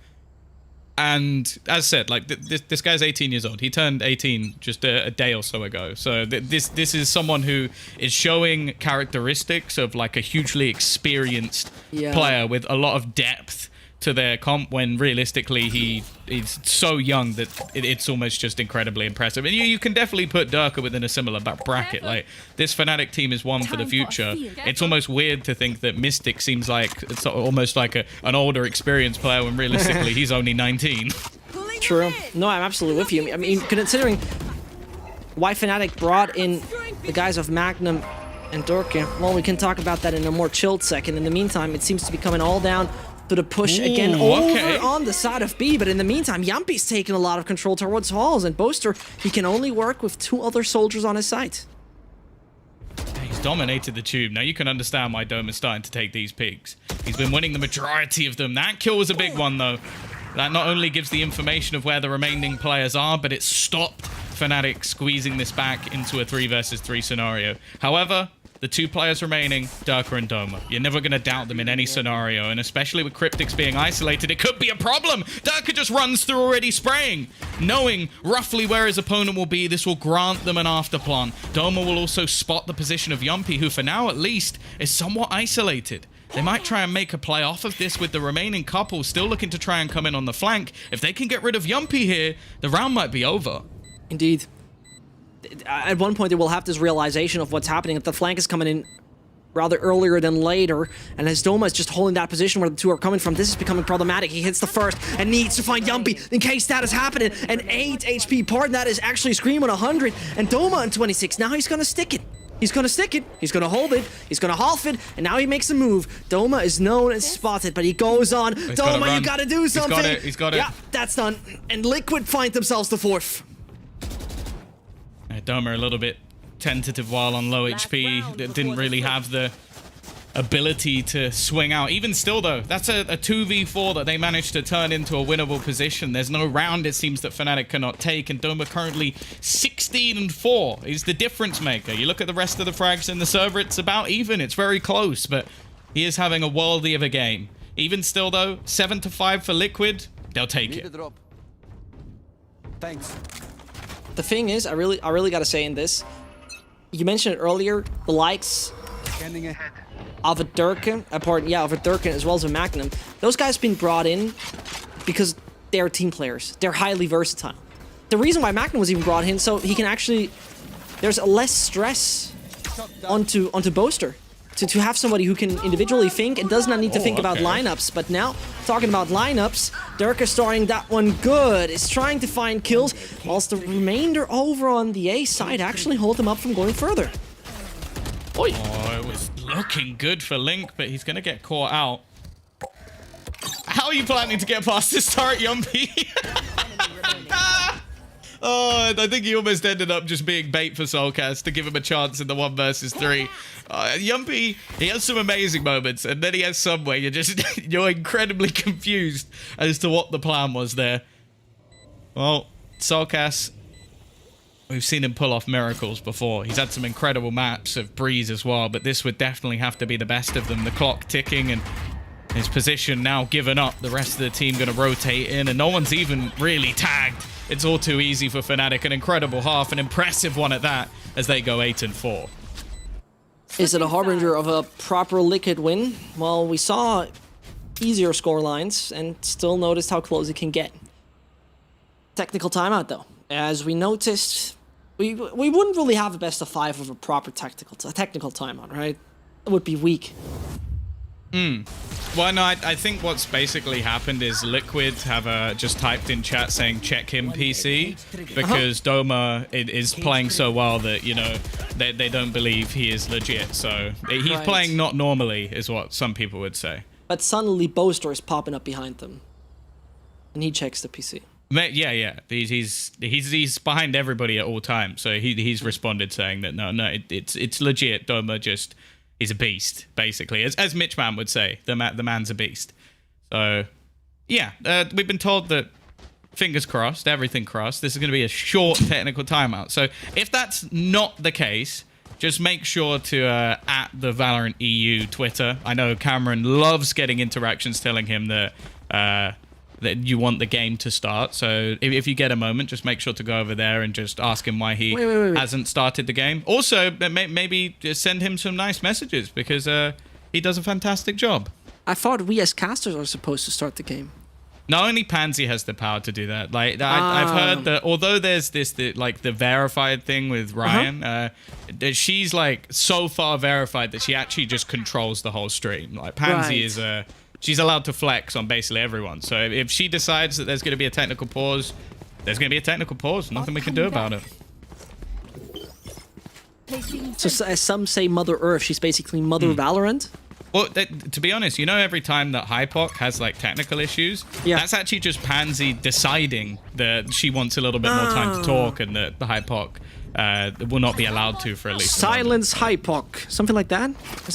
And as said, like this guy's 18 years old. He turned 18 just a day or so ago. So this is someone who is showing characteristics of like a hugely experienced player with a lot of depth to their comp, when realistically he's so young that it's almost just incredibly impressive. And you can definitely put Durka within a similar bracket. Like, this FNATIC team is one for the future. It's almost weird to think that Mystic seems like it's almost like an older experienced player, when realistically he's only 19. True. No, I'm absolutely with you. I mean, considering why FNATIC brought in the guys of Magnum and Durka, well, we can talk about that in a more chilled second. In the meantime, it seems to be coming all down to the push again over on the side of B, but in the meantime, Yampi's taking a lot of control towards Halls, and Boaster, he can only work with 2 other soldiers on his side. He's dominated the tube. Now you can understand why Dome is starting to take these peaks. He's been winning the majority of them. That kill was a big one, though. That not only gives the information of where the remaining players are, but it stopped FNATIC squeezing this back into a 3 versus 3 scenario. However, the 2 players remaining, Durka and Doma. You're never going to doubt them in any scenario, and especially with Cryptics being isolated, it could be a problem. Durka just runs through already spraying. Knowing roughly where his opponent will be, this will grant them an afterplan. Doma will also spot the position of Yumpy, who for now at least is somewhat isolated. They might try and make a play off of this with the remaining couple still looking to try and come in on the flank. If they can get rid of Yumpy here, the round might be over. Indeed. At one point, they will have this realization of what's happening. If the flank is coming in rather earlier than later, and as Doma is just holding that position where the 2 are coming from, this is becoming problematic. He hits the first and needs to find Yumpy in case that is happening. An 8 HP part, that is actually Scream on 100, and Doma on 26. Now he's going to stick it. He's going to stick it. He's going to hold it. He's going to half it, and now he makes a move. Doma is known and spotted, but he goes on. Doma, you got to do something. He's got it. Yeah, that's done. And Liquid find themselves the 4th. Doma a little bit tentative while on low HP. Didn't really have the ability to swing out. Even still, though, that's a 2v4 that they managed to turn into a winnable position. There's no round, it seems, that FNATIC cannot take, and Doma currently 16-4 is the difference maker. You look at the rest of the frags in the server, it's about even. It's very close, but he is having a worldie of a game. Even still, though, 7-5 for Liquid. They'll take it. Thanks. The thing is, I really gotta say in this, you mentioned it earlier, the likes of a Durkin, of a Durkin as well as a Magnum, those guys been brought in because they're team players. They're highly versatile. The reason why Magnum was even brought in, so he can actually, there's less stress onto Boaster. To have somebody who can individually think and does not need to think about lineups. But now, talking about lineups, Durka starting that one good, is trying to find kills, whilst the remainder over on the A side actually hold them up from going further. Oi. Oh, it was looking good for Link, but he's going to get caught out. How are you planning to get past this turret, Yumpy? Oh, I think he almost ended up just being bait for Soulcast to give him a chance in the 1 versus 3. Yumpy, he has some amazing moments, and then he has some where you're incredibly confused as to what the plan was there. Well, Soulcast, we've seen him pull off miracles before. He's had some incredible maps of Breeze as well, but this would definitely have to be the best of them. The clock ticking and his position now given up. The rest of the team going to rotate in, and no one's even really tagged. It's all too easy for FNATIC. An incredible half, an impressive one at that, as they go 8-4. Is it a harbinger of a proper Liquid win? Well, we saw easier score lines and still noticed how close it can get. Technical timeout, though. As we noticed, we wouldn't really have a best of 5 with a proper technical timeout, right? It would be weak. Well, no, I think what's basically happened is Liquid have just typed in chat saying check him PC because Doma is playing so well that, you know, they don't believe he is legit. So he's playing not normally is what some people would say. But suddenly Boaster is popping up behind them and he checks the PC. Yeah. He's behind everybody at all times. So he's responded saying that no, it's legit. Doma just... He's a beast, basically. As Mitchman would say, the man's a beast. So, yeah, we've been told that, fingers crossed, everything crossed, this is going to be a short technical timeout. So, if that's not the case, just make sure to at the Valorant EU Twitter. I know Cameron loves getting interactions telling him that you want the game to start. So if you get a moment, just make sure to go over there and just ask him why he hasn't started the game. Also, maybe just send him some nice messages because he does a fantastic job. I thought we as casters are supposed to start the game. Not only Pansy has the power to do that. Like I've heard that although there's the verified thing with Ryan, she's like so far verified that she actually just controls the whole stream. Like Pansy is she's allowed to flex on basically everyone. So if she decides that there's going to be a technical pause, there's going to be a technical pause. Nothing we can do about it. So as some say Mother Earth, she's basically Mother Valorant? Well, to be honest, you know every time that Hypoc has like technical issues, that's actually just Pansy deciding that she wants a little bit more time to talk and that the Hypoc will not be allowed to for at least silence Hypoc, something like that?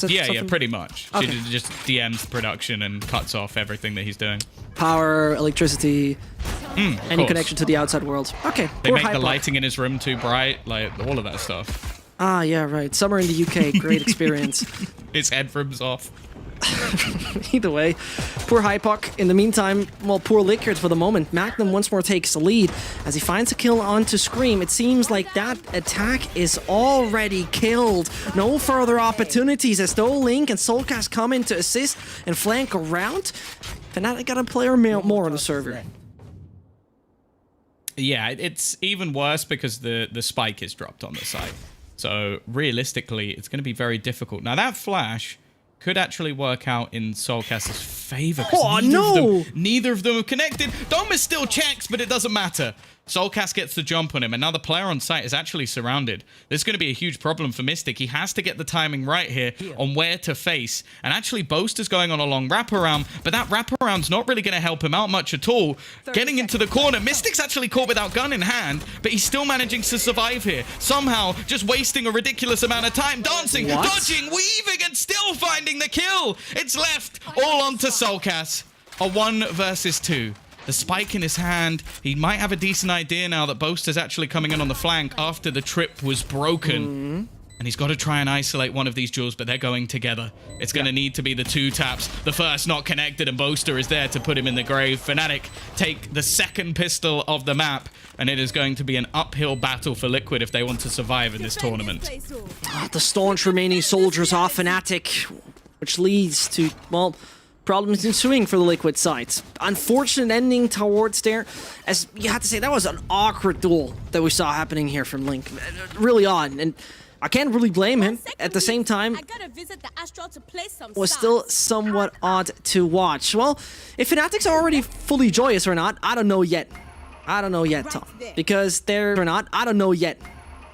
Yeah, pretty much. Okay. She just DMs production and cuts off everything that he's doing. Power, electricity, any connection to the outside world. Okay. They make the lighting in his room too bright, like all of that stuff. Ah, yeah, right. Summer in the UK, great experience. His headphones off. Either way, poor Hypoc. In the meantime, well, poor Liquid for the moment. Magnum once more takes the lead as he finds a kill onto Scream. It seems like that attack is already killed. No further opportunities as though Link and Soulcast come in to assist and flank around. FNATIC got a player more on the server. Yeah, it's even worse because the spike is dropped on the site. So realistically, it's going to be very difficult. Now that flash could actually work out in Soulcast's favor. Oh, no! Neither of them are connected. Doma still checks, but it doesn't matter. Soulcast gets the jump on him, and now the player on site is actually surrounded. This is going to be a huge problem for Mystic. He has to get the timing right here on where to face. And actually, Boast is going on a long wraparound, but that wraparound's not really going to help him out much at all. Getting into the corner, Mystic's actually caught without gun in hand, but he's still managing to survive here. Somehow, just wasting a ridiculous amount of time, dancing, dodging, weaving, and still finding the kill. It's left all onto Soulcast. A 1 versus 2. The spike in his hand. He might have a decent idea now that Boast is actually coming in on the flank after the trip was broken. And he's got to try and isolate one of these JULs, but they're going together. It's going to need to be the 2 taps. The first not connected, and Boaster is there to put him in the grave. FNATIC take the second pistol of the map, and it is going to be an uphill battle for Liquid if they want to survive in this tournament. The staunch remaining soldiers are FNATIC, which leads to, well, problems ensuing for the Liquid sides. Unfortunate ending towards there, as you have to say, that was an awkward duel that we saw happening here from Link. Really odd, and I can't really blame him. At the same time, it was still somewhat odd to watch. Well, if FNATIC's are already fully joyous or not, I don't know yet. I don't know yet, Tom. Because they're not. I don't know yet.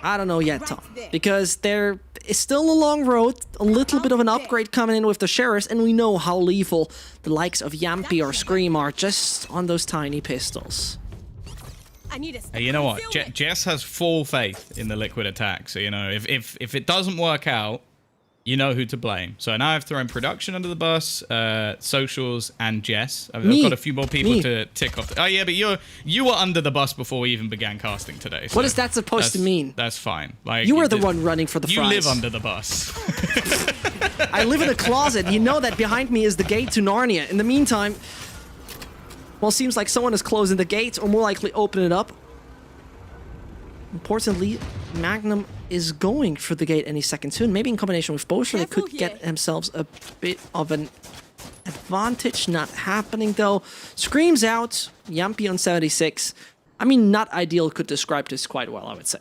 I don't know yet, Tom. Because there It's still a long road, a little bit of an upgrade coming in with the Sheriffs, and we know how lethal the likes of Yampi or Scream are just on those tiny pistols. I need a Hey, you know what? Jess has full faith in the Liquid attack, so, you know, if it doesn't work out, you know who to blame. So now I've thrown production under the bus, socials, and Jess. I've got a few more people to tick off. Oh yeah, but you were under the bus before we even began casting today. So what is that supposed to mean? That's fine. Like, you were the one running for the fries. You live under the bus. I live in a closet. You know that behind me is the gate to Narnia. In the meantime, well, seems like someone is closing the gate, or more likely open it up. Importantly, Magnum is going for the gate any second soon. Maybe in combination with Boaster, they could get themselves a bit of an advantage. Not happening, though. Screams out. Yampi on 76. I mean, not ideal could describe this quite well, I would say.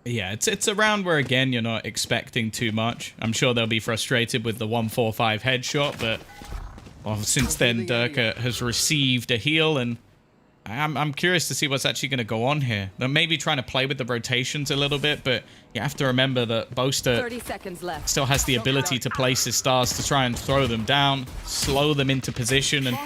Yeah, it's a round where, again, you're not expecting too much. I'm sure they'll be frustrated with the 145 headshot, but well, since then, Durka has received a heal, and I'm curious to see what's actually going to go on here. They're maybe trying to play with the rotations a little bit, but you have to remember that Boaster 30 seconds left. still has the ability to place his stars to try and throw them down, slow them into position, and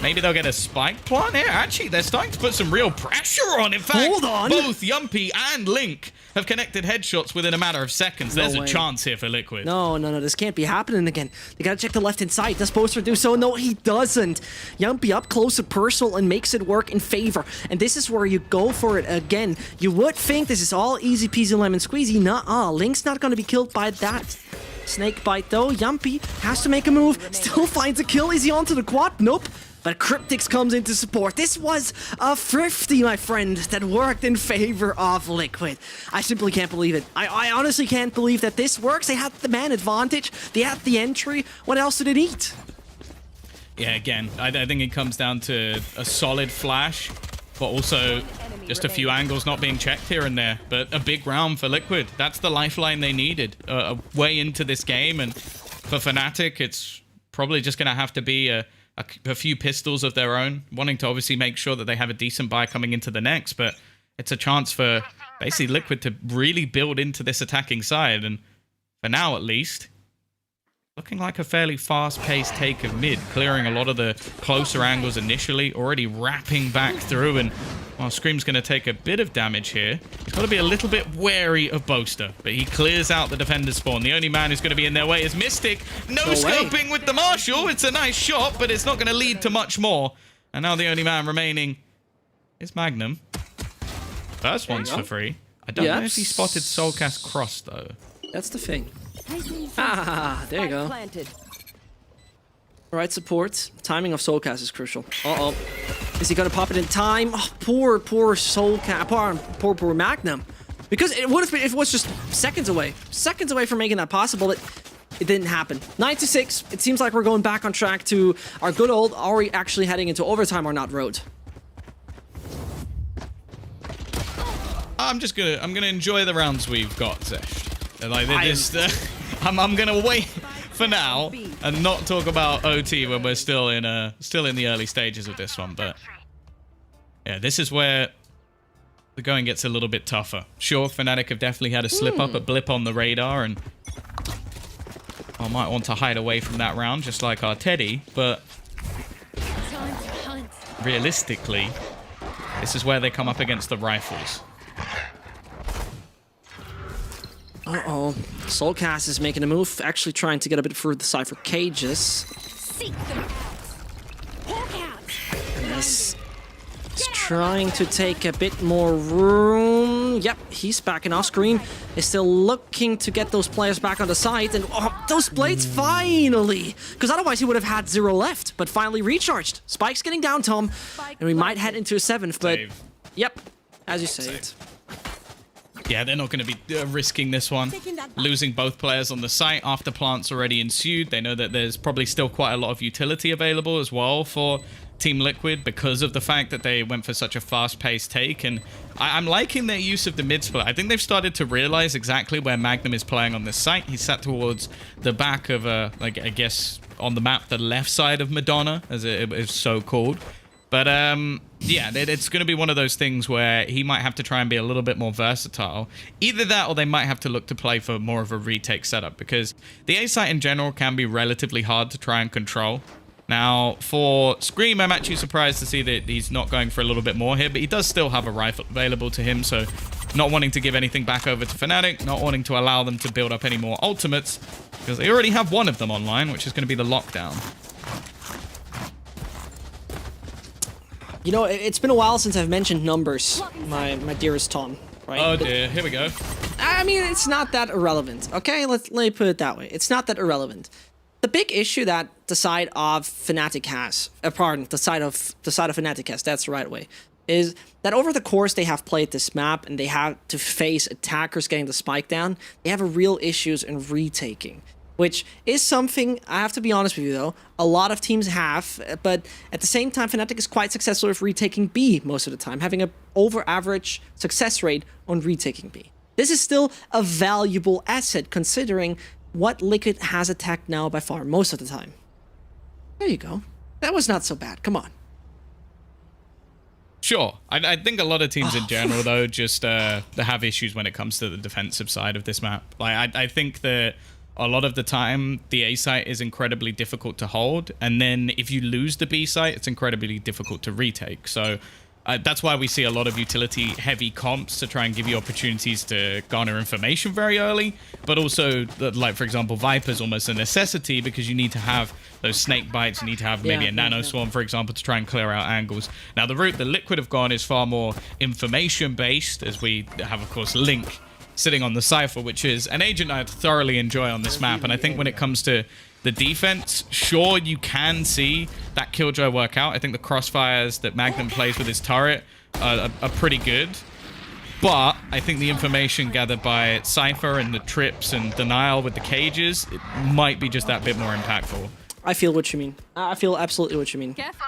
maybe they'll get a spike plant here. Actually, they're starting to put some real pressure on. In fact, Hold on. both Yumpy and Link have connected headshots within a matter of seconds. There's a chance here for Liquid. No, this can't be happening again. They gotta check the left-hand side. Does Boaster do so? No, he doesn't. Yumpy up close and personal and makes it work in favor. And this is where you go for it again. You would think this is all easy peasy lemon squeezy. Nuh-uh. Link's not gonna be killed by that. Snake bite though. Yumpy has to make a move. Still finds a kill. Is he onto the quad? Nope. But Cryptix comes in to support. This was a thrifty, my friend, that worked in favor of Liquid. I simply can't believe it. I honestly can't believe that this works. They had the man advantage. They had the entry. What else did it need? Yeah, again, I think it comes down to a solid flash, but also just a few angles not being checked here and there. But a big round for Liquid. That's the lifeline they needed a way into this game. And for FNATIC, it's probably just going to have to be a few pistols of their own, wanting to obviously make sure that they have a decent buy coming into the next, but it's a chance for basically Liquid to really build into this attacking side, and for now at least, looking like a fairly fast-paced take of mid, clearing a lot of the closer angles initially, already wrapping back through, and while Scream's going to take a bit of damage here, he's got to be a little bit wary of Boaster, but he clears out the defender spawn. The only man who's going to be in their way is Mystic. No scoping with the Marshall. It's a nice shot, but it's not going to lead to much more. And now the only man remaining is Magnum. First one's for free. I don't know if he spotted Soulcast cross, though. That's the thing. Ah, there you go. Planted. Right support. Timing of Soulcast is crucial. Uh-oh. Is he gonna pop it in time? Oh, poor Soulcast. Poor Magnum. Because it would have been if it was just seconds away. Seconds away from making that possible. It didn't happen. 9-6. It seems like we're going back on track to our good old, are we actually heading into overtime or not road? I'm gonna enjoy the rounds we've got, Zesh. Like I'm gonna wait for now and not talk about OT when we're still in the early stages of this one. But yeah, this is where the going gets a little bit tougher. Sure, FNATIC have definitely had a slip up, a blip on the radar, and I might want to hide away from that round, just like our Teddy. But realistically, this is where they come up against the rifles. Uh-oh. Soulcast is making a move, actually trying to get a bit through the Cypher cages. Seek them out. Hawk out. He's trying to take a bit more room. Yep, he's backing off. Scream is still looking to get those players back on the side. And those blades finally! Because otherwise he would have had 0 left. But finally recharged. Spike's getting down, Tom. And we might head into a 7th, but... Save. Yep, as you say it. Yeah, they're not going to be risking this one. Losing both players on the site after plants already ensued. They know that there's probably still quite a lot of utility available as well for Team Liquid because of the fact that they went for such a fast-paced take. And I'm liking their use of the mid-split. I think they've started to realize exactly where Magnum is playing on this site. He's sat towards the back of, like, I guess, on the map, the left side of Madonna, as it is so called. But yeah, it's going to be one of those things where he might have to try and be a little bit more versatile. Either that, or they might have to look to play for more of a retake setup, because the A site in general can be relatively hard to try and control. Now, for Scream, I'm actually surprised to see that he's not going for a little bit more here, but he does still have a rifle available to him, so not wanting to give anything back over to FNATIC, not wanting to allow them to build up any more ultimates, because they already have one of them online, which is going to be the lockdown. You know, it's been a while since I've mentioned numbers, my dearest Tom, right? Oh dear, here we go. I mean, it's not that irrelevant, okay? Let me put it that way. It's not that irrelevant. The big issue that the side of FNATIC has, the side of FNATIC has, that's the right way, is that over the course they have played this map and they have to face attackers getting the spike down, they have a real issues in retaking, which is something, I have to be honest with you though, a lot of teams have, but at the same time, FNATIC is quite successful with retaking B most of the time, having an over-average success rate on retaking B. This is still a valuable asset considering what Liquid has attacked now by far most of the time. There you go. That was not so bad. Come on. Sure. I think a lot of teams in general, though, just have issues when it comes to the defensive side of this map. Like, I think that a lot of the time, the A site is incredibly difficult to hold, and then if you lose the B site, it's incredibly difficult to retake. So that's why we see a lot of utility-heavy comps to try and give you opportunities to garner information very early, but also, like, for example, Viper's almost a necessity because you need to have those snake bites, you need to have maybe a nano swarm, for example, to try and clear out angles. Now, the route that Liquid have gone is far more information-based, as we have, of course, Link sitting on the Cypher, which is an agent I thoroughly enjoy on this map, and I think when it comes to the defense, sure, you can see that Killjoy work out. I think the crossfires that Magnum plays with his turret are pretty good. But I think the information gathered by Cypher and the trips and Denial with the cages, it might be just that bit more impactful. I feel what you mean. I feel absolutely what you mean. Careful.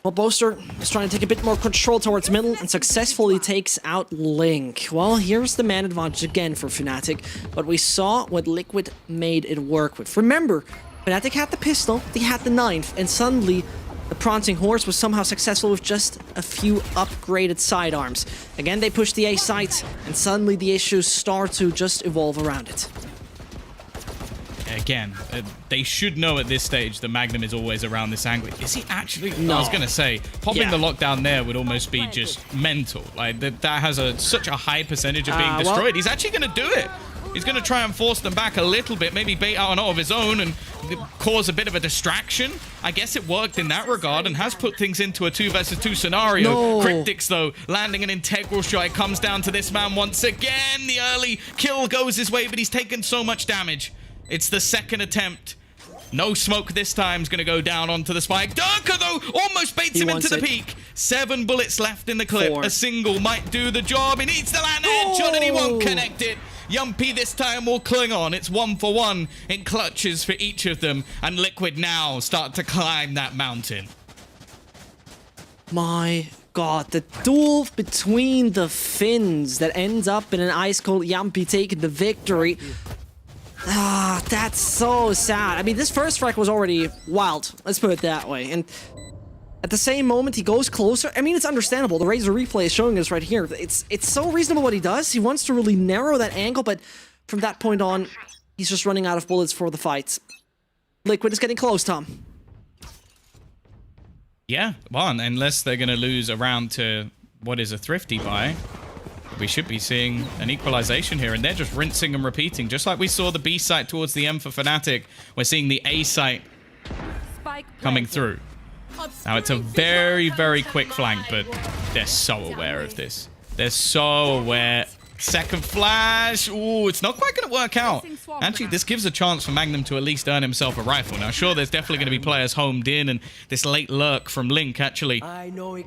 Well, Boaster is trying to take a bit more control towards middle and successfully takes out Link. Well, here's the man advantage again for FNATIC, but we saw what Liquid made it work with. Remember, FNATIC had the pistol, they had the knife, and suddenly the Prancing Horse was somehow successful with just a few upgraded sidearms. Again, they pushed the A site, and suddenly the issues start to just evolve around it. Again, they should know at this stage that Magnum is always around this angle. Is he actually? No. I was going to say, popping the lockdown there would almost be just mental. Like, that has such a high percentage of being destroyed. He's actually going to do it. He's going to try and force them back a little bit, maybe bait out an ult of his own and cause a bit of a distraction. I guess it worked in that regard and has put things into a 2 versus 2 scenario. No. Cryptics, though, landing an integral shot. It comes down to this man once again. The early kill goes his way, but he's taken so much damage. It's the second attempt. No smoke this time. Is going to go down onto the spike. Durka, though, almost baits him into the peak. 7 bullets left in the clip. 4. A single might do the job. He needs to land a headshot and he won't connect it. Yumpy this time will cling on. It's 1 for 1 in clutches for each of them. And Liquid now start to climb that mountain. My God, the duel between the Finns that ends up in an ice cold Yumpy taking the victory. Ah, that's so sad. I mean, this first frag was already wild. Let's put it that way. And at the same moment, he goes closer. I mean, it's understandable. The Razor replay is showing us right here. It's so reasonable what he does. He wants to really narrow that angle, but from that point on, he's just running out of bullets for the fight. Liquid is getting close, Tom. Yeah, well, unless they're going to lose a round to what is a thrifty buy, we should be seeing an equalization here, and they're just rinsing and repeating. Just like we saw the B site towards the end for FNATIC, we're seeing the A site coming through. Now, it's a very, very quick flank, but they're so aware of this. They're so aware. Second flash. Ooh, it's not quite going to work out. Actually, this gives a chance for Magnum to at least earn himself a rifle. Now, sure, there's definitely going to be players homed in, and this late lurk from Link actually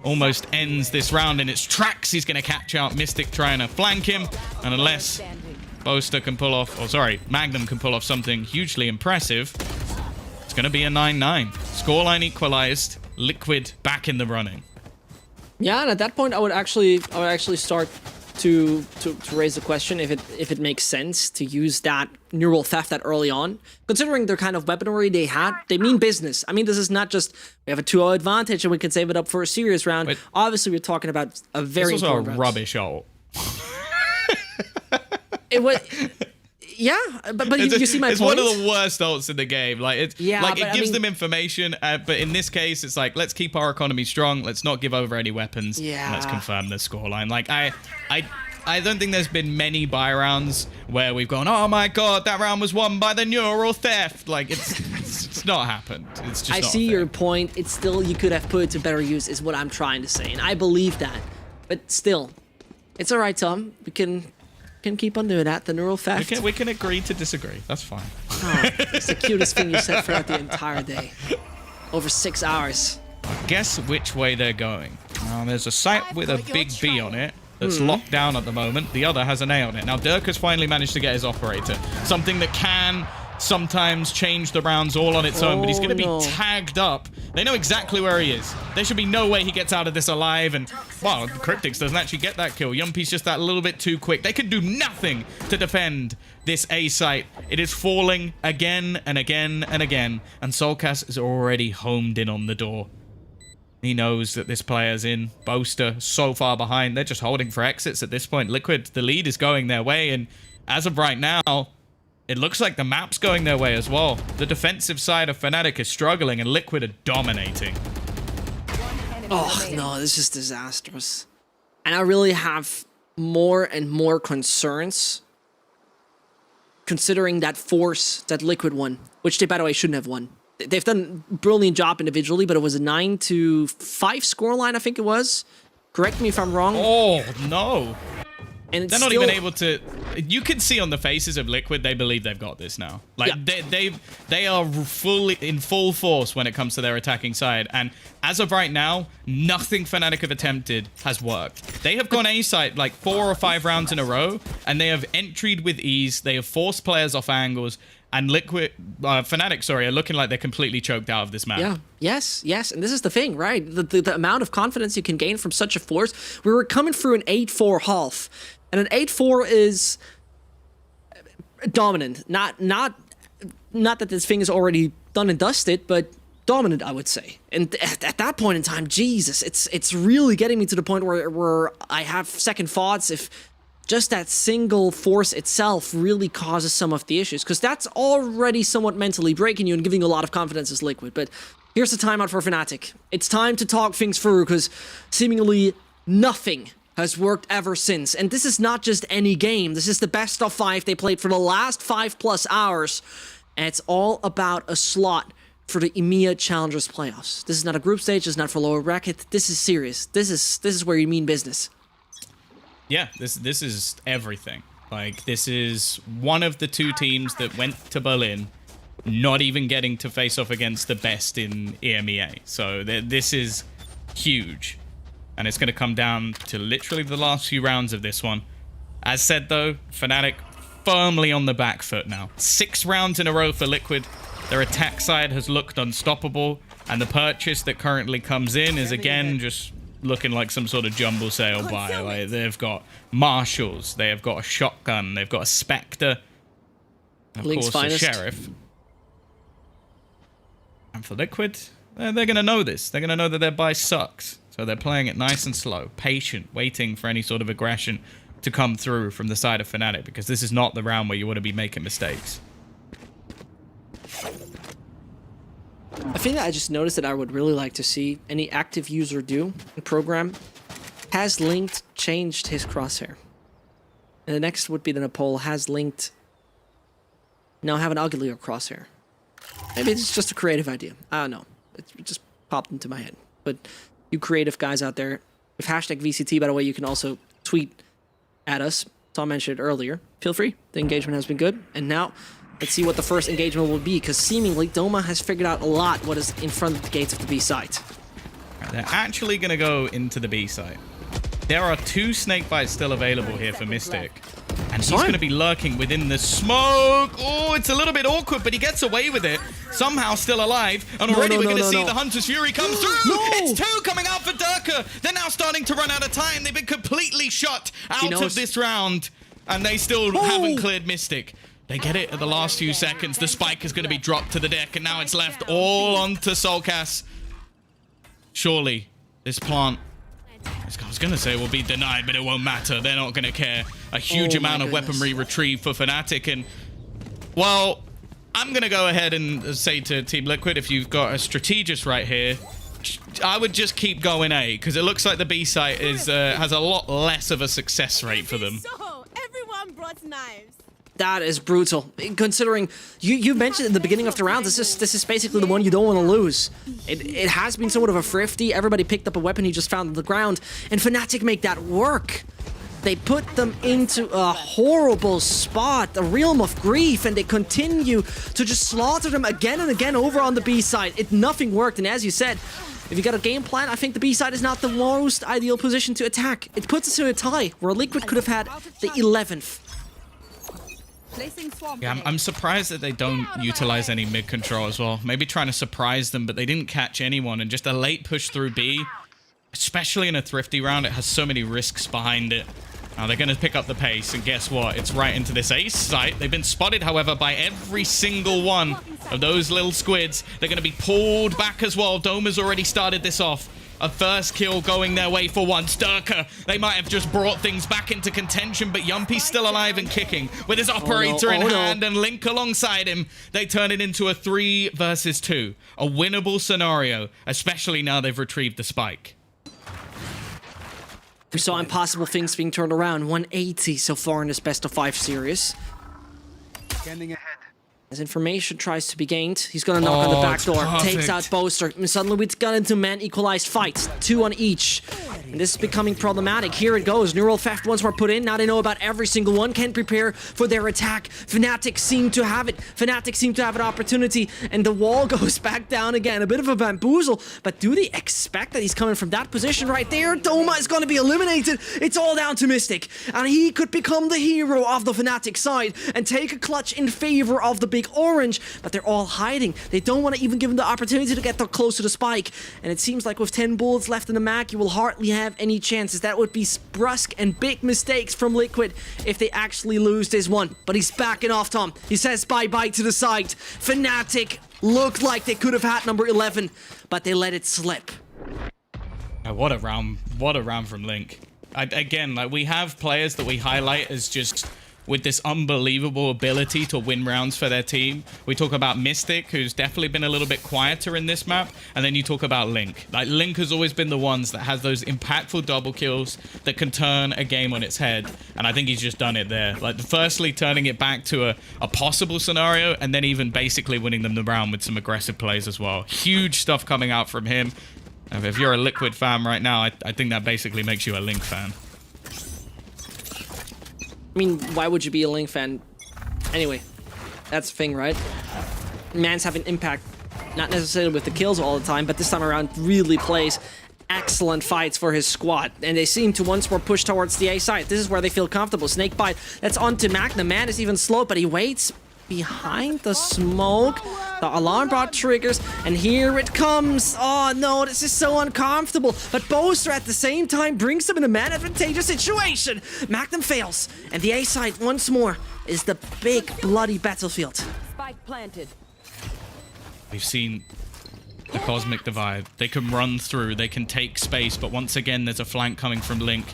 almost ends this round in its tracks. He's going to catch out Mystic trying to flank him, and unless Boaster can pull off, or sorry, Magnum can pull off something hugely impressive, it's going to be a 9-9. Scoreline equalized. Liquid back in the running. Yeah, and at that point, I would actually start to raise the question if it makes sense to use that neural theft that early on, considering their kind of weaponry they had. They mean business. I mean, this is not just we have a 2-0 advantage and we can save it up for a serious round. But obviously, we're talking about a very it's also a important round. rubbish ult. It was. Yeah, but you see my it's point? one of the worst ults in the game. Like it gives them information, but in this case, it's like, let's keep our economy strong. Let's not give over any weapons. Yeah. And let's confirm the scoreline. Like I don't think there's been many buy rounds where we've gone, oh my god, that round was won by the neural theft. Like it's not happened. It's just. I not see a thing. your point. It's still, you could have put it to better use, is what I'm trying to say, and I believe that. But still, it's all right, Tom. We can keep on doing that. The neural theft. We can agree to disagree. That's fine. Oh, it's the cutest thing you said throughout the entire day. Over 6 hours. Guess which way they're going. There's a site with a big B on it that's locked down at the moment. The other has an A on it. Now, Dirk has finally managed to get his operator. Something that can sometimes change the rounds all on its own, but he's going to be tagged up. They know exactly where he is. There should be no way he gets out of this alive, and, well, Cryptix doesn't actually get that kill. Yumpy's just that little bit too quick. They can do nothing to defend this A site. It is falling again and again and again, and Soulcast is already homed in on the door. He knows that this player's in. Boaster so far behind. They're just holding for exits at this point. Liquid, the lead is going their way, and as of right now, it looks like the map's going their way as well. The defensive side of FNATIC is struggling, and Liquid are dominating. Oh, no, this is disastrous. And I really have more and more concerns considering that force that Liquid won, which they, by the way, shouldn't have won. They've done a brilliant job individually, but it was a 9-5 scoreline, I think it was. Correct me if I'm wrong. Oh, no. And it's They're not still, even able to. You can see on the faces of Liquid, they believe they've got this now. Like they are fully in full force when it comes to their attacking side. And as of right now, nothing FNATIC have attempted has worked. They have gone A site like 4 or 5 rounds in a row, and they have entried with ease. They have forced players off angles, and FNATIC, sorry, are looking like they're completely choked out of this map. Yeah. Yes. And this is the thing, right? The amount of confidence you can gain from such a force. We were coming through an 8-4 half. And an 8-4 is dominant. Not that this thing is already done and dusted, but dominant, I would say. And at that point in time, Jesus, it's really getting me to the point where I have second thoughts if just that single force itself really causes some of the issues. Because that's already somewhat mentally breaking you and giving you a lot of confidence as Liquid. But here's the timeout for FNATIC. It's time to talk things through, because seemingly nothing has worked ever since. And this is not just any game. This is the best of 5 they played for the last 5+ hours. And it's all about a slot for the EMEA Challengers playoffs. This is not a group stage. This is not for lower bracket. This is serious. This is where you mean business. Yeah, this is everything. Like, this is one of the 2 teams that went to Berlin not even getting to face off against the best in EMEA. So this is huge. And it's going to come down to literally the last few rounds of this one. As said, though, FNATIC firmly on the back foot now. 6 rounds in a row for Liquid. Their attack side has looked unstoppable. And the purchase that currently comes in is, again, just looking like some sort of jumble sale buy. Like, they've got Marshalls. They have got a shotgun. They've got a Spectre. And of course, a Sheriff. And for Liquid, they're going to know this. They're going to know that their buy sucks. So they're playing it nice and slow, patient, waiting for any sort of aggression to come through from the side of FNATIC, because this is not the round where you want to be making mistakes. A thing that I just noticed that I would really like to see any active user do in program, has Linked changed his crosshair? And the next would be the poll, has Linked now have an uglier crosshair? Maybe it's just a creative idea. I don't know. It just popped into my head. But you creative guys out there, with hashtag VCT, by the way, you can also tweet at us. Tom mentioned it earlier. Feel free. The engagement has been good. And now, let's see what the first engagement will be, because seemingly Doma has figured out a lot what is in front of the gates of the B site. They're actually going to go into the B site. There are 2 snake bites still available here for Mystic. And he's going to be lurking within the smoke. Oh, it's a little bit awkward, but he gets away with it. Somehow still alive. And already we're going to see the Hunter's Fury come through. It's 2 coming out for Durka. They're now are starting to run out of time. They've been completely shut out knows. of this round, and they still haven't cleared Mystic. They get it at the last few seconds. The spike is going to be dropped to the deck, and now it's left all onto Soulcas. Surely, this plant, I was going to say will be denied, but it won't matter. They're not going to care. A huge amount of weaponry retrieved for FNATIC, and, well, I'm going to go ahead and say to Team Liquid, if you've got a strategist right here, I would just keep going A, because it looks like the B site is has a lot less of a success rate for them. So, everyone brought knives. That is brutal. Considering you mentioned in the beginning of the round, this is basically the one you don't want to lose. It has been somewhat of a thrifty. Everybody picked up a weapon he just found on the ground, and FNATIC make that work. They put them into a horrible spot, a realm of grief, and they continue to just slaughter them again and again over on the B side. Nothing worked, and as you said, if you got a game plan, I think the B side is not the most ideal position to attack. It puts us in a tie where Liquid could have had the 11th. Yeah, I'm surprised that they don't utilize any mid control as well. Maybe trying to surprise them, but they didn't catch anyone, and just a late push through B, especially in a thrifty round, it has so many risks behind it. Now they're going to pick up the pace, and guess what? It's right into this ace site. They've been spotted, however, by every single one of those little squids. They're going to be pulled back as well. Doma's already started this off. A first kill going their way for one. Sturker, they might have just brought things back into contention, but Yumpy's still alive and kicking with his operator in hand and Link alongside him. They turn it into a 3 versus 2. A winnable scenario, especially now they've retrieved the spike. We saw impossible things being turned around. 180 so far in this best of 5 series. Scanning ahead. As information tries to be gained, he's gonna knock on the back door, takes out Boaster, and suddenly we've got into man-equalized fights, 2 on each. And this is becoming problematic. Here it goes. Neural theft once more put in. Now they know about every single one. Can't prepare for their attack. FNATIC seem to have it. FNATIC seem to have an opportunity. And the wall goes back down again. A bit of a bamboozle. But do they expect that he's coming from that position right there? Doma is going to be eliminated. It's all down to Mystic. And he could become the hero of the FNATIC side and take a clutch in favor of the Big Orange. But they're all hiding. They don't want to even give him the opportunity to get close to the spike. And it seems like with 10 bullets left in the mag, you will hardly have any chances. That would be brusque and big mistakes from Liquid if they actually lose this one. But he's backing off, Tom. He says bye-bye to the side. FNATIC looked like they could have had number 11, but they let it slip. What a round from Link. Again, like, we have players that we highlight as just with this unbelievable ability to win rounds for their team. We talk about Mystic, who's definitely been a little bit quieter in this map, and then you talk about Link. Like, Link has always been the ones that has those impactful double kills that can turn a game on its head, and I think he's just done it there. Like, firstly, turning it back to a possible scenario, and then even basically winning them the round with some aggressive plays as well. Huge stuff coming out from him. If you're a Liquid fan right now, I think that basically makes you a Link fan. I mean, why would you be a Link fan? Anyway, that's the thing, right? Man's having impact, not necessarily with the kills all the time, but this time around really plays excellent fights for his squad. And they seem to once more push towards the A side. This is where they feel comfortable. Snakebite, that's onto Mac. The man is even slow, but he waits behind the smoke. The alarm bot triggers, and here it comes. Oh no, this is so uncomfortable. But Boaster at the same time brings them in a man-advantageous situation. MACTH fails, and the A side once more is the big bloody battlefield. Spike planted. We've seen the Cosmic Divide. They can run through, they can take space, but once again, there's a flank coming from Link.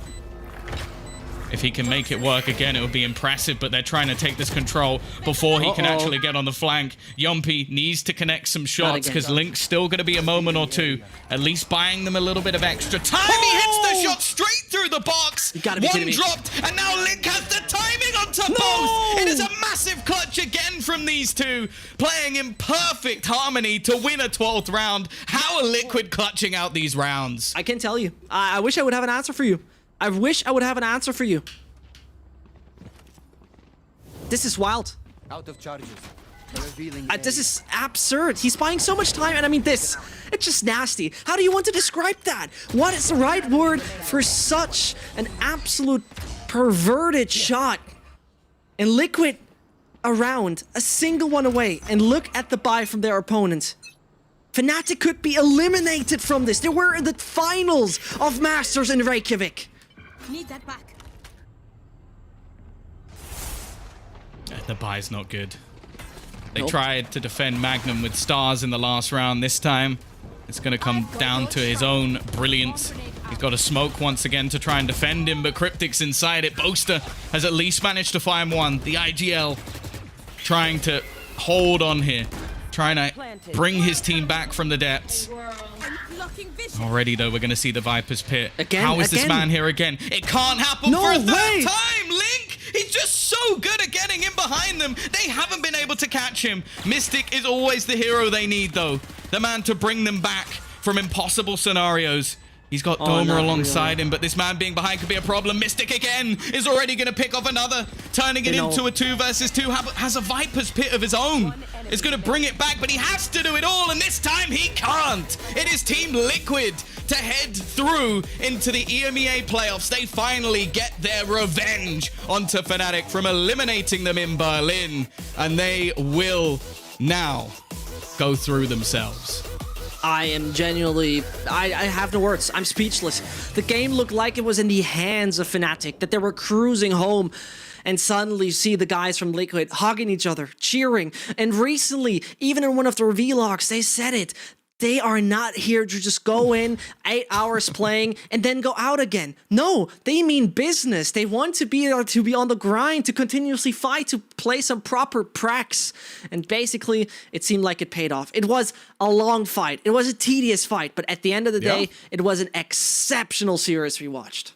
If he can make it work again, it would be impressive, but they're trying to take this control before he can actually get on the flank. Yumpy needs to connect some shots because Link's still going to be a moment or two, at least buying them a little bit of extra time. He hits the shot straight through the box. You gotta be One kidding me. dropped, and now Link has the timing on top both. It is a massive clutch again from these two, playing in perfect harmony to win a 12th round. How are Liquid clutching out these rounds? I can tell you. I wish I would have an answer for you. I wish I would have an answer for you. This is wild. Out of charges. Revealing This is absurd. He's buying so much time, and I mean this. It's just nasty. How do you want to describe that? What is the right word for such an absolute perverted shot? And Liquid around, a single one away, and look at the buy from their opponent. FNATIC could be eliminated from this. They were in the finals of Masters in Reykjavik. Need that back. The buy's not good. They Nope. tried to defend Magnum with stars in the last round. This time, it's going to come down to his own brilliance. He's got a smoke once again to try and defend him, but Cryptic's inside it. Boaster has at least managed to find one. The IGL trying to hold on here, trying to bring his team back from the depths. Blocking vision. Already, though, we're going to see the Viper's Pit. Again, How is this again. man here again? It can't happen No for a third way. time! Link! He's just so good at getting in behind them. They haven't been able to catch him. Mystic is always the hero they need, though. The man to bring them back from impossible scenarios. He's got Doma not alongside really. him, but this man being behind could be a problem. Mystic again is already going to pick off another, turning it into a 2 versus 2. Has a Viper's Pit of his own. Is going to bring it back, but he has to do it all, and this time he can't. It is Team Liquid to head through into the EMEA playoffs. They finally get their revenge onto FNATIC from eliminating them in Berlin, and they will now go through themselves. I am genuinely... I have no words. I'm speechless. The game looked like it was in the hands of FNATIC, that they were cruising home, and suddenly you see the guys from Liquid hugging each other, cheering. And recently, even in one of the vlogs, they said it. They are not here to just go in, 8 hours playing, and then go out again. No, they mean business. They want to be on the grind, to continuously fight, to play some proper pracs. And basically, it seemed like it paid off. It was a long fight. It was a tedious fight, but at the end of the day, it was an exceptional series we watched.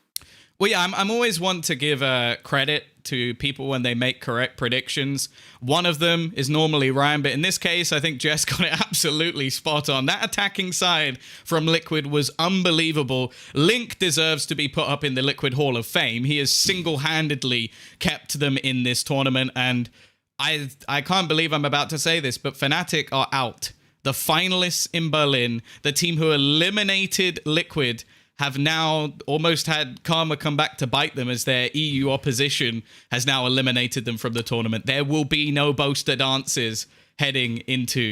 Well, yeah, I'm always one to give credit to people when they make correct predictions. One of them is normally Ryan, but in this case, I think Jess got it absolutely spot on. That attacking side from Liquid was unbelievable. Link deserves to be put up in the Liquid Hall of Fame. He has single-handedly kept them in this tournament, and I can't believe I'm about to say this, but FNATIC are out. The finalists in Berlin, the team who eliminated Liquid, have now almost had karma come back to bite them, as their EU opposition has now eliminated them from the tournament. There will be no Boaster dances heading into